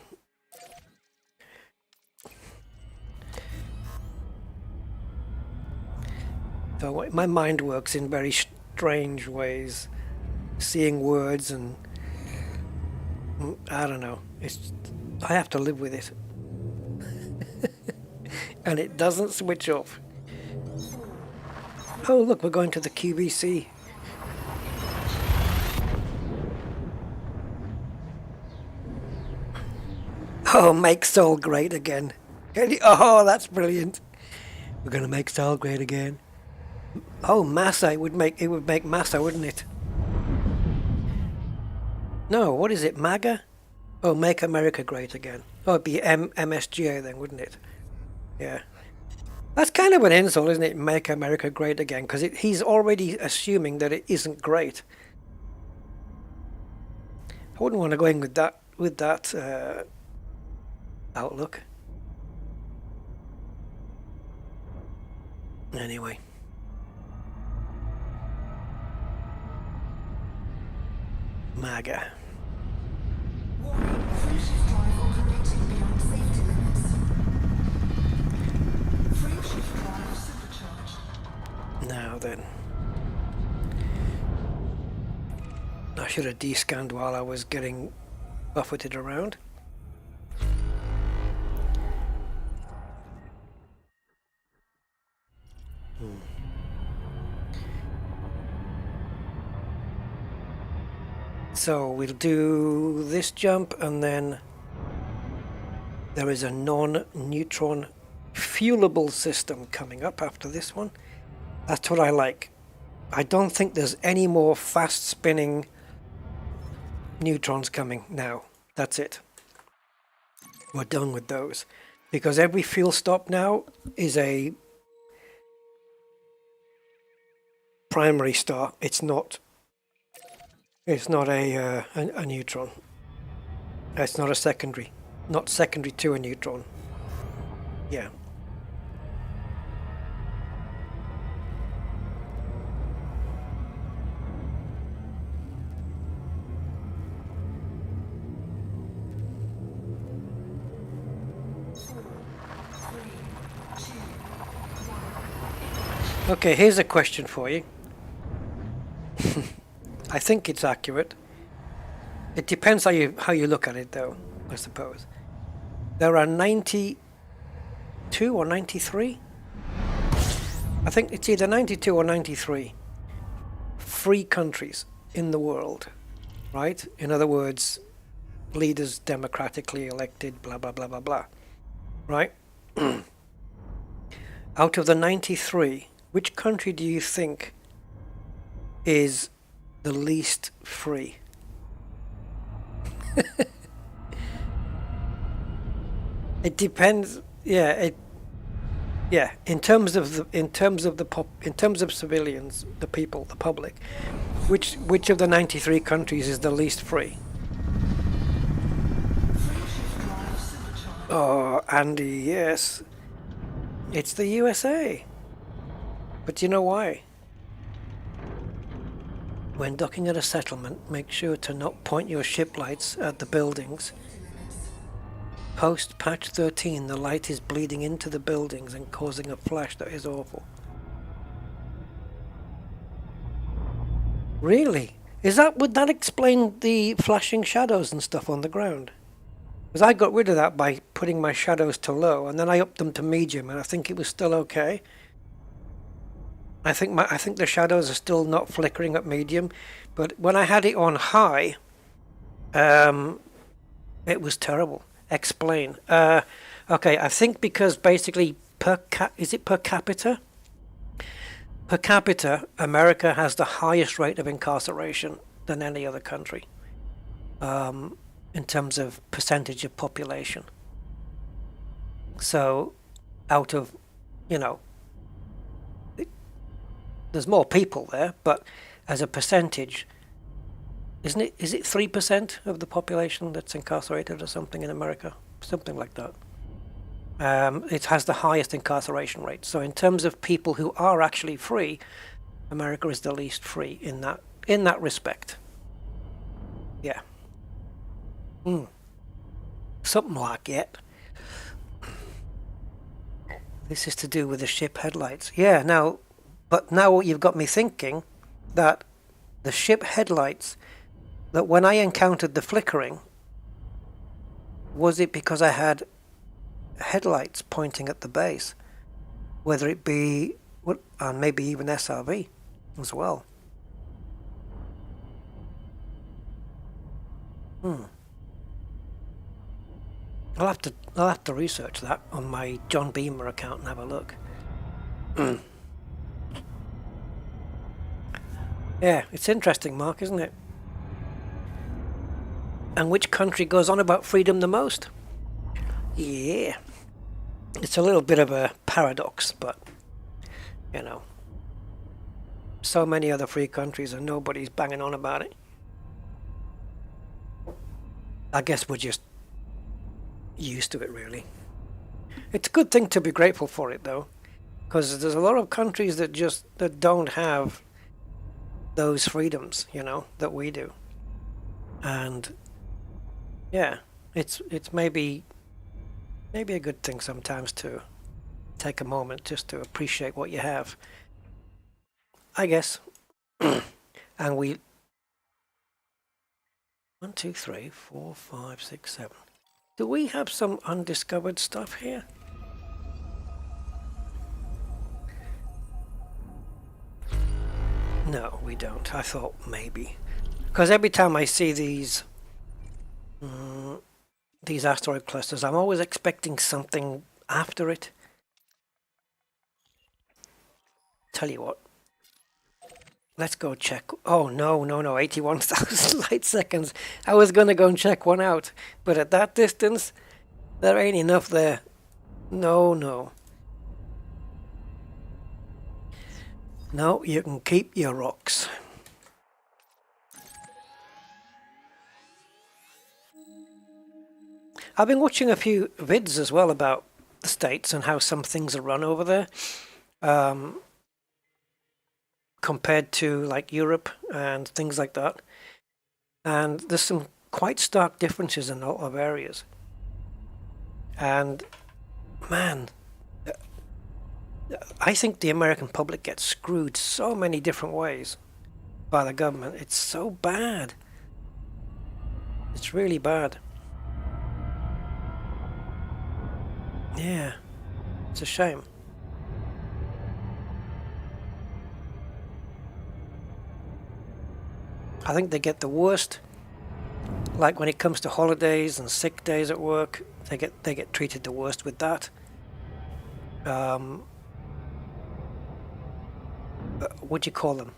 S1: So my mind works in very strange ways. Seeing words and... I don't know. I have to live with it. And it doesn't switch off. Oh, look, we're going to the QVC. Oh, make Seoul great again. Oh, that's brilliant. We're going to make Seoul great again. Oh, Massa, it would make Massa, wouldn't it? No, what is it, MAGA? Oh, Make America Great Again. Oh, it'd be MSGA then, wouldn't it? Yeah. That's kind of an insult, isn't it? Make America Great Again, because he's already assuming that it isn't great. I wouldn't want to go in with that outlook. Anyway. MAGA.
S3: Warning, frameshift drive operating beyond safety limits. Frameshift drive supercharged.
S1: Now then. I should have descanned while I was getting buffeted around. So we'll do this jump, and then there is a non-neutron fuelable system coming up after this one. That's what I like. I don't think there's any more fast spinning neutrons coming now. That's it. We're done with those, because every fuel stop now is a primary star. It's not a neutron. It's not a secondary. Not secondary to a neutron. Yeah. Okay, here's a question for you. I think it's accurate. It depends how you look at it, though, I suppose. There are 92 or 93? I think it's either 92 or 93 free countries in the world, right? In other words, leaders democratically elected, blah, blah, blah, blah, blah, right? Out of the 93, which country do you think is the least free? It depends. Yeah, in terms of civilians, the people, the public, which of the 93 countries is the least free? Oh, Andy, yes. It's the USA. But you know why? When docking at a settlement, make sure to not point your ship lights at the buildings. Post patch 13, the light is bleeding into the buildings and causing a flash that is awful. Really? Would that explain the flashing shadows and stuff on the ground? Because I got rid of that by putting my shadows to low, and then I upped them to medium, and I think it was still okay. I think the shadows are still not flickering at medium, but when I had it on high, it was terrible. Explain. Okay, I think because basically is it per capita? Per capita, America has the highest rate of incarceration than any other country, in terms of percentage of population. So, out of, there's more people there, but as a percentage, is it 3% of the population that's incarcerated or something in America? Something like that. It has the highest incarceration rate. So in terms of people who are actually free, America is the least free in that respect. Yeah. Something like it. This is to do with the ship headlights. Yeah, but now you've got me thinking that the ship headlights, that when I encountered the flickering, was it because I had headlights pointing at the base? Whether it be, and maybe even SRV as well. I'll have to research that on my John Beamer account and have a look. Yeah, it's interesting, Mark, isn't it? And which country goes on about freedom the most? Yeah. It's a little bit of a paradox, but, so many other free countries and nobody's banging on about it. I guess we're just used to it, really. It's a good thing to be grateful for it, though, because there's a lot of countries that don't have those freedoms, that we do. And yeah, it's maybe a good thing sometimes to take a moment just to appreciate what you have, I guess. And we 1, 2, 3, 4, 5, 6, 7. Do we have some undiscovered stuff here? No, we don't. I thought maybe. Because every time I see these asteroid clusters, I'm always expecting something after it. Tell you what. Let's go check. Oh, no, 81,000 light seconds. I was going to go and check one out. But at that distance, there ain't enough there. No. No, you can keep your rocks. I've been watching a few vids as well about the States and how some things are run over there. Compared to like Europe and things like that. And there's some quite stark differences in a lot of areas. And man, I think the American public gets screwed so many different ways by the government. It's so bad. It's really bad. Yeah, it's a shame. I think they get the worst. Like when it comes to holidays and sick days at work, they get treated the worst with that. What do you call them?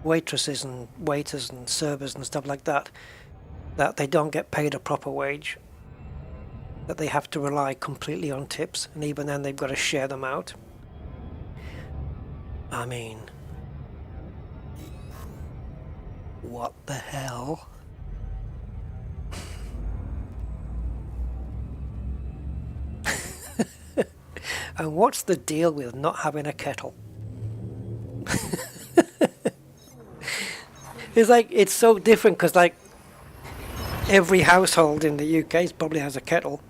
S1: Waitresses and waiters and servers and stuff like that. That they don't get paid a proper wage. That they have to rely completely on tips, and even then they've got to share them out. I mean, what the hell? And what's the deal with not having a kettle? It's like, it's so different because like every household in the UK probably has a kettle.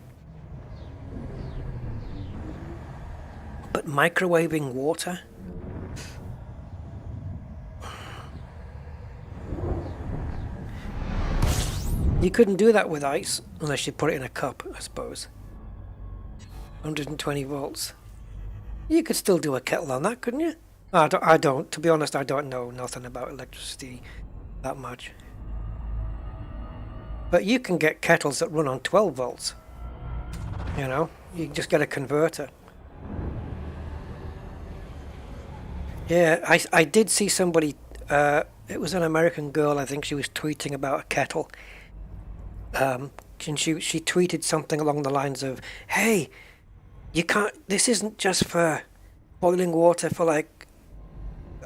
S1: But microwaving water? You couldn't do that with ice unless you put it in a cup, I suppose. 120 volts. You could still do a kettle on that, couldn't you? I don't. To be honest, I don't know nothing about electricity that much. But you can get kettles that run on 12 volts. You know, you can just get a converter. Yeah, I did see somebody, it was an American girl, I think she was tweeting about a kettle. And she tweeted something along the lines of, hey, you can't, this isn't just for boiling water for like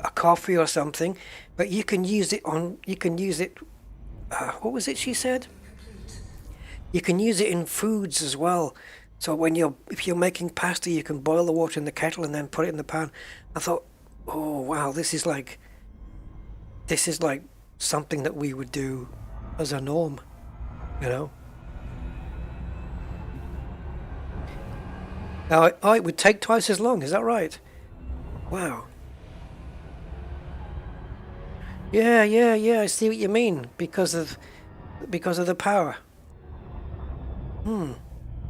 S1: a coffee or something, but you can use it, what was it she said? You can use it in foods as well. So if you're making pasta, you can boil the water in the kettle and then put it in the pan. I thought, oh wow, this is like something that we would do as a norm, you know. Now, it would take twice as long, is that right? Wow. Yeah, I see what you mean, because of the power.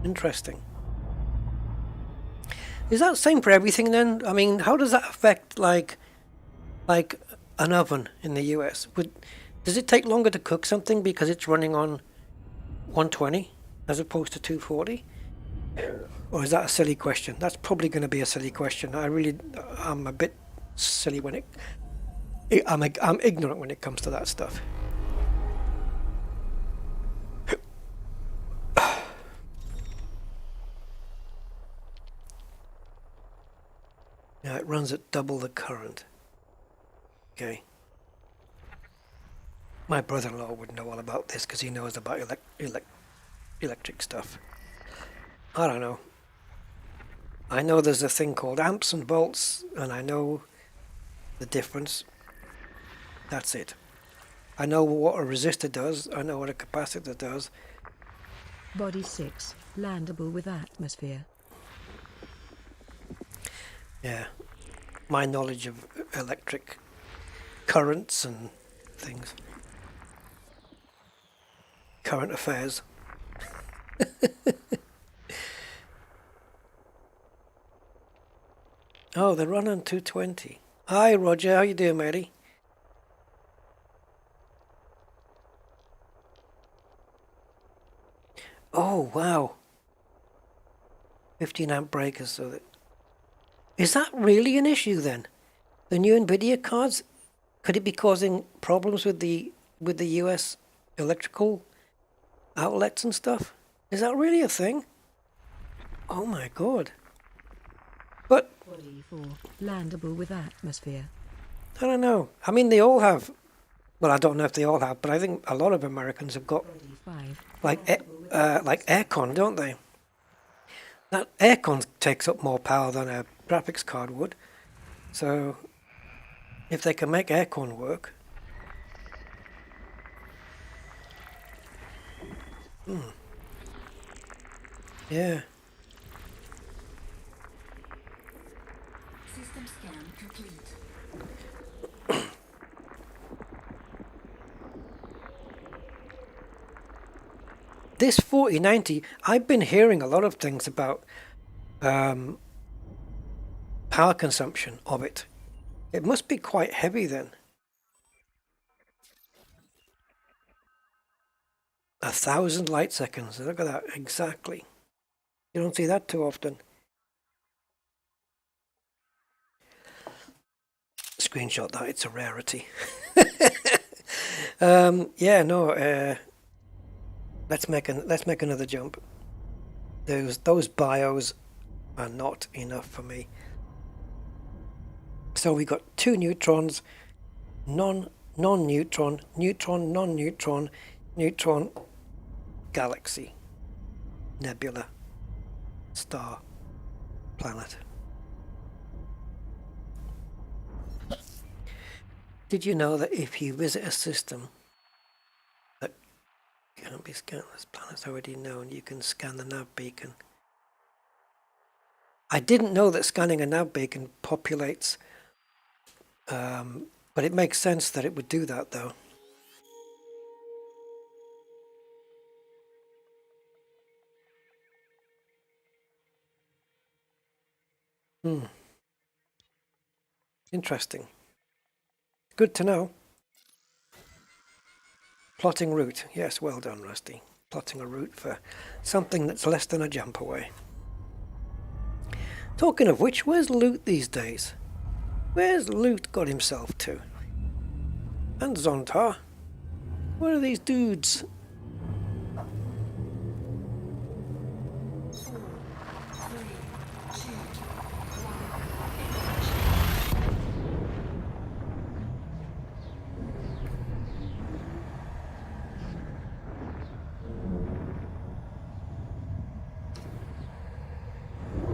S1: Interesting. Is that the same for everything then? I mean, how does that affect like an oven in the US? Does it take longer to cook something because it's running on 120 as opposed to 240? Or is that a silly question? That's probably going to be a silly question. I'm a bit silly when I'm ignorant when it comes to that stuff. Now it runs at double the current. Okay. My brother-in-law would know all about this because he knows about electric stuff. I don't know. I know there's a thing called amps and volts, and I know the difference. That's it. I know what a resistor does. I know what a capacitor does.
S2: Body 6, landable with atmosphere.
S1: Yeah. My knowledge of electric currents and things. Current affairs. Oh, they're running 220. Hi, Roger. How you doing, matey? Oh, wow. 15 amp breakers. So that is that really an issue then? The new Nvidia cards, could it be causing problems with the US electrical outlets and stuff? Is that really a thing? Oh my god. But
S2: Body 4, landable with atmosphere.
S1: I don't know. I mean, they all have. Well, I don't know if they all have, but I think a lot of Americans have got
S2: Body 5,
S1: like aircon, don't they? That aircon takes up more power than a graphics card would. So if they can make aircon work, yeah.
S3: System scan complete.
S1: This 4090, I've been hearing a lot of things about power consumption of it. It must be quite heavy then. 1,000 light seconds. Look at that, exactly. You don't see that too often. Screenshot that, it's a rarity. Yeah, no, let's make another jump. Those bios are not enough for me. So we got two neutrons, non-neutron, neutron, non-neutron, neutron, galaxy, nebula, star, planet. Did you know that if you visit a system that can't be scanned, this planet's already known, you can scan the nav beacon? I didn't know that scanning a nav beacon populates, but it makes sense that it would do that though. Interesting. Good to know. Plotting route. Yes, well done, Rusty. Plotting a route for something that's less than a jump away. Talking of which, where's Loot these days? Where's Loot got himself to? And Zontar? Where are these dudes?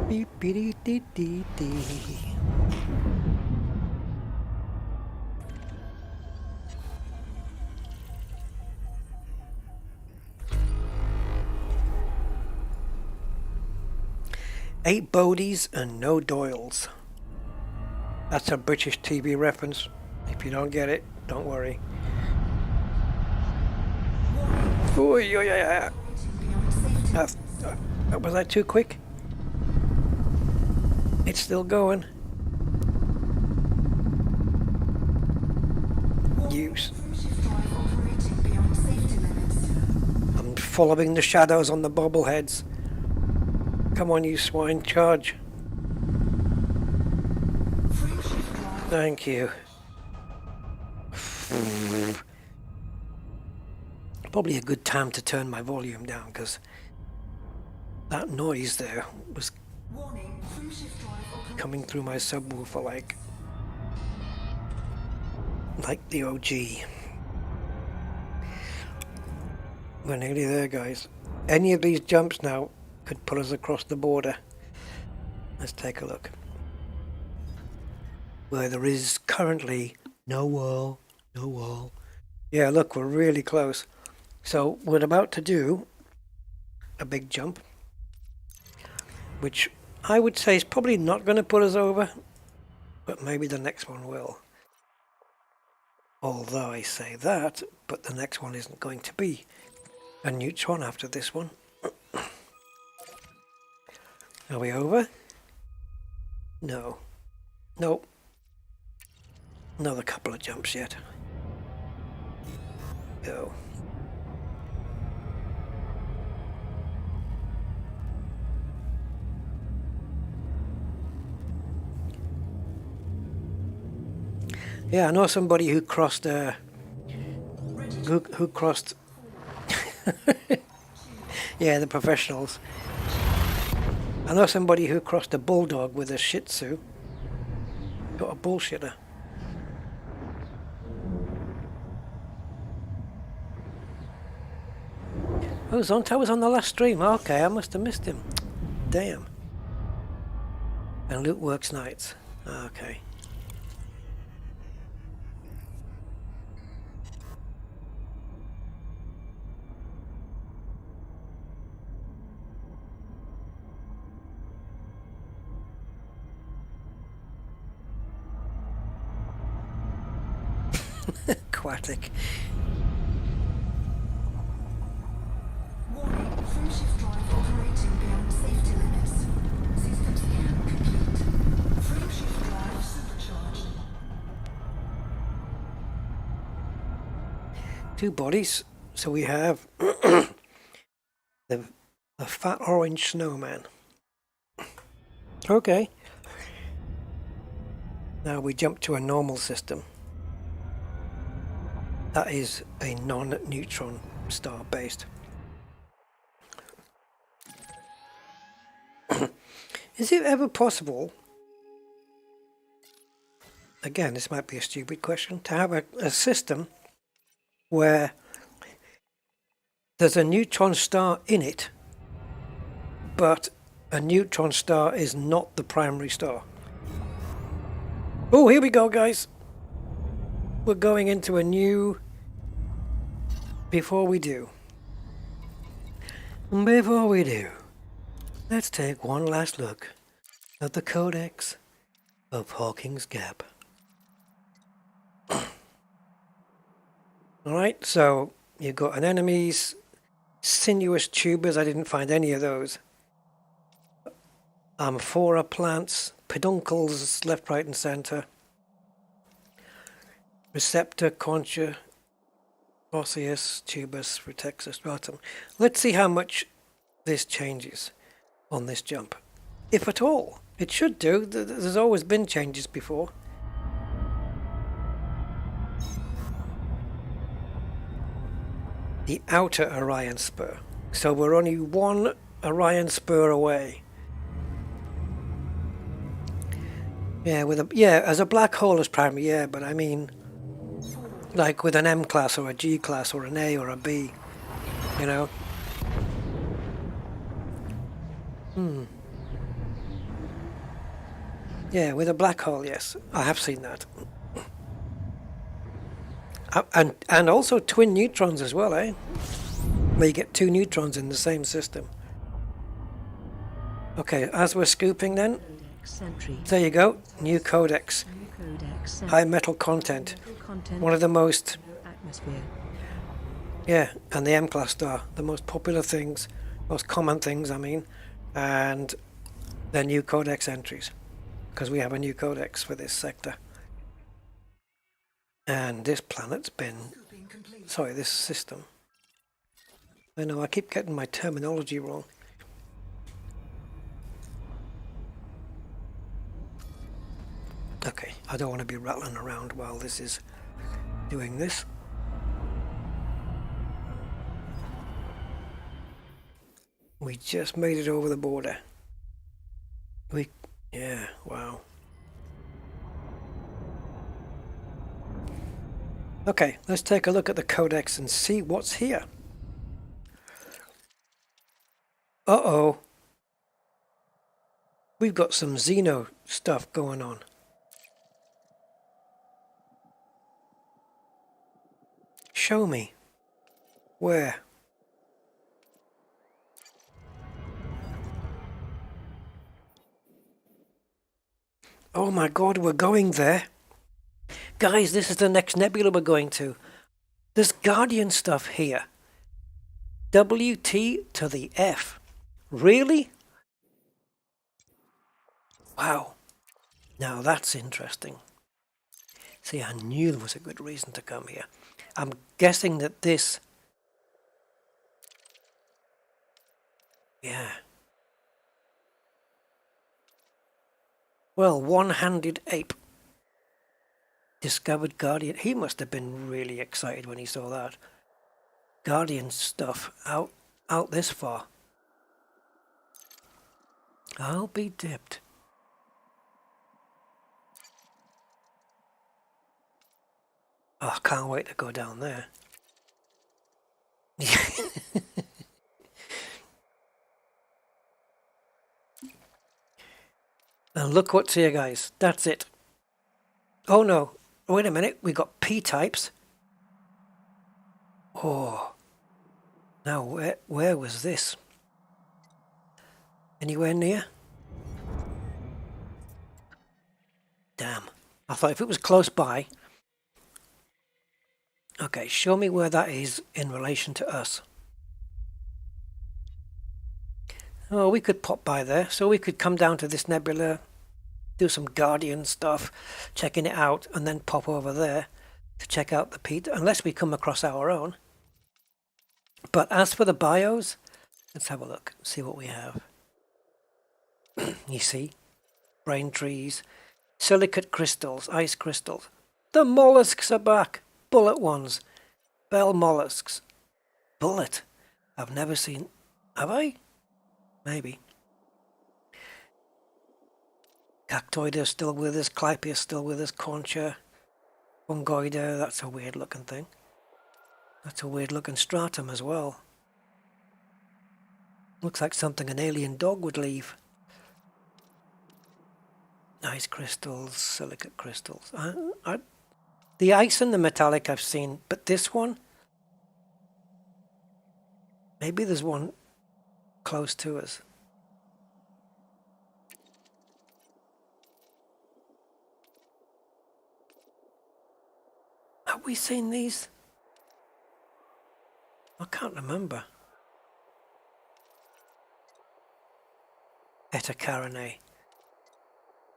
S1: Beep, beep, dee, dee, dee. Eight Bodies and no Doyles. That's a British TV reference. If you don't get it, don't worry. Oh, yeah. Was that too quick? It's still going. Use. I'm following the shadows on the bobbleheads. Come on, you swine, charge. Thank you. Probably a good time to turn my volume down because that noise there was coming through my subwoofer like the OG. We're nearly there, guys. Any of these jumps now could pull us across the border. Let's take a look. Where there is currently no wall, Yeah, look, we're really close. So we're about to do a big jump, which I would say is probably not going to put us over, but maybe the next one will. Although I say that, but the next one isn't going to be a Neutron after this one. Are we over? No. Nope. Another couple of jumps yet. Go. Yeah, I know somebody who crossed who crossed yeah, the professionals. I know somebody who crossed a bulldog with a Shih Tzu. Got a bullshitter. Oh, I was on the last stream. Okay, I must have missed him. Damn. And Luke works nights. Okay. Aquatic.
S3: Warning, frameshift drive operating beyond safety limits. System scan complete. Frameshift drive supercharged.
S1: Two bodies. So we have the fat orange snowman. Okay. Now we jump to a normal system. That is a non-neutron star based. Is it ever possible, again this might be a stupid question, to have a system where there's a neutron star in it, but a neutron star is not the primary star? Oh, here we go, guys. We're going into a new... Before we do, let's take one last look at the codex of Hawking's Gap. Alright, so you've got an enemy's sinuous tubers. I didn't find any of those. Amphora plants, peduncles left, right and centre. Receptor, concha, osseous, tubus, rotexus, stratum. Let's see how much this changes on this jump. If at all. It should do. There's always been changes before. The outer Orion spur. So we're only one Orion spur away. Yeah, as a black hole as primary, yeah, but I mean, like with an M class or a G class or an A or a B, you know. Yeah, with a black hole, yes, I have seen that. And also twin neutrons as well, eh? Where you get two neutrons in the same system. Okay, as we're scooping then, there you go, new codex. High metal content. One of the most...
S2: Atmosphere.
S1: Yeah, and the M-class star, the most popular things, most common things, I mean, and the new codex entries, because we have a new codex for this sector. And this planet's been... Sorry, this system. I know, I keep getting my terminology wrong. Okay, I don't want to be rattling around while this is doing this. We just made it over the border. Yeah, wow. Okay, let's take a look at the codex and see what's here. Uh-oh. We've got some Xeno stuff going on. Show me. Where? Oh my god, we're going there. Guys, this is the next nebula we're going to. There's Guardian stuff here. WT to the F. Really? Wow. Now that's interesting. See, I knew there was a good reason to come here. I'm guessing that this... Yeah. Well, one-handed ape discovered Guardian. He must have been really excited when he saw that. Guardian stuff out this far. I'll be dipped. Oh, I can't wait to go down there. And look what's here, guys. That's it. Oh no, wait a minute. We got P-types. Oh. Now, where was this? Anywhere near? Damn. I thought if it was close by... Okay, show me where that is in relation to us. Oh, we could pop by there. So we could come down to this nebula, do some Guardian stuff, checking it out, and then pop over there to check out the P, unless we come across our own. But as for the bios, let's have a look, see what we have. You see, brain trees, silicate crystals, ice crystals. The mollusks are back, bullet ones, bell mollusks. Bullet, I've never seen, have I? Maybe. Cactoida still with us, Clypea still with us, Concha, Fungoida, that's a weird looking thing. That's a weird looking stratum as well. Looks like something an alien dog would leave. Ice crystals, silicate crystals. The ice and the metallic I've seen, but this one? Maybe there's one close to us. Have we seen these? I can't remember. Etacarinae.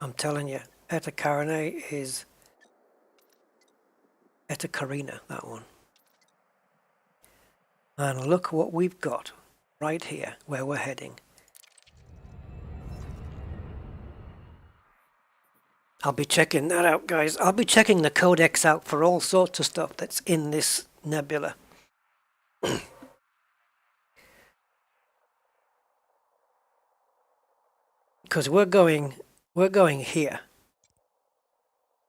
S1: I'm telling you, Etacarinae is Etacarina, that one. And look what we've got right here, where we're heading. I'll be checking that out, guys. I'll be checking the codex out for all sorts of stuff that's in this nebula. Because we're going here,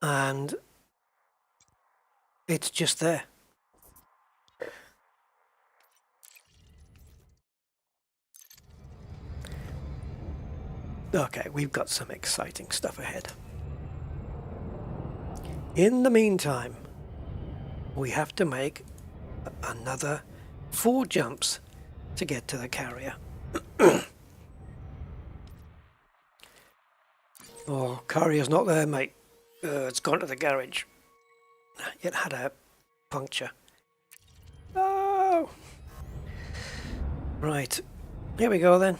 S1: and it's just there. Okay, we've got some exciting stuff ahead. In the meantime, we have to make another 4 jumps to get to the carrier. Oh, carrier's not there, mate. It's gone to the garage. It had a puncture. Oh! Right. Here we go then.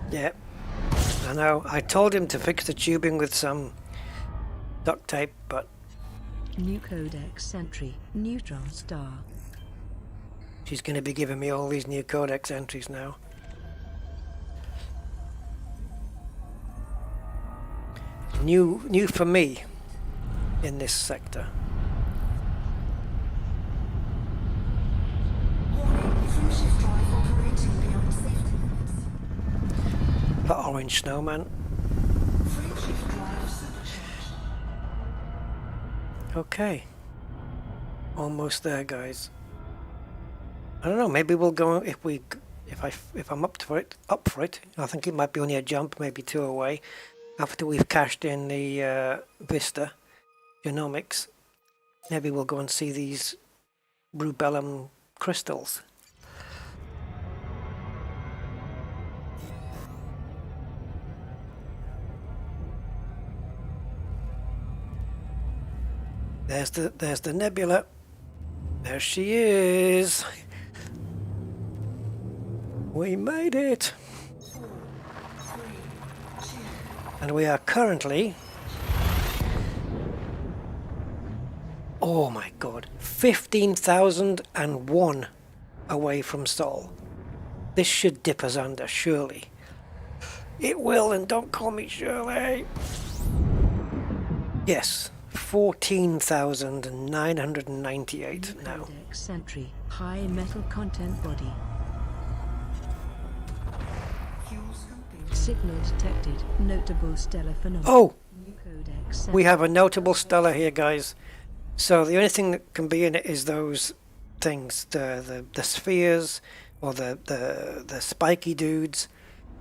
S1: Yeah, I know. I told him to fix the tubing with some duct tape, but...
S2: New codex entry, Neutron star.
S1: She's going to be giving me all these new codex entries now. New for me in this sector.
S3: Warning,
S1: The orange snowman.
S3: Frameshift drive supercharged.
S1: Okay. Almost there, guys. I don't know, maybe we'll go if I'm up for it. I think it might be only a jump, maybe 2 away. After we've cashed in the Vista genomics, maybe we'll go and see these rubellum crystals. There's the nebula. There she is. We made it.
S3: 4, 3, 2.
S1: And we are currently, oh my god, 15,001 away from Sol. This should dip us under, surely. It will, and don't call me Shirley. Yes, 14,998 now.
S2: Codex Sentry, high metal content body.
S3: Fuel scooping.
S2: Signal detected. Notable stellar phenomena.
S1: Oh,
S2: New Codex Sentry.
S1: we have a notable stellar here, guys. So the only thing that can be in it is those things, the spheres or the spiky dudes,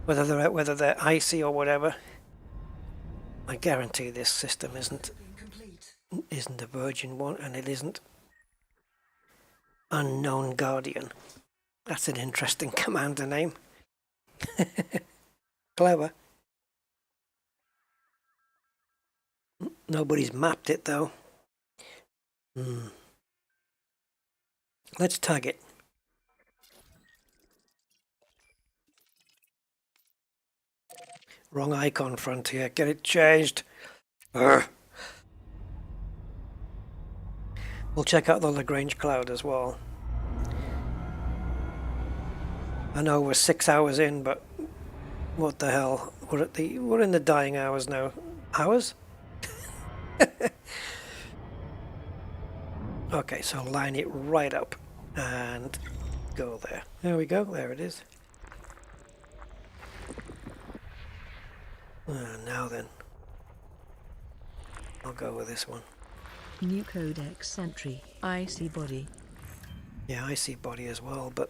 S1: whether they're icy or whatever. I guarantee this system isn't a virgin one, and it isn't Unknown Guardian. That's an interesting commander name. Clever. Nobody's mapped it though. Let's tag it. Wrong icon, Frontier. Get it changed. Urgh. We'll check out the Lagrange cloud as well. I know we're 6 hours in, but what the hell? We're in the dying hours now. Hours? Okay, so line it right up and go there. There we go. There it is. Now then, I'll go with this one.
S2: New Codex Sentry, icy body.
S1: Yeah, I see body as well, but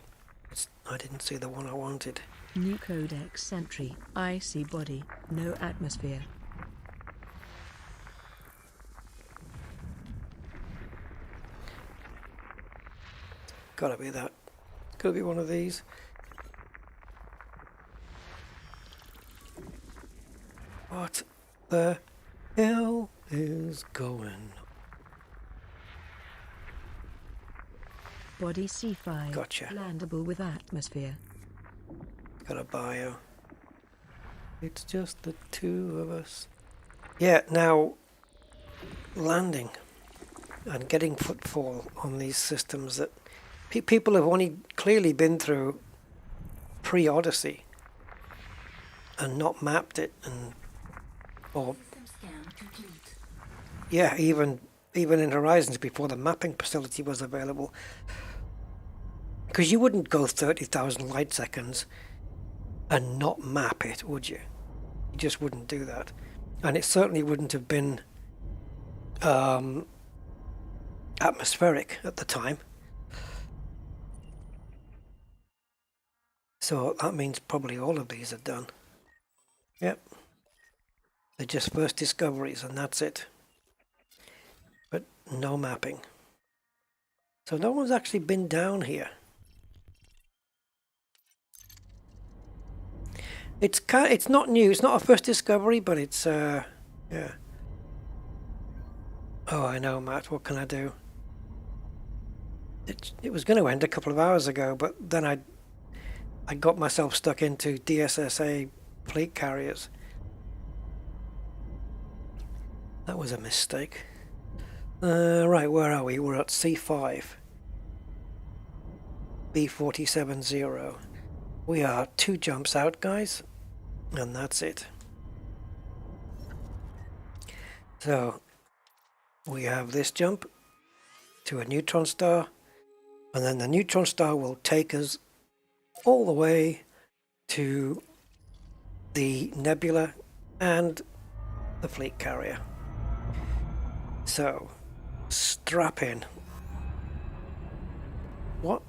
S1: I didn't see the one I wanted.
S2: New Codex Sentry, icy body, no atmosphere.
S1: Gotta be that. Could be one of these. What the hell is going?
S2: Body C5.
S1: Gotcha.
S2: Landable with atmosphere.
S1: Got a bio. It's just the two of us. Yeah, now landing and getting footfall on these systems that people have only clearly been through pre-Odyssey and not mapped it, or
S3: System scan complete.
S1: yeah, even in Horizons before the mapping facility was available. Because you wouldn't go 30,000 light seconds and not map it, would you? You just wouldn't do that. And it certainly wouldn't have been atmospheric at the time. So that means probably all of these are done. Yep. They're just first discoveries and that's it. But no mapping. So no one's actually been down here. It's not new. It's not a first discovery, but it's yeah. Oh, I know, Matt. What can I do? It was going to end a couple of hours ago, but then I got myself stuck into DSSA fleet carriers. That was a mistake. Right, where are we? We're at C5. B470. We are 2 jumps out, guys, and that's it. So we have this jump to a neutron star, and then the neutron star will take us all the way to the nebula and the fleet carrier. So strap in. What?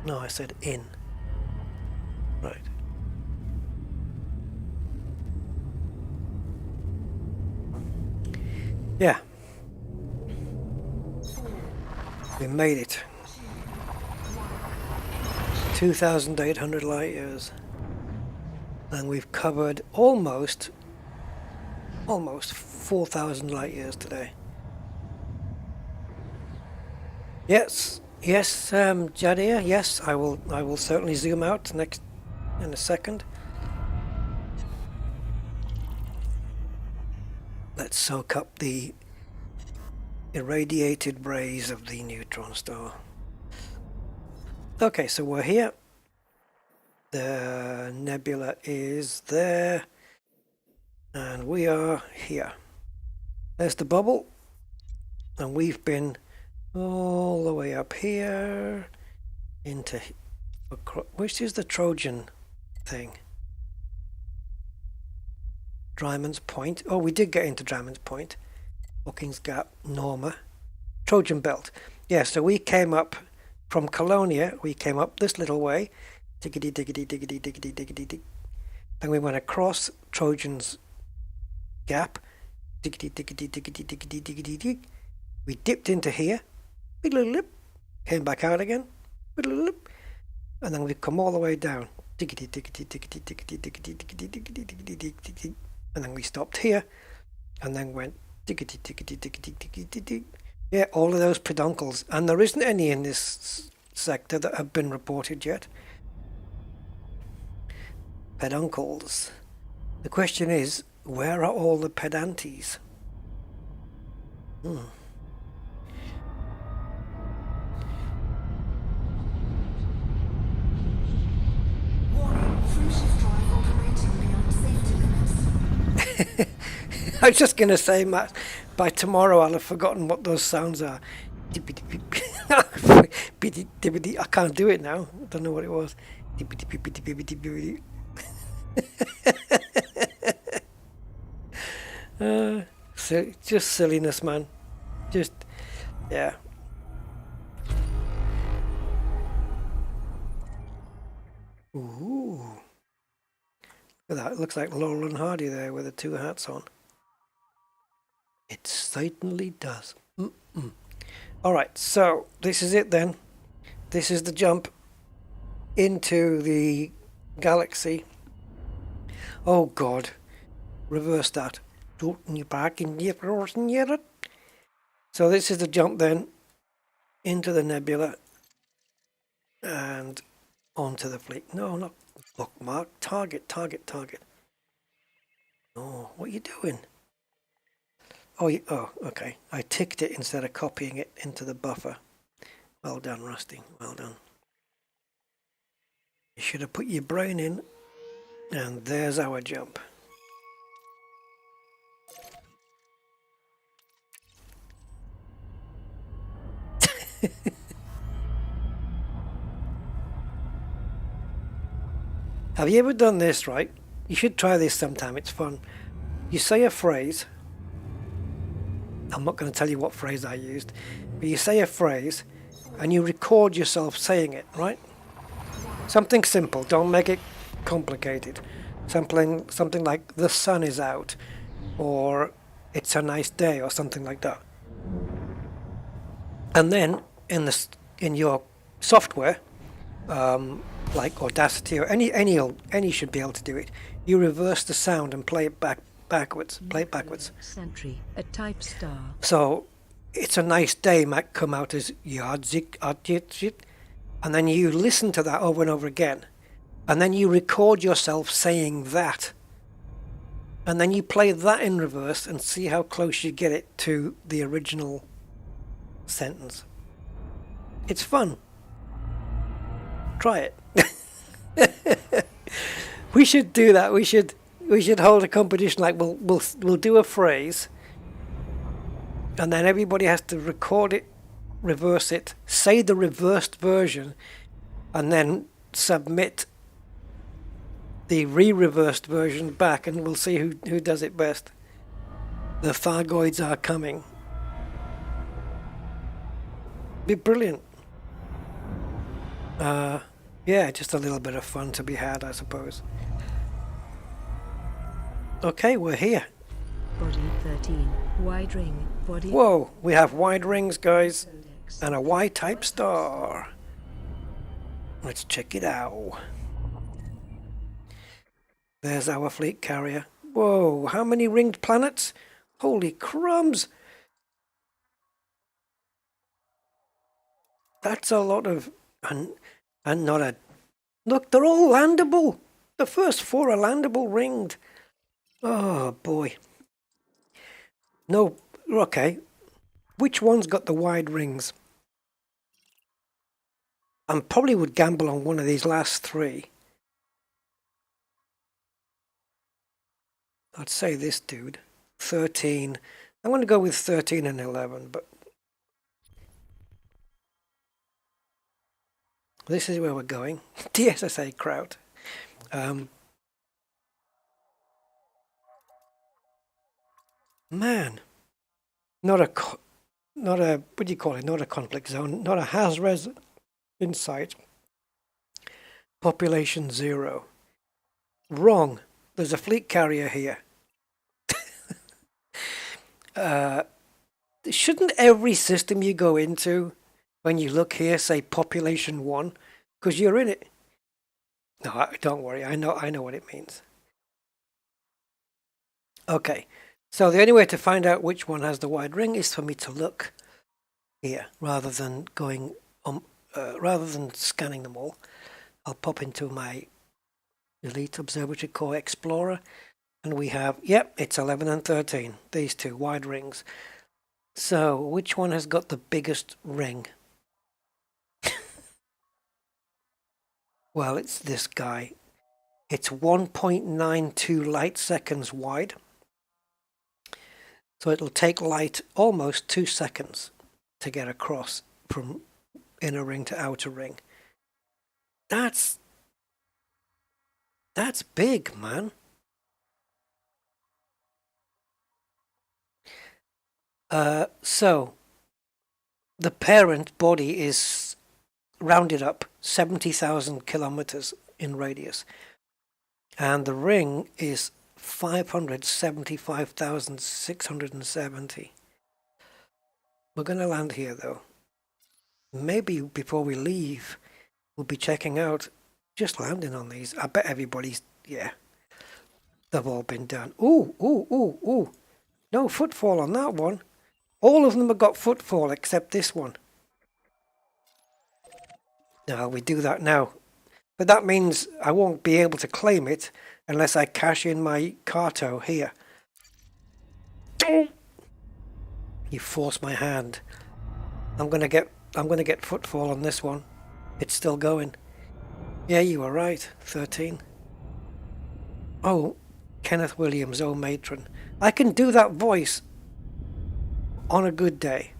S1: No, I said in. Right. Yeah. We made it. 2,800 light years. And we've covered almost 4,000 light years today. Yes, Jadir, yes, I will certainly zoom out next in a second. Let's soak up the irradiated rays of the neutron star. Okay, so we're here. The nebula is there, and we are here. There's the bubble, and we've been all the way up here into, which is the Trojan thing? Dryman's Point. Oh, we did get into Dryman's Point. Bookings Gap, Norma, Trojan Belt. Yeah, so we came up from Colonia. We came up this little way, diggity diggity diggity diggity diggity dig. Then we went across Trojan's Gap, diggity diggity diggity diggity diggity dig. We dipped into here, came back out again, and then we come all the way down, diggity diggity diggity diggity diggity diggity diggity diggity diggity, and then we stopped here, and then went diggity diggity diggity diggity dig. Yeah, all of those peduncles, and there isn't any in this sector that have been reported yet. Peduncles. The question is, where are all the pedantes?
S3: Warning, free-shift drive operating beyond safety limits.
S1: I was just going to say, Matt, by tomorrow I'll have forgotten what those sounds are. I can't do it now. I don't know what it was. So just silliness, man. Just, yeah. Ooh. Look at that. It looks like Laurel and Hardy there with the two hats on. It certainly does. Alright, so this is it then. This is the jump into the galaxy. Oh God. Reverse that. So this is the jump then into the nebula and onto the fleet. No, not bookmark. Target. Oh, what are you doing? Oh, okay. I ticked it instead of copying it into the buffer. Well done, Rusty. Well done. You should have put your brain in. And there's our jump. Have you ever done this, right? You should try this sometime. It's fun. You say a phrase. I'm not going to tell you what phrase I used, but you say a phrase and you record yourself saying it, right? Something simple. Don't make it complicated. Something like the sun is out, or it's a nice day, or something like that. And then in your software, like Audacity or any should be able to do it. You reverse the sound and play it backwards. Play it backwards.
S2: Sentry, a type star.
S1: So it's a nice day might come out as yardzik, and then you listen to that over and over again, and then you record yourself saying that, and then you play that in reverse and see how close you get it to the original sentence. It's fun. Try it. We should do that. We should hold a competition. Like we'll do a phrase, and then everybody has to record it, reverse it, say the reversed version, and then submit the re-reversed version back, and we'll see who does it best. The Thargoids are coming. Be brilliant. Yeah, just a little bit of fun to be had, I suppose. Okay, we're here.
S2: Body 13. Wide ring. Body.
S1: Whoa, we have wide rings, guys, and a Y-type star. Let's check it out. There's our fleet carrier. Whoa, how many ringed planets? Holy crumbs! That's a lot of... And not a... Look, they're all landable! The first 4 are landable ringed. Oh, boy. No, okay. Which one's got the wide rings? I probably would gamble on one of these last 3. I'd say this dude. 13. I'm going to go with 13 and 11, but... This is where we're going. DSSA crowd. Man. Not a... What do you call it? Not a conflict zone. Not a Has-Res in sight. Population 0. Wrong. There's a fleet carrier here. Shouldn't every system you go into, when you look here, say population 1? Because you're in it. No, don't worry. I know what it means. Okay. So the only way to find out which one has the wide ring is for me to look here, rather than going rather than scanning them all. I'll pop into my Elite Observatory Core Explorer, and we have, yep, it's 11 and 13, these 2 wide rings. So which one has got the biggest ring? Well, it's this guy. It's 1.92 light seconds wide. So it'll take light almost 2 seconds to get across from inner ring to outer ring. That's big, man. So the parent body is rounded up 70,000 kilometers in radius, and the ring is 575,670. We're going to land here, though. Maybe before we leave, we'll be checking out, just landing on these. I bet everybody's, yeah, they've all been done. Ooh, ooh, ooh, ooh. No footfall on that one. All of them have got footfall except this one. No, we do that now. But that means I won't be able to claim it unless I cash in my Carto here. You force my hand. I'm gonna get footfall on this one. It's still going. Yeah, you were right. 13. Oh, Kenneth Williams, oh matron. I can do that voice on a good day.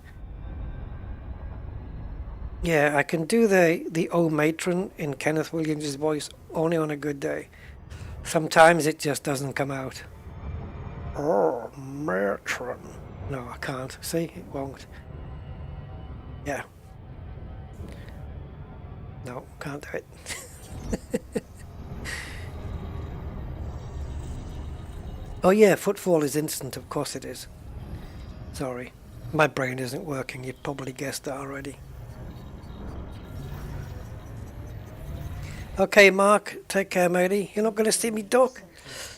S1: Yeah, I can do the oh matron in Kenneth Williams' voice only on a good day. Sometimes it just doesn't come out. Oh, matron. No, I can't. See, it won't. Yeah. No, can't do it. Oh yeah, footfall is instant, of course it is. Sorry, my brain isn't working, you've probably guessed that already. Okay, Mark, take care, matey. You're not going to see me duck.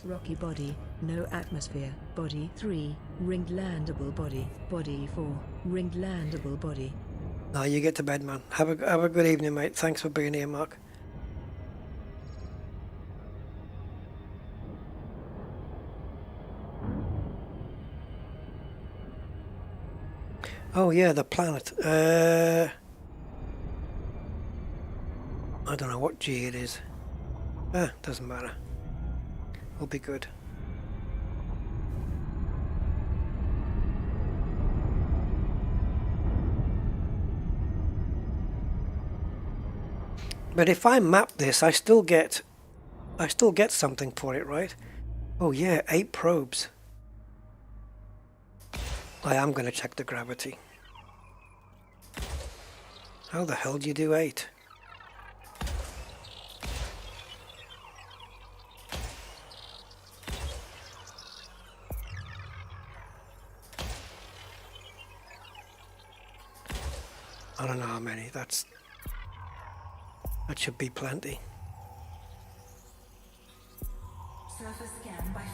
S2: Rocky body, no atmosphere. Body 3, ringed landable body. Body 4, ringed landable body.
S1: No, you get to bed, man. Have a good evening, mate. Thanks for being here, Mark. Oh yeah, the planet. I don't know what G it is. Doesn't matter. We'll be good. But if I map this, I still get I still get something for it, right? Oh yeah, 8 probes. I am going to check the gravity. How the hell do you do 8? I don't know how many. That should be plenty.
S3: Surface scan by 50%.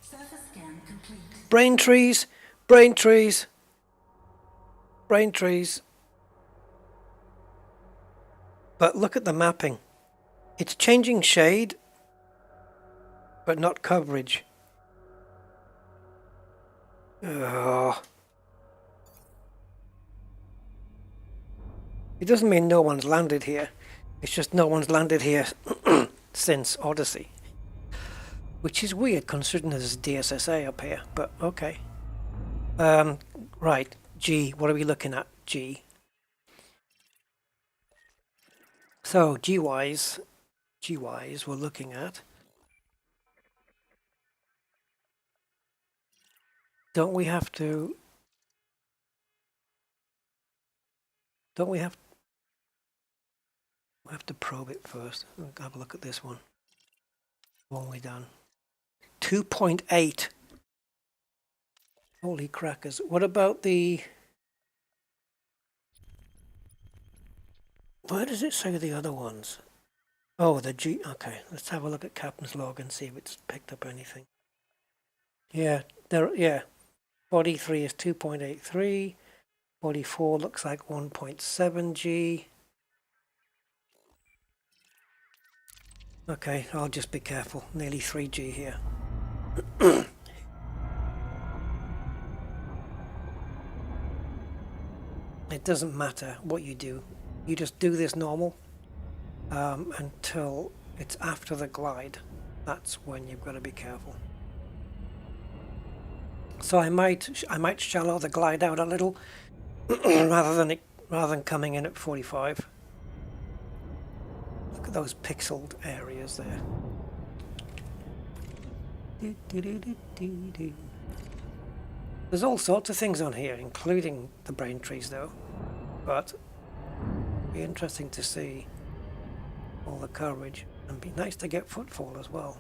S3: Surface scan complete.
S1: Brain trees, brain trees, brain trees. But look at the mapping. It's changing shade, but not coverage. Oh. It doesn't mean no one's landed here. It's just no one's landed here since Odyssey. Which is weird considering there's DSSA up here, but okay. Right, G, what are we looking at? G. So, G-wise, we're looking at... Don't we have to probe it first? Have a look at this one. One we done. 2.8. Holy crackers. What about the... Where does it say the other ones? Oh, the G... Okay, let's have a look at Captain's log and see if it's picked up anything. Yeah, yeah. Body 3 is 2.83. Body 4 looks like 1.7 G. Okay, I'll just be careful. Nearly 3G here. It doesn't matter what you do. You just do this normal until it's after the glide. That's when you've got to be careful. So I might shallow the glide out a little rather than coming in at 45. Look at those pixeled areas there. There's all sorts of things on here, including the brain trees though. But it'd be interesting to see all the coverage, and be nice to get footfall as well.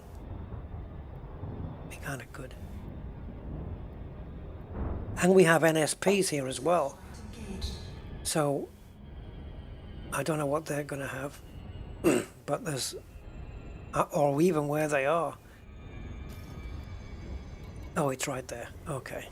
S1: Be kind of good. And we have NSPs here as well. So I don't know what they're going to have, but there's, or even where they are. Oh, it's right there. Okay.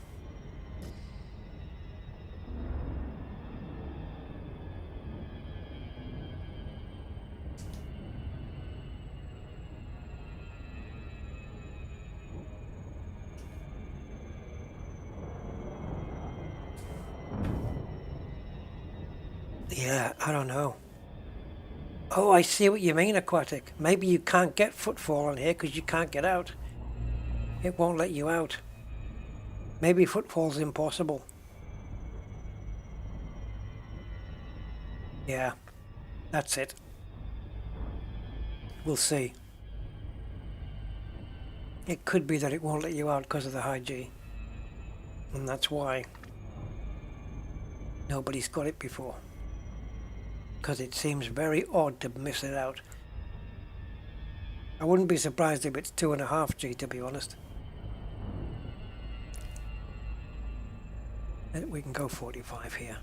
S1: Yeah, I don't know. Oh, I see what you mean, Aquatic. Maybe you can't get footfall on here because you can't get out. It won't let you out. Maybe footfall's impossible. Yeah, that's it. We'll see. It could be that it won't let you out because of the high G. And that's why nobody's got it before. Because it seems very odd to miss it out. I wouldn't be surprised if it's 2.5 G, to be honest. And we can go 45 here.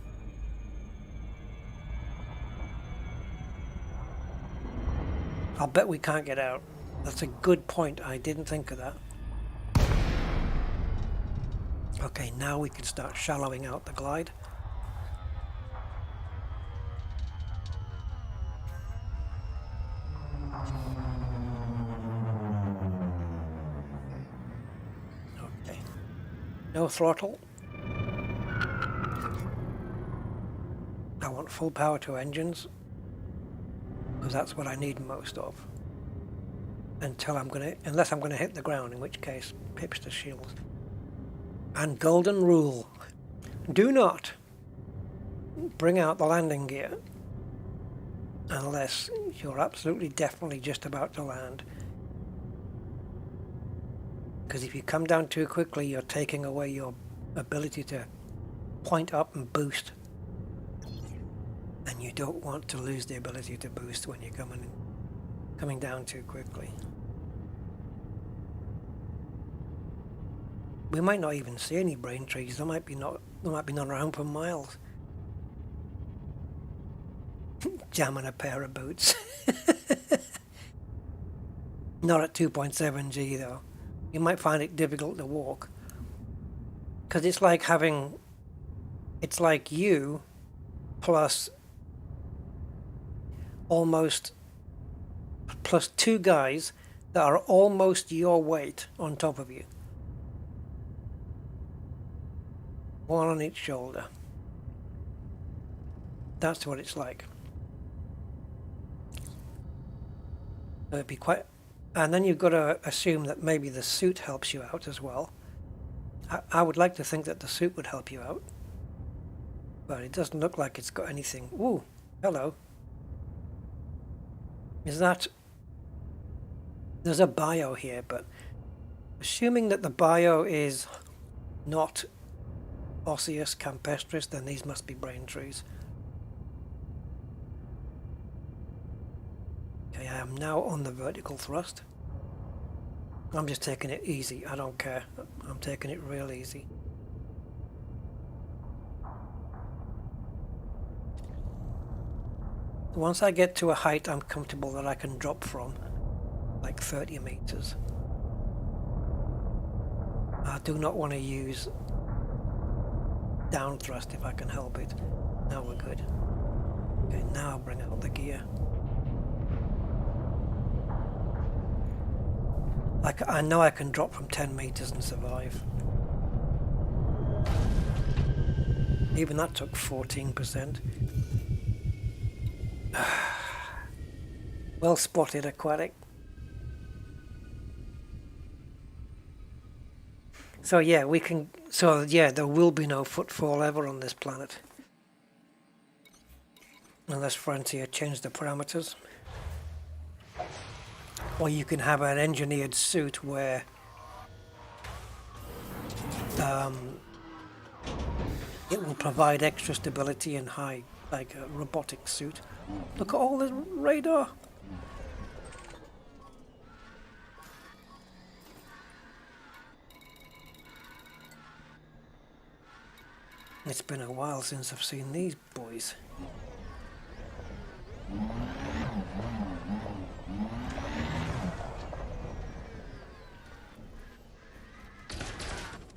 S1: I'll bet we can't get out. That's a good point. I didn't think of that. Okay, now we can start shallowing out the glide. Okay. No throttle. I want full power to engines, because that's what I need most of. Unless I'm gonna hit the ground, in which case, pips to shield. And golden rule: do not bring out the landing gear unless you're absolutely definitely just about to land. Because if you come down too quickly, you're taking away your ability to point up and boost. And you don't want to lose the ability to boost when you're coming down too quickly. We might not even see any brain trees. There might be none around for miles. Jamming a pair of boots. Not at 2.7G though. You might find it difficult to walk. Because it's like you plus two guys that are almost your weight on top of you. One on each shoulder. That's what it's like. It'd be quite... And then you've got to assume that maybe the suit helps you out as well. I would like to think that the suit would help you out. But it doesn't look like it's got anything. Ooh, hello. Is that... There's a bio here, but... Assuming that the bio is not osseous campestris, then these must be brain trees. Okay, I am now on the vertical thrust. I'm just taking it easy, I don't care. I'm taking it real easy. Once I get to a height I'm comfortable that I can drop from, like 30 meters. I do not want to use down thrust if I can help it. Now we're good. Okay, now I'll bring out the gear. I know I can drop from 10 meters and survive. Even that took 14%. Well spotted, Aquatic. So yeah, there will be no footfall ever on this planet. Unless Frontier changed the parameters. Or you can have an engineered suit where it will provide extra stability and high, like a robotic suit. Look at all the radar. It's been a while since I've seen these boys.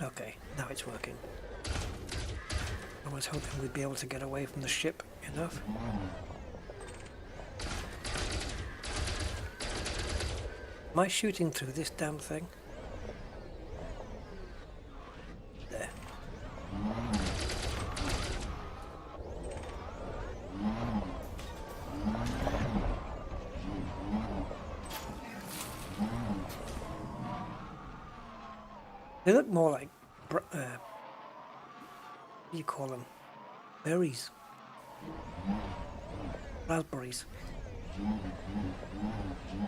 S1: Okay, now it's working. I was hoping we'd be able to get away from the ship enough. Am I shooting through this damn thing? There. They look more like, what do you call them? Berries. Raspberries.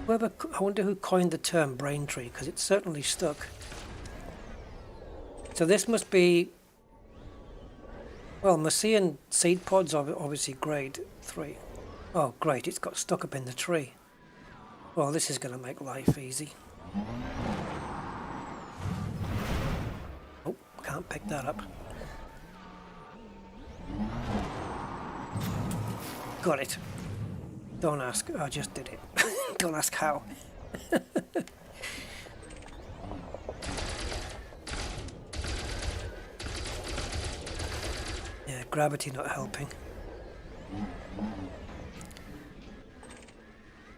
S1: I wonder who coined the term brain tree, because it's certainly stuck. So this must be, well, Macean seed pods are obviously grade 3. Oh great, it's got stuck up in the tree. Well, this is going to make life easy. Oh, can't pick that up. Got it. Don't ask, I just did it. Don't ask how. Yeah, gravity not helping.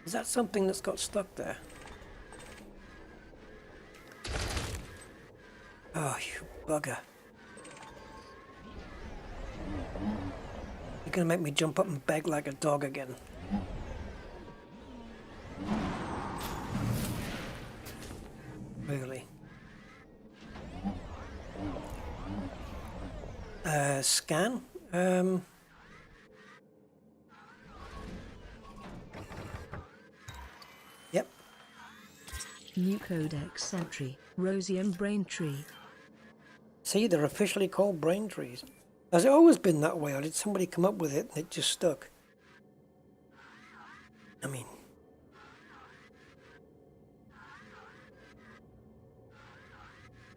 S1: Is that something that's got stuck there? Oh, you bugger. You're gonna make me jump up and beg like a dog again. Really? Scan?
S2: New Codex Sentry, Rosium Braintree.
S1: See, they're officially called brain trees. Has it always been that way, or did somebody come up with it and it just stuck? I mean...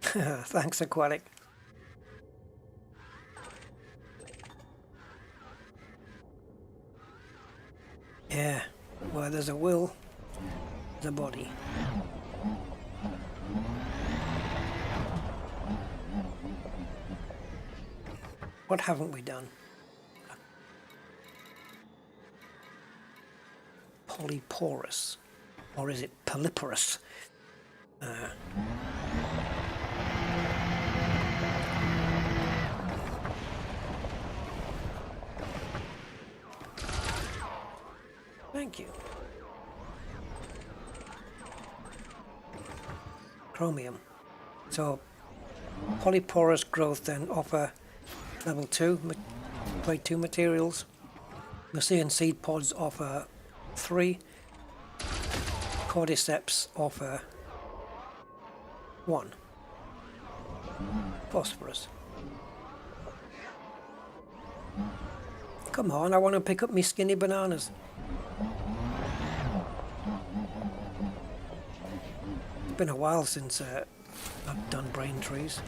S1: Thanks, Aquatic. Yeah, where there's a will, there's a body. What haven't we done? Polyporous, or is it polyporous? Thank you. Chromium. So, polyporous growth then offer level 2, grade 2 materials. Messian seed pods offer 3. Cordyceps offer 1. Phosphorus. Come on, I want to pick up me skinny bananas. It's been a while since I've done brain trees.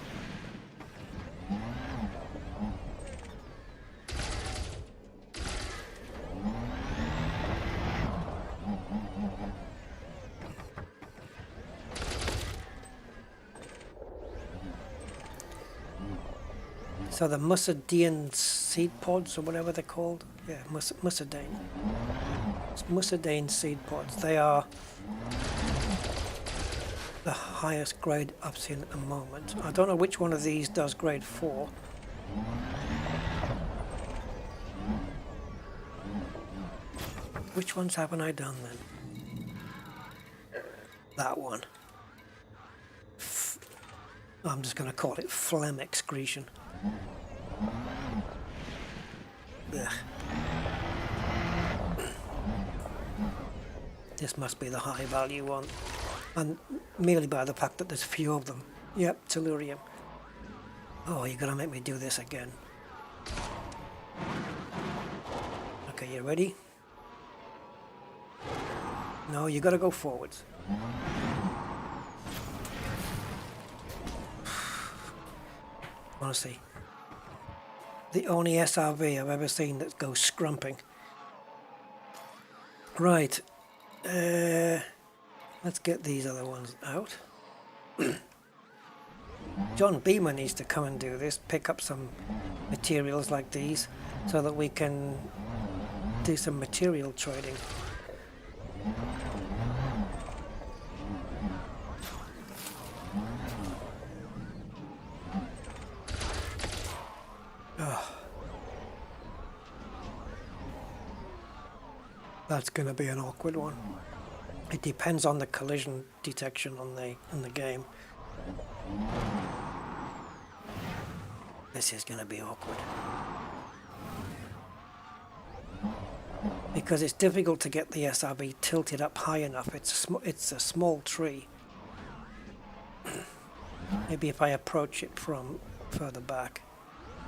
S1: So the Muscadian seed pods, or whatever they're called, yeah, Muscadine. It's Muscadine seed pods. They are the highest grade I've seen at the moment. I don't know which one of these does grade 4. Which ones haven't I done then? That one. I'm just going to call it phlegm excretion. Ugh. This must be the high value one, and merely by the fact that there's few of them. Yep, tellurium. Oh, you're gonna make me do this again. Okay, you ready? No, you gotta go forwards. Honestly, the only SRV I've ever seen that goes scrumping. Right, let's get these other ones out. John Beamer needs to come and do this, pick up some materials like these, so that we can do some material trading. That's going to be an awkward one. It depends on the collision detection on in the game. This is going to be awkward. Because it's difficult to get the SRB tilted up high enough. It's a small tree. Maybe if I approach it from further back.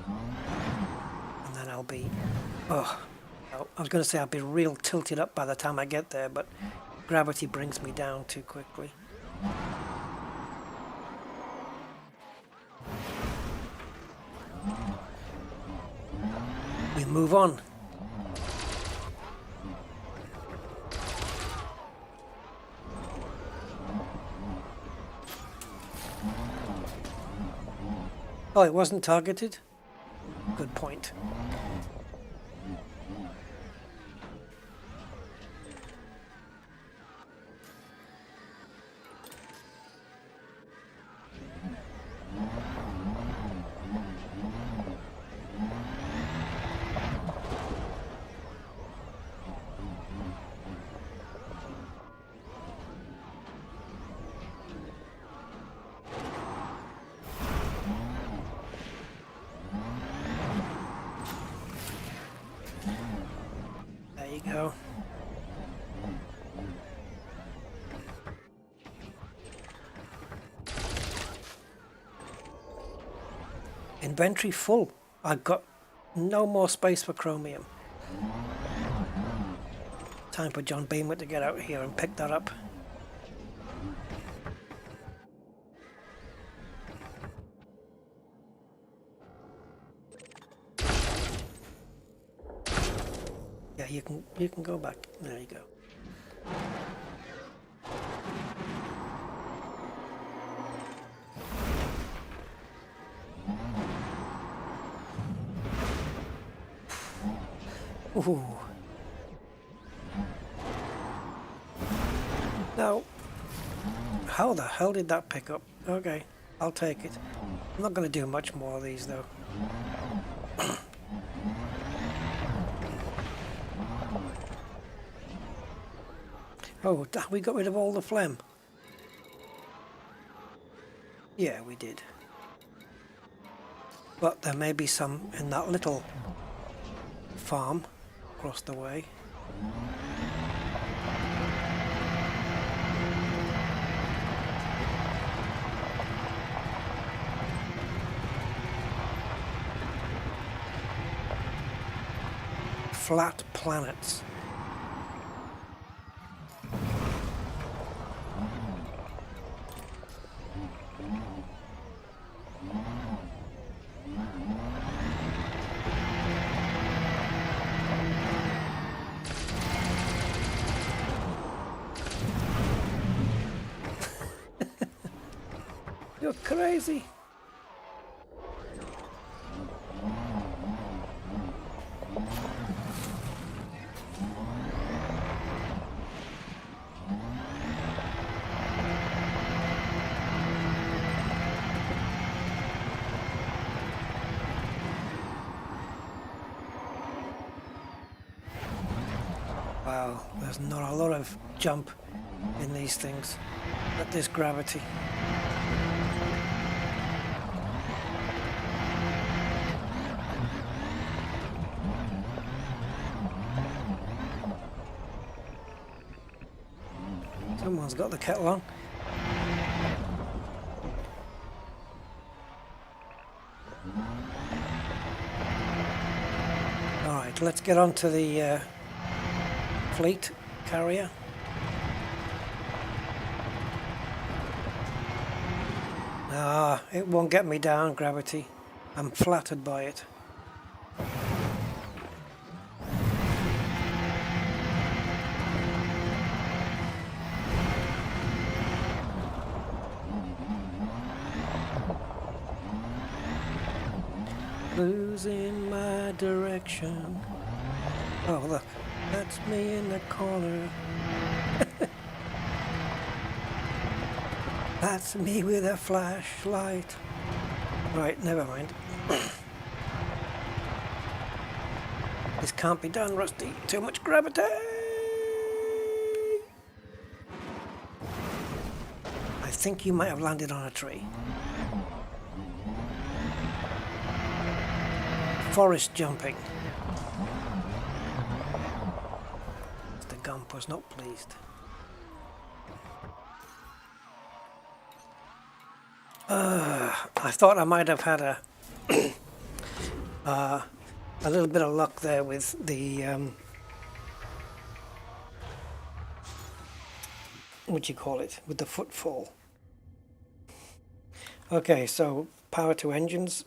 S1: And then I'll be... Oh, I was going to say I'll be real tilted up by the time I get there, but gravity brings me down too quickly. We move on. Oh, it wasn't targeted? Good point. inventory full. I've got no more space for chromium. Time for John Beamer to get out here and pick that up. Yeah, you can go back. There you go. Ooh. Now, how the hell did that pick up? Okay, I'll take it. I'm not going to do much more of these though. Oh, we got rid of all the phlegm. Yeah, we did. But there may be some in that little farm across the way. Flat planets. You're crazy. Wow, there's not a lot of jump in these things at this gravity. Someone's got the kettle on. Alright, let's get on to the fleet carrier. Ah, it won't get me down, gravity. I'm flattered by it. Losing my direction. Oh, look, that's me in the corner. That's me with a flashlight. Right, never mind. This can't be done, Rusty. Too much gravity. I think you might have landed on a tree. Forest jumping. Mr. Gump was not pleased. I thought I might have had a little bit of luck there with the what do you call it, with the footfall. Okay, so power to engines,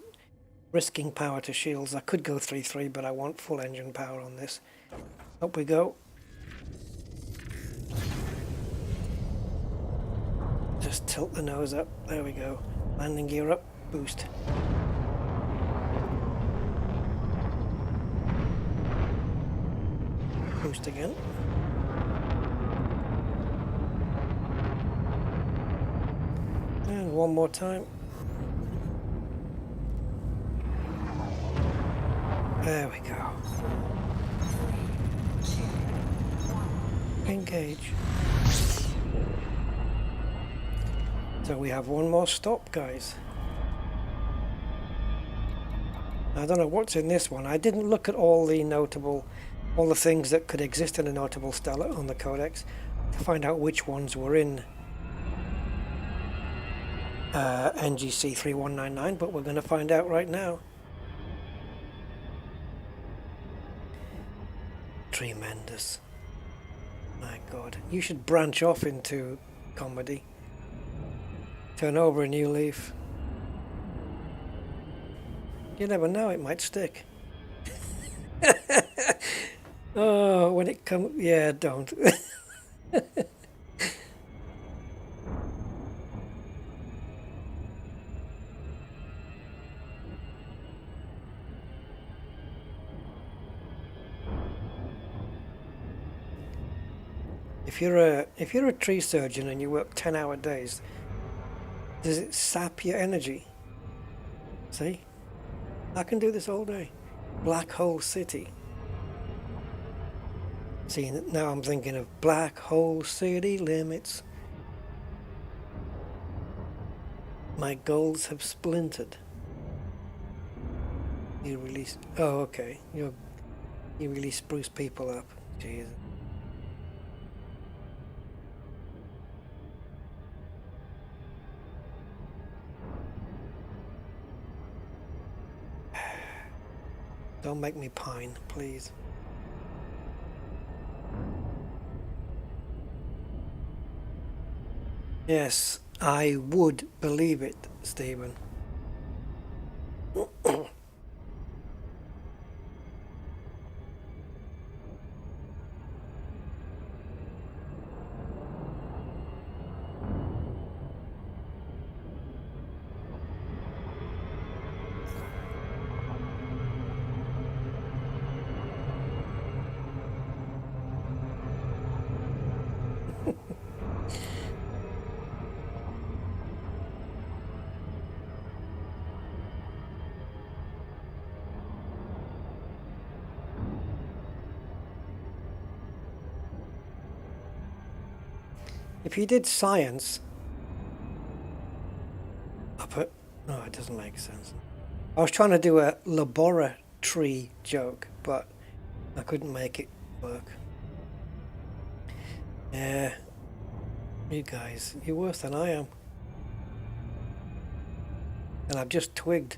S1: risking power to shields. I could go 3-3, but I want full engine power on this. Up we go. Just tilt the nose up. There we go. Landing gear up. Boost. Boost again. And one more time. There we go. Engage. So we have one more stop, guys. I don't know what's in this one. I didn't look at all the things that could exist in a notable stellar on the codex to find out which ones were in NGC 3199, but we're going to find out right now. Tremendous. My God, you should branch off into comedy. Turn over a new leaf. You never know, it might stick. Oh, when it comes, yeah, don't. If you're a tree surgeon and you work 10-hour days, does it sap your energy? See? I can do this all day. Black Hole City. See, now I'm thinking of Black Hole City limits. My goals have splintered. You release. Oh, okay. You really spruce people up. Jesus. Don't make me pine, please. Yes, I would believe it, Stephen. If you did science, no, it doesn't make sense. I was trying to do a laboratory joke, but I couldn't make it work. Yeah, you guys, you're worse than I am. And I've just twigged.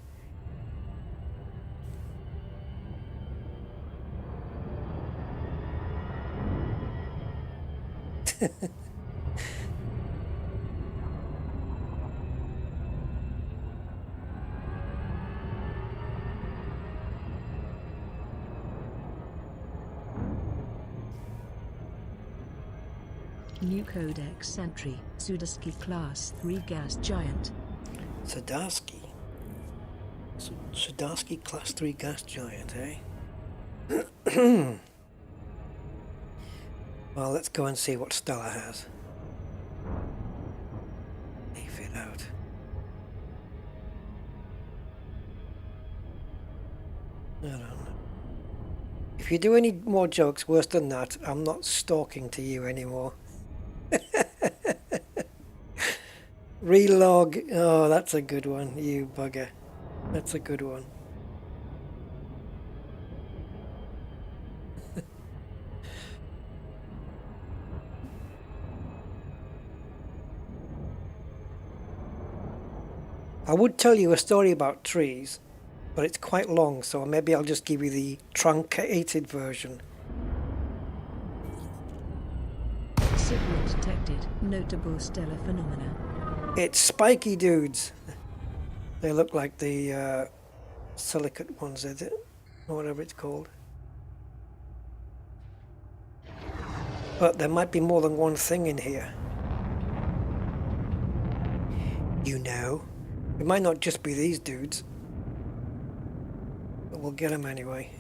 S2: New Codex entry, Sudarsky Class 3 Gas Giant.
S1: Sudarsky. Sudarsky Class 3 Gas Giant, eh? Well, let's go and see what Stella has. Leave it out. I don't know. If you do any more jokes worse than that, I'm not stalking to you anymore. Relog. Oh, that's a good one, you bugger. That's a good one. I would tell you a story about trees, but it's quite long, so maybe I'll just give you the truncated version.
S2: Signal detected. Notable stellar phenomena.
S1: It's spiky dudes. They look like the silicate ones, is it? Or whatever it's called. But there might be more than one thing in here. You know, it might not just be these dudes. But we'll get them anyway.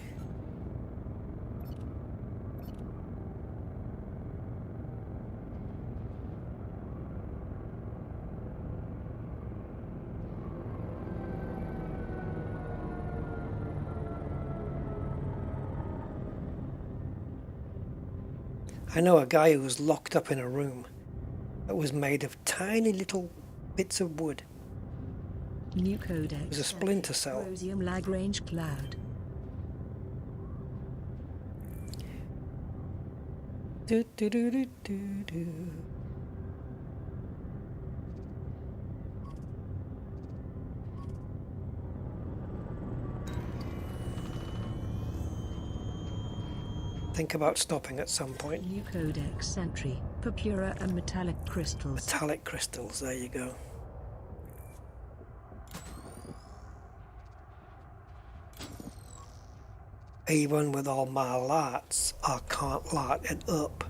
S1: I know a guy who was locked up in a room that was made of tiny little bits of wood.
S2: New Codex.
S1: It was a splinter cell.
S2: Rosium Lagrange cloud.
S1: Do, do, do, do, do, do. think about stopping at some point.
S2: New codex entry, purpura and metallic crystals.
S1: Metallic crystals, there you go. Even with all my lights, I can't light it up.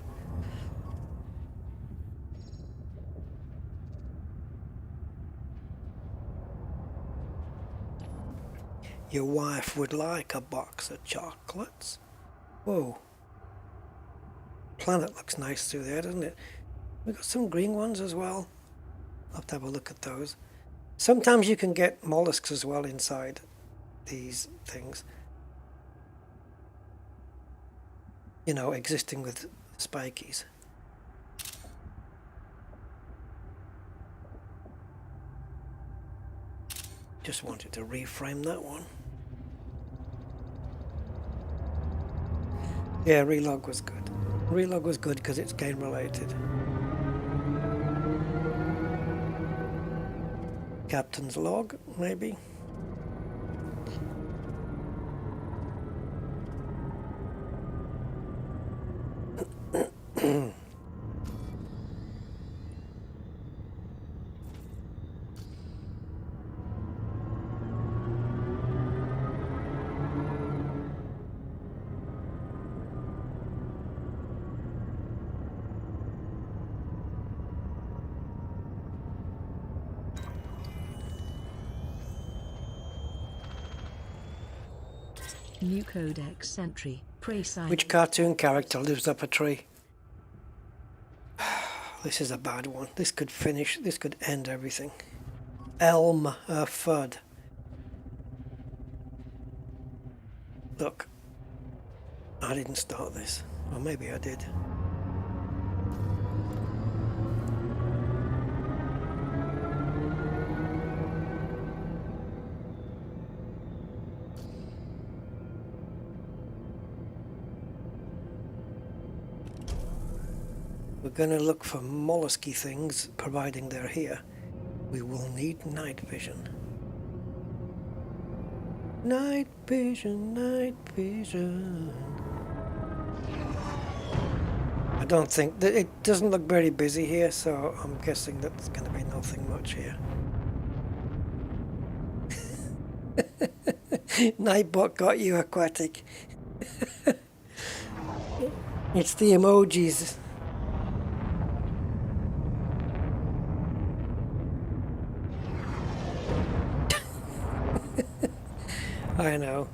S1: Your wife would like a box of chocolates. Whoa. Planet looks nice through there, doesn't it? We've got some green ones as well. I'll have to have a look at those. Sometimes you can get mollusks as well inside these things. You know, existing with spikies. Just wanted to reframe that one. Yeah, relog was good. Relog was good because it's game related. Captain's log, maybe.
S2: New codex entry, precise.
S1: Which cartoon character lives up a tree? This is a bad one. This could finish, this could end everything. Elm Fudd. Look, I didn't start this. Or maybe I did. We're going to look for mollusky things, providing they're here. We will need night vision. Night vision, night vision. I don't think that it doesn't look very busy here, so I'm guessing that's going to be nothing much here. Nightbot got you, Aquatic. It's the emojis. I know.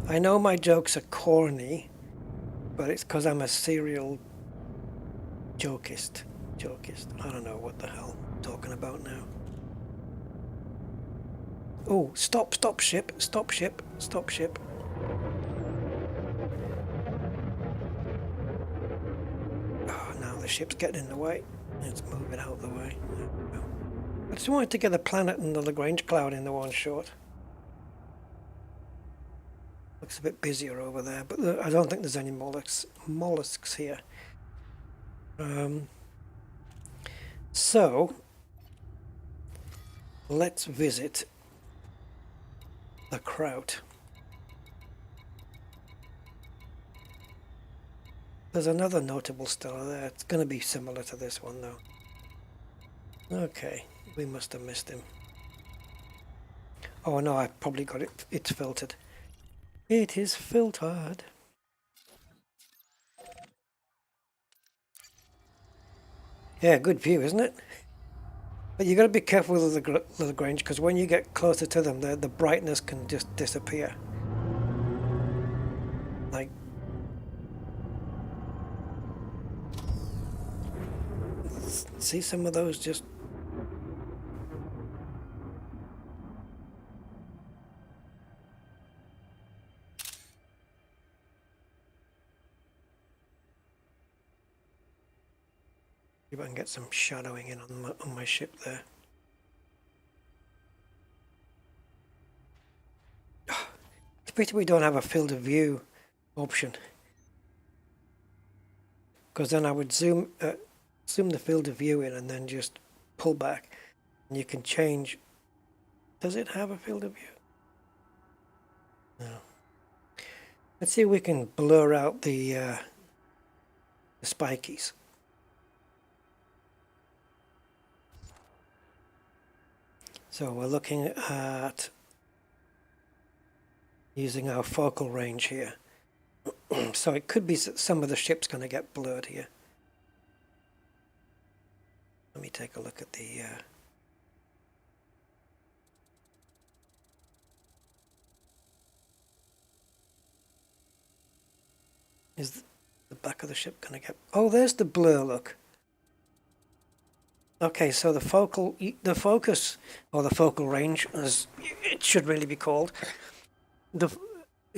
S1: I know my jokes are corny, but it's because I'm a serial jokist. I don't know what the hell I'm talking about now. Oh, stop ship. Oh, now the ship's getting in the way. It's moving out of the way. I just wanted to get the planet and the Lagrange cloud in the one shot. Looks a bit busier over there, but I don't think there's any mollusks here. So, let's visit the Kraut. There's another notable stellar there. It's going to be similar to this one, though. Okay, we must have missed him. Oh no, I probably got it. It's filtered. It is filtered. Yeah, good view, isn't it? But you got to be careful with the Lagrange, because when you get closer to them, the brightness can just disappear. Like, see some of those just. See if I can get some shadowing in on my ship there. It's a pity we don't have a field of view option, because then I would zoom the field of view in and then just pull back, and you can change. Does it have a field of view? No. Let's see if we can blur out the spikies. So we're looking at using our focal range here. So it could be some of the ship's going to get blurred here. Let me take a look at the... Is the back of the ship going to get... Oh, there's the blur, look. Okay, so the focus, or the focal range, as it should really be called. So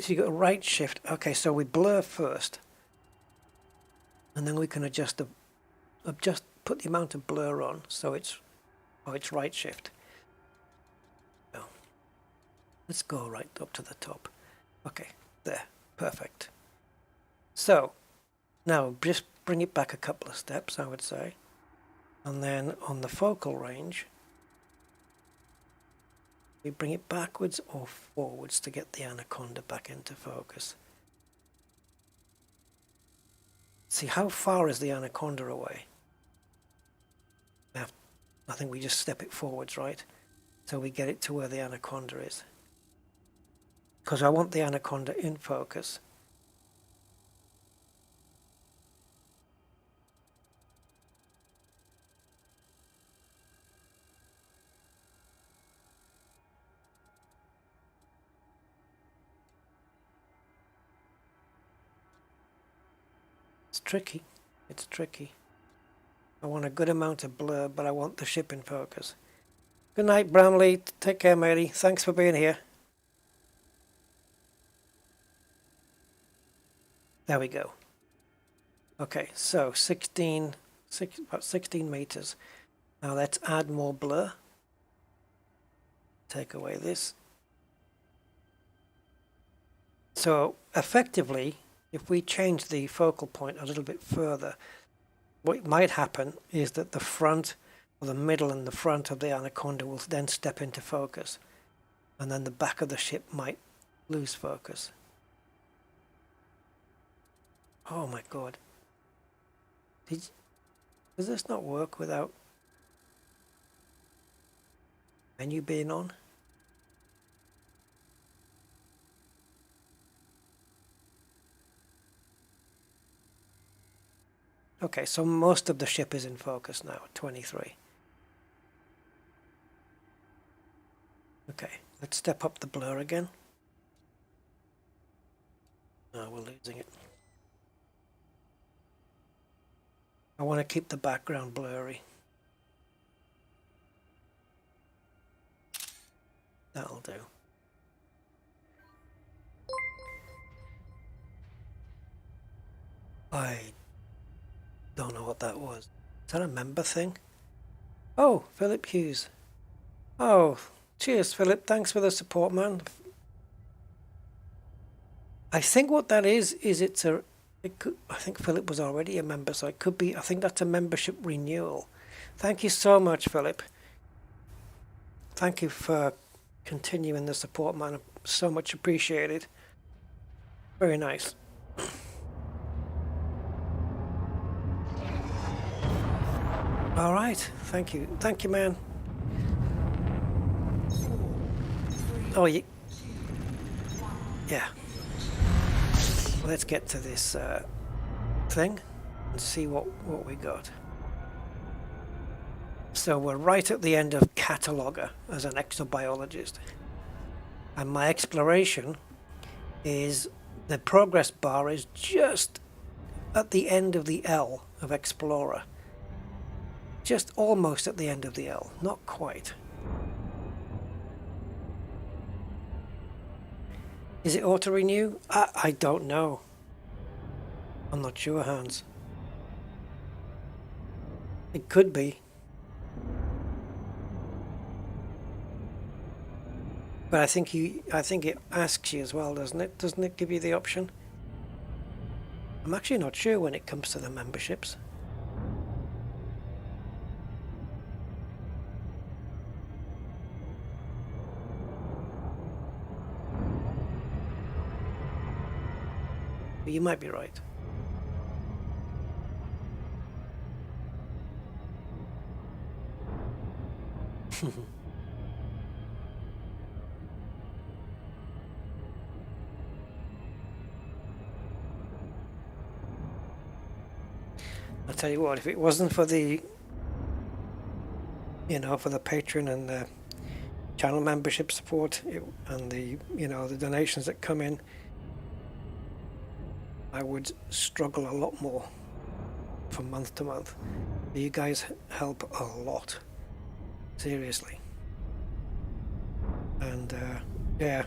S1: you got a right shift. Okay, so we blur first. And then we can adjust put the amount of blur on, so it's right shift. So let's go right up to the top. Okay, there, perfect. So now just bring it back a couple of steps, I would say. And then on the focal range, we bring it backwards or forwards to get the anaconda back into focus. See, how far is the anaconda away? I think we just step it forwards, right? So we get it to where the anaconda is. Because I want the anaconda in focus. It's tricky. It's tricky. I want a good amount of blur, but I want the ship in focus. Good night, Bramley. Take care, matey. Thanks for being here. There we go. Okay, so about 16 meters. Now let's add more blur. Take away this. So effectively, if we change the focal point a little bit further, what might happen is that the front, or the middle and the front of the anaconda will then step into focus, and then the back of the ship might lose focus. Oh my god. Does this not work without menu being on? Okay, so most of the ship is in focus now, 23. Okay, let's step up the blur again. No, we're losing it. I want to keep the background blurry. That'll do. I don't know what that was. Is that a member thing? Oh, Philip Hughes. Oh, cheers, Philip. Thanks for the support, man. I think what that is I think Philip was already a member, so it could be, I think that's a membership renewal. Thank you so much, Philip. Thank you for continuing the support, man. So much appreciated. Very nice. All right, thank you, man. Oh, yeah. Let's get to this thing and see what we got. So we're right at the end of Cataloger as an exobiologist, and my exploration is the progress bar is just at the end of the L of Explorer. Just almost at the end of the L, not quite. Is it auto-renew? I don't know. I'm not sure, Hans. It could be. But I think it asks you as well, doesn't it? Doesn't it give you the option? I'm actually not sure when it comes to the memberships. But you might be right. I'll tell you what, if it wasn't for the, you know, for the Patreon and the channel membership support and the, you know, the donations that come in, I would struggle a lot more from month to month. You guys help a lot, seriously. And yeah,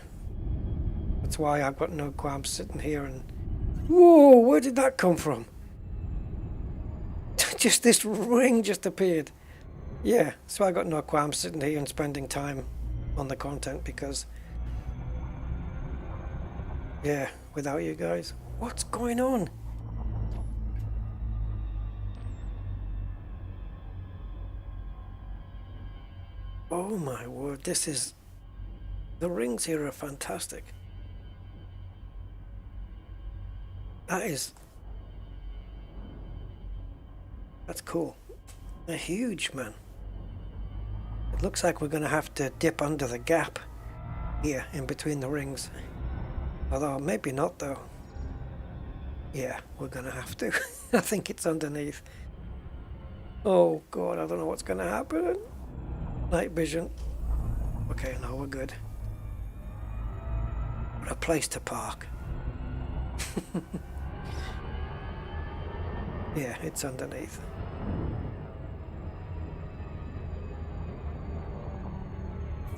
S1: that's why I've got no qualms sitting here and, whoa, where did that come from? Just this ring just appeared. Yeah, so I got no qualms sitting here and spending time on the content because, yeah, without you guys, what's going on? Oh my word, this is, the rings here are fantastic. That's cool. They're huge, man. It looks like we're going to have to dip under the gap here in between the rings. Although, maybe not though. Yeah, we're going to have to. I think it's underneath. Oh God, I don't know what's going to happen. Night vision. Okay, no, we're good. What a place to park. Yeah, it's underneath.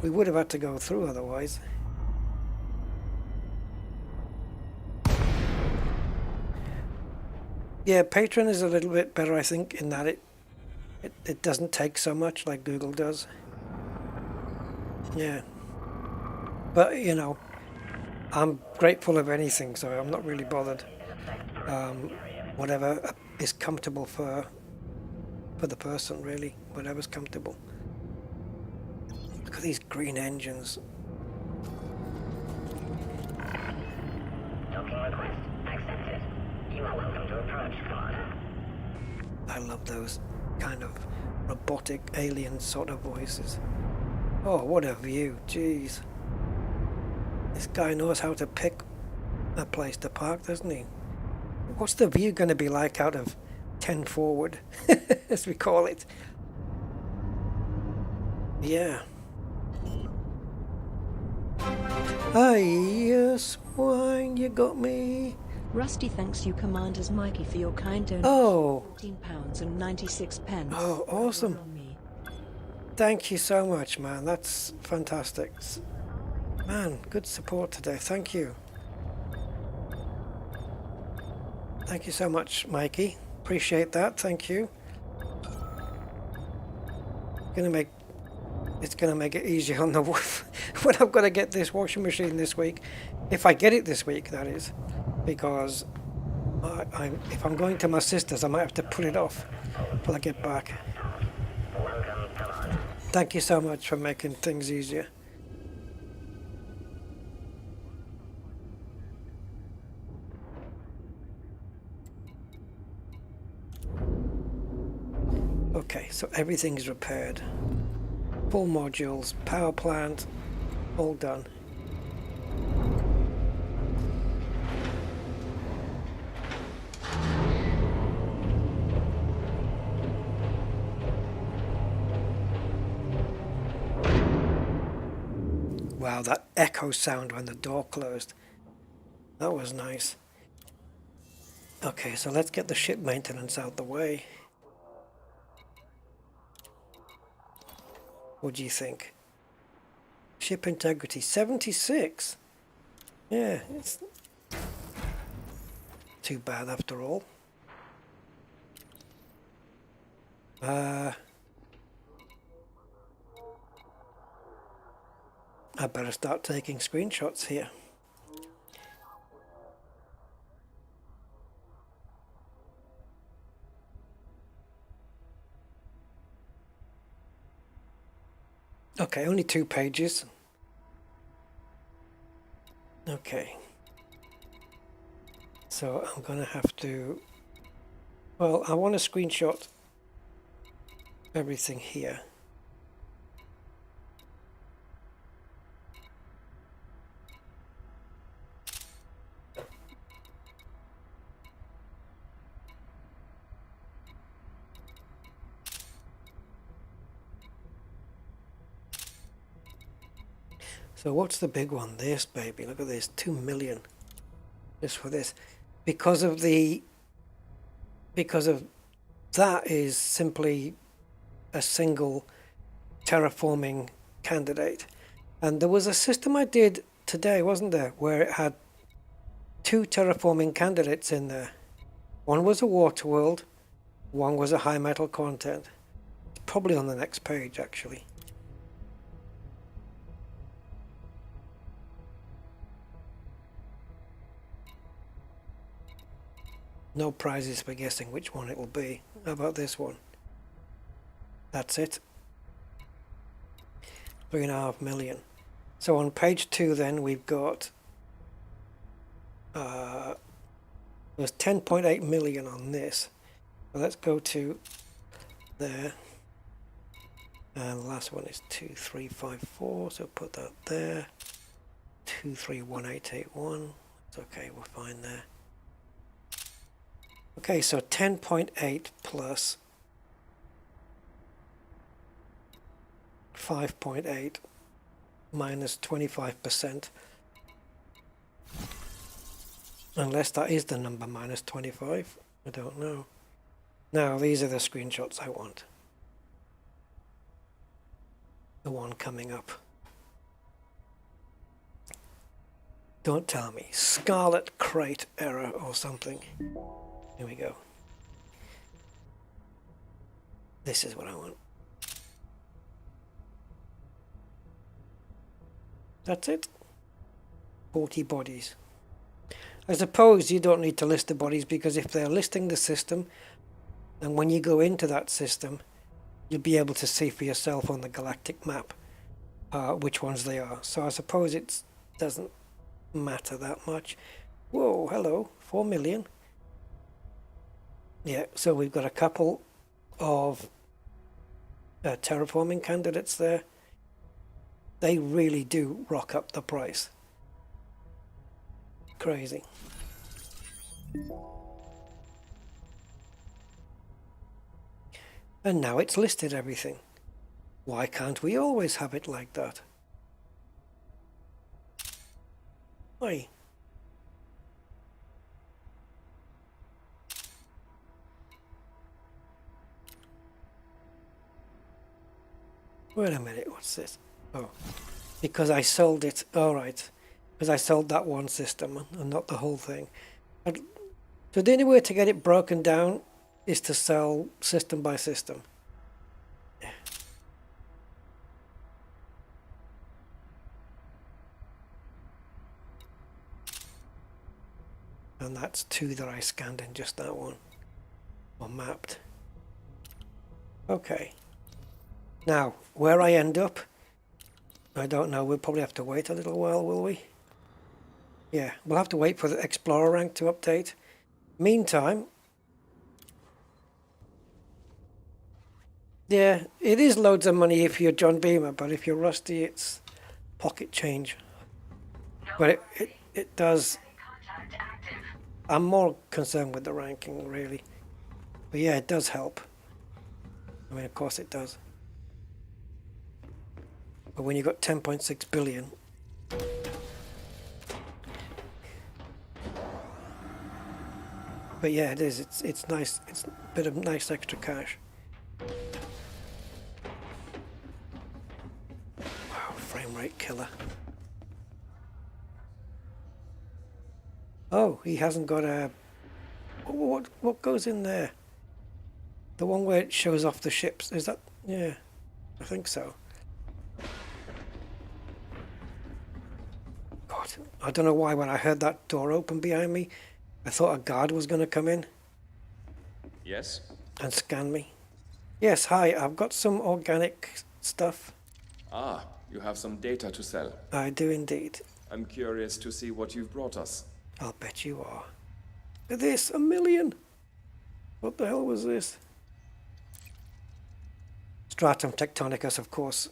S1: We would have had to go through otherwise. Yeah, Patreon is a little bit better, I think, in that it doesn't take so much like Google does. Yeah. But, you know, I'm grateful of anything, so I'm not really bothered. Whatever is comfortable for the person, really. Whatever's comfortable. Look at these green engines.
S4: Docking request accepted. You are welcome to approach pod.
S1: I love those kind of robotic alien sort of voices. Oh, what a view, jeez. This guy knows how to pick a place to park, doesn't he? What's the view going to be like out of 10 forward, as we call it? Yeah. Hi, swine, you got me.
S2: Rusty thanks you Commanders Mikey for your kind donation.
S1: Oh.
S2: £14.96.
S1: Oh, awesome. Thank you so much, man. That's fantastic. Man, good support today. Thank you. Thank you so much, Mikey. Appreciate that. Thank you. It's gonna make it easier on the when I'm gonna get this washing machine this week, if I get it this week, that is, because if I'm going to my sister's, I might have to put it off till I get back. Thank you so much for making things easier. Okay, so everything's repaired. Full modules, power plant, all done. Wow, that echo sound when the door closed. That was nice. Okay, so let's get the ship maintenance out the way. What do you think? Ship integrity 76. Yeah, it's too bad after all. I better start taking screenshots here. Okay, only 2 pages. Okay. So I'm going to have to, well, I want to screenshot everything here. So what's the big one? This baby, look at this, 2 million just for this. Because of that is simply a single terraforming candidate. And there was a system I did today, wasn't there, where it had 2 terraforming candidates in there. One was a water world, one was a high metal content. It's probably on the next page actually. No prizes for guessing which one it will be. How about this one? That's it. 3.5 million. So on page 2 then we've got there's 10.8 million on this. So let's go to there. And the last one is 2354, so put that there. 231881. It's okay, we're fine there. Okay, so 10.8 plus 5.8 minus 25%. Unless that is the number minus 25. I don't know. Now, these are the screenshots I want. The one coming up. Don't tell me. Scarlet crate error or something. Here we go. This is what I want. That's it. 40 bodies. I suppose you don't need to list the bodies because if they're listing the system, then when you go into that system, you'll be able to see for yourself on the galactic map which ones they are. So I suppose it doesn't matter that much. Whoa, hello, 4 million. Yeah, so we've got a couple of terraforming candidates there. They really do rock up the price. Crazy. And now it's listed everything. Why can't we always have it like that? Why? Wait a minute, what's this? Oh, because I sold it. All right, because I sold that one system and not the whole thing. So the only way to get it broken down is to sell system by system. And that's 2 that I scanned in just that one, or mapped. Okay. Now, where I end up, I don't know. We'll probably have to wait a little while, will we? Yeah, we'll have to wait for the Explorer rank to update. Meantime, yeah, it is loads of money if you're John Beamer, but if you're Rusty, it's pocket change. But it does. I'm more concerned with the ranking, really. But yeah, it does help. I mean, of course it does. But when you've got 10.6 billion, but yeah, it is. It's nice. It's a bit of nice extra cash. Wow, frame rate killer. Oh, he hasn't got a. What goes in there? The one where it shows off the ships. Is that? Yeah, I think so. God, I don't know why when I heard that door open behind me, I thought a guard was going to come in.
S5: Yes?
S1: And scan me. Yes, hi, I've got some organic stuff.
S5: Ah, you have some data to sell.
S1: I do indeed.
S5: I'm curious to see what you've brought us.
S1: I'll bet you are. Look at this, 1 million. What the hell was this? Stratum Tectonicus, of course.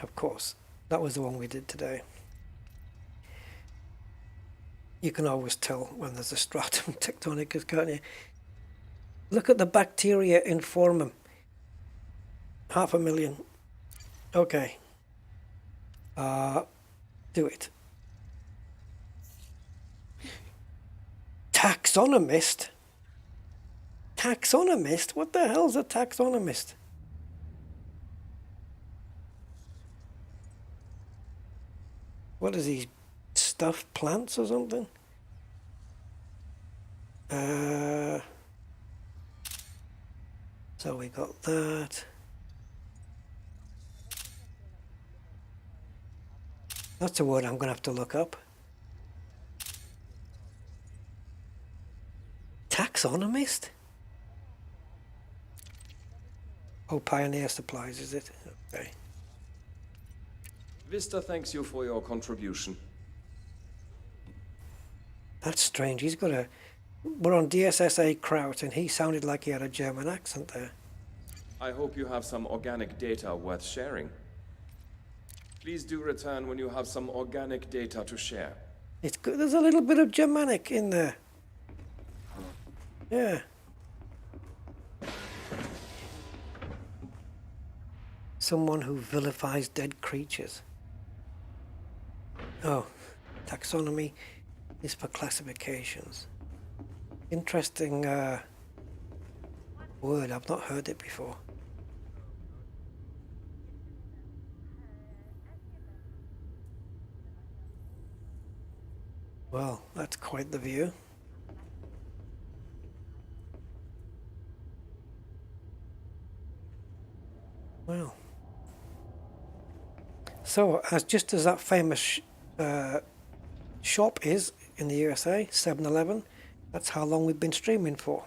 S1: Of course. That was the one we did today. You can always tell when there's a Stratum Tectonicus, can't you? Look at the bacteria in Formum. 500,000. Okay. Do it. Taxonomist? Taxonomist? What the hell's a taxonomist? What is he? Stuffed plants or something? So we got that. That's a word I'm going to have to look up. Taxonomist? Oh, Pioneer Supplies, is it? Okay.
S5: Vista thanks you for your contribution.
S1: That's strange. He's got a... We're on DSSA Kraut, and he sounded like he had a German accent there.
S5: I hope you have some organic data worth sharing. Please do return when you have some organic data to share.
S1: It's good. There's a little bit of Germanic in there. Yeah. Someone who vilifies dead creatures. Oh, taxonomy is for classifications. Interesting word. I've not heard it before. Well, that's quite the view. Well, so just as that famous shop is in the USA, 7-Eleven, that's how long we've been streaming for.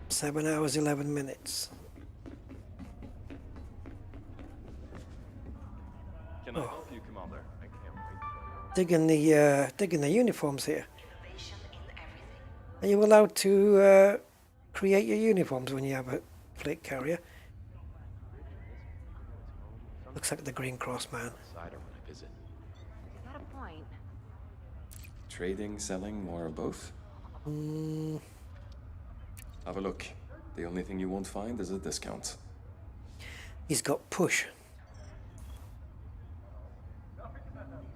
S1: 7 hours, 11 minutes.
S5: Can I help you, Commander? I can't wait.
S1: Digging the uniforms here. Are you allowed to create your uniforms when you have a fleet carrier? Looks like the Green Cross man.
S6: Got a point.
S5: Trading, selling, or both? Have a look. The only thing you won't find is a discount.
S1: He's got push.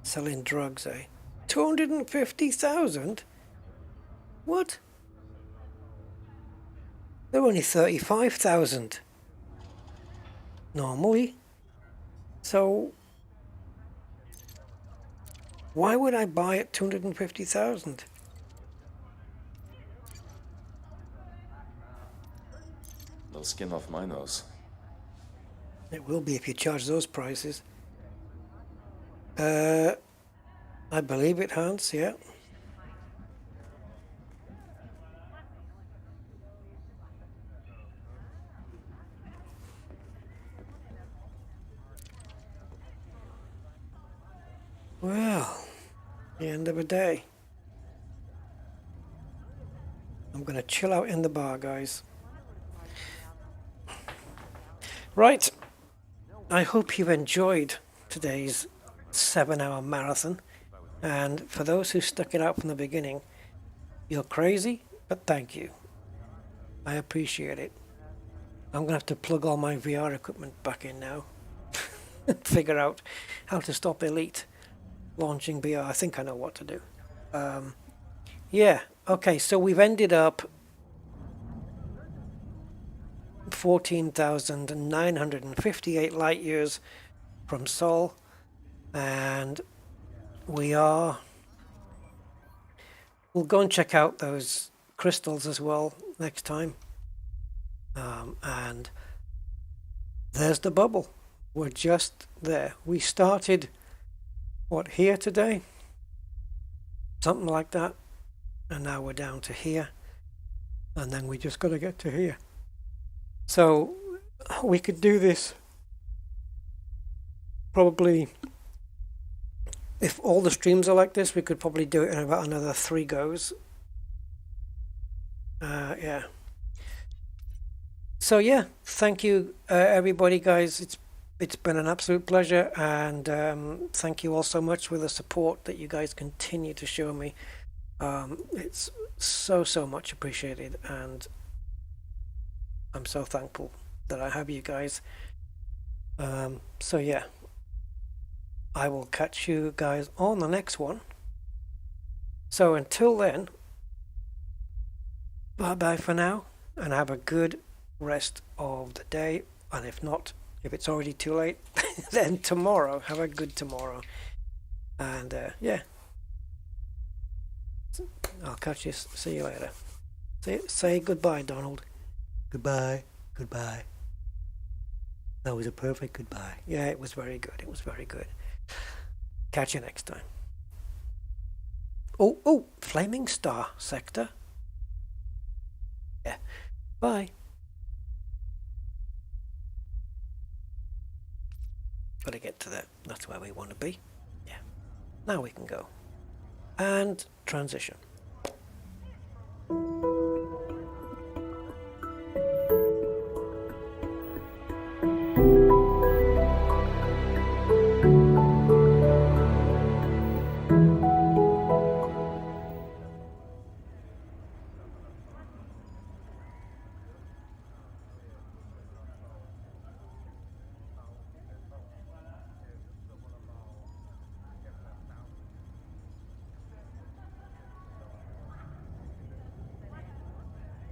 S1: Selling drugs, eh? 250,000? What? They're only 35,000 normally. So why would I buy at 250,000?
S5: No skin off my nose.
S1: It will be if you charge those prices. I believe it, Hans, yeah. Well, the end of a day. I'm going to chill out in the bar, guys. Right. I hope you've enjoyed today's 7-hour marathon. And for those who stuck it out from the beginning, you're crazy, but thank you. I appreciate it. I'm going to have to plug all my VR equipment back in now. Figure out how to stop Elite launching VR. I think I know what to do. Yeah, okay, so we've ended up 14,958 light years from Sol, and we'll go and check out those crystals as well next time. And there's the bubble. We're just there. We started here today? Something like that. And now we're down to here. And then we just got to get to here. So we could do this probably if all the streams are like this, we could probably do it in about another 3 goes. Yeah. So yeah, thank you everybody, guys. It's been an absolute pleasure, and thank you all so much for the support that you guys continue to show me. It's so much appreciated, and I'm so thankful that I have you guys. So yeah, I will catch you guys on the next one. So until then, bye bye for now, and have a good rest of the day. And if not, if it's already too late, then tomorrow, have a good tomorrow. And yeah, I'll catch you. See you later. Say goodbye, Donald. Goodbye. Goodbye. That was a perfect goodbye. Yeah, it was very good. It was very good. Catch you next time. Oh, Flaming Star sector. Yeah. Bye. Gotta get to that. That's where we want to be. Yeah. Now we can go. And transition.